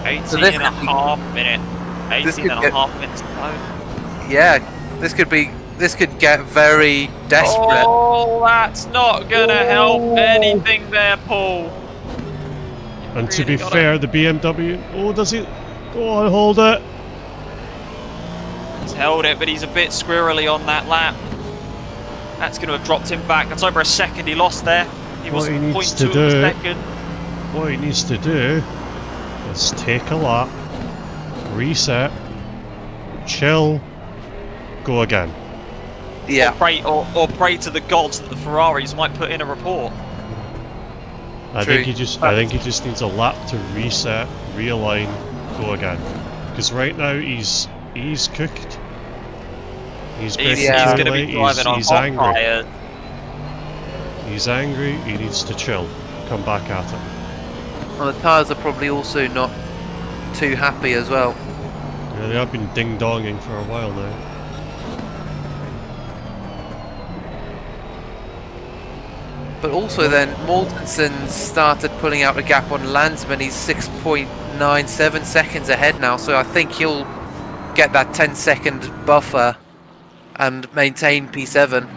18 and a half minutes. 18 and a half minutes.
Yeah, this could get very desperate.
Oh, that's not gonna help anything there, Paul.
And to be fair, the BMW. Oh, does he? Go on, hold it.
He's held it, but he's a bit squirrely on that lap. That's going to have dropped him back. That's over a second he lost there. He was 0.2 of a second.
What he needs to do is take a lap, reset, chill, go again.
Yeah.
Or pray to the gods that the Ferraris might put in a report.
I think he just needs a lap to reset, realign, go again. Because right now he's cooked. He's
going to be driving on hot
angry.
tires.
He's angry. He needs to chill. Come back at it.
Well, the tyres are probably also not too happy as well.
Yeah, they have been ding-donging for a while now.
But also then, Mortensen started pulling out a gap on Landsman. He's 6.97 seconds ahead now, so I think he'll get that 10-second buffer and maintain P7.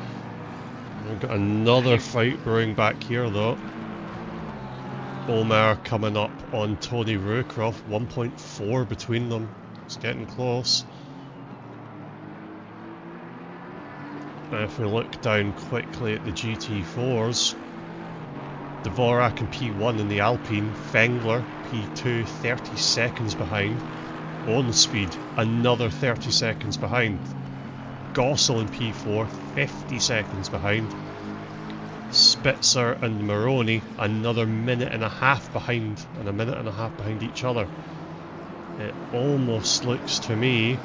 We've got another fight brewing back here though. Omar coming up on Tony Roocroft, 1.4 between them. It's getting close. If we look down quickly at the GT4s, Dvorak in P1 in the Alpine, Fengler P2 30 seconds behind, on speed another 30 seconds behind, Gossel in P4 50 seconds behind, Spitzer and Maroney another minute and a half behind, and a minute and a half behind each other. It almost looks to me,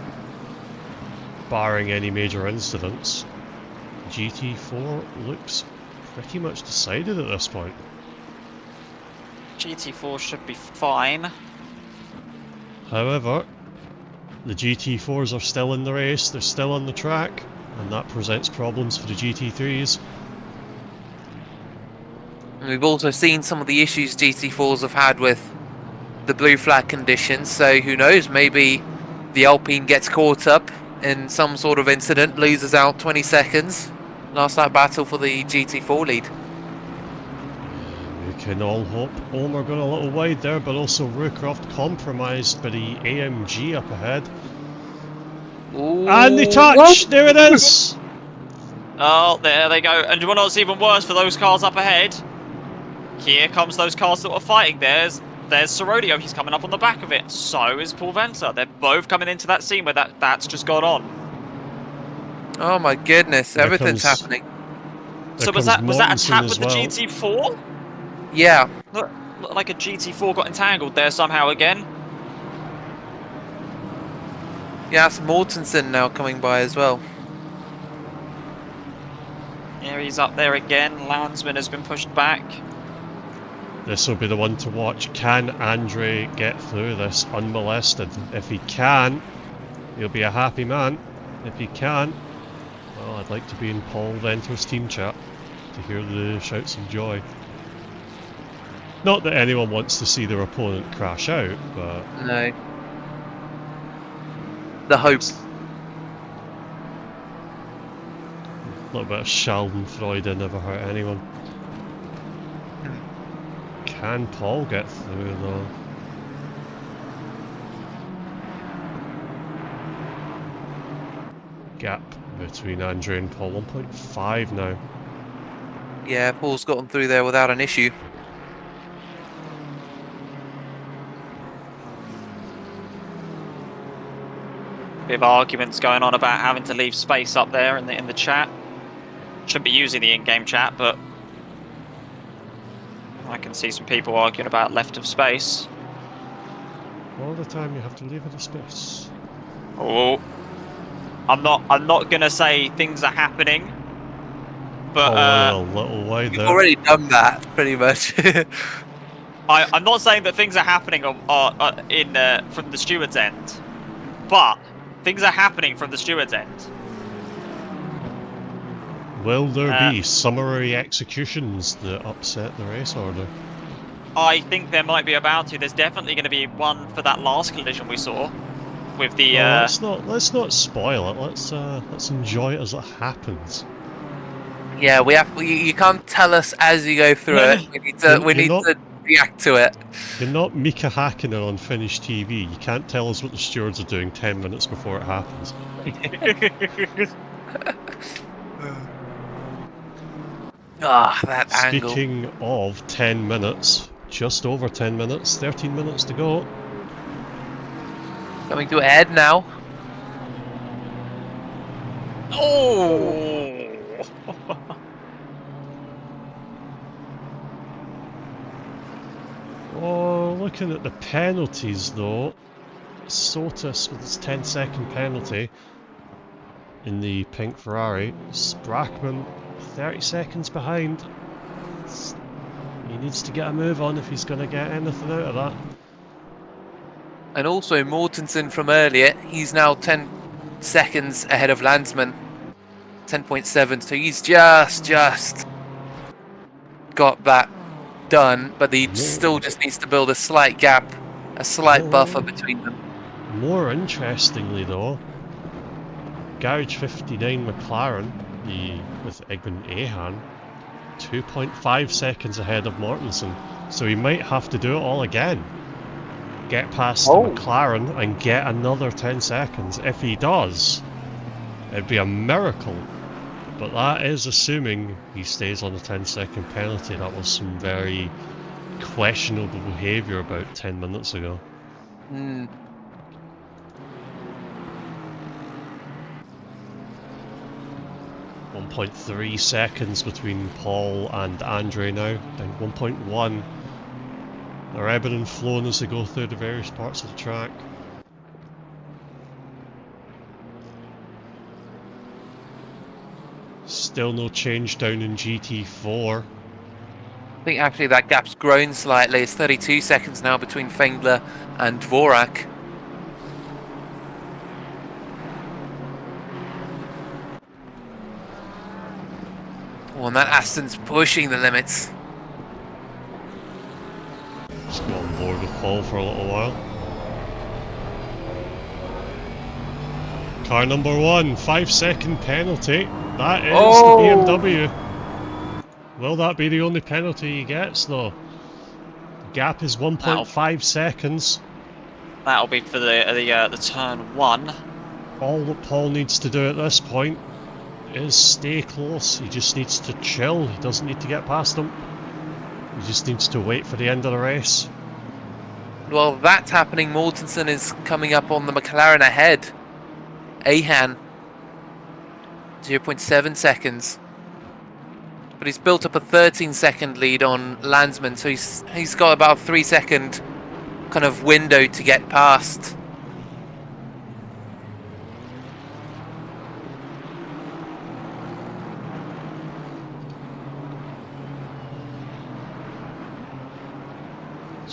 barring any major incidents, GT4 looks pretty much decided at this point.
GT4 should be fine.
However, the GT4s are still in the race, they're still on the track, and that presents problems for the GT3s.
And we've also seen some of the issues GT4s have had with the blue flag conditions, so who knows, maybe the Alpine gets caught up in some sort of incident, loses out 20 seconds. Last lap battle for the GT4 lead.
We can all hope. Omar got a little wide there, but also Roocroft compromised by the AMG up ahead.
Ooh.
And the touch! There it is!
Oh, there they go. And you want to know what's even worse for those cars up ahead? Here comes those cars that were fighting. There's Sorodio. He's coming up on the back of it. So is Paul Venter. They're both coming into that scene where that's just gone on.
Oh my goodness, everything's happening.
So was that a tap with the GT4?
Yeah.
Looked like a GT4 got entangled there somehow again.
Yeah, it's Mortensen now coming by as well.
Yeah, he's up there again. Landsman has been pushed back.
This will be the one to watch. Can Andre get through this unmolested? If he can, he'll be a happy man. If he can't, well, I'd like to be in Paul Venter's team chat to hear the shouts of joy. Not that anyone wants to see their opponent crash out, but...
No. The hope.
A little bit of Schadenfreude never hurt anyone. Can Paul get through though? Gap between Andre and Paul, 1.5 now.
Yeah, Paul's gotten through there without an issue.
Bit of arguments going on about having to leave space up there in the chat. Shouldn't be using the in-game chat, but I can see some people arguing about left of space.
All the time you have to leave it a space.
Oh, I'm not gonna say things are happening, but
a little wide
We've
there.
already done that pretty much.
I'm not saying that things are happening from the steward's end, but things are happening from the steward's end.
Will there be summary executions that upset the race order?
I think there might be about to. There's definitely going to be one for that last collision we saw with the.
Let's not spoil it. Let's enjoy it as it happens.
Yeah, you can't tell us as you go through it. We need to react to it.
You're not Mika Hakkinen on Finnish TV. You can't tell us what the stewards are doing 10 minutes before it happens.
That angle.
Speaking of 10 minutes, just over 10 minutes, 13 minutes to go.
Coming to a head now.
Oh!
Oh, looking at the penalties though, Sotis with his 10-second penalty in the pink Ferrari. Sprackman 30 seconds behind. He needs to get a move on if he's going to get anything out of that.
And also Mortensen from earlier, he's now 10 seconds ahead of Landsman. 10.7, so he's just got that done, but he still just needs to build a slight gap, a slight buffer between them.
More interestingly though, Garage 59 McLaren, with Egwin Ahan, 2.5 seconds ahead of Mortensen, so he might have to do it all again. Get past the McLaren and get another 10 seconds. If he does, it'd be a miracle. But that is assuming he stays on a 10-second penalty. That was some very questionable behaviour about 10 minutes ago. 1.3 seconds between Paul and Andre now, down 1.1. They're ebbing and flowing as they go through the various parts of the track. Still no change down in GT4.
I think actually that gap's grown slightly. It's 32 seconds now between Fengler and Dvorak. Oh, and that Aston's pushing the limits.
Just go on board with Paul for a little while. Car number 1, 5-second penalty. That is the BMW. Will that be the only penalty he gets though? The gap is 1.5 seconds.
That'll be for the turn 1.
All that Paul needs to do at this point is stay close. He just needs to chill. He doesn't need to get past him. He just needs to wait for the end of the race.
Well, that's happening. Mortensen is coming up on the McLaren ahead. Ahan, 0.7 seconds. But he's built up a 13-second lead on Landsman, so he's got about a 3-second kind of window to get past.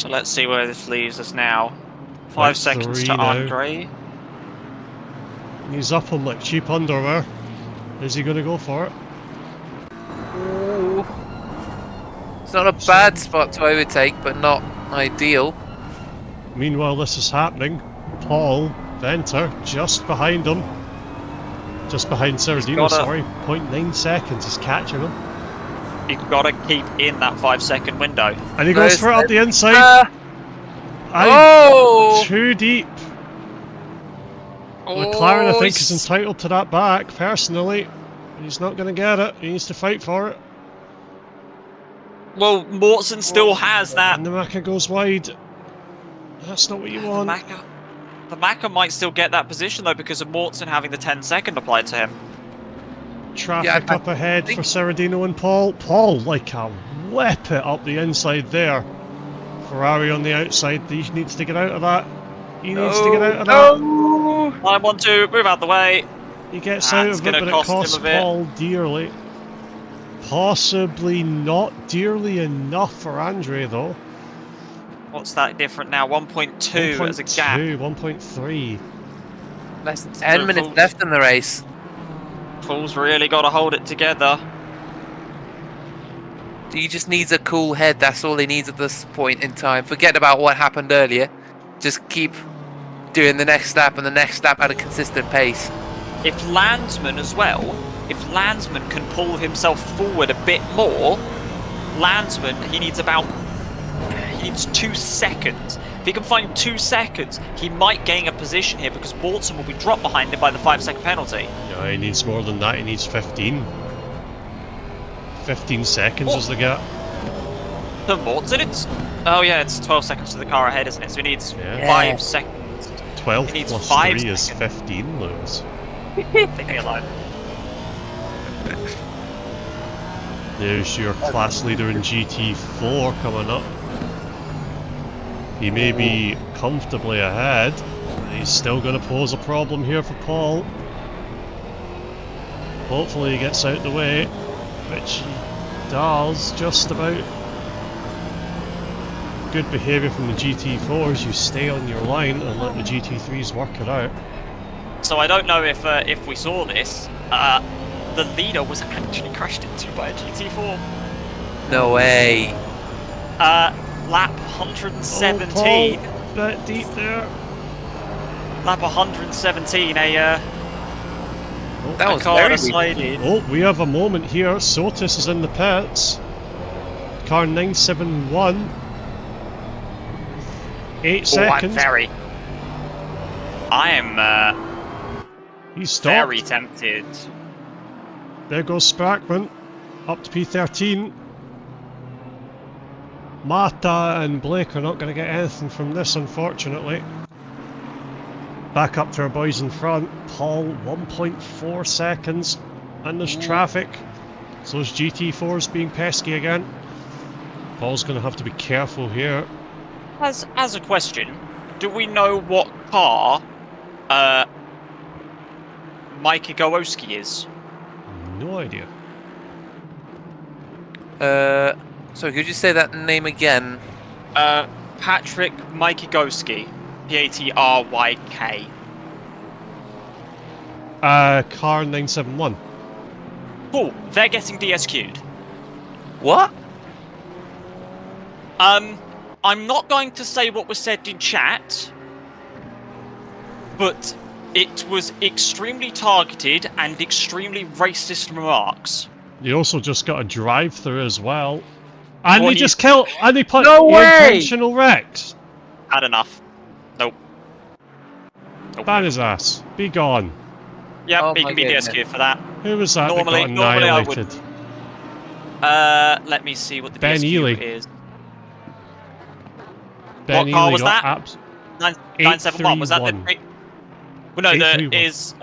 So let's see where this leaves us now. 5 seconds
3
to
now.
Andre.
He's up on like cheap underwear. Is he going to go for it?
Ooh. It's not a bad spot to overtake, but not ideal.
Meanwhile, this is happening. Paul Venter just behind him. Just behind Serradino, sorry. 0.9 seconds, he's catching him.
You've got to keep in that 5 second window.
And he goes for it up the inside.
Oh!
Too deep. McLaren, I think, is entitled to that back, personally. He's not going to get it. He needs to fight for it.
Well, Mortson still has that.
And the Maka goes wide. That's not what you want.
The Maka might still get that position, though, because of Mortson having the 10-second applied to him.
Traffic up ahead for Serradino and Paul. Paul, like a whip it up the inside there. Ferrari on the outside. He needs to get out of that. He needs to get out of that.
I want to move out the way.
He gets out of it, but it costs Paul dearly. Possibly not dearly enough for Andre, though.
What's that different now? 1.2 as a gap.
1.3.
Less than 10 minutes left in the race.
Paul's really got to hold it together.
He just needs a cool head. That's all he needs at this point in time. Forget about what happened earlier. Just keep doing the next lap and the next lap at a consistent pace.
If Landsman as well, if Landsman can pull himself forward a bit more, Landsman, he needs 2 seconds. If he can find 2 seconds, he might gain a position here because Mortson will be dropped behind him by the 5-second penalty.
Yeah, he needs more than that. He needs 15. 15 seconds is the gap.
For Mortson, it's 12 seconds to the car ahead, isn't it? So he needs 5 seconds.
12
he needs
plus
5
3
seconds.
is 15, Lewis.
Leave me alone.
There's your class leader in GT4 coming up. He may be comfortably ahead, but he's still going to pose a problem here for Paul. Hopefully he gets out the way, which he does just about. Good behaviour from the GT4s, you stay on your line and let the GT3s work it out.
So I don't know if we saw this, the leader was actually crashed into by a GT4.
No way.
Lap 117.
Oh, Paul, bit deep there.
Lap 117,
That was
car
very
decided.
Oh, we have a moment here. Sotis is in the pits. Car 971. 8 seconds.
I am
He's stopped.
very tempted.
There goes Sprackman. Up to P13. Mata and Blake are not going to get anything from this, unfortunately. Back up to our boys in front. Paul, 1.4 seconds. And there's traffic. So those GT4s being pesky again. Paul's going to have to be careful here.
As a question, do we know what car Mikey Gowowski is?
No idea.
So could you say that name again?
Patrick Mikey Gowowski. Patryk.
Car 971.
Cool, they're getting DSQ'd.
What?
I'm not going to say what was said in chat, but it was extremely targeted and extremely racist remarks.
You also just got a drive-through as well. And
What
he
you-
just killed, and he put
No way!
intentional wrecks.
Had enough. Nope.
Ban his ass. Be gone.
Yep,
Oh
he
my
can be
goodness.
DSQ'd for that.
Who was that
Normally
that got
I would-
annihilated?
Let me see what the
Ben
DSQ
Ely.
is.
Ben
What car
Ely
was
got
that? 971, was that the...
831.
Well, no,
831.
the is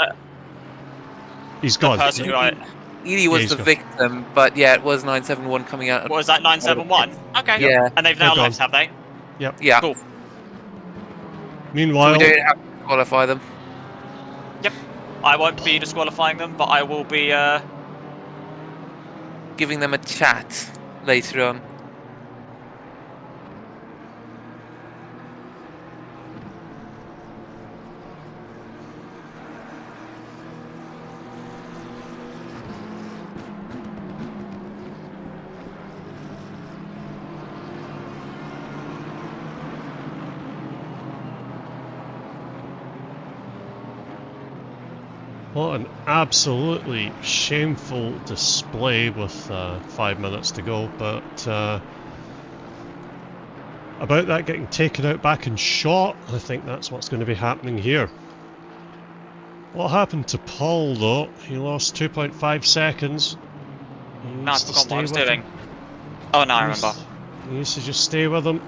He's
the
gone.
person who I...
Edie was
he's
the
gone.
victim, but yeah, it was 971 coming out.
What was that, 971? Okay.
Yeah.
And they've now
They're
left, have they?
Yeah.
Cool.
So
Meanwhile,
we don't have to qualify them.
I won't be disqualifying them, but I will be,
Giving them a chat later on.
What an absolutely shameful display with 5 minutes to go, but about that getting taken out back and shot, I think that's what's going to be happening here. What happened to Paul though? He lost 2.5 seconds.
No, I forgot what I was doing. Oh no, I remember.
He needs to just stay with him.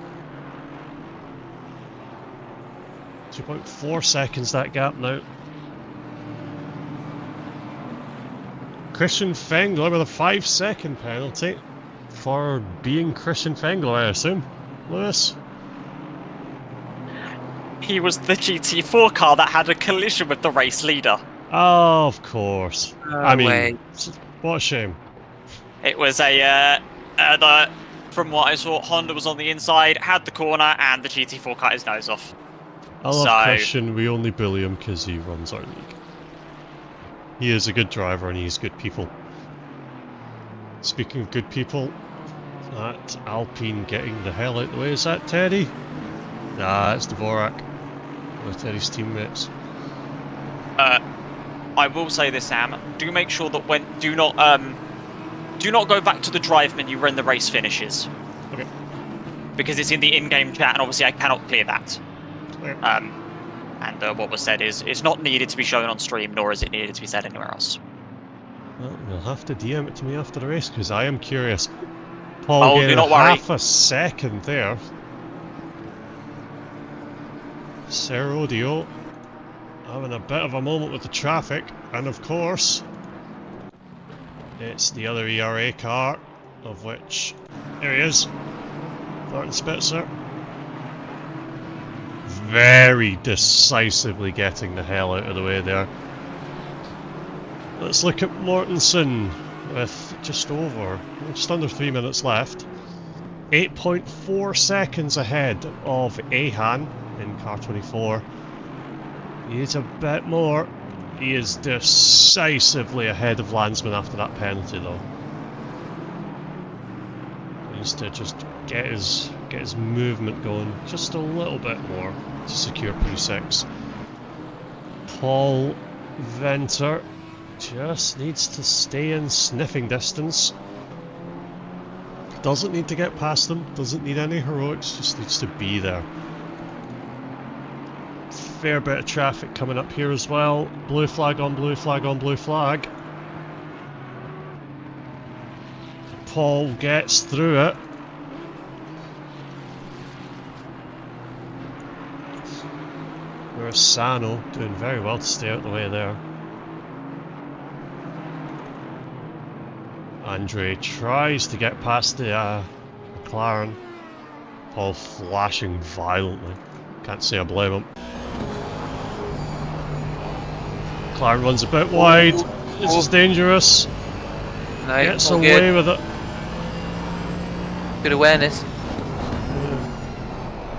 2.4 seconds that gap now. Christian Fengler with a 5-second penalty for being Christian Fengler, I assume. Lewis?
He was the GT4 car that had a collision with the race leader.
Oh, of course. I mean, what a shame.
It was from what I saw, Honda was on the inside, had the corner, and the GT4 cut his nose off.
I love Christian, we only bully him because he runs our league. He is a good driver and he's good people. Speaking of good people, that Alpine getting the hell out of the way. Is that Teddy? Nah, it's Dvorak. One of Teddy's teammates.
I will say this, Sam. Do make sure that do not go back to the drive menu when the race finishes.
Okay.
Because it's in the in-game chat, and obviously I cannot clear that.
Okay.
And what was said is it's not needed to be shown on stream, nor is it needed to be said anywhere else.
Well, you'll have to DM it to me after the race because I am curious. Paul getting
do not worry.
half a second there. Serodio having a bit of a moment with the traffic, and of course it's the other ERA car, of which there he is, Martin Spitzer. Very decisively getting the hell out of the way there. Let's look at Mortensen with just under 3 minutes left. 8.4 seconds ahead of Ahan in car 24. He needs a bit more. He is decisively ahead of Landsman after that penalty though. He needs to just get his movement going just a little bit more to secure P6. Paul Venter just needs to stay in sniffing distance. Doesn't need to get past them, doesn't need any heroics, just needs to be there. Fair bit of traffic coming up here as well. Blue flag on blue flag on blue flag. Paul gets through it. Whereas Sano doing very well to stay out of the way there. Andre tries to get past the McLaren. Paul flashing violently. Can't say I blame him. McLaren runs a bit wide. This is dangerous.
No,
gets away with it.
Good awareness.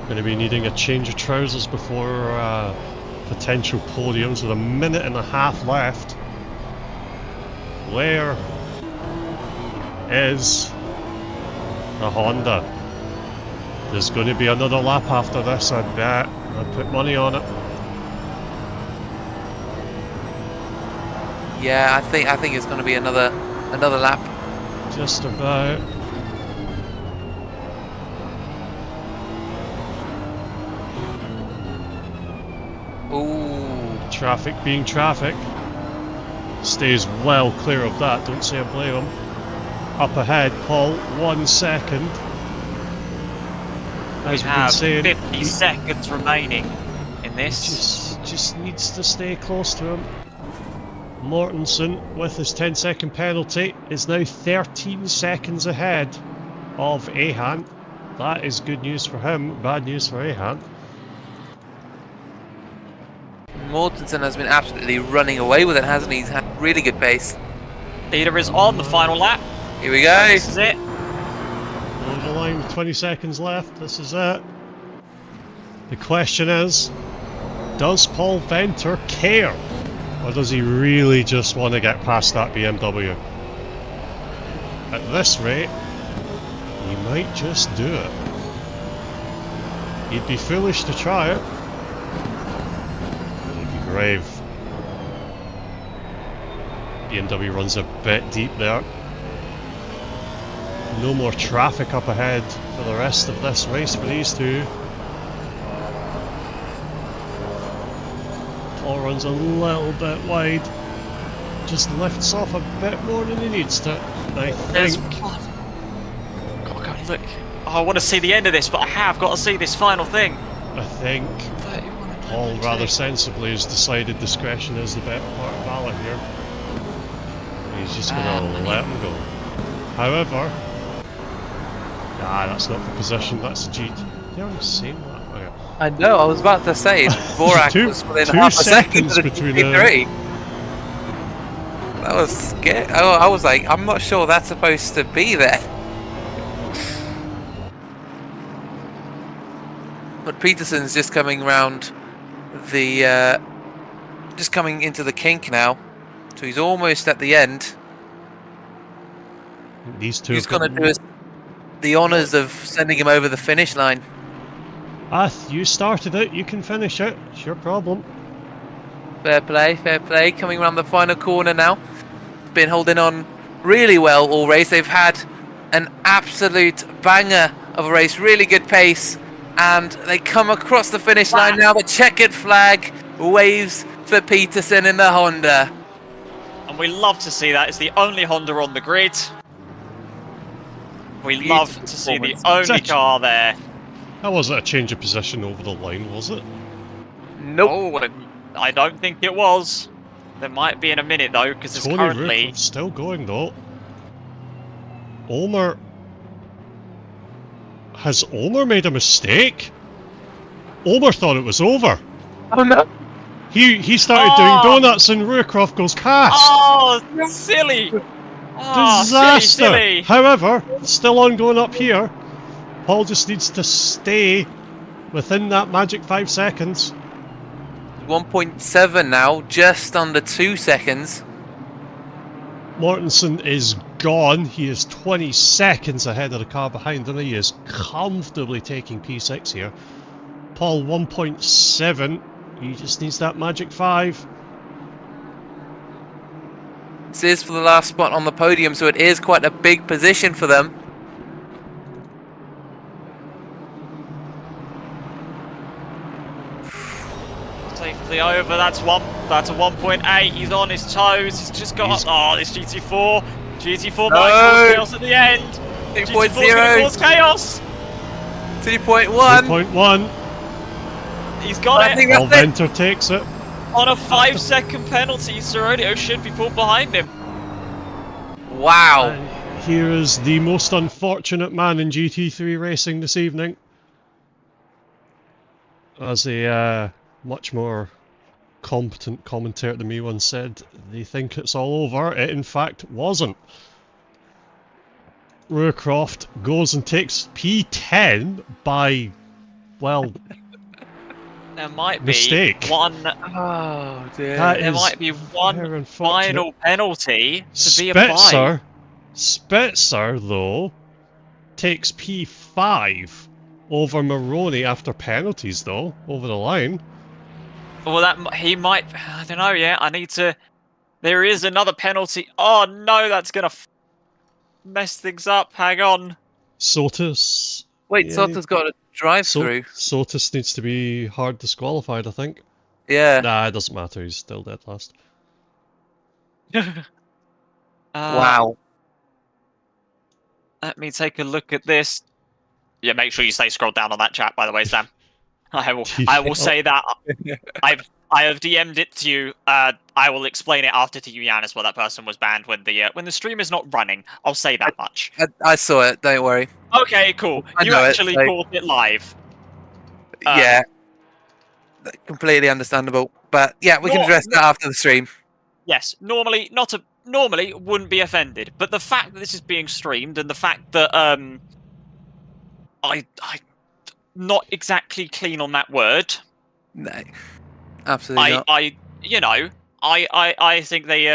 Going to be needing a change of trousers before potential podiums with a minute and a half left. Where is the Honda? There's going to be another lap after this, I bet. I'd put money on it.
Yeah, I think it's going to be another lap.
Just about.
Ooh.
Traffic being traffic. Stays well clear of that, don't say I blame him. Up ahead, Paul, 1 second. As
we
we've been saying,
50 seconds remaining in this.
Just needs to stay close to him. Mortensen, with his 10-second penalty, is now 13 seconds ahead of Ahan. That is good news for him, bad news for Ahan.
Mortensen has been absolutely running away with it, hasn't he? He's had really good pace.
Leader is on the final lap.
Here we go.
This is it.
On the line with 20 seconds left. This is it. The question is, does Paul Venter care? Or does he really just want to get past that BMW? At this rate, he might just do it. He'd be foolish to try it. He'd be brave. E&W runs a bit deep there. No more traffic up ahead for the rest of this race for these two. Paul runs a little bit wide. Just lifts off a bit more than he needs to, I think.
God, look. Oh, I want to see the end of this, but I have got to see this final thing.
I think Paul rather sensibly has decided discretion is the better part of valor here. He's just going to let him go. However, that's not for position, that's a cheat. Did I already say that? Okay.
I know, I was about to say, Vorak was within half a second of the GT3. That was scary. Oh, I was like, I'm not sure that's supposed to be there. But Peterson's just coming around the, just coming into the kink now. So he's almost at the end.
These two.
Who's going to do us the honours of sending him over the finish line?
You started it, you can finish it. It's your problem.
Fair play, fair play. Coming around the final corner now. Been holding on really well all race. They've had an absolute banger of a race. Really good pace. And they come across the finish line now. The checkered flag waves for Peterson in the Honda.
And we love to see that. It's the only Honda on the grid. We love to see the only car there.
That wasn't a change of position over the line, was it?
Nope.
Oh, I don't think it was. There might be in a minute though, because it's currently
still going though. Ulmer. Has Ulmer made a mistake? Ulmer thought it was over.
Oh no.
He started doing donuts and Ruicroft goes past.
Oh, silly. Oh,
disaster.
Silly.
However, still ongoing up here. Paul just needs to stay within that magic 5 seconds.
1.7 now, just under 2 seconds.
Mortensen is gone. He is 20 seconds ahead of the car behind him. He is comfortably taking P6 here. Paul 1.7. He just needs that magic 5.
This is for the last spot on the podium, so it is quite a big position for them.
Safely over. That's a 1.8. He's on his toes. He's just got. This GT4 might cause chaos at the end.
2.0
cause chaos.
2.1.
2.1.
He's got it.
Paul Venter takes it.
On a 5-second penalty, Serodio should be pulled behind him.
Wow.
And here is the most unfortunate man in GT3 racing this evening. As a much more competent commentator than me once said, they think it's all over. It in fact wasn't. Ruicroft goes and takes P10 by, well,
there might be
mistake.
One.
Oh dear.
There might be one final penalty to be
Spitzer,
applied.
Spitzer, though, takes P5 over Maroney after penalties, though, over the line.
Well, he might. I don't know. Yeah, I need to. There is another penalty. Oh no, that's gonna mess things up. Hang on.
Sotus.
Wait, yeah. Sota's got a drive through.
Sotus needs to be hard disqualified, I think.
Yeah.
Nah, it doesn't matter. He's still dead last.
Wow.
Let me take a look at this. Yeah, make sure you stay scrolled down on that chat, by the way, Sam. I will say that I have DM'd it to you. I will explain it after to you, Jan, as well. That person was banned when the stream is not running. I'll say that much.
I saw it. Don't worry.
Okay, cool. You actually caught it live.
Yeah. Completely understandable. But yeah, we can address that after the stream.
Yes. Normally wouldn't be offended, but the fact that this is being streamed and the fact that I not exactly clean on that word.
No, absolutely not.
I think they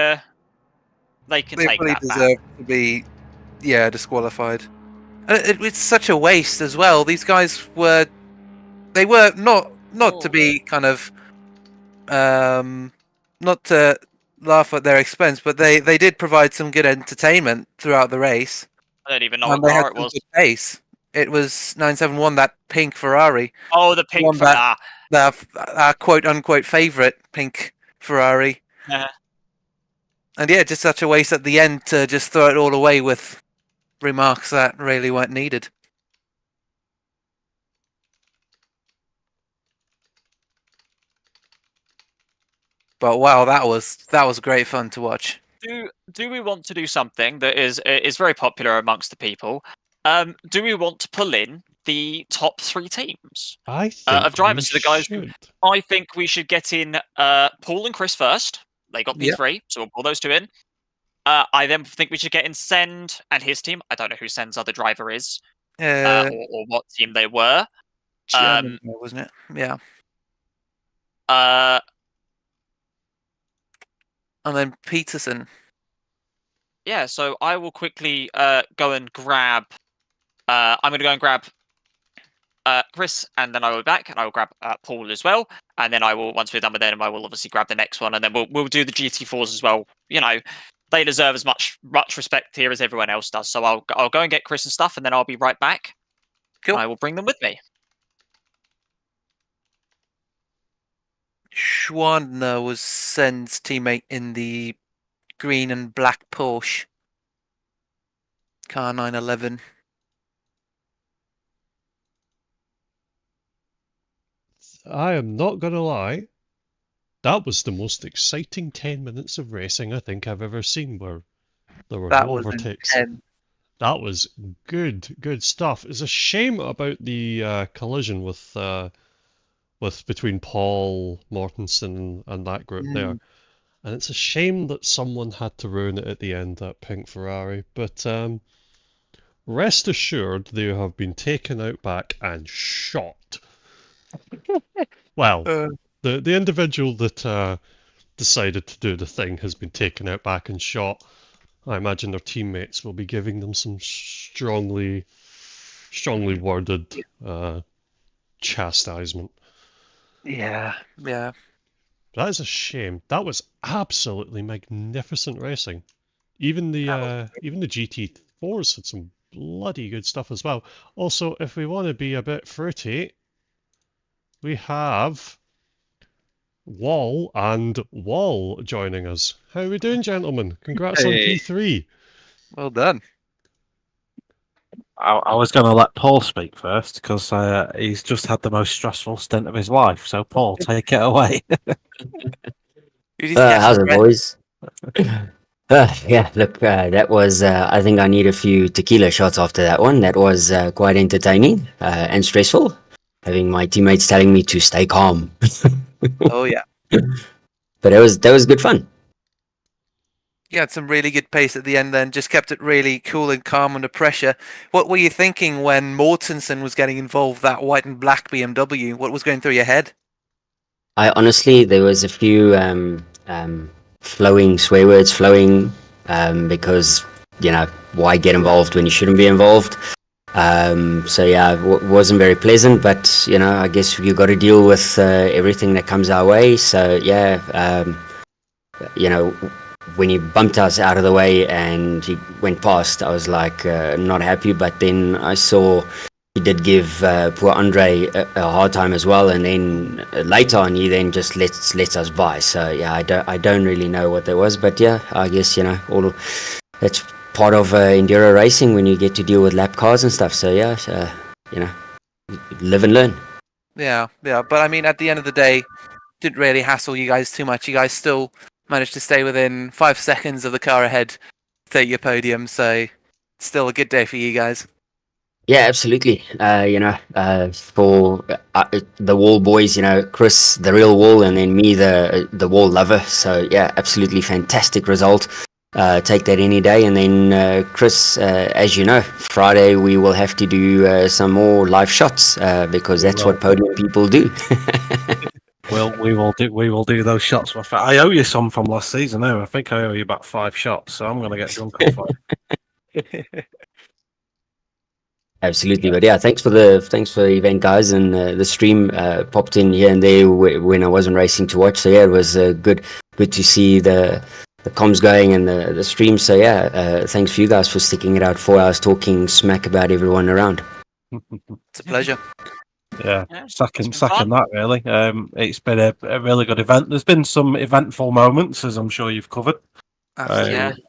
can take that.
They deserve to be, disqualified. It's such a waste as well. These guys were not to be kind of not to laugh at their expense, but they did provide some good entertainment throughout the race.
I don't even know
And
what
they had
car it
some
was.
good pace. It was 971, that pink Ferrari.
Oh, the pink
One
Ferrari.
our quote unquote favorite pink Ferrari.
Yeah.
And yeah, just such a waste at the end to just throw it all away with remarks that really weren't needed. But wow, that was great fun to watch.
Do we want to do something that is very popular amongst the people? Do we want to pull in the top 3 teams
I think
of drivers?
we
So the guys
should.
I think we should get in Paul and Chris first. They got P3, so we'll pull those 2 in. I then think we should get in Send and his team. I don't know who Send's other driver is, or what team they were.
Wasn't it? Yeah. And then Peterson.
Yeah, so I will quickly go and grab. I'm going to go and grab Chris, and then I will be back, and I will grab Paul as well. And then I will, once we're done with them, I will obviously grab the next one, and then we'll do the GT4s as well. You know, they deserve as much respect here as everyone else does. So I'll go and get Chris and stuff, and then I'll be right back.
Cool.
I will bring them with me.
Schwandner was Sen's teammate in the green and black Porsche. Car 911.
I am not going to lie. That was the most exciting 10 minutes of racing I think I've ever seen, where there were no overtakes. That was good stuff. It's a shame about the collision with between Paul Mortensen and that group there. And it's a shame that someone had to ruin it at the end, that pink Ferrari. But rest assured, they have been taken out back and shot. Well, the individual that decided to do the thing has been taken out back and shot. I imagine their teammates will be giving them some strongly worded chastisement.
Yeah.
That is a shame. That was absolutely magnificent racing. Even the GT4s had some bloody good stuff as well. Also, if we want to be a bit fruity, we have Wall and Wall joining us. How are we doing, gentlemen? Congrats on P3.
Well done.
I was going to let Paul speak first because he's just had the most stressful stint of his life. So, Paul, take it away.
How's it, boys? Yeah, look, that was, I think I need a few tequila shots after that one. That was quite entertaining and stressful. Having my teammates telling me to stay calm.
Oh, yeah.
But that was good fun.
You had some really good pace at the end then, just kept it really cool and calm under pressure. What were you thinking when Mortensen was getting involved, that white and black BMW? What was going through your head?
I honestly, there was a few flowing swear words because, you know, why get involved when you shouldn't be involved? So yeah, it wasn't very pleasant, but, you know, I guess you got to deal with everything that comes our way. So yeah, you know, when he bumped us out of the way and he went past, I was like not happy, but then I saw he did give poor Andre a hard time as well, and then later on he then just lets us by. So yeah, I don't really know what that was, but yeah, I guess, you know, that's part of enduro racing when you get to deal with lap cars and stuff. So yeah, you know, live and learn.
Yeah, but I mean, at the end of the day, didn't really hassle you guys too much. You guys still managed to stay within 5 seconds of the car ahead, take your podium, so still a good day for you guys.
Yeah, absolutely. You know, for the Wall boys, you know, Chris, the real Wall, and then me, the Wall lover. So yeah, absolutely fantastic result. Take that any day. And then Chris, as you know, Friday we will have to do some more live shots because that's what podium people do.
Well, we will do those shots. I owe you some from last season. I think I owe you about 5 shots, so I'm going to get drunk off it.
Absolutely, but yeah, thanks for the event, guys, and the stream popped in here and there when I wasn't racing to watch. So yeah, it was good to see the comms going and the stream. So yeah, thanks for you guys for sticking it out 4 hours talking smack about everyone around.
It's a pleasure.
Yeah, second
fun.
that really. It's been a really good event. There's been some eventful moments, as I'm sure you've covered.
Absolutely.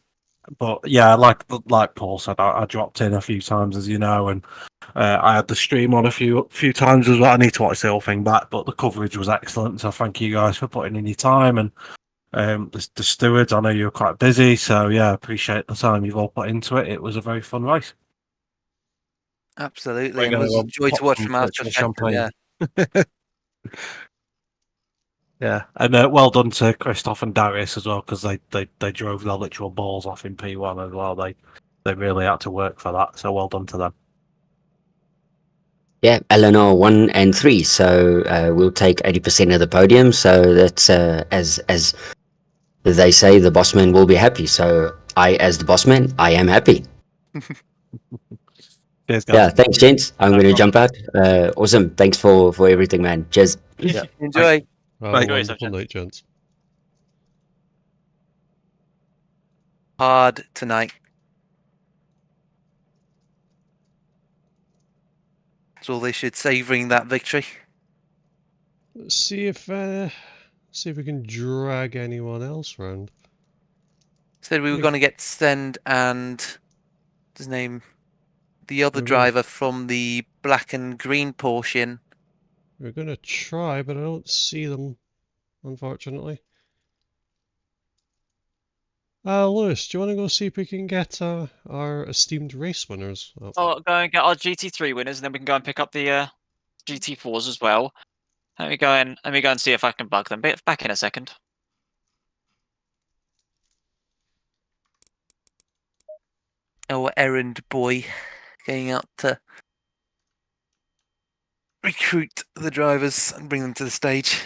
But yeah, like Paul said, I dropped in a few times, as you know, and I had the stream on a few times as well. I need to watch the whole thing back, but the coverage was excellent. So thank you guys for putting in your time, and the stewards. I know you were quite busy, so yeah, appreciate the time you've all put into it. It was a very fun race.
Absolutely, and it was a joy to watch from our perspective. Yeah.
Yeah, and well done to Christoph and Darius as well, because they drove their literal balls off in P1 as well. They really had to work for that, so well done to them.
Yeah, Eleanor 1 and 3, so we'll take 80% of the podium. So that's as they say, the bossman will be happy. So I, as the bossman, I am happy.
Cheers, guys.
Yeah, thanks, gents. I'm going to jump out. Awesome. Thanks for everything, man. Cheers.
Yeah.
Enjoy.
Have
Right.
a wonderful night, gents.
Hard tonight. That's all they should savouring that victory.
Let's see if we can drag anyone else round.
Said we were going to get Stend and what's his name, the other driver from the black and green portion.
We're going to try, but I don't see them, unfortunately. Lewis, do you want to go see if we can get our esteemed race winners up?
I'll go and get our GT3 winners, and then we can go and pick up the GT4s as well. Let me go and see if I can bug them. Back in a second.
Our errand boy going out to recruit the drivers and bring them to the stage.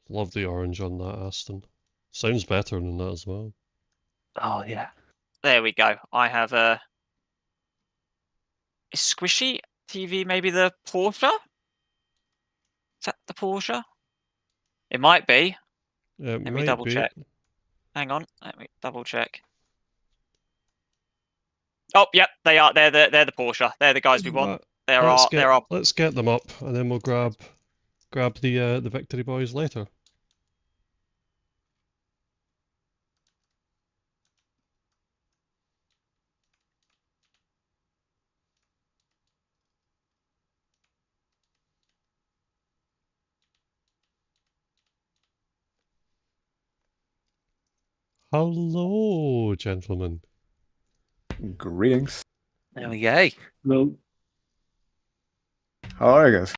Love the orange on that Aston. Sounds better than that as well.
Oh yeah.
There we go. I have a Squishy TV, maybe the Porsche? Is that the Porsche? It might be.
Let
me double check. Hang on, let me double check. Oh, yep, they are. They're the Porsche. They're the guys we want.
Let's get them up, and then we'll grab the victory boys later. Hello, gentlemen.
Greetings.
There we go.
Hello.
How are you guys?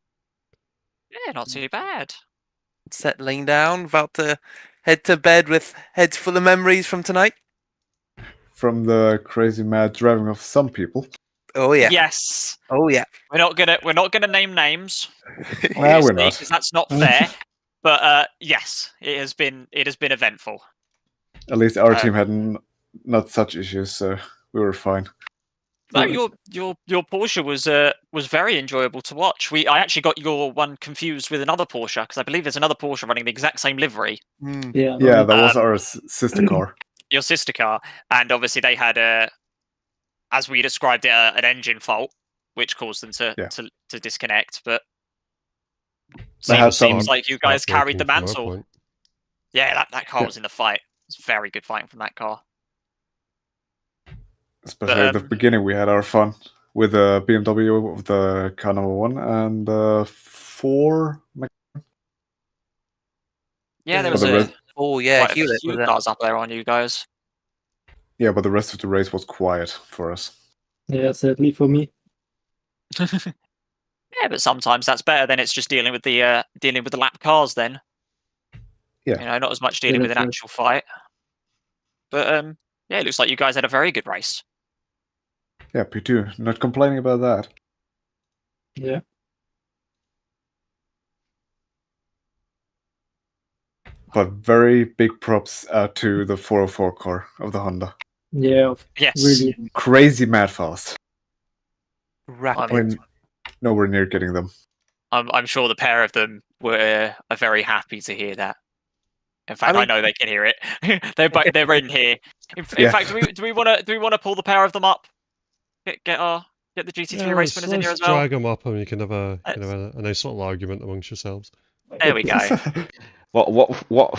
Yeah, not too bad.
Settling down, about to head to bed with heads full of memories from tonight.
From the crazy mad driving of some people.
Oh yeah.
Yes.
Oh yeah.
We're not gonna name names.
Well, we're not.
Because that's not fair. But yes, it has been eventful.
At least our team had not such issues, so we were fine.
No, your Porsche was very enjoyable to watch. I actually got your one confused with another Porsche because I believe there's another Porsche running the exact same livery.
Yeah,
that was our sister car.
Your sister car, and obviously they had as we described it, an engine fault, which caused them to disconnect. But seems like you guys carried the mantle. Yeah, that car was in the fight. It's very good fighting from that car.
Especially at the beginning, we had our fun with the BMW of the car number 1 and 4.
Yeah, there was quite a few cars up there on you guys.
Yeah, but the rest of the race was quiet for us.
Yeah, certainly for me.
Yeah, but sometimes that's better than it's just dealing with the lap cars. Then,
yeah,
not as much dealing with an actual fight. But yeah, it looks like you guys had a very good race.
Yeah, P2, not complaining about that.
Yeah.
But very big props to the 404 car of the Honda.
Yeah,
Yes.
really.
Crazy mad fast.
Rapid.
I mean, nowhere near getting them.
I'm sure the pair of them are very happy to hear that. In fact,
I
I,
mean-
know they can hear it. they're in here. In
Yeah.
fact, do we want to pull the pair of them up? Get the GT3 race winners in here as well.
Drag them up, and you can have a a nice little argument amongst yourselves.
There we go.
What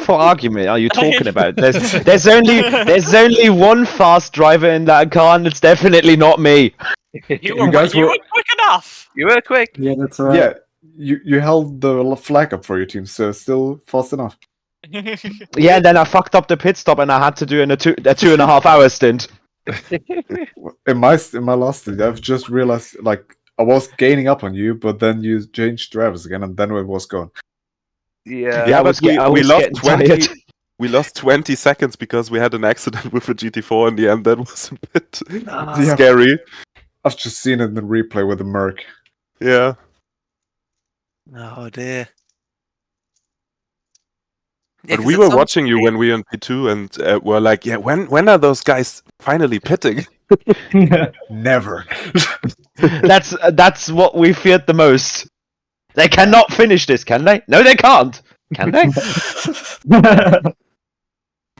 for argument are you talking about? There's only one fast driver in that car, and it's definitely not me.
You
You guys
were
were-
quick enough.
You were quick.
Yeah, that's right.
Yeah, you held the flag up for your team, so still fast enough.
Yeah, and then I fucked up the pit stop, and I had to do a 2.5 hour stint.
In my last stint, I've just realized like I was gaining up on you, but then you changed drivers again, and then it was gone.
Yeah.
Yeah, I
but
was
we lost
getting
20.
tired.
We lost 20 seconds because we had an accident with a GT4 in the end. That was a bit
Yeah.
scary.
I've just seen it in the replay with the Merc.
Yeah.
Oh dear.
But we were watching you when we were in P2 and were like, yeah, when are those guys finally pitting?
Never.
That's what we feared the most. They cannot finish this, can they? No, they can't. Can they?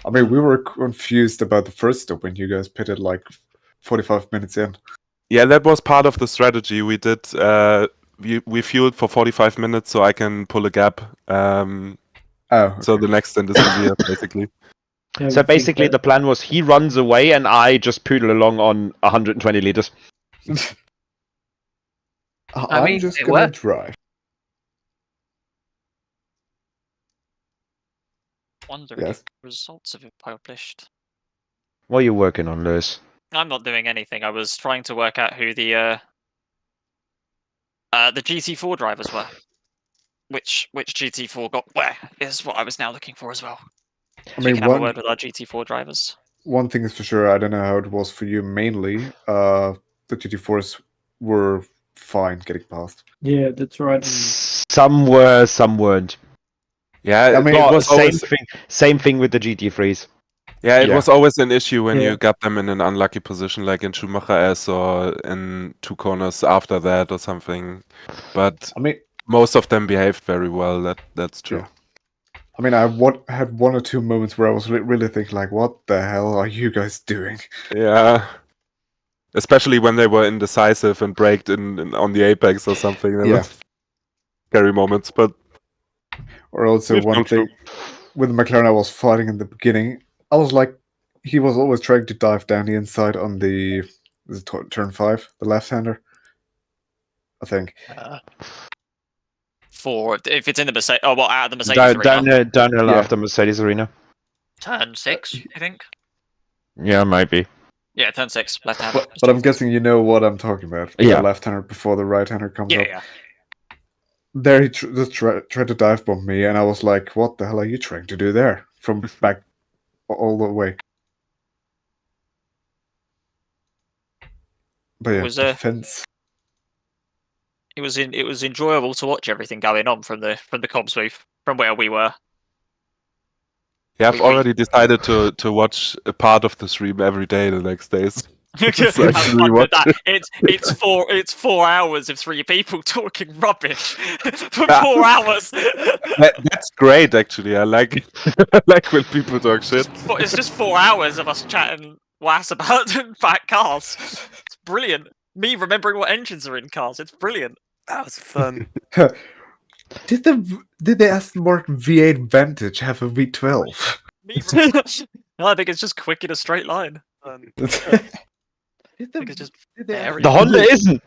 I mean, we were confused about the first stop when you guys pitted like 45 minutes in.
Yeah, that was part of the strategy. We did. We fueled for 45 minutes so I can pull a gap. So the next stint is easier, basically.
Yeah,
So
we think
basically,
that-
the plan was he runs away and I just poodle along on 120 liters.
I'm
mean,
just
it
gonna
worked.
drive.
Wondering
Yes.
if results have been published.
What are you working on, Lewis?
I'm not doing anything. I was trying to work out who the GT4 drivers were. Which GT4 got where is what I was now looking for as well.
I
So we
mean,
can have a word with our GT4 drivers.
one thing is for sure, I don't know how it was for you mainly. The GT4s were fine getting past.
Yeah, that's right.
Some were, some weren't.
Yeah,
I mean,
it
But
was always,
same thing with the GT3s.
yeah, it
Yeah.
was always an issue when
Yeah.
you got them in an unlucky position, like in Schumacher S or in 2 corners after that or something. But
I mean,
most of them behaved very well. That's true.
Yeah. I mean, I had 1 or 2 moments where I was really thinking, like, what the hell are you guys doing?
Yeah. Especially when they were indecisive and braked in on the apex or something. That
Yeah.
was scary moments, but
Or also
We've
one
gone
thing with the McLaren I was fighting in the beginning, I was like, he was always trying to dive down the inside on the turn 5, the left-hander, I think.
For if it's in the Mercedes, out of the Mercedes arena.
Downhill
Yeah.
after Mercedes arena.
Turn 6, I think.
Yeah, maybe.
Yeah, turn 6, left hand.
But I'm guessing you know what I'm talking about.
Yeah.
The left-hander before the right-hander comes up.
Yeah.
There he just tried to dive bomb me, and I was like, what the hell are you trying to do there? From back all the way. But yeah,
Was,
defense.
It was enjoyable to watch everything going on from the comms booth from where we were.
yeah, I've
We-
already decided to watch a part of the stream every day the next days. Just
How
actually
fun would
watch
that- it's 4 hours of 3 people talking rubbish for
Ah.
4 hours.
That's great, actually. I like it. I like when people talk shit.
It's just 4 hours of us chatting was about back cars. It's brilliant. Me remembering what engines are in cars. It's brilliant.
That was fun.
Did the Aston Martin V8 Vantage have a V12?
No, I think it's just quick in a straight line.
Did
I think it's just
they
very-
The Honda isn't.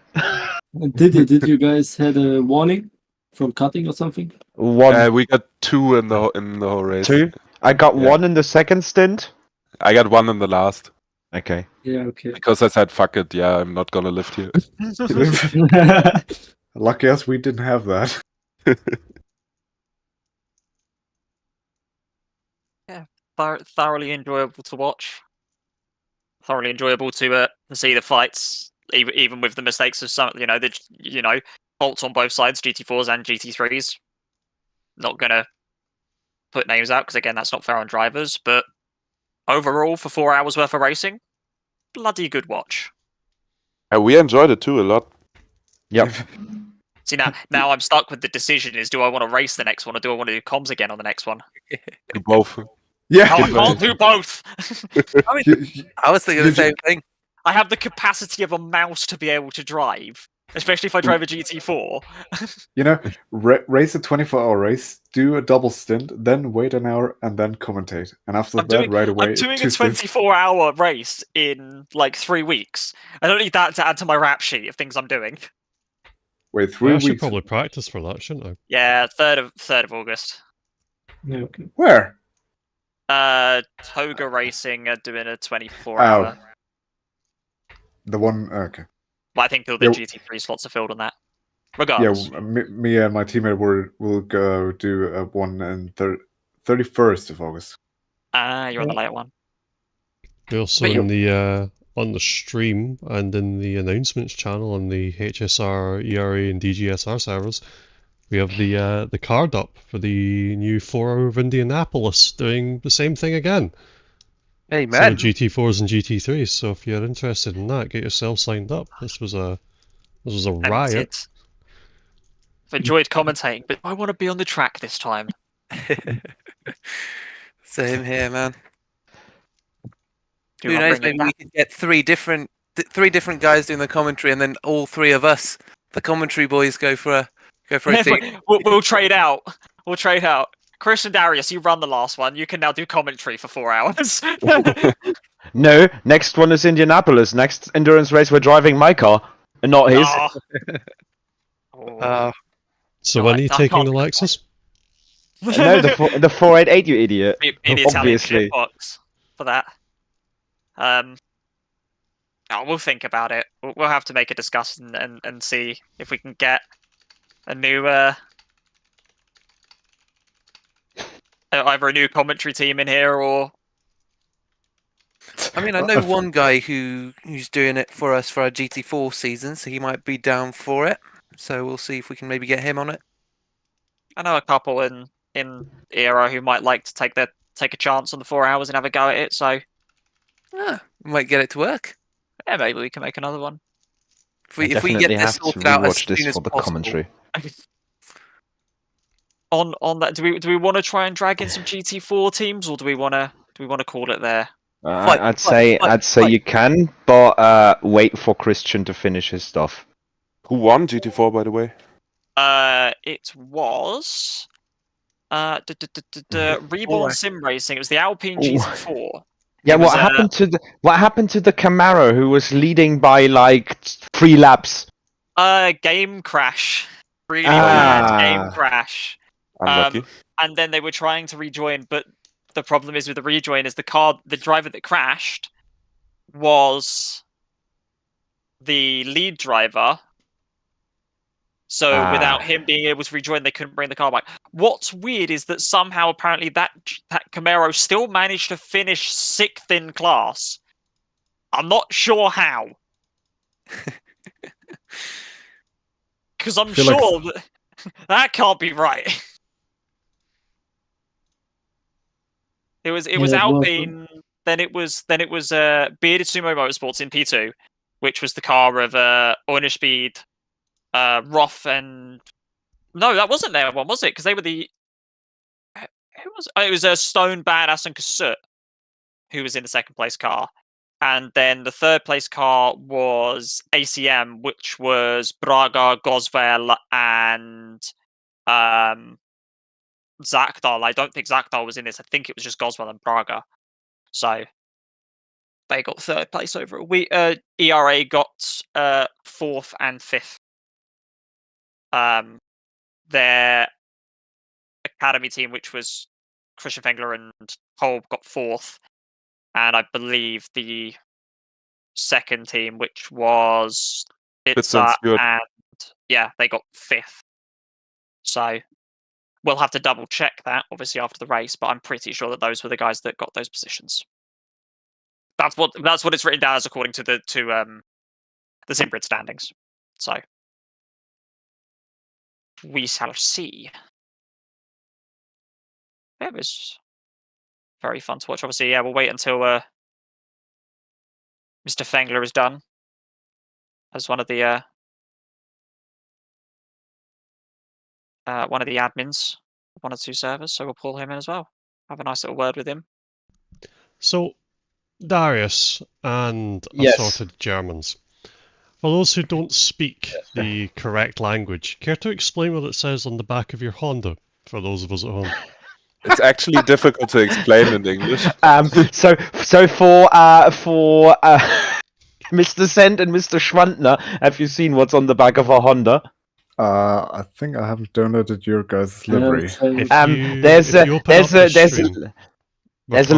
Did you guys had a warning from cutting or something?
One,
We got 2 in the whole race.
2. I got
Yeah.
1 in the second stint.
I got 1 in the last
Okay.
Yeah, okay.
because I said, "Fuck it, yeah, I'm not gonna lift here."
Lucky us, we didn't have that.
thoroughly enjoyable to watch. Thoroughly enjoyable to see the fights, even with the mistakes of some, the faults on both sides, GT4s and GT3s. Not gonna put names out because again, that's not fair on drivers. But overall for 4 hours worth of racing, bloody good watch.
We enjoyed it too a lot.
Yep.
See, now I'm stuck with the decision: is do I want to race the next one, or do I want to do comms again on the next one?
Do both.
Yeah.
Oh, I can't do both.
I mean, I was thinking the same thing.
I have the capacity of a mouse to be able to drive, especially if I drive a GT4.
You know, race a 24-hour race, do a double stint, then wait an hour, and then commentate. And after right away,
I'm doing
two
a
stints.
24-hour race in like 3 weeks. I don't need that to add to my rap sheet of things I'm doing.
Wait, 3
I
weeks.
should probably practice for that, shouldn't I?
Yeah, 3rd of August.
Yeah, okay.
Where?
Toga Racing are doing a 24-hour.
The one, okay.
But I think all the GT3 slots are filled on that. Regardless.
Yeah, me and my teammate will go do one on 31st of August.
You're on the later one.
We also in the on the stream and in the announcements channel on the HSR, ERA, and DGSR servers, we have the card up for the new 4 hour of Indianapolis doing the same thing again.
Hey,
Some
man.
of GT4s and GT3s. So if you're interested in that, get yourself signed up. This was a riot.
I've enjoyed commentating, but I want to be on the track this time.
Same here, man.
Do
Who
not
knows?
bring it
Maybe we
back.
could get three different guys doing the commentary, and then all 3 of us, the commentary boys, go for a team.
We'll trade out. We'll trade out. Chris and Darius, you run the last one. You can now do commentary for 4 hours.
No, next one is Indianapolis. Next endurance race, we're driving my car, and not his.
So when are you taking the Lexus?
No, the 488, you idiot.
Be the Italian
Obviously.
shitbox for that. We'll think about it. We'll have to make a discussion and see if we can get a new either a new commentary team in here or.
I mean, I know one guy who's doing it for us for our GT4 season, so he might be down for it. So we'll see if we can maybe get him on it.
I know a couple in ERA who might like to take a chance on the 4 hours and have a go at it. So
we might get it to work.
Yeah, maybe we can make another one.
If we get this sorted out as soon as possible.
Commentary.
On that, do we want to try and drag in some GT4 teams, or do we want to call it there?
I'd say you can, but wait for Christian to finish his stuff.
Who won GT4, by the way?
It was Reborn Sim Racing. It was the Alpine GT4.
Yeah, what happened to the Camaro who was leading by like 3 laps?
Game crash. Really bad game crash.
Unlucky.
And then they were trying to rejoin, but the problem is with the rejoin is the driver that crashed was the lead driver. So without him being able to rejoin, they couldn't bring the car back. What's weird is that somehow apparently that Camaro still managed to finish 6th in class. I'm not sure how. Because I'm sure that can't be right. It was Alpine, then it was Bearded Sumo Motorsports in P2, which was the car of Ornispeed, Roth, and no, that wasn't their one, was it? Because they were the it was Stone, Badass, and Kasut who was in the 2nd place car, and then the 3rd place car was ACM, which was Braga, Goswell, and Zakdal. I don't think Zakdal was in this. I think it was just Goswell and Braga. So they got 3rd place over it. ERA got 4th and 5th. Their academy team, which was Christian Fengler and Kolb, got 4th, and I believe the 2nd team, which was Itza, and they got 5th. So we'll have to double check that, obviously, after the race, but I'm pretty sure that those were the guys that got those positions. That's what it's written down as according to the Simbrid standings. So we shall see. very fun to watch. Obviously, yeah, we'll wait until Mr. Fengler is done as one of the admins of 1 or 2 servers. So we'll pull him in as well. Have a nice little word with him.
So, Darius and
Yes.
assorted Germans. For those who don't speak the correct language, care to explain what it says on the back of your Honda, for those of us at home?
It's actually difficult to explain in English.
So for Mr. Sent and Mr. Schwantner, have you seen what's on the back of a Honda?
I think I haven't downloaded your guys' livery.
There's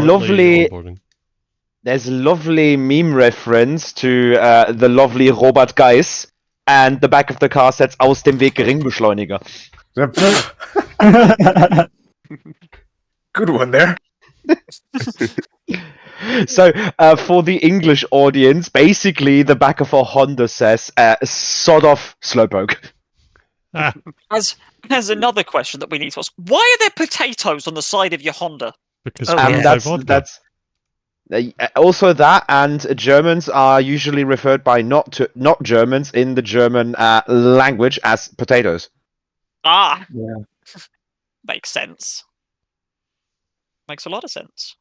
a lovely meme reference to the lovely Robert Geis, and the back of the car says "Aus dem Weg Geringbeschleuniger."
Good one there.
So, for the English audience, basically the back of a Honda says "sod off slowpoke."
There's another question that we need to ask. Why are there potatoes on the side of your Honda?
Because
that's also that, and Germans are usually referred by not Germans in the German language as potatoes.
Ah,
yeah,
makes sense. Makes a lot of sense.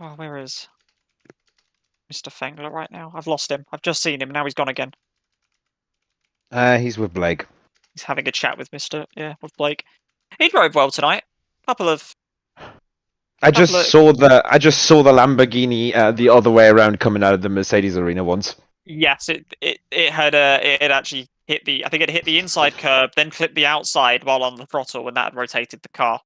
Oh, where is Mr. Fengler right now? I've lost him. I've just seen him. Now he's gone again.
He's with Blake.
He's having a chat with with Blake. He drove well tonight.
I just saw the Lamborghini the other way around coming out of the Mercedes arena once.
Yes, it had actually hit the. I think it hit the inside curb, then clipped the outside while on the throttle, and that had rotated the car.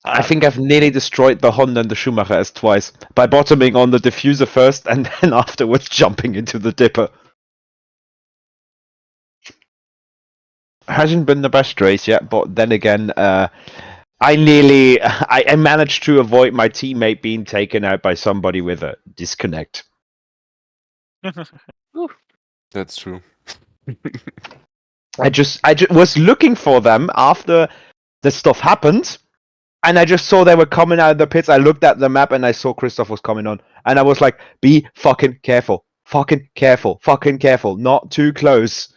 I think I've nearly destroyed the Honda and the Schumacher S twice by bottoming on the diffuser first and then afterwards jumping into the dipper. Hasn't been the best race yet, but then again, I managed to avoid my teammate being taken out by somebody with a disconnect.
That's true.
I just was looking for them after the stuff happened, and I just saw they were coming out of the pits. I looked at the map and I saw Christoph was coming on, and I was like, "Be fucking careful, fucking careful, fucking careful, not too close."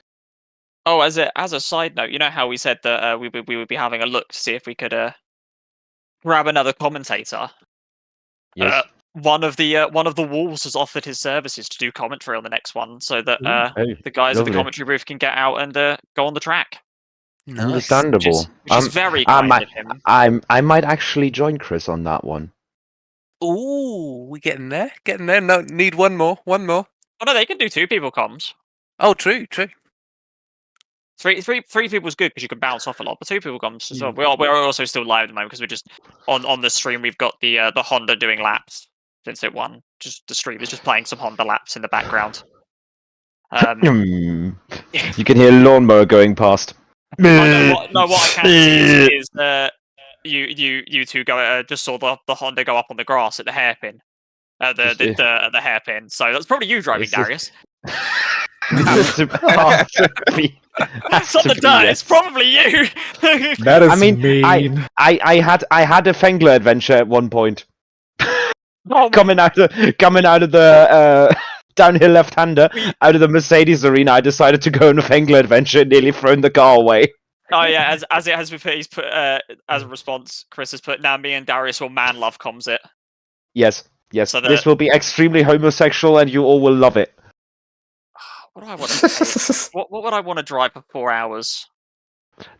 Oh, as a side note, you know how we said that we would be having a look to see if we could grab another commentator.
Yes.
One of the Wolves has offered his services to do commentary on the next one, so that the guys at the commentary booth can get out and go on the track.
Nice.
Understandable.
Which is very kind of him.
I might actually join Chris on that one.
Ooh, we're getting there. Getting there. No, need one more. One more.
Oh no, they can do 2 people comms.
Oh, true.
3 people's good because you can bounce off a lot, but 2 people comms as well. We're also still live at the moment because we're just on the stream. We've got the Honda doing laps since it won. Just the stream is just playing some Honda laps in the background.
You can hear a lawnmower going past.
What I can see is you two go just saw the Honda go up on the grass at the hairpin, the hairpin. So that's probably you driving, Darius.
It's
not the dirt. It's probably you.
That is mean.
I had a Fengler adventure at one point. Coming out of the downhill left-hander out of the Mercedes arena, I decided to go on a Fengler adventure and nearly thrown the car away.
Oh yeah, as it has been put, he's put as a response. Chris has put, "Now me and Darius will man love comms it."
Yes. So this will be extremely homosexual, and you all will love it.
What do I want to what would I want to drive for 4 hours?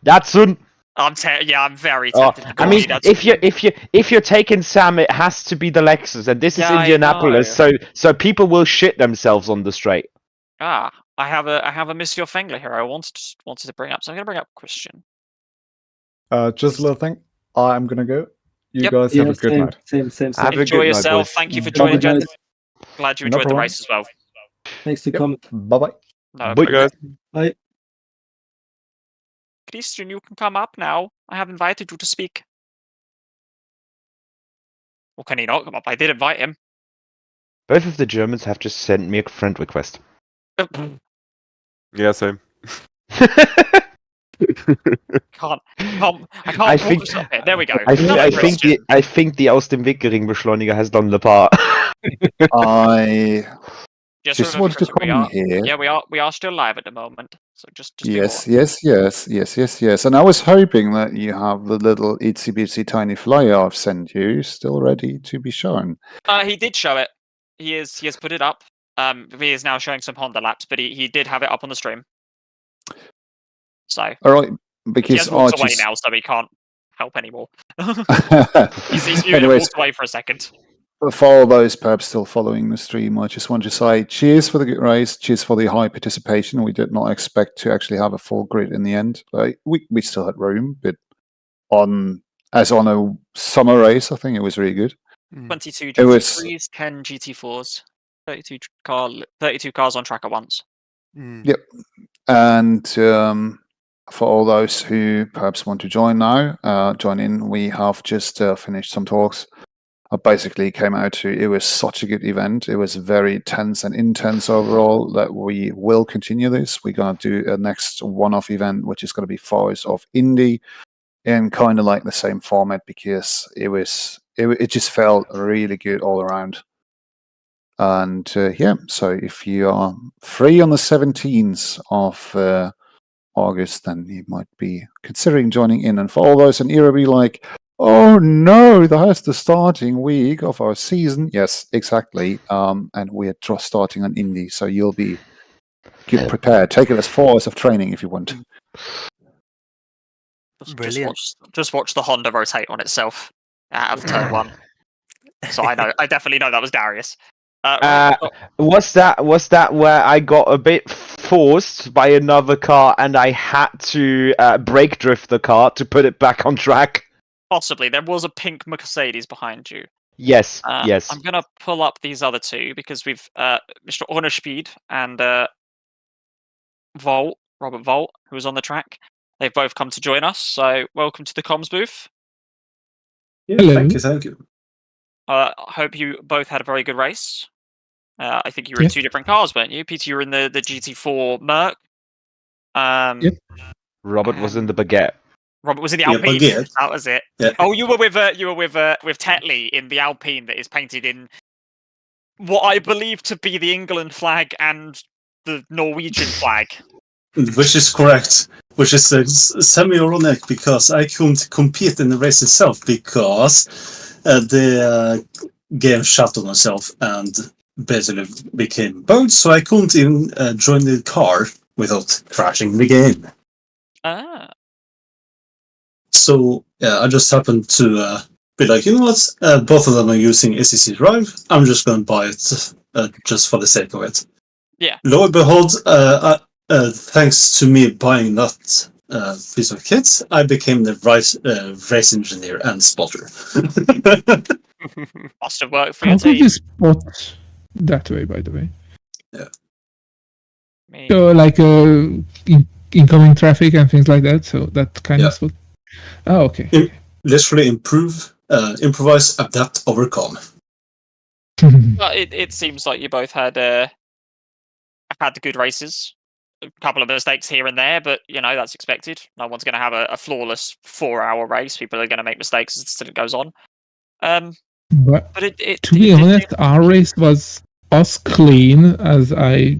Datsun.
I'm very tempted.
I mean, if you're taking Sam, it has to be the Lexus, and this is Indianapolis, so people will shit themselves on the straight.
I have a Monsieur Fengler here. I wanted to bring up, so I'm going to bring up Christian.
Just a little thing. I'm gonna go. You guys have a good night.
Same.
Enjoy yourself. Thank you for joining, gents. Glad you enjoyed the race as well.
Thanks for coming.
Bye-bye.
No,
Bye, guys.
Bye.
Christian, you can come up now. I have invited you to speak. Or can he not come up? I did invite him.
Both of the Germans have just sent me a friend request.
Yeah, same.
I can't
think-
focus up here. There we go.
I
Another
think the aus dem Weg Beschleuniger has done the part.
I
Just
just
remember,
wanted to
Chris,
come here.
Yeah, we are still live at the moment. So just be
Yes,
warned.
yes. And I was hoping that you have the little itsy bitsy tiny flyer I've sent you still ready to be shown.
He did show it. He has put it up. He is now showing some Honda laps, but he did have it up on the stream. So
All right,
he
because
has walked away
Archie's...
now, so he can't help anymore. he's muted and
Anyways,
walked away for a second.
for all those perhaps still following the stream, I just want to say cheers for the good race, cheers for the high participation. We did not expect to actually have a full grid in the end. We still had room, but on a summer race, I think it was really good.
22
It was-
GT3s, 10 GT4s, 32 cars on track at once.
Yep. And for all those who perhaps want to join now, join in. We have just finished some talks. I basically came out to, it was such a good event. It was very tense and intense overall that we will continue this. We're going to do a next one-off event, which is going to be Forest of Indy, in kind of like the same format, because it just felt really good all around. And yeah, so if you are free on the 17th of August, then you might be considering joining in. And for all those in ERA, be like, oh no, that's the starting week of our season. Yes, exactly. And we're just starting on Indy, so you'll be get prepared. Take it as 4 hours of training if you want.
Brilliant.
Just watch the Honda rotate on itself out of turn 1. So I definitely know that was Darius.
Was that where I got a bit forced by another car and I had to brake drift the car to put it back on track?
Possibly. There was a pink Mercedes behind you.
Yes, yes.
I'm going to pull up these other two because we've Mr. Ornerspeed and Robert Volt, who was on the track. They've both come to join us, so welcome to the comms booth.
Yeah, thank you.
I hope you both had a very good race. I think you were in 2 different cars, weren't you? Peter, you were in the GT4 Merc.
Robert was in the Baguette.
Robert was in the Alpine. That was it.
Yeah.
Oh, you were with Tetley in the Alpine that is painted in what I believe to be the England flag and the Norwegian flag.
Which is correct. Which is semi-ironic because I couldn't compete in the race itself because the game shut on itself and basically became bugged, so I couldn't even join the car without crashing the game. So yeah, I just happened to be like, you know what? Both of them are using SEC Drive. I'm just going to buy it just for the sake of it.
Yeah.
Lo and behold, thanks to me buying that piece of kit, I became the race engineer and spotter.
Must have worked for your
How could
team.
you spot that way, by the way?
Yeah.
So, like incoming traffic and things like that. So that kind of spot. Oh, okay.
Literally improve, improvise, adapt, overcome.
Well, it seems like you both had good races. A couple of mistakes here and there, but that's expected. No one's going to have a flawless 4-hour race. People are going to make mistakes as it goes on.
But to be honest, our race was as clean as I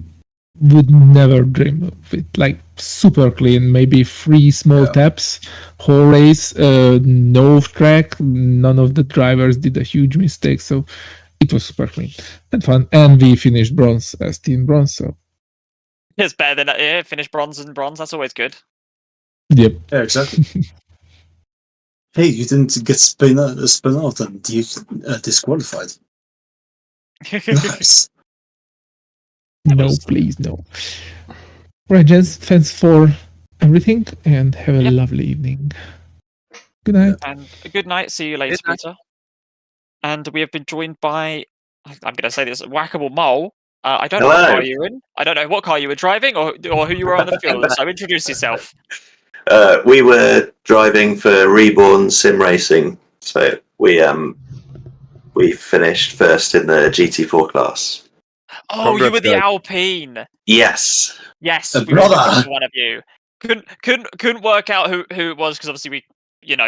would never dream of it. Like super clean, maybe 3 small taps, whole race, no off track. None of the drivers did a huge mistake, so it was super clean and fun. And we finished bronze as team bronze, so
it's better than finish bronze and bronze. That's always good.
Yep.
Yeah, exactly. Hey, you didn't get spun out and disqualified. Nice.
No, please, no. Right, gents, thanks for everything and have a lovely evening. Good night.
And a good night. See you later, Peter. And we have been joined by, I'm going to say this, Whackable Mole. I don't know what car you were in. I don't know what car you were driving or who you were on the field. So introduce yourself.
We were driving for Reborn Sim Racing, so we finished first in the GT4 class.
Oh, you were the Alpine.
Yes.
Yes,
brother.
One of you. couldn't work out who it was because obviously we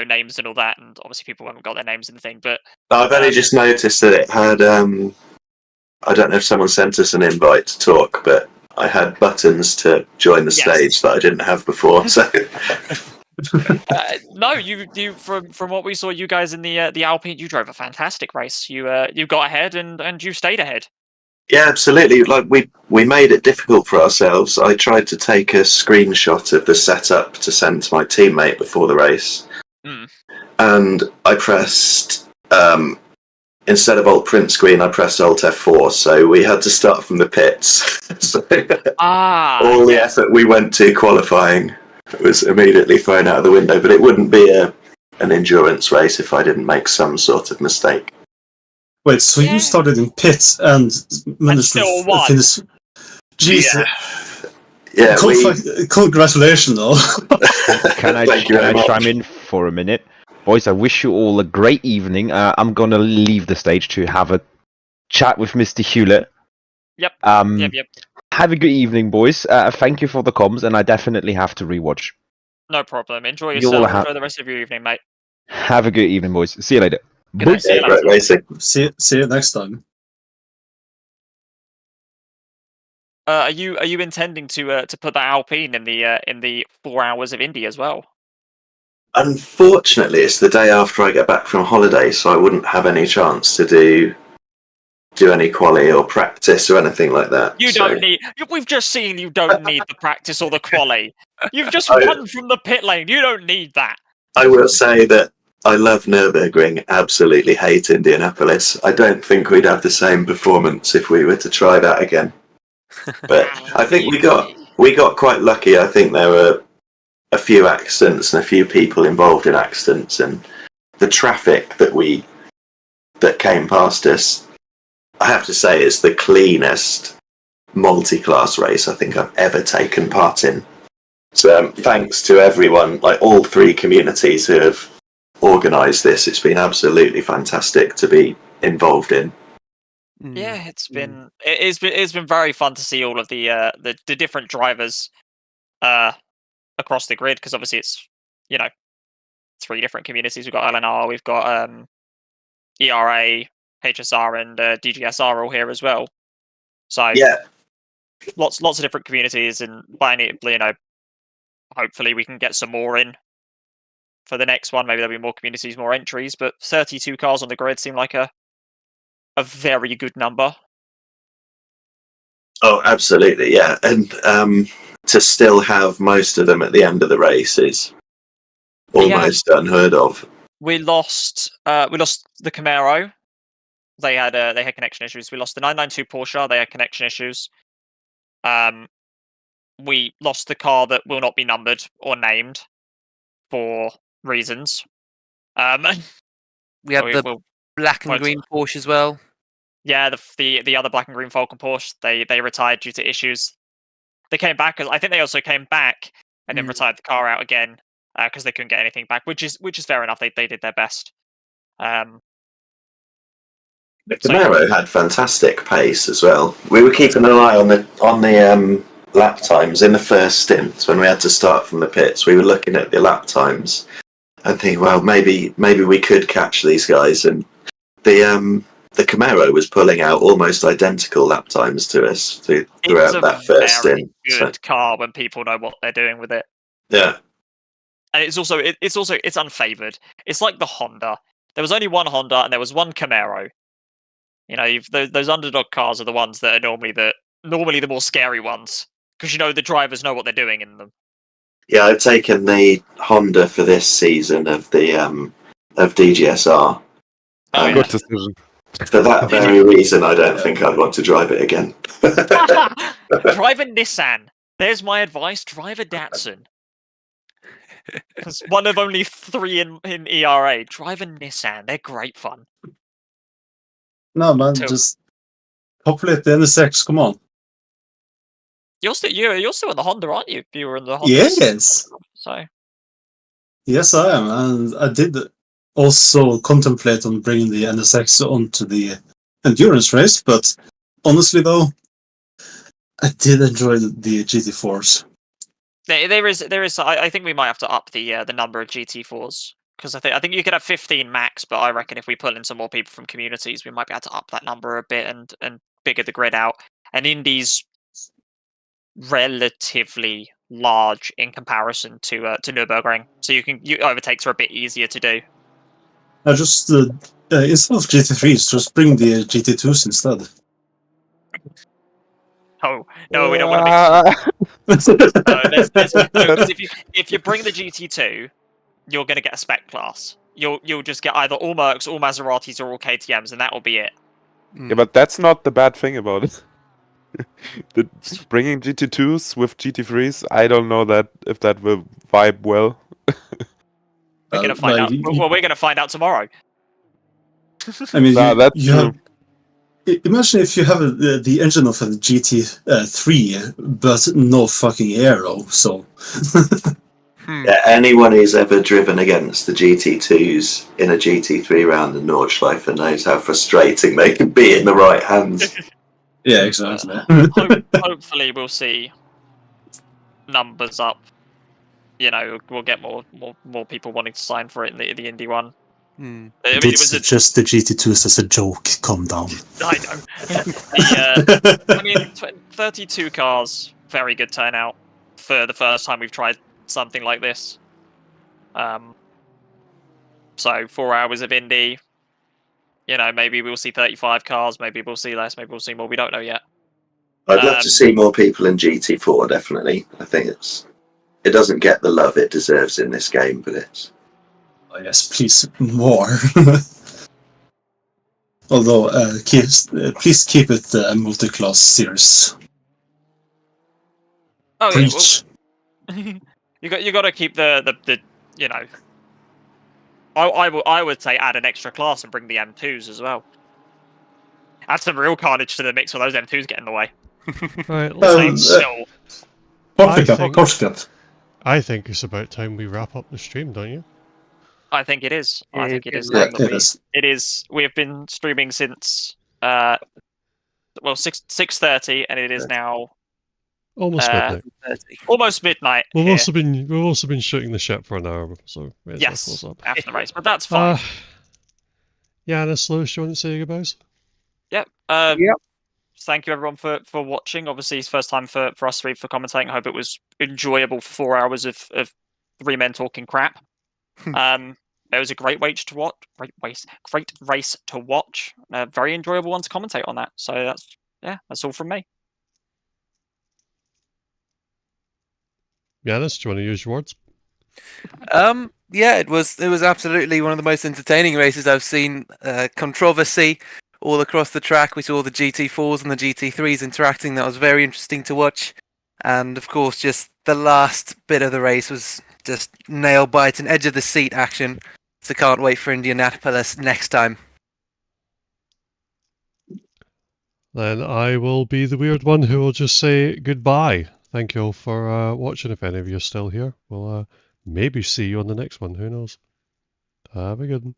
names and all that, and obviously people haven't got their names in the thing. But
I've only just noticed that it had. I don't know if someone sent us an invite to talk, but I had buttons to join the stage that I didn't have before. So
no, you from what we saw, you guys in the Alpine, you drove a fantastic race. You got ahead and you stayed ahead.
yeah, absolutely. Like we made it difficult for ourselves. I tried to take a screenshot of the setup to send to my teammate before the race, and I pressed instead of Alt print screen, I pressed Alt F4. So we had to start from the pits. So all the effort we went to qualifying was immediately thrown out of the window. But it wouldn't be an endurance race if I didn't make some sort of mistake.
Wait, so you started in pits and managed to finish? Jeez.
Yeah.
Congratulations, though.
Can I chime in for a minute? Boys, I wish you all a great evening. I'm going to leave the stage to have a chat with Mr. Hewlett.
Yep. Yep.
Have a good evening, boys. Thank you for the comms, and I definitely have to rewatch.
No problem. Enjoy yourself. Enjoy the rest of your evening, mate.
Have a good evening, boys. See you later.
Good night. See you later.
Racing.
See you next time.
Are you intending to put that Alpine in the 4 hours of Indy as well?
Unfortunately, it's the day after I get back from holiday, so I wouldn't have any chance to do any quali or practice or anything like that.
Don't need. We've just seen you don't need the practice or the quali. You've just won from the pit lane. You don't need that.
I will say that I love Nürburgring. Absolutely hate Indianapolis. I don't think we'd have the same performance if we were to try that again. But I think we got quite lucky. I think there were a few accidents and a few people involved in accidents, and the traffic that came past us, I have to say, is the cleanest multi-class race I think I've ever taken part in. So thanks to everyone, like all 3 communities who have organised this. It's been absolutely fantastic to be involved in.
Yeah, it's been very fun to see all of the different drivers across the grid, because obviously it's 3 different communities. We've got LNR, we've got ERA, HSR, and DGSR all here as well. So
yeah,
lots of different communities, and hopefully we can get some more in for the next one. Maybe there'll be more communities, more entries, but 32 cars on the grid seem like a very good number.
Oh, absolutely, yeah. And to still have most of them at the end of the race is almost unheard of.
We lost the Camaro. They had connection issues. We lost the 992 Porsche. They had connection issues. We lost the car that will not be numbered or named for reasons.
We had the black and green Porsche as well.
Yeah, the other black and green Falcon Porsche, they retired due to issues. They came back. I think they also came back and then retired the car out again because they couldn't get anything back, which is fair enough. They did their best.
The Camaro had fantastic pace as well. We were keeping an eye on the lap times in the first stint when we had to start from the pits. We were looking at the lap times and thinking, well, maybe we could catch these guys. And the Camaro was pulling out almost identical lap times to us throughout that first stint.
It's a good car when people know what they're doing with it.
Yeah,
and it's unfavored. It's like the Honda. There was only one Honda and there was one Camaro. Those underdog cars are the ones that are normally the more scary ones, because the drivers know what they're doing in them.
Yeah, I've taken the Honda for this season of the of DGSR.
Good decision.
For that very reason, I don't think I'd want to drive it again.
Drive a Nissan. There's my advice. Drive a Datsun. It's one of only 3 in ERA. Drive a Nissan. They're great fun.
No, man, just hopefully at the NSX. Come on.
You're still in the Honda, aren't you? You were in the Honda.
Yes.
So.
Yes, I am, and I did also contemplate on bringing the NSX onto the endurance race, but honestly, though, I did enjoy the GT4s.
There is. I think we might have to up the number of GT4s because I think you could have 15 max, but I reckon if we pull in some more people from communities, we might be able to up that number a bit and bigger the grid out. And Indy's relatively large in comparison to Nürburgring, so overtakes are a bit easier to do.
I just instead of GT3s, just bring the GT2s instead.
Oh no, we don't want to mix. Because if you bring the GT2, you're going to get a spec class. You'll just get either all Mercs, all Maseratis, or all KTMs, and that will be it.
Yeah, but that's not the bad thing about it. Bringing GT2s with GT3s, I don't know if that will vibe well.
We're going to find out. Well, we're going to find out tomorrow.
I mean, imagine if you have the engine of a GT3, but no fucking aero. So,
yeah, anyone who's ever driven against the GT2s in a GT3 round in Nordschleife knows how frustrating they can be in the right hands.
Yeah, exactly.
Hopefully, we'll see numbers up. You know, we'll get more people wanting to sign for it in the Indy one.
It's just the GT2s as a joke. Calm down.
I know. 32 cars, very good turnout for the first time we've tried something like this. So 4 hours of Indy. You know, maybe we'll see 35 cars, maybe we'll see less, maybe we'll see more. We don't know yet.
I'd love to see more people in GT4, definitely. I think it doesn't get the love it deserves in this game, but it's...
Oh, yes, please, more. Although, please keep it Multiclass series.
Oh, Preach. Yeah, well, you got to keep the you know... I would say add an extra class and bring the M2s as well. Add some real carnage to the mix where those M2s get in the way.
Right, I think it's about time we wrap up the stream, don't you?
I think it is. I think it is.
It
is. We have been streaming since 6:30, and it is now
almost midnight.
Almost midnight.
We've also been shooting the ship for an hour, so
yes, after the race, but that's fine.
Yanis, Lewis, you want to say your goodbyes?
Yep. Yep. Thank you everyone for watching. Obviously, it's first time for us three for commentating. I hope it was enjoyable for 4 hours of three men talking crap. It was a great race to watch. Great race to watch. A very enjoyable one to commentate on that. So that's all from me.
Yanis, do you want to use your words?
Yeah, it was absolutely one of the most entertaining races I've seen. Controversy all across the track. We saw the GT4s and the GT3s interacting. That was very interesting to watch. And of course, just the last bit of the race was just nail biting, edge of the seat action. So can't wait for Indianapolis next time.
Then I will be the weird one who will just say goodbye. Thank you all for watching. If any of you are still here, we'll maybe see you on the next one. Who knows? Have a good one.